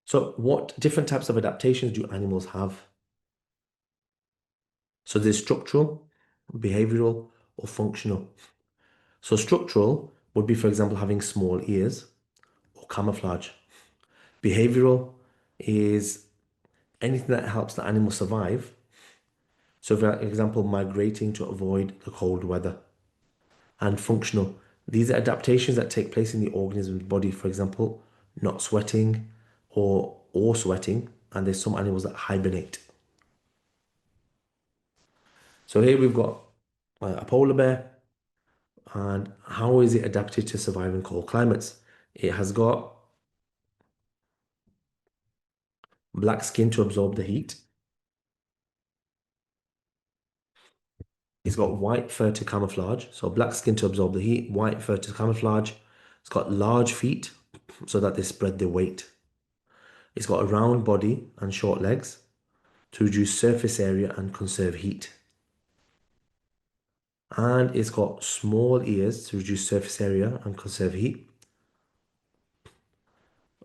So, what different types of adaptations do animals have? So, there's structural, behavioral, or functional. So, structural would be, for example, having small ears or camouflage. Behavioral is anything that helps the animal survive. So, for example, migrating to avoid the cold weather. And functional, these are adaptations that take place in the organism's body. For example, not sweating or sweating, and there's some animals that hibernate. So here we've got a polar bear, and how is it adapted to survive in cold climates? It has got black skin to absorb the heat. It's got white fur to camouflage. So black skin to absorb the heat, white fur to camouflage. It's got large feet so that they spread their weight. It's got a round body and short legs to reduce surface area and conserve heat. And it's got small ears to reduce surface area and conserve heat.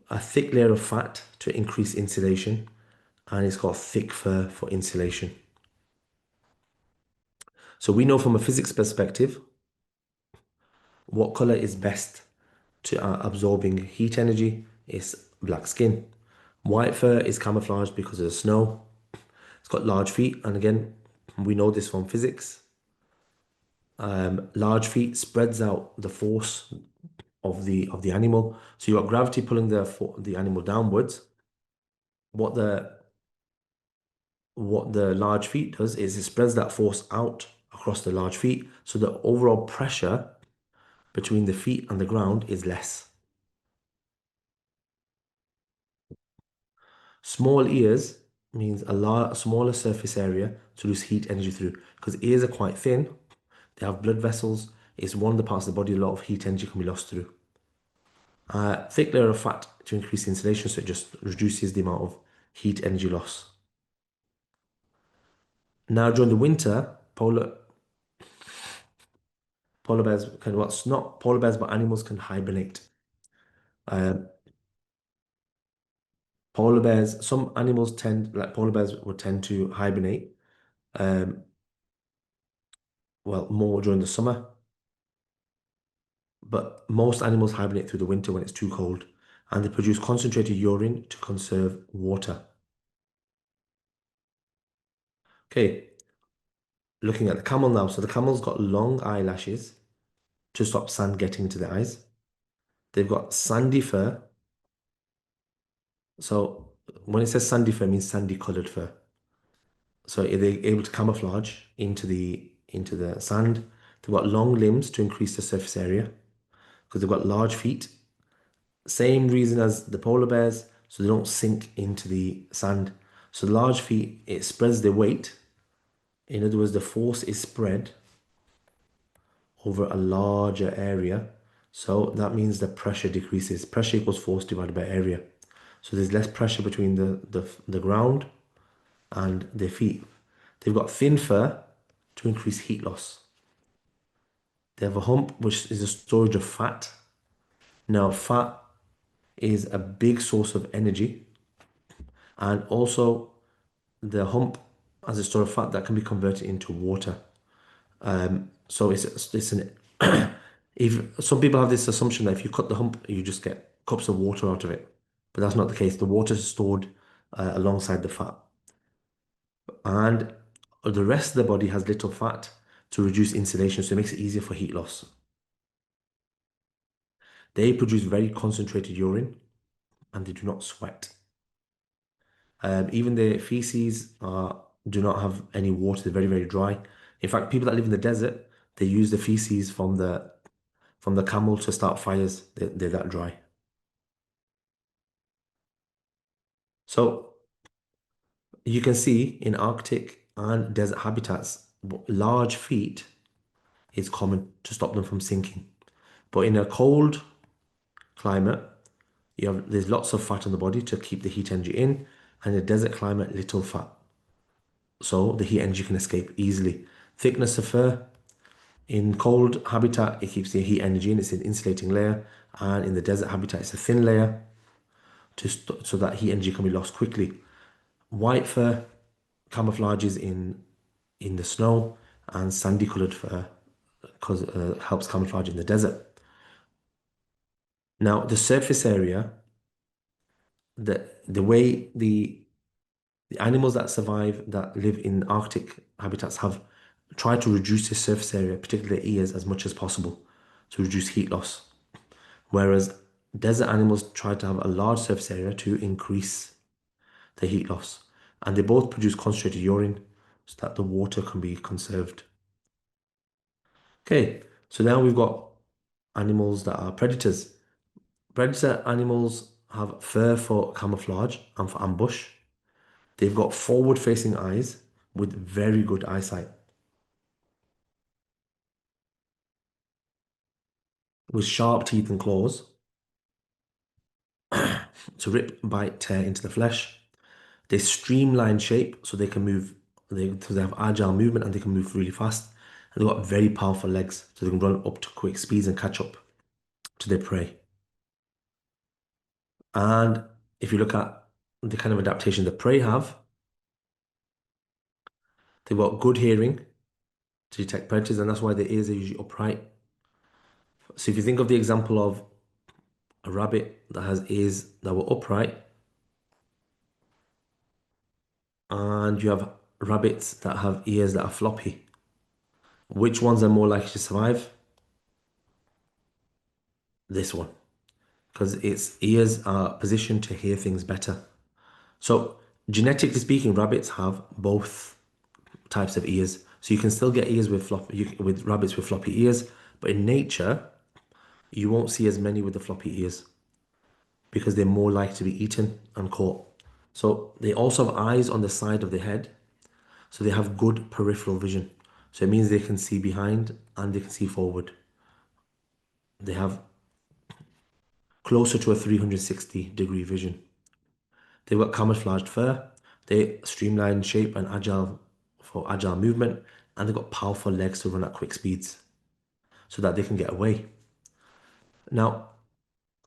A thick layer of fat to increase insulation. And it's got thick fur for insulation. So we know from a physics perspective what color is best to absorbing heat energy is black skin. White fur is camouflage because of the snow. It's got large feet, and again, we know this from physics. Large feet spreads out the force of the animal. So you got gravity pulling the animal downwards. What the large feet does is it spreads that force out across the large feet, so the overall pressure between the feet and the ground is less. Small ears means a lot smaller surface area to lose heat energy through, because ears are quite thin. They have blood vessels. It's one of the parts of the body a lot of heat energy can be lost through. Thick layer of fat to increase insulation, so it just reduces the amount of heat energy loss. Now during the winter, polar bears can, well, it's not polar bears, but animals can hibernate. Um, Polar bears, some animals tend, like polar bears would tend to hibernate Um, well, more during the summer, but most animals hibernate through the winter when it's too cold, and they produce concentrated urine to conserve water. Okay, looking at the camel now. So the camel's got long eyelashes to stop sand getting into the eyes. They've got sandy fur. So when it says sandy fur, it means sandy colored fur. So they're able to camouflage into the sand. They've got long limbs to increase the surface area because they've got large feet. Same reason as the polar bears, so they don't sink into the sand. So the large feet, it spreads their weight. In other words, the force is spread over a larger area. So that means the pressure decreases. Pressure equals force divided by area. So there's less pressure between the ground and their feet. They've got thin fur to increase heat loss. They have a hump, which is a storage of fat. Now, fat is a big source of energy, and also the hump as a store of fat that can be converted into water. So it's an if some people have this assumption that if you cut the hump, you just get cups of water out of it, but that's not the case. The water is stored alongside the fat, and the rest of the body has little fat to reduce insulation, so it makes it easier for heat loss. They produce very concentrated urine, and they do not sweat. Even their feces do not have any water. They're very, very dry. In fact, people that live in the desert, they use the feces from the camel to start fires. They're that dry. So you can see in Arctic and desert habitats, large feet is common to stop them from sinking. But in a cold climate, there's lots of fat on the body to keep the heat energy in, and in a desert climate, little fat. So the heat energy can escape easily. Thickness of fur. In cold habitat, it keeps the heat energy in. It's an insulating layer. And in the desert habitat, it's a thin layer so that heat energy can be lost quickly. White fur camouflages in the snow, and sandy colored fur helps camouflage in the desert. Now, the surface area, the way the animals that survive, that live in Arctic habitats, have tried to reduce the surface area, particularly ears, as much as possible to reduce heat loss. Whereas desert animals try to have a large surface area to increase the heat loss. And they both produce concentrated urine so that the water can be conserved. Okay, so now we've got animals that are predators. Predator animals have fur for camouflage and for ambush. They've got forward-facing eyes with very good eyesight, with sharp teeth and claws to rip, bite, tear into the flesh. They streamline shape so they can move, so they have agile movement and they can move really fast. And they've got very powerful legs, so they can run up to quick speeds and catch up to their prey. And if you look at the kind of adaptation the prey have, they've got good hearing to detect predators, and that's why their ears are usually upright. So if you think of the example of a rabbit that has ears that were upright, and you have rabbits that have ears that are floppy, which ones are more likely to survive? This one, because its ears are positioned to hear things better. So genetically speaking, rabbits have both types of ears. So you can still get ears with rabbits with floppy ears, but in nature, you won't see as many with the floppy ears because they're more likely to be eaten and caught. So they also have eyes on the side of the head, so they have good peripheral vision. So it means they can see behind and they can see forward. They have closer to a 360-degree vision. They've got camouflaged fur. They streamline shape and agile for agile movement, and they've got powerful legs to run at quick speeds so that they can get away. Now,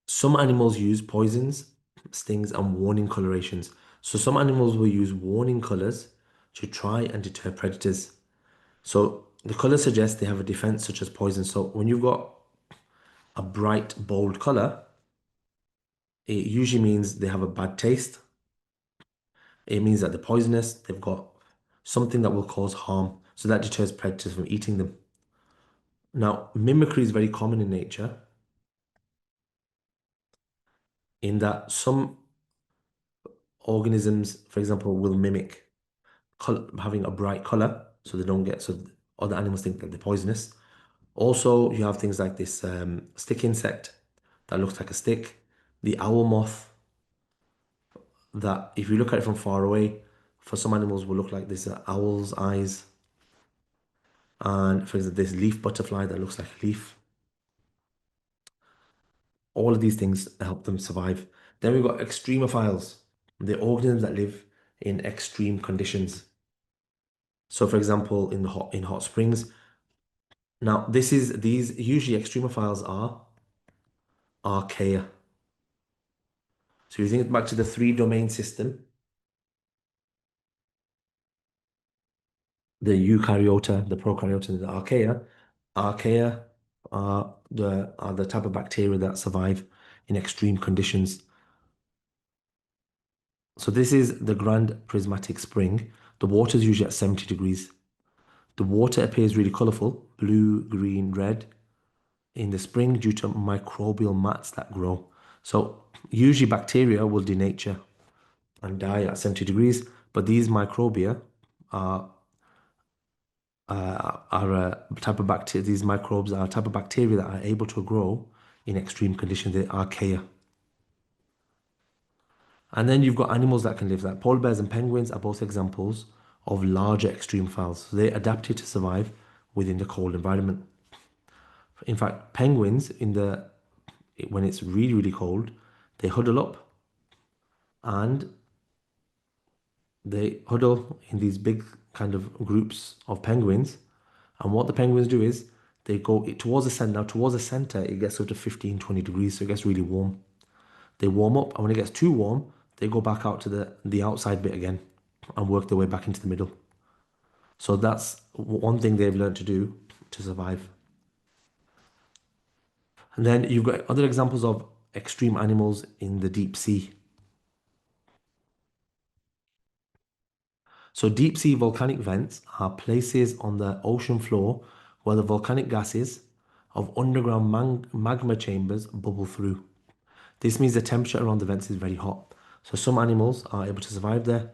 some animals use poisons, stings, and warning colorations. So some animals will use warning colors to try and deter predators. So the color suggests they have a defense such as poison. So when you've got a bright, bold color, it usually means they have a bad taste. It means that they're poisonous, they've got something that will cause harm. So that deters predators from eating them. Now, mimicry is very common in nature in that some organisms, for example, will mimic having a bright color so they don't get, so other animals think that they're poisonous. Also, you have things like this stick insect that looks like a stick, the owl moth that, if you look at it from far away, for some animals will look like this owl's eyes, and for example, this leaf butterfly that looks like a leaf. All of these things help them survive. Then we've got extremophiles, the organisms that live in extreme conditions. So, for example, in hot springs. Now, these usually extremophiles are archaea. So, if you think back to the three domain system, the eukaryota, the prokaryota, and the archaea. Archaea are the type of bacteria that survive in extreme conditions. So this is the grand prismatic spring. The water is usually at 70 degrees. The water appears really colorful, blue, green, red in the spring due to microbial mats that grow. So usually bacteria will denature and die at 70 degrees, but these microbia are a type of bacteria. These microbes are a type of bacteria that are able to grow in extreme conditions. They're archaea. And then you've got animals that can live. Like polar bears and penguins are both examples of larger extreme files. So they're adapted to survive within the cold environment. In fact, penguins when it's really, really cold, they huddle up and they huddle in these big kind of groups of penguins. And what the penguins do is they go towards the center. Now, towards the center, it gets up to 15, 20 degrees, so it gets really warm. They warm up, and when it gets too warm, they go back out to the outside bit again and work their way back into the middle. So that's one thing they've learned to do to survive. And then you've got other examples of extreme animals in the deep sea. So deep sea volcanic vents are places on the ocean floor where the volcanic gases of underground magma chambers bubble through. This means the temperature around the vents is very hot. So some animals are able to survive there.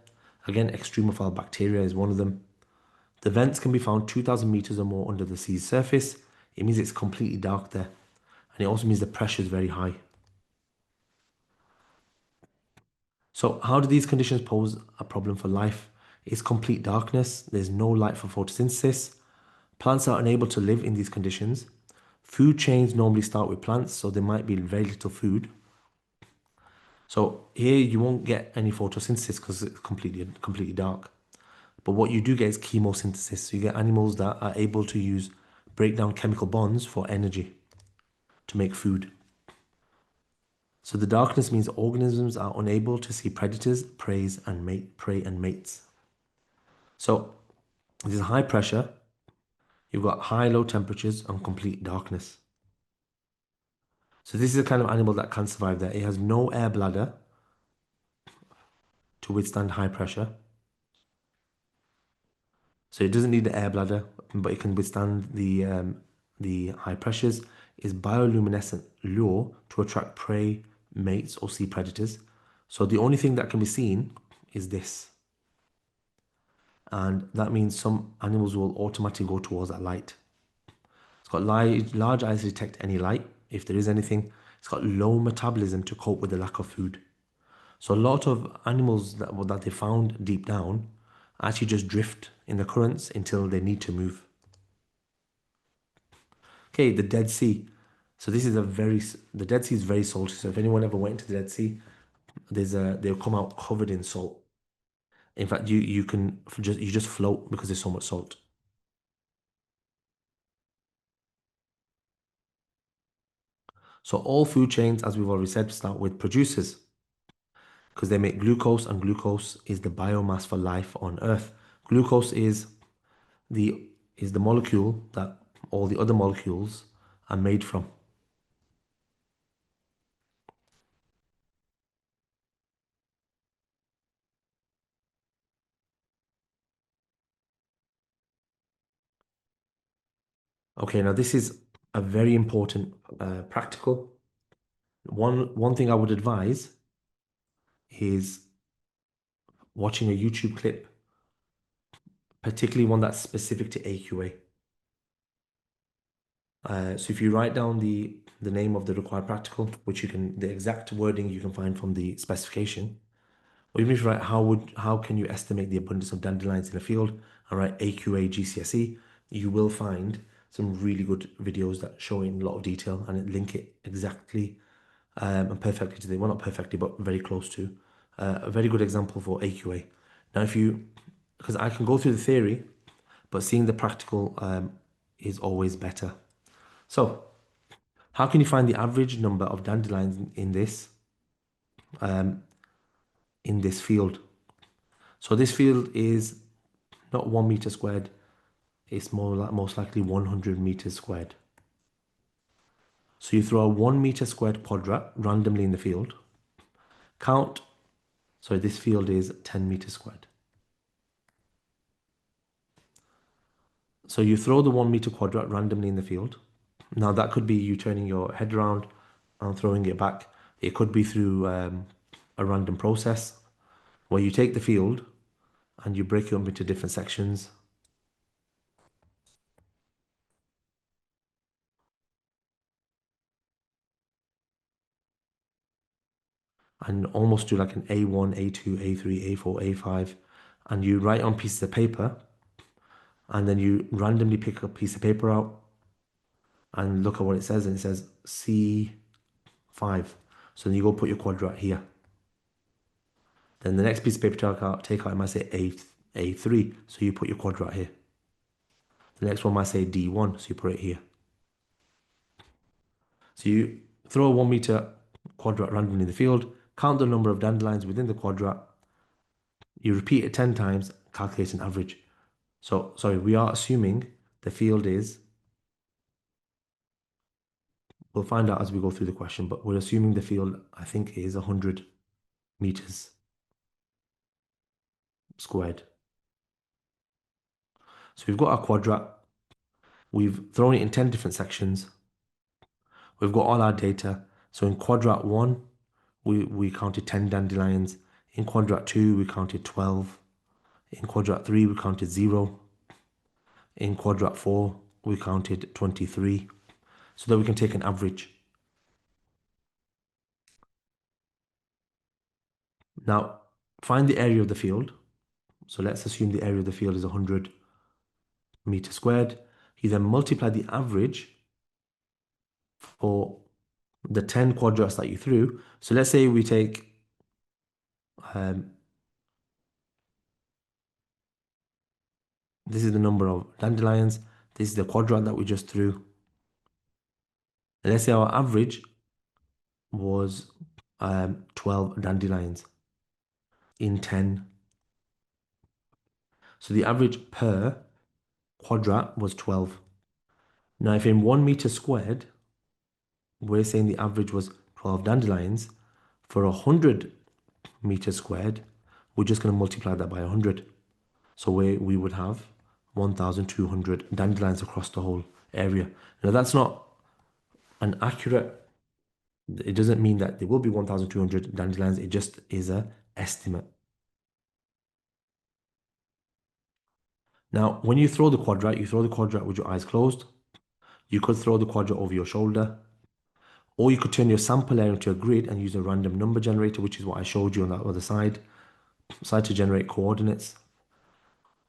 Again, extremophile bacteria is one of them. The vents can be found 2,000 meters or more under the sea's surface. It means it's completely dark there. And it also means the pressure is very high. So how do these conditions pose a problem for life? It's complete darkness. There's no light for photosynthesis. Plants are unable to live in these conditions. Food chains normally start with plants, so there might be very little food. So here you won't get any photosynthesis because it's completely dark. But what you do get is chemosynthesis. So you get animals that are able to break down chemical bonds for energy to make food. So the darkness means organisms are unable to see predators, prey and mates. So there's high pressure, you've got high low temperatures and complete darkness. So this is a kind of animal that can survive there. It has no air bladder to withstand high pressure. So it doesn't need the air bladder, but it can withstand the high pressures. Is bioluminescent lure to attract prey, mates, or sea predators. So the only thing that can be seen is this. And that means some animals will automatically go towards that light. It's got large eyes to detect any light, if there is anything. It's got low metabolism to cope with the lack of food. So a lot of animals that they found deep down actually just drift in the currents until they need to move. Okay, the Dead Sea. So the Dead Sea is very salty. So if anyone ever went to the Dead Sea, they'll come out covered in salt. In fact, you just float because there's so much salt. So all food chains, as we've already said, start with producers because they make glucose, and glucose is the biomass for life on Earth. Glucose the is the molecule that all the other molecules are made from. Okay, now this is a very important practical. One thing I would advise is watching a YouTube clip, particularly one that's specific to AQA. So if you write down the name of the required practical, which the exact wording you can find from the specification, or even if you write how can you estimate the abundance of dandelions in a field, and write AQA GCSE, you will find some really good videos that show it in a lot of detail and link it exactly and perfectly to well, not perfectly, but very close to a very good example for AQA. Now, because I can go through the theory, but seeing the practical is always better. So, how can you find the average number of dandelions in this field? So this field is not 1 meter squared. It's most likely 100 meters squared. So you throw a 1 meter squared quadrat randomly in the field. Count. So this field is 10 meters squared. So you throw the 1 meter quadrat randomly in the field. Now that could be you turning your head around and throwing it back. It could be through a random process where you take the field and you break it up into different sections. And almost do like an A1, A2, A3, A4, A5. And you write on pieces of paper. And then you randomly pick a piece of paper out and look at what it says. And it says C5. So then you go put your quadrat here. Then the next piece of paper take out, it might say A3. So you put your quadrat here. The next one might say D1. So you put it here. So you throw a 1 meter quadrat randomly in the field, count the number of dandelions within the quadrat, you repeat it 10 times, calculate an average. So, sorry, we are assuming the field is, we'll find out as we go through the question, but we're assuming the field, I think, is 100 meters squared. So we've got our quadrat, we've thrown it in 10 different sections, we've got all our data. So in quadrat 1, we counted 10 dandelions. In quadrat 2, we counted 12. In quadrat 3, we counted 0. In quadrat 4, we counted 23. So that we can take an average. Now, find the area of the field. So let's assume the area of the field is 100 meters squared. You then multiply the average for the 10 quadrats that you threw. So let's say we take this is the number of dandelions. This is the quadrat that we just threw. And let's say our average was 12 dandelions in 10. So the average per quadrat was 12. Now, if in 1 meter squared, we're saying the average was 12 dandelions, for 100 meters squared, we're just going to multiply that by 100. So we would have 1,200 dandelions across the whole area. Now, that's not an accurate, it doesn't mean that there will be 1,200 dandelions, it just is an estimate. Now, when you throw the quadrat, you throw the quadrat with your eyes closed. You could throw the quadrat over your shoulder, or you could turn your sample area into a grid and use a random number generator, which is what I showed you on that other side to generate coordinates.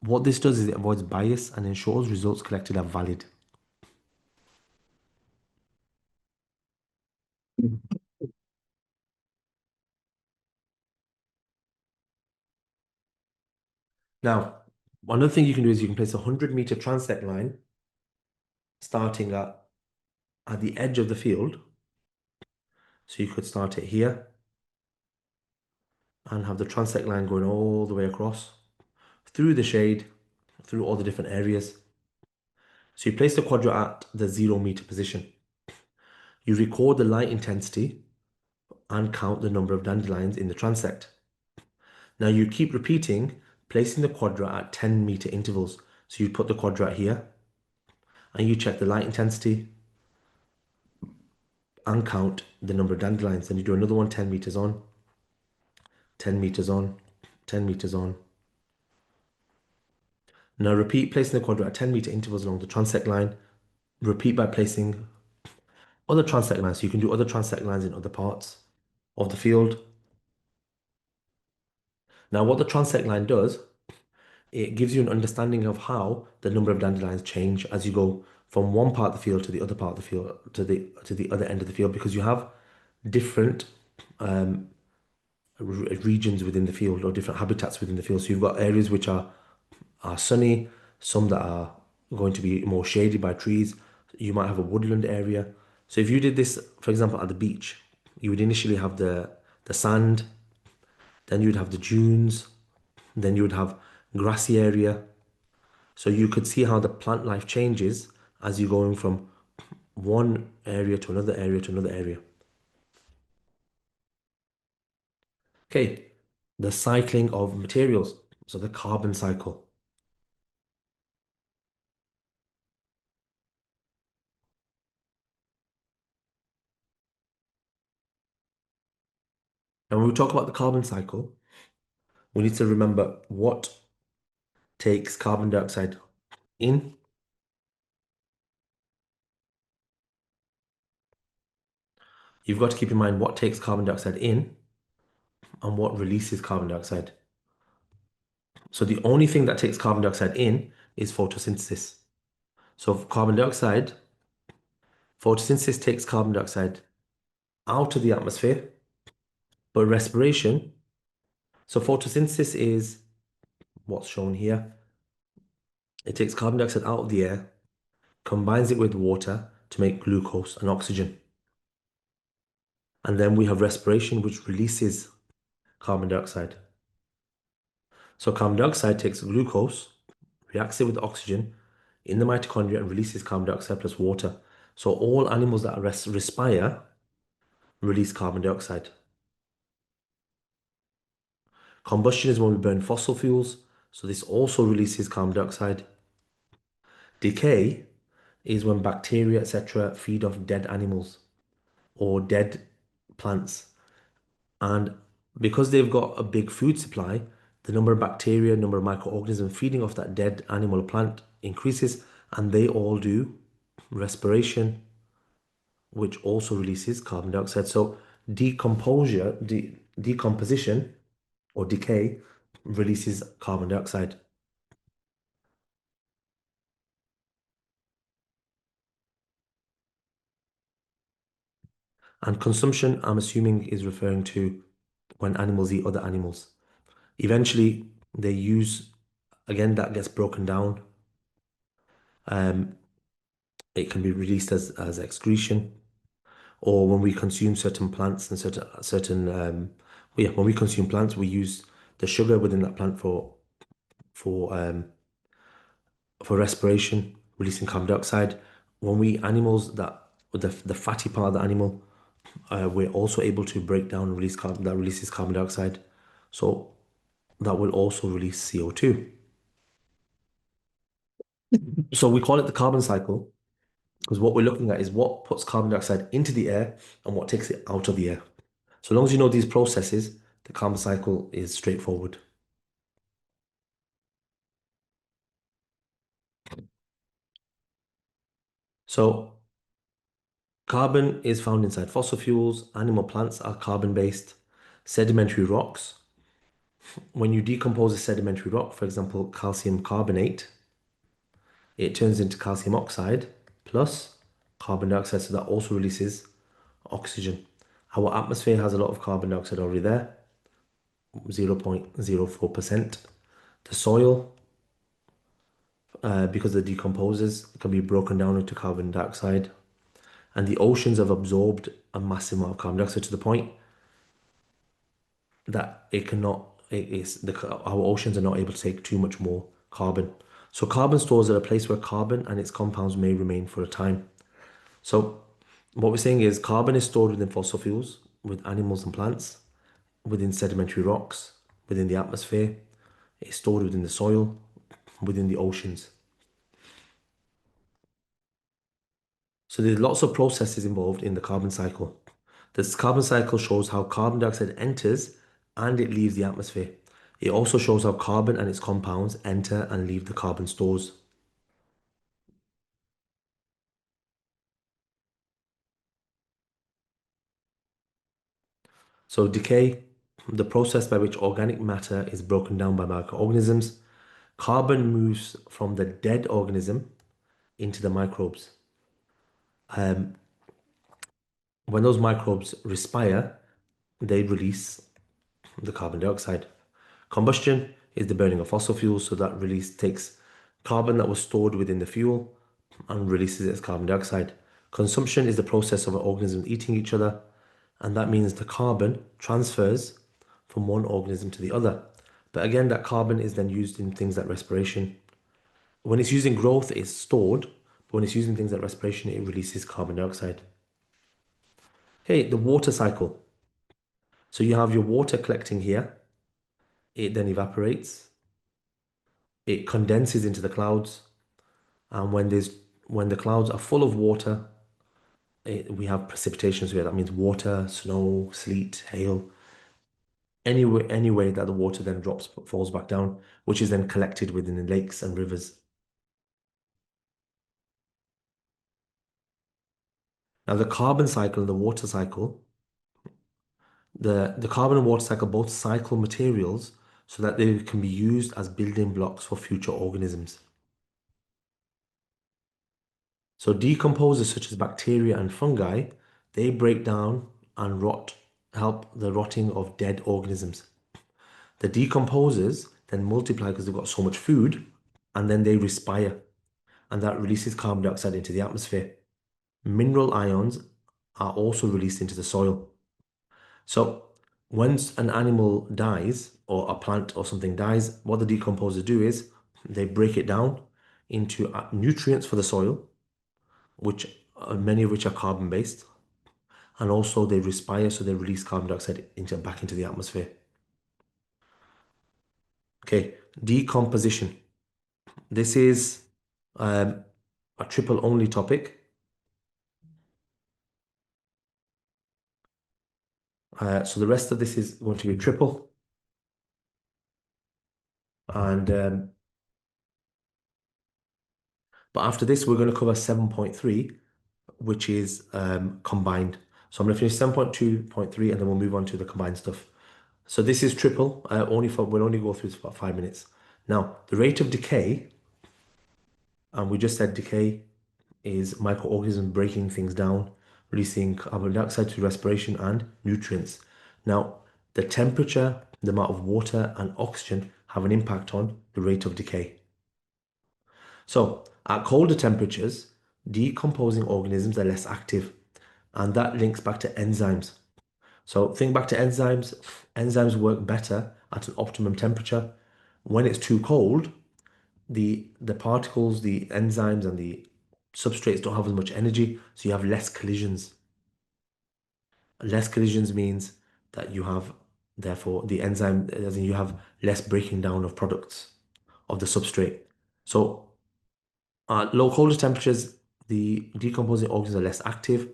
What this does is it avoids bias and ensures results collected are valid. Now, another thing you can do is you can place a 100-meter transect line starting at the edge of the field. So you could start it here and have the transect line going all the way across through the shade, through all the different areas. So you place the quadra at the 0 meter position. You record the light intensity and count the number of dandelions in the transect. Now you keep repeating, placing the quadra at 10 meter intervals. So you put the quadra here and you check the light intensity and count the number of dandelions. Then you do another one 10 meters on, 10 meters on, 10 meters on. Now repeat placing the quadra at 10 meter intervals along the transect line. Repeat by placing other transect lines. So you can do other transect lines in other parts of the field. Now what the transect line does, it gives you an understanding of how the number of dandelions change as you go from one part of the field to the other part of the field, to the other end of the field, because you have different regions within the field or different habitats within the field. So you've got areas which are sunny, some that are going to be more shaded by trees. You might have a woodland area. So if you did this, for example, at the beach, you would initially have the sand, then you'd have the dunes, then you would have grassy area. So you could see how the plant life changes as you're going from one area to another area to another area. Okay, the cycling of materials, so the carbon cycle. And when we talk about the carbon cycle, we need to remember what takes carbon dioxide in. You've got to keep in mind what takes carbon dioxide in and what releases carbon dioxide. So the only thing that takes carbon dioxide in is photosynthesis. So carbon dioxide, photosynthesis takes carbon dioxide out of the atmosphere, but respiration, so photosynthesis is what's shown here. It takes carbon dioxide out of the air, combines it with water to make glucose and oxygen. And then we have respiration, which releases carbon dioxide. So carbon dioxide takes glucose, reacts it with oxygen in the mitochondria and releases carbon dioxide plus water. So all animals that respire release carbon dioxide. Combustion is when we burn fossil fuels, so this also releases carbon dioxide. Decay is when bacteria, etc., feed off dead animals or dead plants. And because they've got a big food supply, the number of bacteria, number of microorganisms feeding off that dead animal or plant increases, and they all do respiration, which also releases carbon dioxide. So decomposition or decay releases carbon dioxide. And consumption, I'm assuming, is referring to when animals eat other animals. Eventually, they use, again, that gets broken down. It can be released as excretion, or when we consume certain plants and when we consume plants, we use the sugar within that plant for um, for respiration, releasing carbon dioxide. When we eat animals that the fatty part of the animal, we're also able to break down and release carbon that releases carbon dioxide. So that will also release CO2. So we call it the carbon cycle because what we're looking at is what puts carbon dioxide into the air and what takes it out of the air. So long as you know these processes, the carbon cycle is straightforward. So carbon is found inside fossil fuels, animal plants are carbon-based, sedimentary rocks. When you decompose a sedimentary rock, for example, calcium carbonate, it turns into calcium oxide plus carbon dioxide, so that also releases oxygen. Our atmosphere has a lot of carbon dioxide already there, 0.04%. The soil, because it decomposes, can be broken down into carbon dioxide. And the oceans have absorbed a massive amount of carbon dioxide to the point that our oceans are not able to take too much more carbon. So carbon stores are a place where carbon and its compounds may remain for a time. So what we're saying is carbon is stored within fossil fuels, with animals and plants, within sedimentary rocks, within the atmosphere. It's stored within the soil, within the oceans. So there's lots of processes involved in the carbon cycle. This carbon cycle shows how carbon dioxide enters and it leaves the atmosphere. It also shows how carbon and its compounds enter and leave the carbon stores. So decay, the process by which organic matter is broken down by microorganisms. Carbon moves from the dead organism into the microbes. Um, when those microbes respire, they release the carbon dioxide. Combustion is the burning of fossil fuels, so that release takes carbon that was stored within the fuel and releases it as carbon dioxide. Consumption is the process of organisms eating each other, and that means the carbon transfers from one organism to the other. But again, that carbon is then used in things like respiration. When it's used in growth, it's stored, but when it's used in things like respiration, it releases carbon dioxide. Okay, the water cycle. So you have your water collecting here, it then evaporates, it condenses into the clouds, and when the clouds are full of water, we have precipitation. So yeah, that means water, snow, sleet, hail, any way that the water then falls back down, which is then collected within the lakes and rivers. Now the carbon cycle and the water cycle, the carbon and water cycle both cycle materials so that they can be used as building blocks for future organisms. So decomposers such as bacteria and fungi, they break down and help the rotting of dead organisms. The decomposers then multiply because they've got so much food, and then they respire, and that releases carbon dioxide into the atmosphere. Mineral ions are also released into the soil. So once an animal dies, or a plant or something dies, what the decomposers do is they break it down into nutrients for the soil, which many of which are carbon based, and also they respire, so they release carbon dioxide back into the atmosphere. Okay, decomposition. This is a triple only topic. So the rest of this is going to be triple, and but after this we're going to cover 7.3, which is combined. So I'm going to finish 7.2.3 and then we'll move on to the combined stuff. So this is triple, we'll only go through this for about 5 minutes. Now, the rate of decay, and we just said decay is microorganisms breaking things down, releasing carbon dioxide through respiration and nutrients. Now, the temperature, the amount of water and oxygen have an impact on the rate of decay. So, at colder temperatures, decomposing organisms are less active, and that links back to enzymes. So, think back to enzymes. Enzymes work better at an optimum temperature. When it's too cold, the particles, the enzymes, and the substrates don't have as much energy, so you have less collisions. Less collisions means that you have, therefore, the enzyme, as in you have less breaking down of products of the substrate. So at low colder temperatures, the decomposing organisms are less active,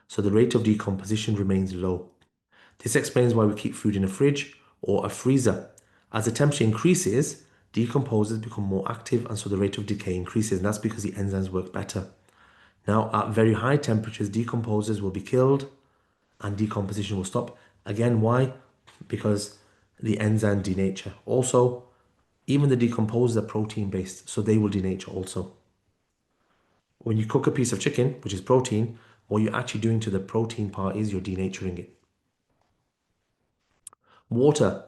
so the rate of decomposition remains low. This explains why we keep food in a fridge or a freezer. As the temperature increases, decomposers become more active, and so the rate of decay increases, and that's because the enzymes work better. Now, at very high temperatures, decomposers will be killed and decomposition will stop. Again, why? Because the enzymes denature. Also, even the decomposers are protein based, so they will denature also. When you cook a piece of chicken, which is protein, what you're actually doing to the protein part is you're denaturing it. Water.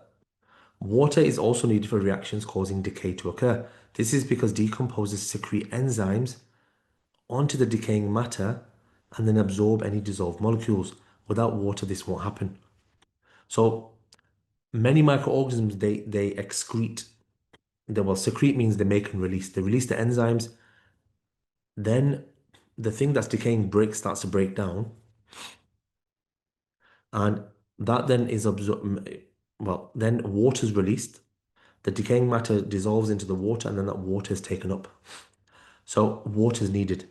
Water is also needed for reactions causing decay to occur. This is because decomposers secrete enzymes onto the decaying matter and then absorb any dissolved molecules. Without water, this won't happen. So Many microorganisms they excrete. Well, secrete means they make and release. They release the enzymes. Then the thing that's decaying starts to break down, and that then is absorbed. Well, then water is released. The decaying matter dissolves into the water, and then that water is taken up. So water is needed.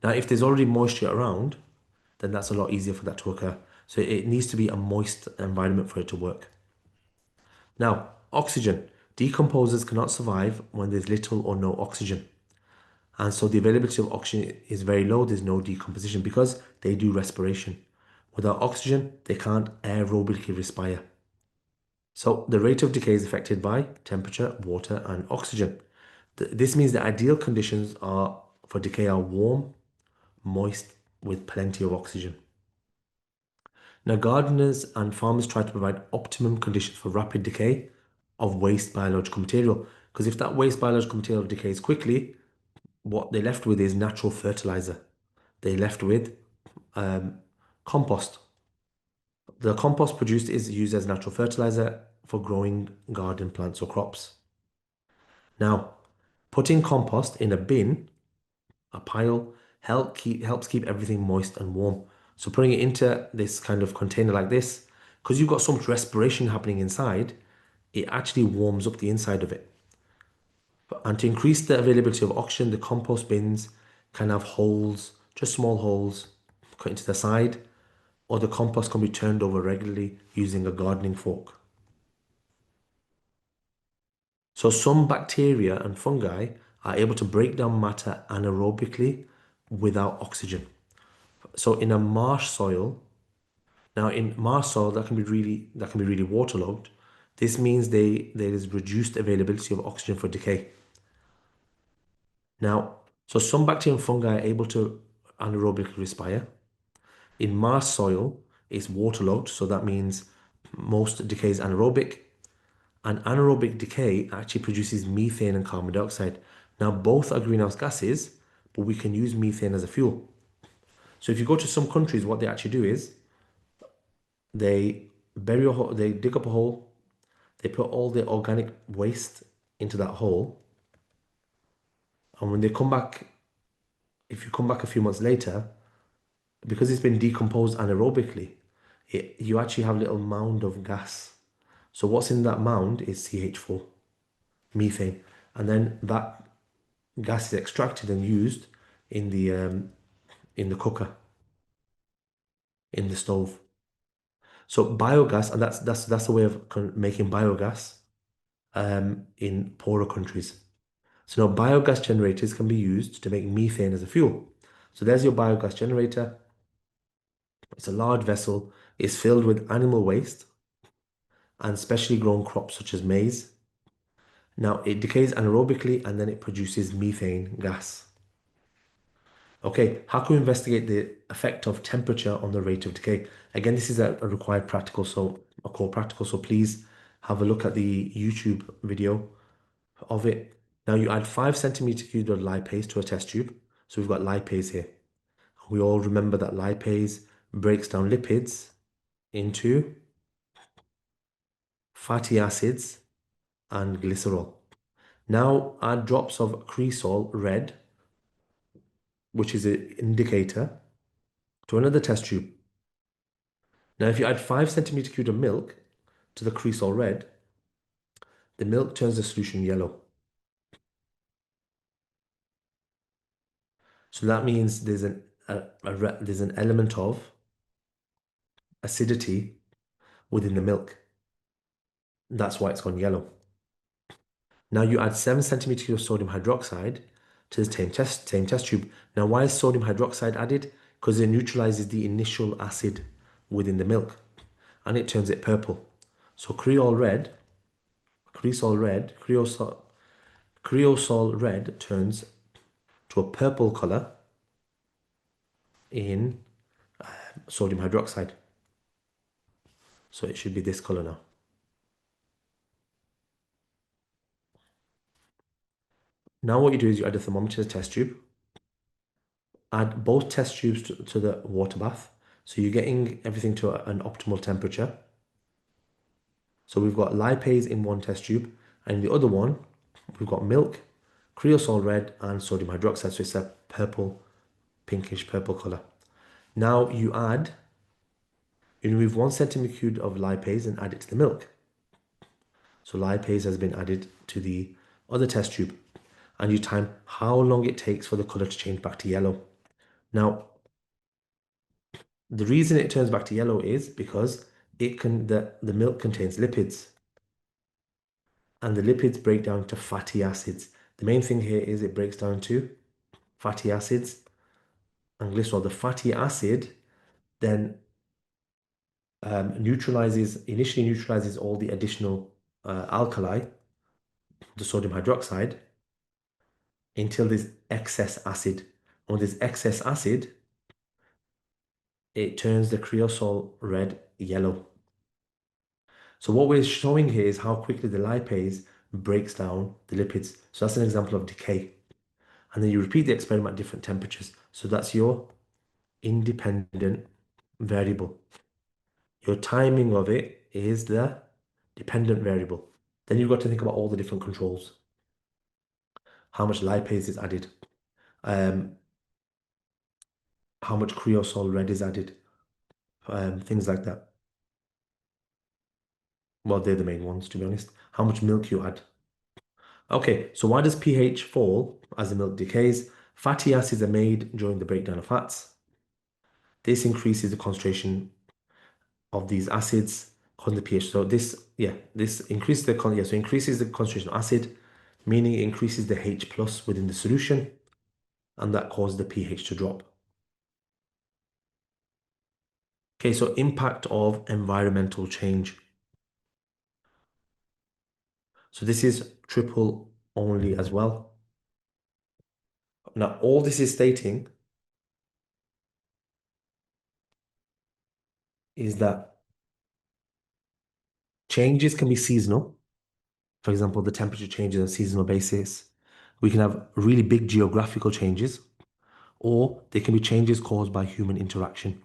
Now, if there's already moisture around, then that's a lot easier for that to occur. So it needs to be a moist environment for it to work. Now, oxygen. Decomposers cannot survive when there's little or no oxygen. And so the availability of oxygen is very low. There's no decomposition because they do respiration. Without oxygen, they can't aerobically respire. So the rate of decay is affected by temperature, water, and oxygen. This means the ideal conditions are for decay are warm, moist, with plenty of oxygen. Now, gardeners and farmers try to provide optimum conditions for rapid decay of waste biological material. Because if that waste biological material decays quickly, what they're left with is natural fertilizer. They're left with compost. The compost produced is used as natural fertilizer for growing garden plants or crops. Now, putting compost in a bin, a pile, helps keep everything moist and warm. So putting it into this kind of container like this, because you've got so much respiration happening inside, it actually warms up the inside of it. And to increase the availability of oxygen, the compost bins can have holes, just small holes, cut into the side, or the compost can be turned over regularly using a gardening fork. So some bacteria and fungi are able to break down matter anaerobically without oxygen. So in a marsh soil, now in marsh soil that can be really waterlogged. This means there is reduced availability of oxygen for decay. Now, so some bacteria and fungi are able to anaerobically respire. In marsh soil, it's waterlogged, so that means most decay is anaerobic. And anaerobic decay actually produces methane and carbon dioxide. Now, both are greenhouse gases, but we can use methane as a fuel. So if you go to some countries, what they actually do is they bury a hole, they dig up a hole, they put all the organic waste into that hole, and when they come back, if you come back a few months later, because it's been decomposed anaerobically, you actually have a little mound of gas. So what's in that mound is CH4, methane, and then that gas is extracted and used in the cooker, in the stove. So biogas, and that's a way of making biogas in poorer countries. So now biogas generators can be used to make methane as a fuel. So there's your biogas generator. It's a large vessel. It's filled with animal waste and specially grown crops such as maize. Now it decays anaerobically and then it produces methane gas. Okay, how can we investigate the effect of temperature on the rate of decay? Again, this is a required practical, so a core practical. So please have a look at the YouTube video of it. Now you add 5 centimeter cubes of lipase to a test tube. So we've got lipase here. We all remember that lipase breaks down lipids into fatty acids and glycerol. Now add drops of cresol red, which is an indicator, to another test tube. Now if you add 5 centimeter cubes of milk to the cresol red, the milk turns the solution yellow. So that means there's an element of acidity within the milk. That's why it's gone yellow. Now you add 7 centimeters of sodium hydroxide to the same test tube. Now why is sodium hydroxide added? Because it neutralizes the initial acid within the milk and it turns it purple. So creosol red turns to a purple color in sodium hydroxide. So it should be this color now. Now what you do is you add a thermometer to the test tube. Add both test tubes to the water bath. So you're getting everything to an optimal temperature. So we've got lipase in one test tube, and in the other one, we've got milk, creosol red, and sodium hydroxide. So it's a purple, pinkish purple color. Now you remove 1 centimeter cubed of lipase and add it to the milk. So lipase has been added to the other test tube, and you time how long it takes for the color to change back to yellow. Now, the reason it turns back to yellow is because the milk contains lipids, and the lipids break down to fatty acids. The main thing here is it breaks down to fatty acids and glycerol. The fatty acid then initially neutralizes all the additional alkali, the sodium hydroxide, until there's excess acid. When there's excess acid, it turns the creosol red yellow. So what we're showing here is how quickly the lipase breaks down the lipids. So that's an example of decay. And then you repeat the experiment at different temperatures. So that's your independent variable. Your timing of it is the dependent variable. Then you've got to think about all the different controls. How much lipase is added, um, how much creosol red is added, things like that. Well, they're the main ones, to be honest. How much milk you add. Okay, so why does pH fall as the milk decays? Fatty acids are made during the breakdown of fats. This increases the concentration of these acids, causing the pH. So this increases increases the concentration of acid, meaning it increases the H plus within the solution, and that causes the pH to drop. Okay, so impact of environmental change. So this is triple only as well. Now, all this is stating is that changes can be seasonal. For example, the temperature changes on a seasonal basis. We can have really big geographical changes, or they can be changes caused by human interaction.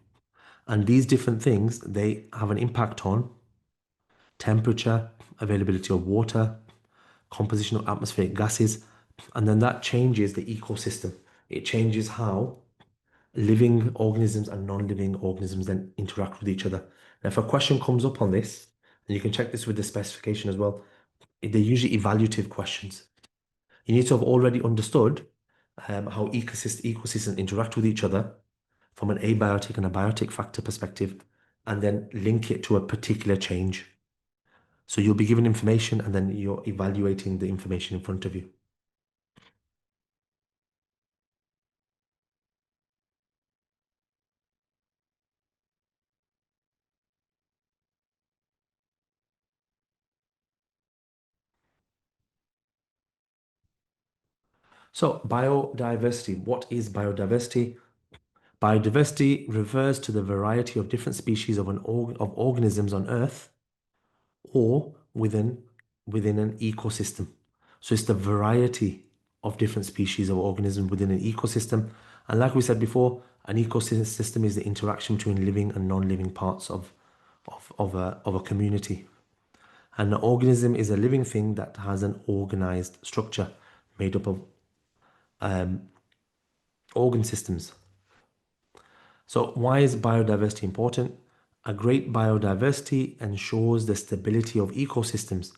And these different things, they have an impact on temperature, availability of water, composition of atmospheric gases, and then that changes the ecosystem. It changes how living organisms and non-living organisms then interact with each other. Now, if a question comes up on this, and you can check this with the specification as well, they're usually evaluative questions. You need to have already understood how ecosystems interact with each other from an abiotic and a biotic factor perspective, and then link it to a particular change. So you'll be given information and then you're evaluating the information in front of you. So biodiversity, what is biodiversity? Biodiversity refers to the variety of different species of organisms on Earth or within an ecosystem. So it's the variety of different species of organisms within an ecosystem. And like we said before, an ecosystem is the interaction between living and non-living parts of a community. And an organism is a living thing that has an organized structure made up of organ systems. So why is biodiversity important? A great biodiversity ensures the stability of ecosystems.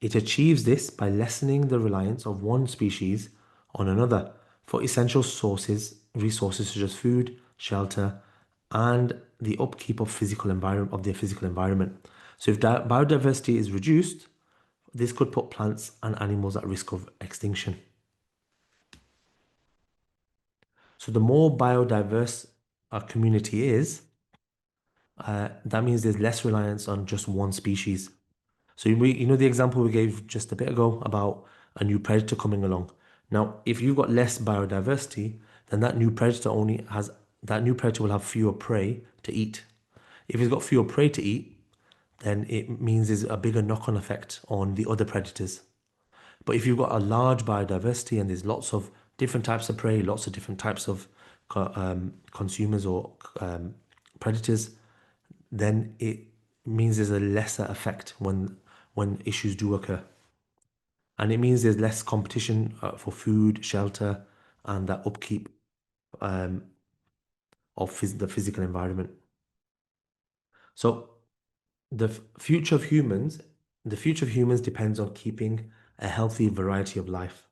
It achieves this by lessening the reliance of one species on another for essential resources such as food, shelter, and the upkeep of their physical environment. So if biodiversity is reduced, this could put plants and animals at risk of extinction. So the more biodiverse a community is, that means there's less reliance on just one species. So you know the example we gave just a bit ago about a new predator coming along. Now, if you've got less biodiversity, then that new predator will have fewer prey to eat. If it's got fewer prey to eat, then it means there's a bigger knock-on effect on the other predators. But if you've got a large biodiversity and there's lots of different types of prey, lots of different types of consumers or predators, then it means there's a lesser effect when issues do occur. And it means there's less competition for food, shelter, and that upkeep of the physical environment. So the future of humans, depends on keeping a healthy variety of life.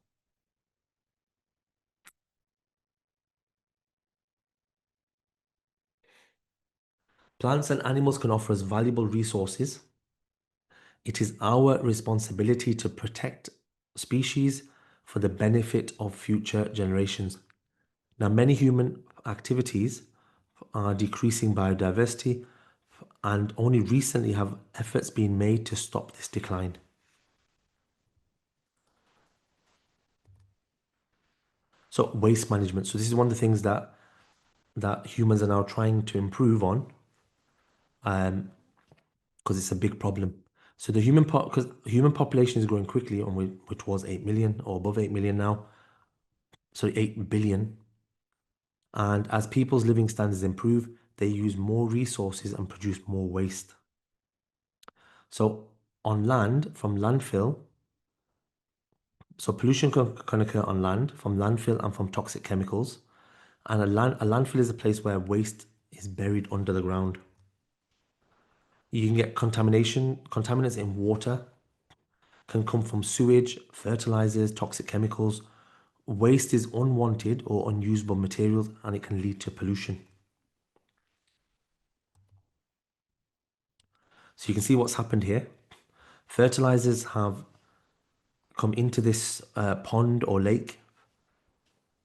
Plants and animals can offer us valuable resources. It is our responsibility to protect species for the benefit of future generations. Now, many human activities are decreasing biodiversity, and only recently have efforts been made to stop this decline. So, waste management. So, this is one of the things that humans are now trying to improve on, because it's a big problem. So, because human population is growing quickly, and which was 8 million or above 8 million now, so 8 billion. And as people's living standards improve, they use more resources and produce more waste. So on land, from landfill, so pollution can occur on land, from landfill and from toxic chemicals. And a landfill is a place where waste is buried under the ground. You can get contaminants in water, can come from sewage, fertilizers, toxic chemicals. Waste is unwanted or unusable materials, and it can lead to pollution. So you can see what's happened here. Fertilizers have come into this pond or lake,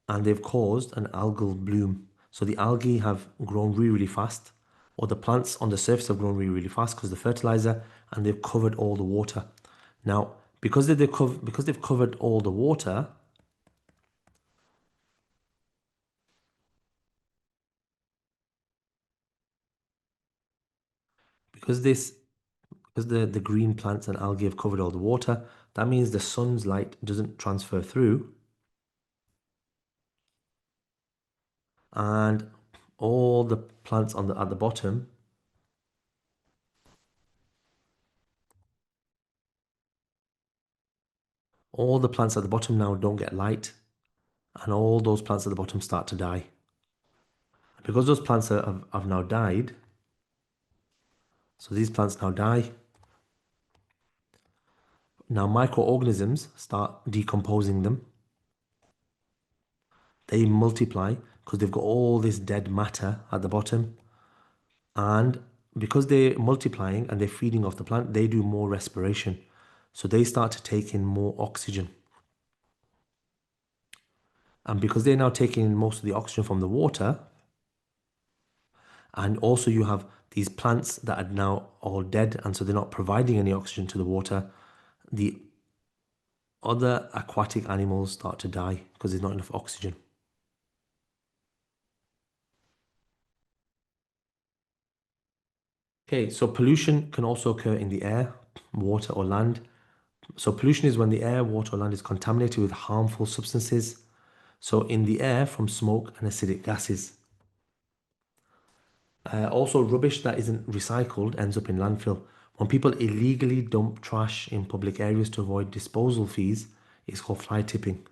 and they've caused an algal bloom. So the algae have grown really, really fast, or the plants on the surface have grown really, really fast because of the fertilizer, and they've covered all the water. Now, because they've covered all the water, because this because the green plants and algae have covered all the water, that means the sun's light doesn't transfer through, and all the plants at the bottom, all the plants at the bottom now don't get light, and all those plants at the bottom start to die. Because those plants have now died, so these plants now die. Now microorganisms start decomposing them. They multiply because they've got all this dead matter at the bottom. And because they're multiplying and they're feeding off the plant, they do more respiration. So they start to take in more oxygen. And because they're now taking in most of the oxygen from the water, and also you have these plants that are now all dead, and so they're not providing any oxygen to the water, the other aquatic animals start to die because there's not enough oxygen. Okay, so pollution can also occur in the air, water, or land. So pollution is when the air, water, or land is contaminated with harmful substances. So in the air from smoke and acidic gases. Also, rubbish that isn't recycled ends up in landfill. When people illegally dump trash in public areas to avoid disposal fees, it's called fly tipping.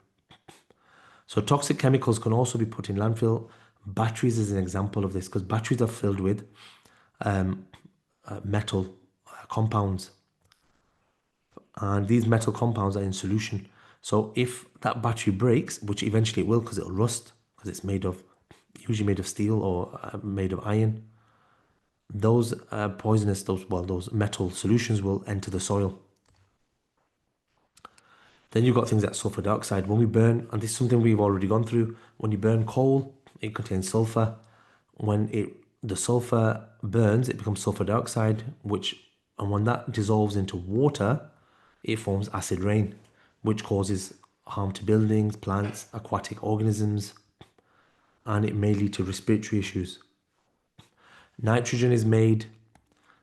So toxic chemicals can also be put in landfill. Batteries is an example of this because batteries are filled with metal compounds, and these metal compounds are in solution. So if that battery breaks, which eventually it will because it'll rust, because it's usually made of steel or made of iron, those those metal solutions will enter the soil. Then you've got things like sulfur dioxide. When we burn, and this is something we've already gone through, when you burn coal, it contains sulfur. When the sulfur burns, it becomes sulfur dioxide, and when that dissolves into water, it forms acid rain, which causes harm to buildings, plants, aquatic organisms, and it may lead to respiratory issues. Nitrogen is made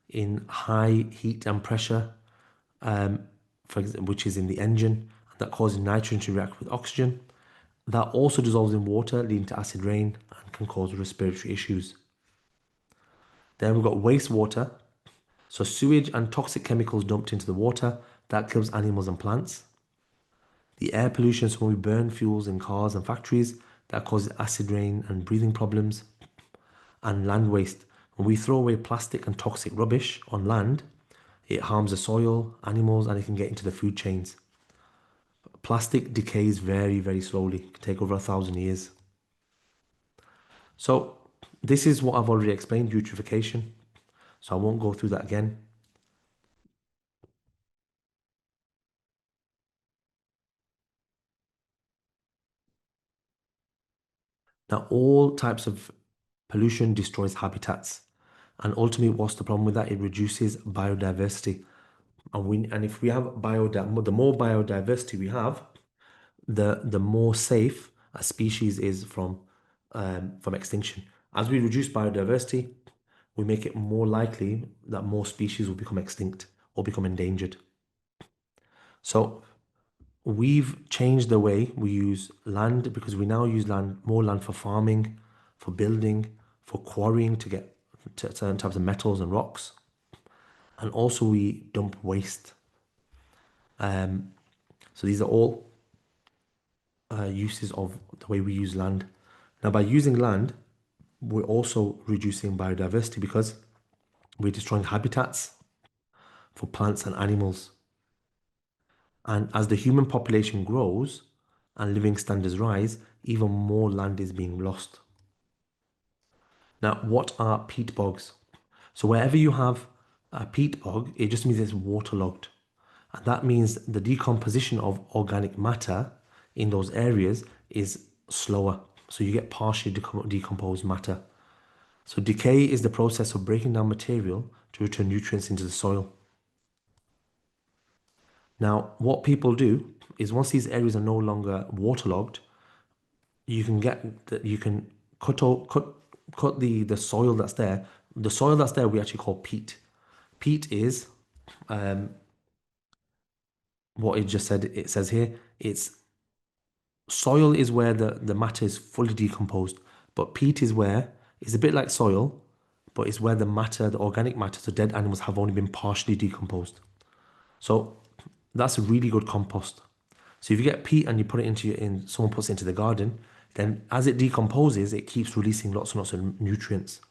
in high heat and pressure, which is in the engine, and that causes nitrogen to react with oxygen. That also dissolves in water, leading to acid rain and can cause respiratory issues. Then we've got wastewater. So sewage and toxic chemicals dumped into the water, that kills animals and plants. The air pollution, so when we burn fuels in cars and factories, that causes acid rain and breathing problems. And land waste. When we throw away plastic and toxic rubbish on land, it harms the soil, animals, and it can get into the food chains. Plastic decays very, very slowly. It can take over 1,000 years. So this is what I've already explained, eutrophication. So I won't go through that again. Now, all types of pollution destroys habitats. And ultimately, what's the problem with that? It reduces biodiversity. And if we have the more biodiversity we have, the more safe a species is from extinction. As we reduce biodiversity, we make it more likely that more species will become extinct or become endangered. So we've changed the way we use land because we now use more land for farming, for building, for quarrying to get certain types of metals and rocks. And also we dump waste. So these are all uses of the way we use land. Now, by using land, we're also reducing biodiversity because we're destroying habitats for plants and animals. And as the human population grows and living standards rise, even more land is being lost. Now, what are peat bogs? So wherever you have a peat bog, it just means it's waterlogged. And that means the decomposition of organic matter in those areas is slower. So you get partially decomposed matter. So decay is the process of breaking down material to return nutrients into the soil. Now, what people do is once these areas are no longer waterlogged, you can cut the soil that's there. The soil that's there we actually call peat. Peat is what it just said. It says here it's soil is where the matter is fully decomposed, but peat is where it's a bit like soil, but it's where the matter, the organic matter, so dead animals have only been partially decomposed. So that's a really good compost. So if you get peat and you put it someone puts it into the garden, then as it decomposes, it keeps releasing lots and lots of nutrients.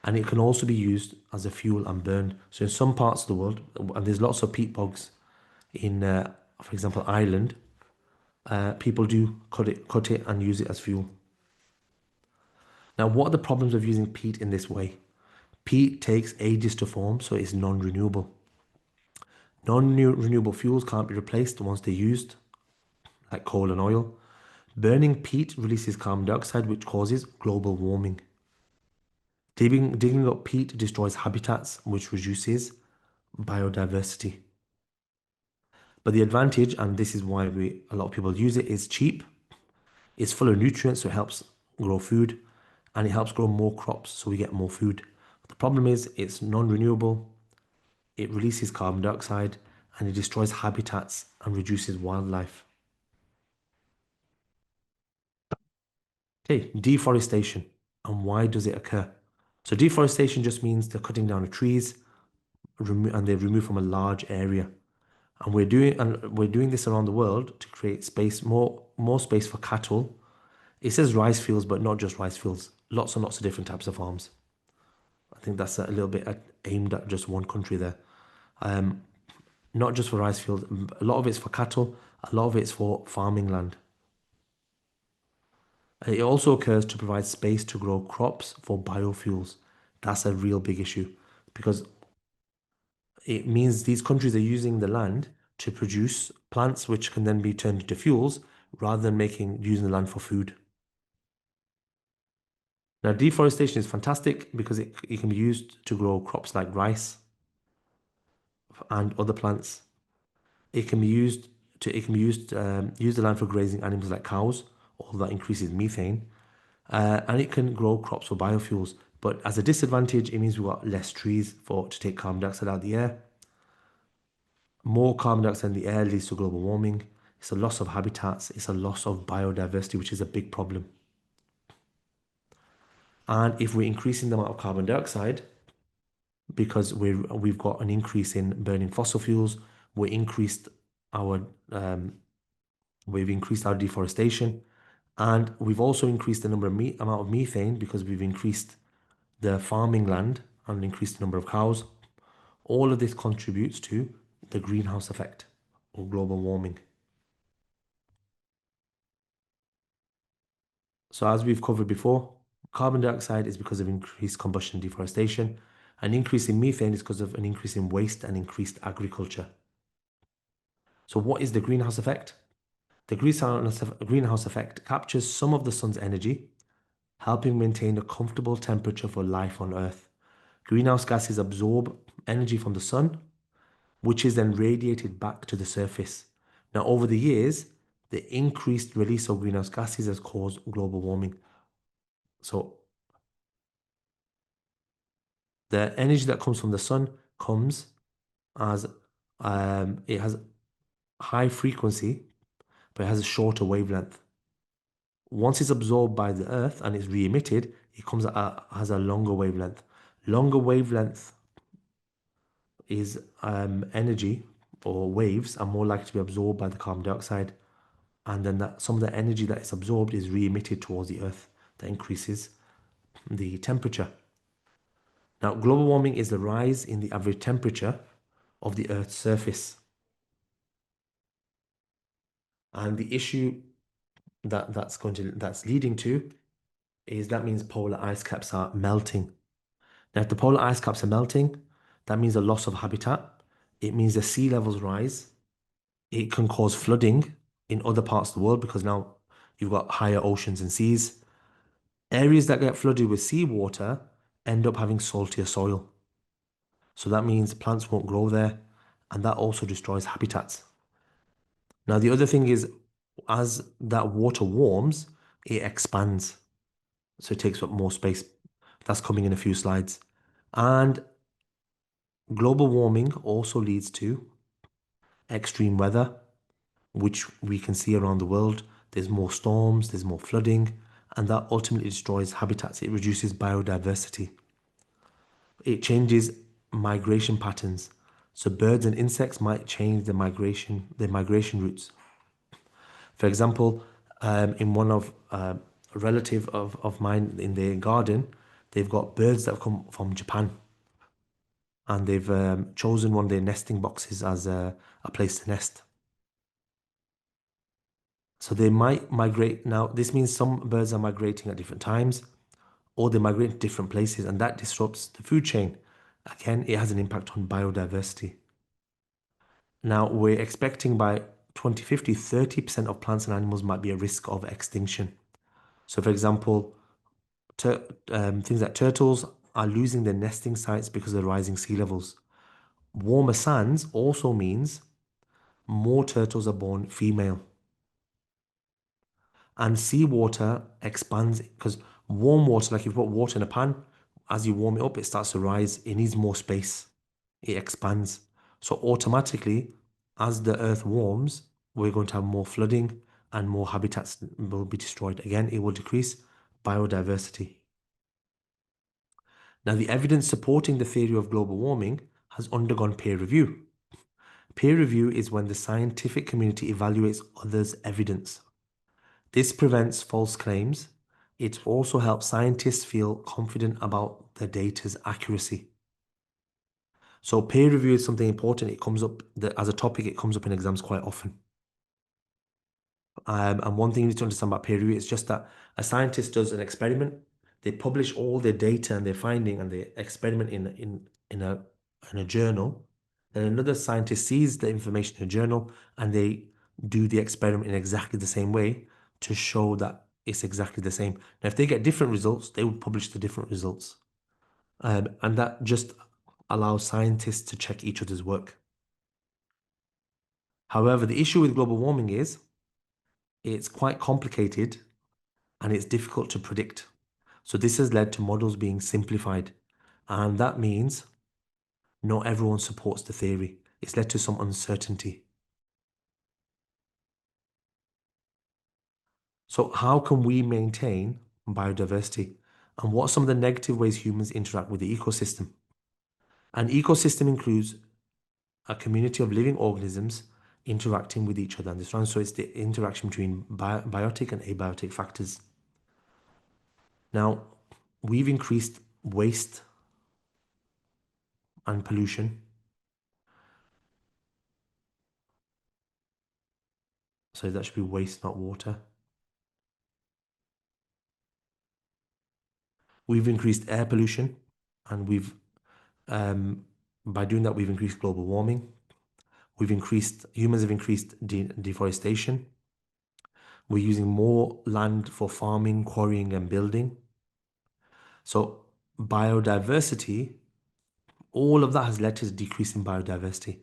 And it can also be used as a fuel and burned. So in some parts of the world, and there's lots of peat bogs in, for example, Ireland, people do cut it and use it as fuel. Now, what are the problems of using peat in this way? Peat takes ages to form, so it's non-renewable. Non-renewable fuels can't be replaced once they're used, like coal and oil. Burning peat releases carbon dioxide, which causes global warming. Digging up peat destroys habitats, which reduces biodiversity. But the advantage, and this is why a lot of people use it, is cheap. It's full of nutrients, so it helps grow food, and it helps grow more crops, so we get more food. The problem is it's non-renewable, it releases carbon dioxide, and it destroys habitats and reduces wildlife. Okay, deforestation. And why does it occur? So deforestation just means they're cutting down the trees and they're removed from a large area. And we're doing this around the world to create space, more space for cattle. It says rice fields, but not just rice fields. Lots and lots of different types of farms. I think that's a little bit aimed at just one country there. Not just for rice fields. A lot of it's for cattle. A lot of it's for farming land. It also occurs to provide space to grow crops for biofuels. That's a real big issue because it means these countries are using the land to produce plants which can then be turned into fuels rather than using the land for food. Now, deforestation is fantastic because it can be used to grow crops like rice and other plants. It can be used use the land for grazing animals like cows, all that increases methane, and it can grow crops for biofuels. But as a disadvantage, it means we've got less trees to take carbon dioxide out of the air. More carbon dioxide in the air leads to global warming. It's a loss of habitats. It's a loss of biodiversity, which is a big problem. And if we're increasing the amount of carbon dioxide, because we've got an increase in burning fossil fuels. We increased our um, we've increased our deforestation, and we've also increased the number of amount of methane because we've increased the farming land and increased the number of cows. All of this contributes to the greenhouse effect or global warming. So as we've covered before, carbon dioxide is because of increased combustion and deforestation. An increase in methane is because of an increase in waste and increased agriculture. So what is the greenhouse effect? The greenhouse effect captures some of the sun's energy, helping maintain a comfortable temperature for life on Earth. Greenhouse gases absorb energy from the sun, which is then radiated back to the surface. Now, over the years, the increased release of greenhouse gases has caused global warming. So, the energy that comes from the sun comes as it has high frequency, but it has a shorter wavelength. Once it's absorbed by the Earth and it's re-emitted, it has a longer wavelength. Longer wavelength is energy or waves are more likely to be absorbed by the carbon dioxide, and then some of the energy that is absorbed is re-emitted towards the Earth. That increases the temperature. Now, global warming is the rise in the average temperature of the Earth's surface, and the issue that's leading to is that means polar ice caps are melting. Now, if the polar ice caps are melting, that means a loss of habitat. It means the sea levels rise. It can cause flooding in other parts of the world because now you've got higher oceans and seas. Areas that get flooded with seawater end up having saltier soil. So that means plants won't grow there, and that also destroys habitats. Now, the other thing is, as that water warms, it expands. So it takes up more space. That's coming in a few slides. And global warming also leads to extreme weather, which we can see around the world. There's more storms, there's more flooding, and that ultimately destroys habitats. It reduces biodiversity. It changes migration patterns. So birds and insects might change their migration routes. For example, in one of a relative of mine in their garden, they've got birds that have come from Japan, and they've chosen one of their nesting boxes as a place to nest. So they might migrate. Now, this means some birds are migrating at different times, or they migrate to different places, and that disrupts the food chain. Again, it has an impact on biodiversity. Now, we're expecting by 2050, 30% of plants and animals might be at risk of extinction. So, for example, things like turtles are losing their nesting sites because of the rising sea levels. Warmer sands also means more turtles are born female. And seawater expands because warm water, like you put water in a pan, as you warm it up, it starts to rise. It needs more space. It expands. So automatically, as the earth warms, we're going to have more flooding and more habitats will be destroyed. Again, it will decrease biodiversity. Now, the evidence supporting the theory of global warming has undergone peer review. Peer review is when the scientific community evaluates others' evidence. This prevents false claims. It also helps scientists feel confident about the data's accuracy. So peer review is something important. It comes up as a topic, it comes up in exams quite often. And one thing you need to understand about peer review is just that a scientist does an experiment, they publish all their data and their finding and the experiment in a journal. Then another scientist sees the information in a journal and they do the experiment in exactly the same way to show that it's exactly the same. Now, if they get different results, they would publish the different results. And that just allows scientists to check each other's work. However, the issue with global warming is it's quite complicated and it's difficult to predict. So this has led to models being simplified. And that means not everyone supports the theory. It's led to some uncertainty. So how can we maintain biodiversity? And what are some of the negative ways humans interact with the ecosystem? An ecosystem includes a community of living organisms interacting with each other. And this one, so it's the interaction between biotic and abiotic factors. Now, we've increased waste and pollution. So that should be waste, not water. We've increased air pollution, and by doing that, we've increased global warming. Humans have increased deforestation. We're using more land for farming, quarrying, and building. So biodiversity, all of that has led to a decrease in biodiversity.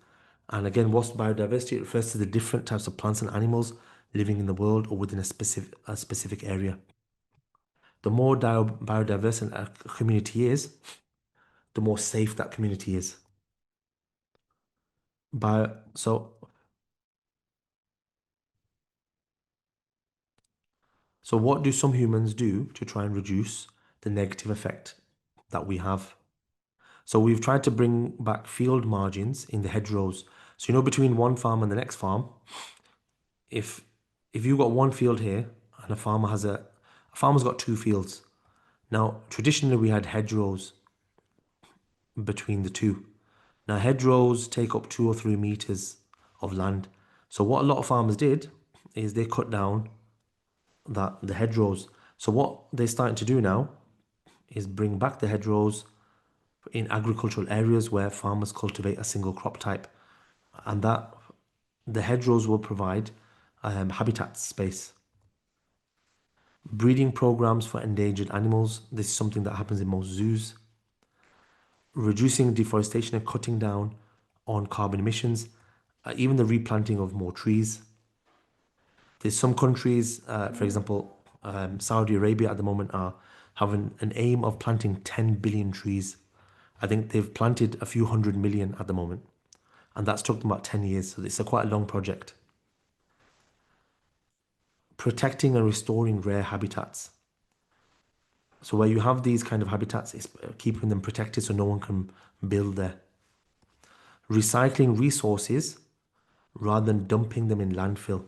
And again, what's biodiversity? It refers to the different types of plants and animals living in the world or within a specific area. The more biodiverse a community is, the more safe that community is. Bio, so what do some humans do to try and reduce the negative effect that we have? So we've tried to bring back field margins in the hedgerows. So between one farm and the next farm, if you've got one field here and a farmer's got two fields. Now, traditionally we had hedgerows between the two. Now, hedgerows take up 2 or 3 meters of land. So what a lot of farmers did is they cut down the hedgerows. So what they're starting to do now is bring back the hedgerows in agricultural areas where farmers cultivate a single crop type, and that the hedgerows will provide habitat space. Breeding programs for endangered animals. This is something that happens in most zoos. Reducing deforestation and cutting down on carbon emissions. Even the replanting of more trees. There's some countries, for example, Saudi Arabia at the moment are having an aim of planting 10 billion trees. I think they've planted a few 100 million at the moment, and that's took them about 10 years. So it's quite a long project. Protecting and restoring rare habitats. So where you have these kind of habitats, it's keeping them protected so no one can build there. Recycling resources rather than dumping them in landfill.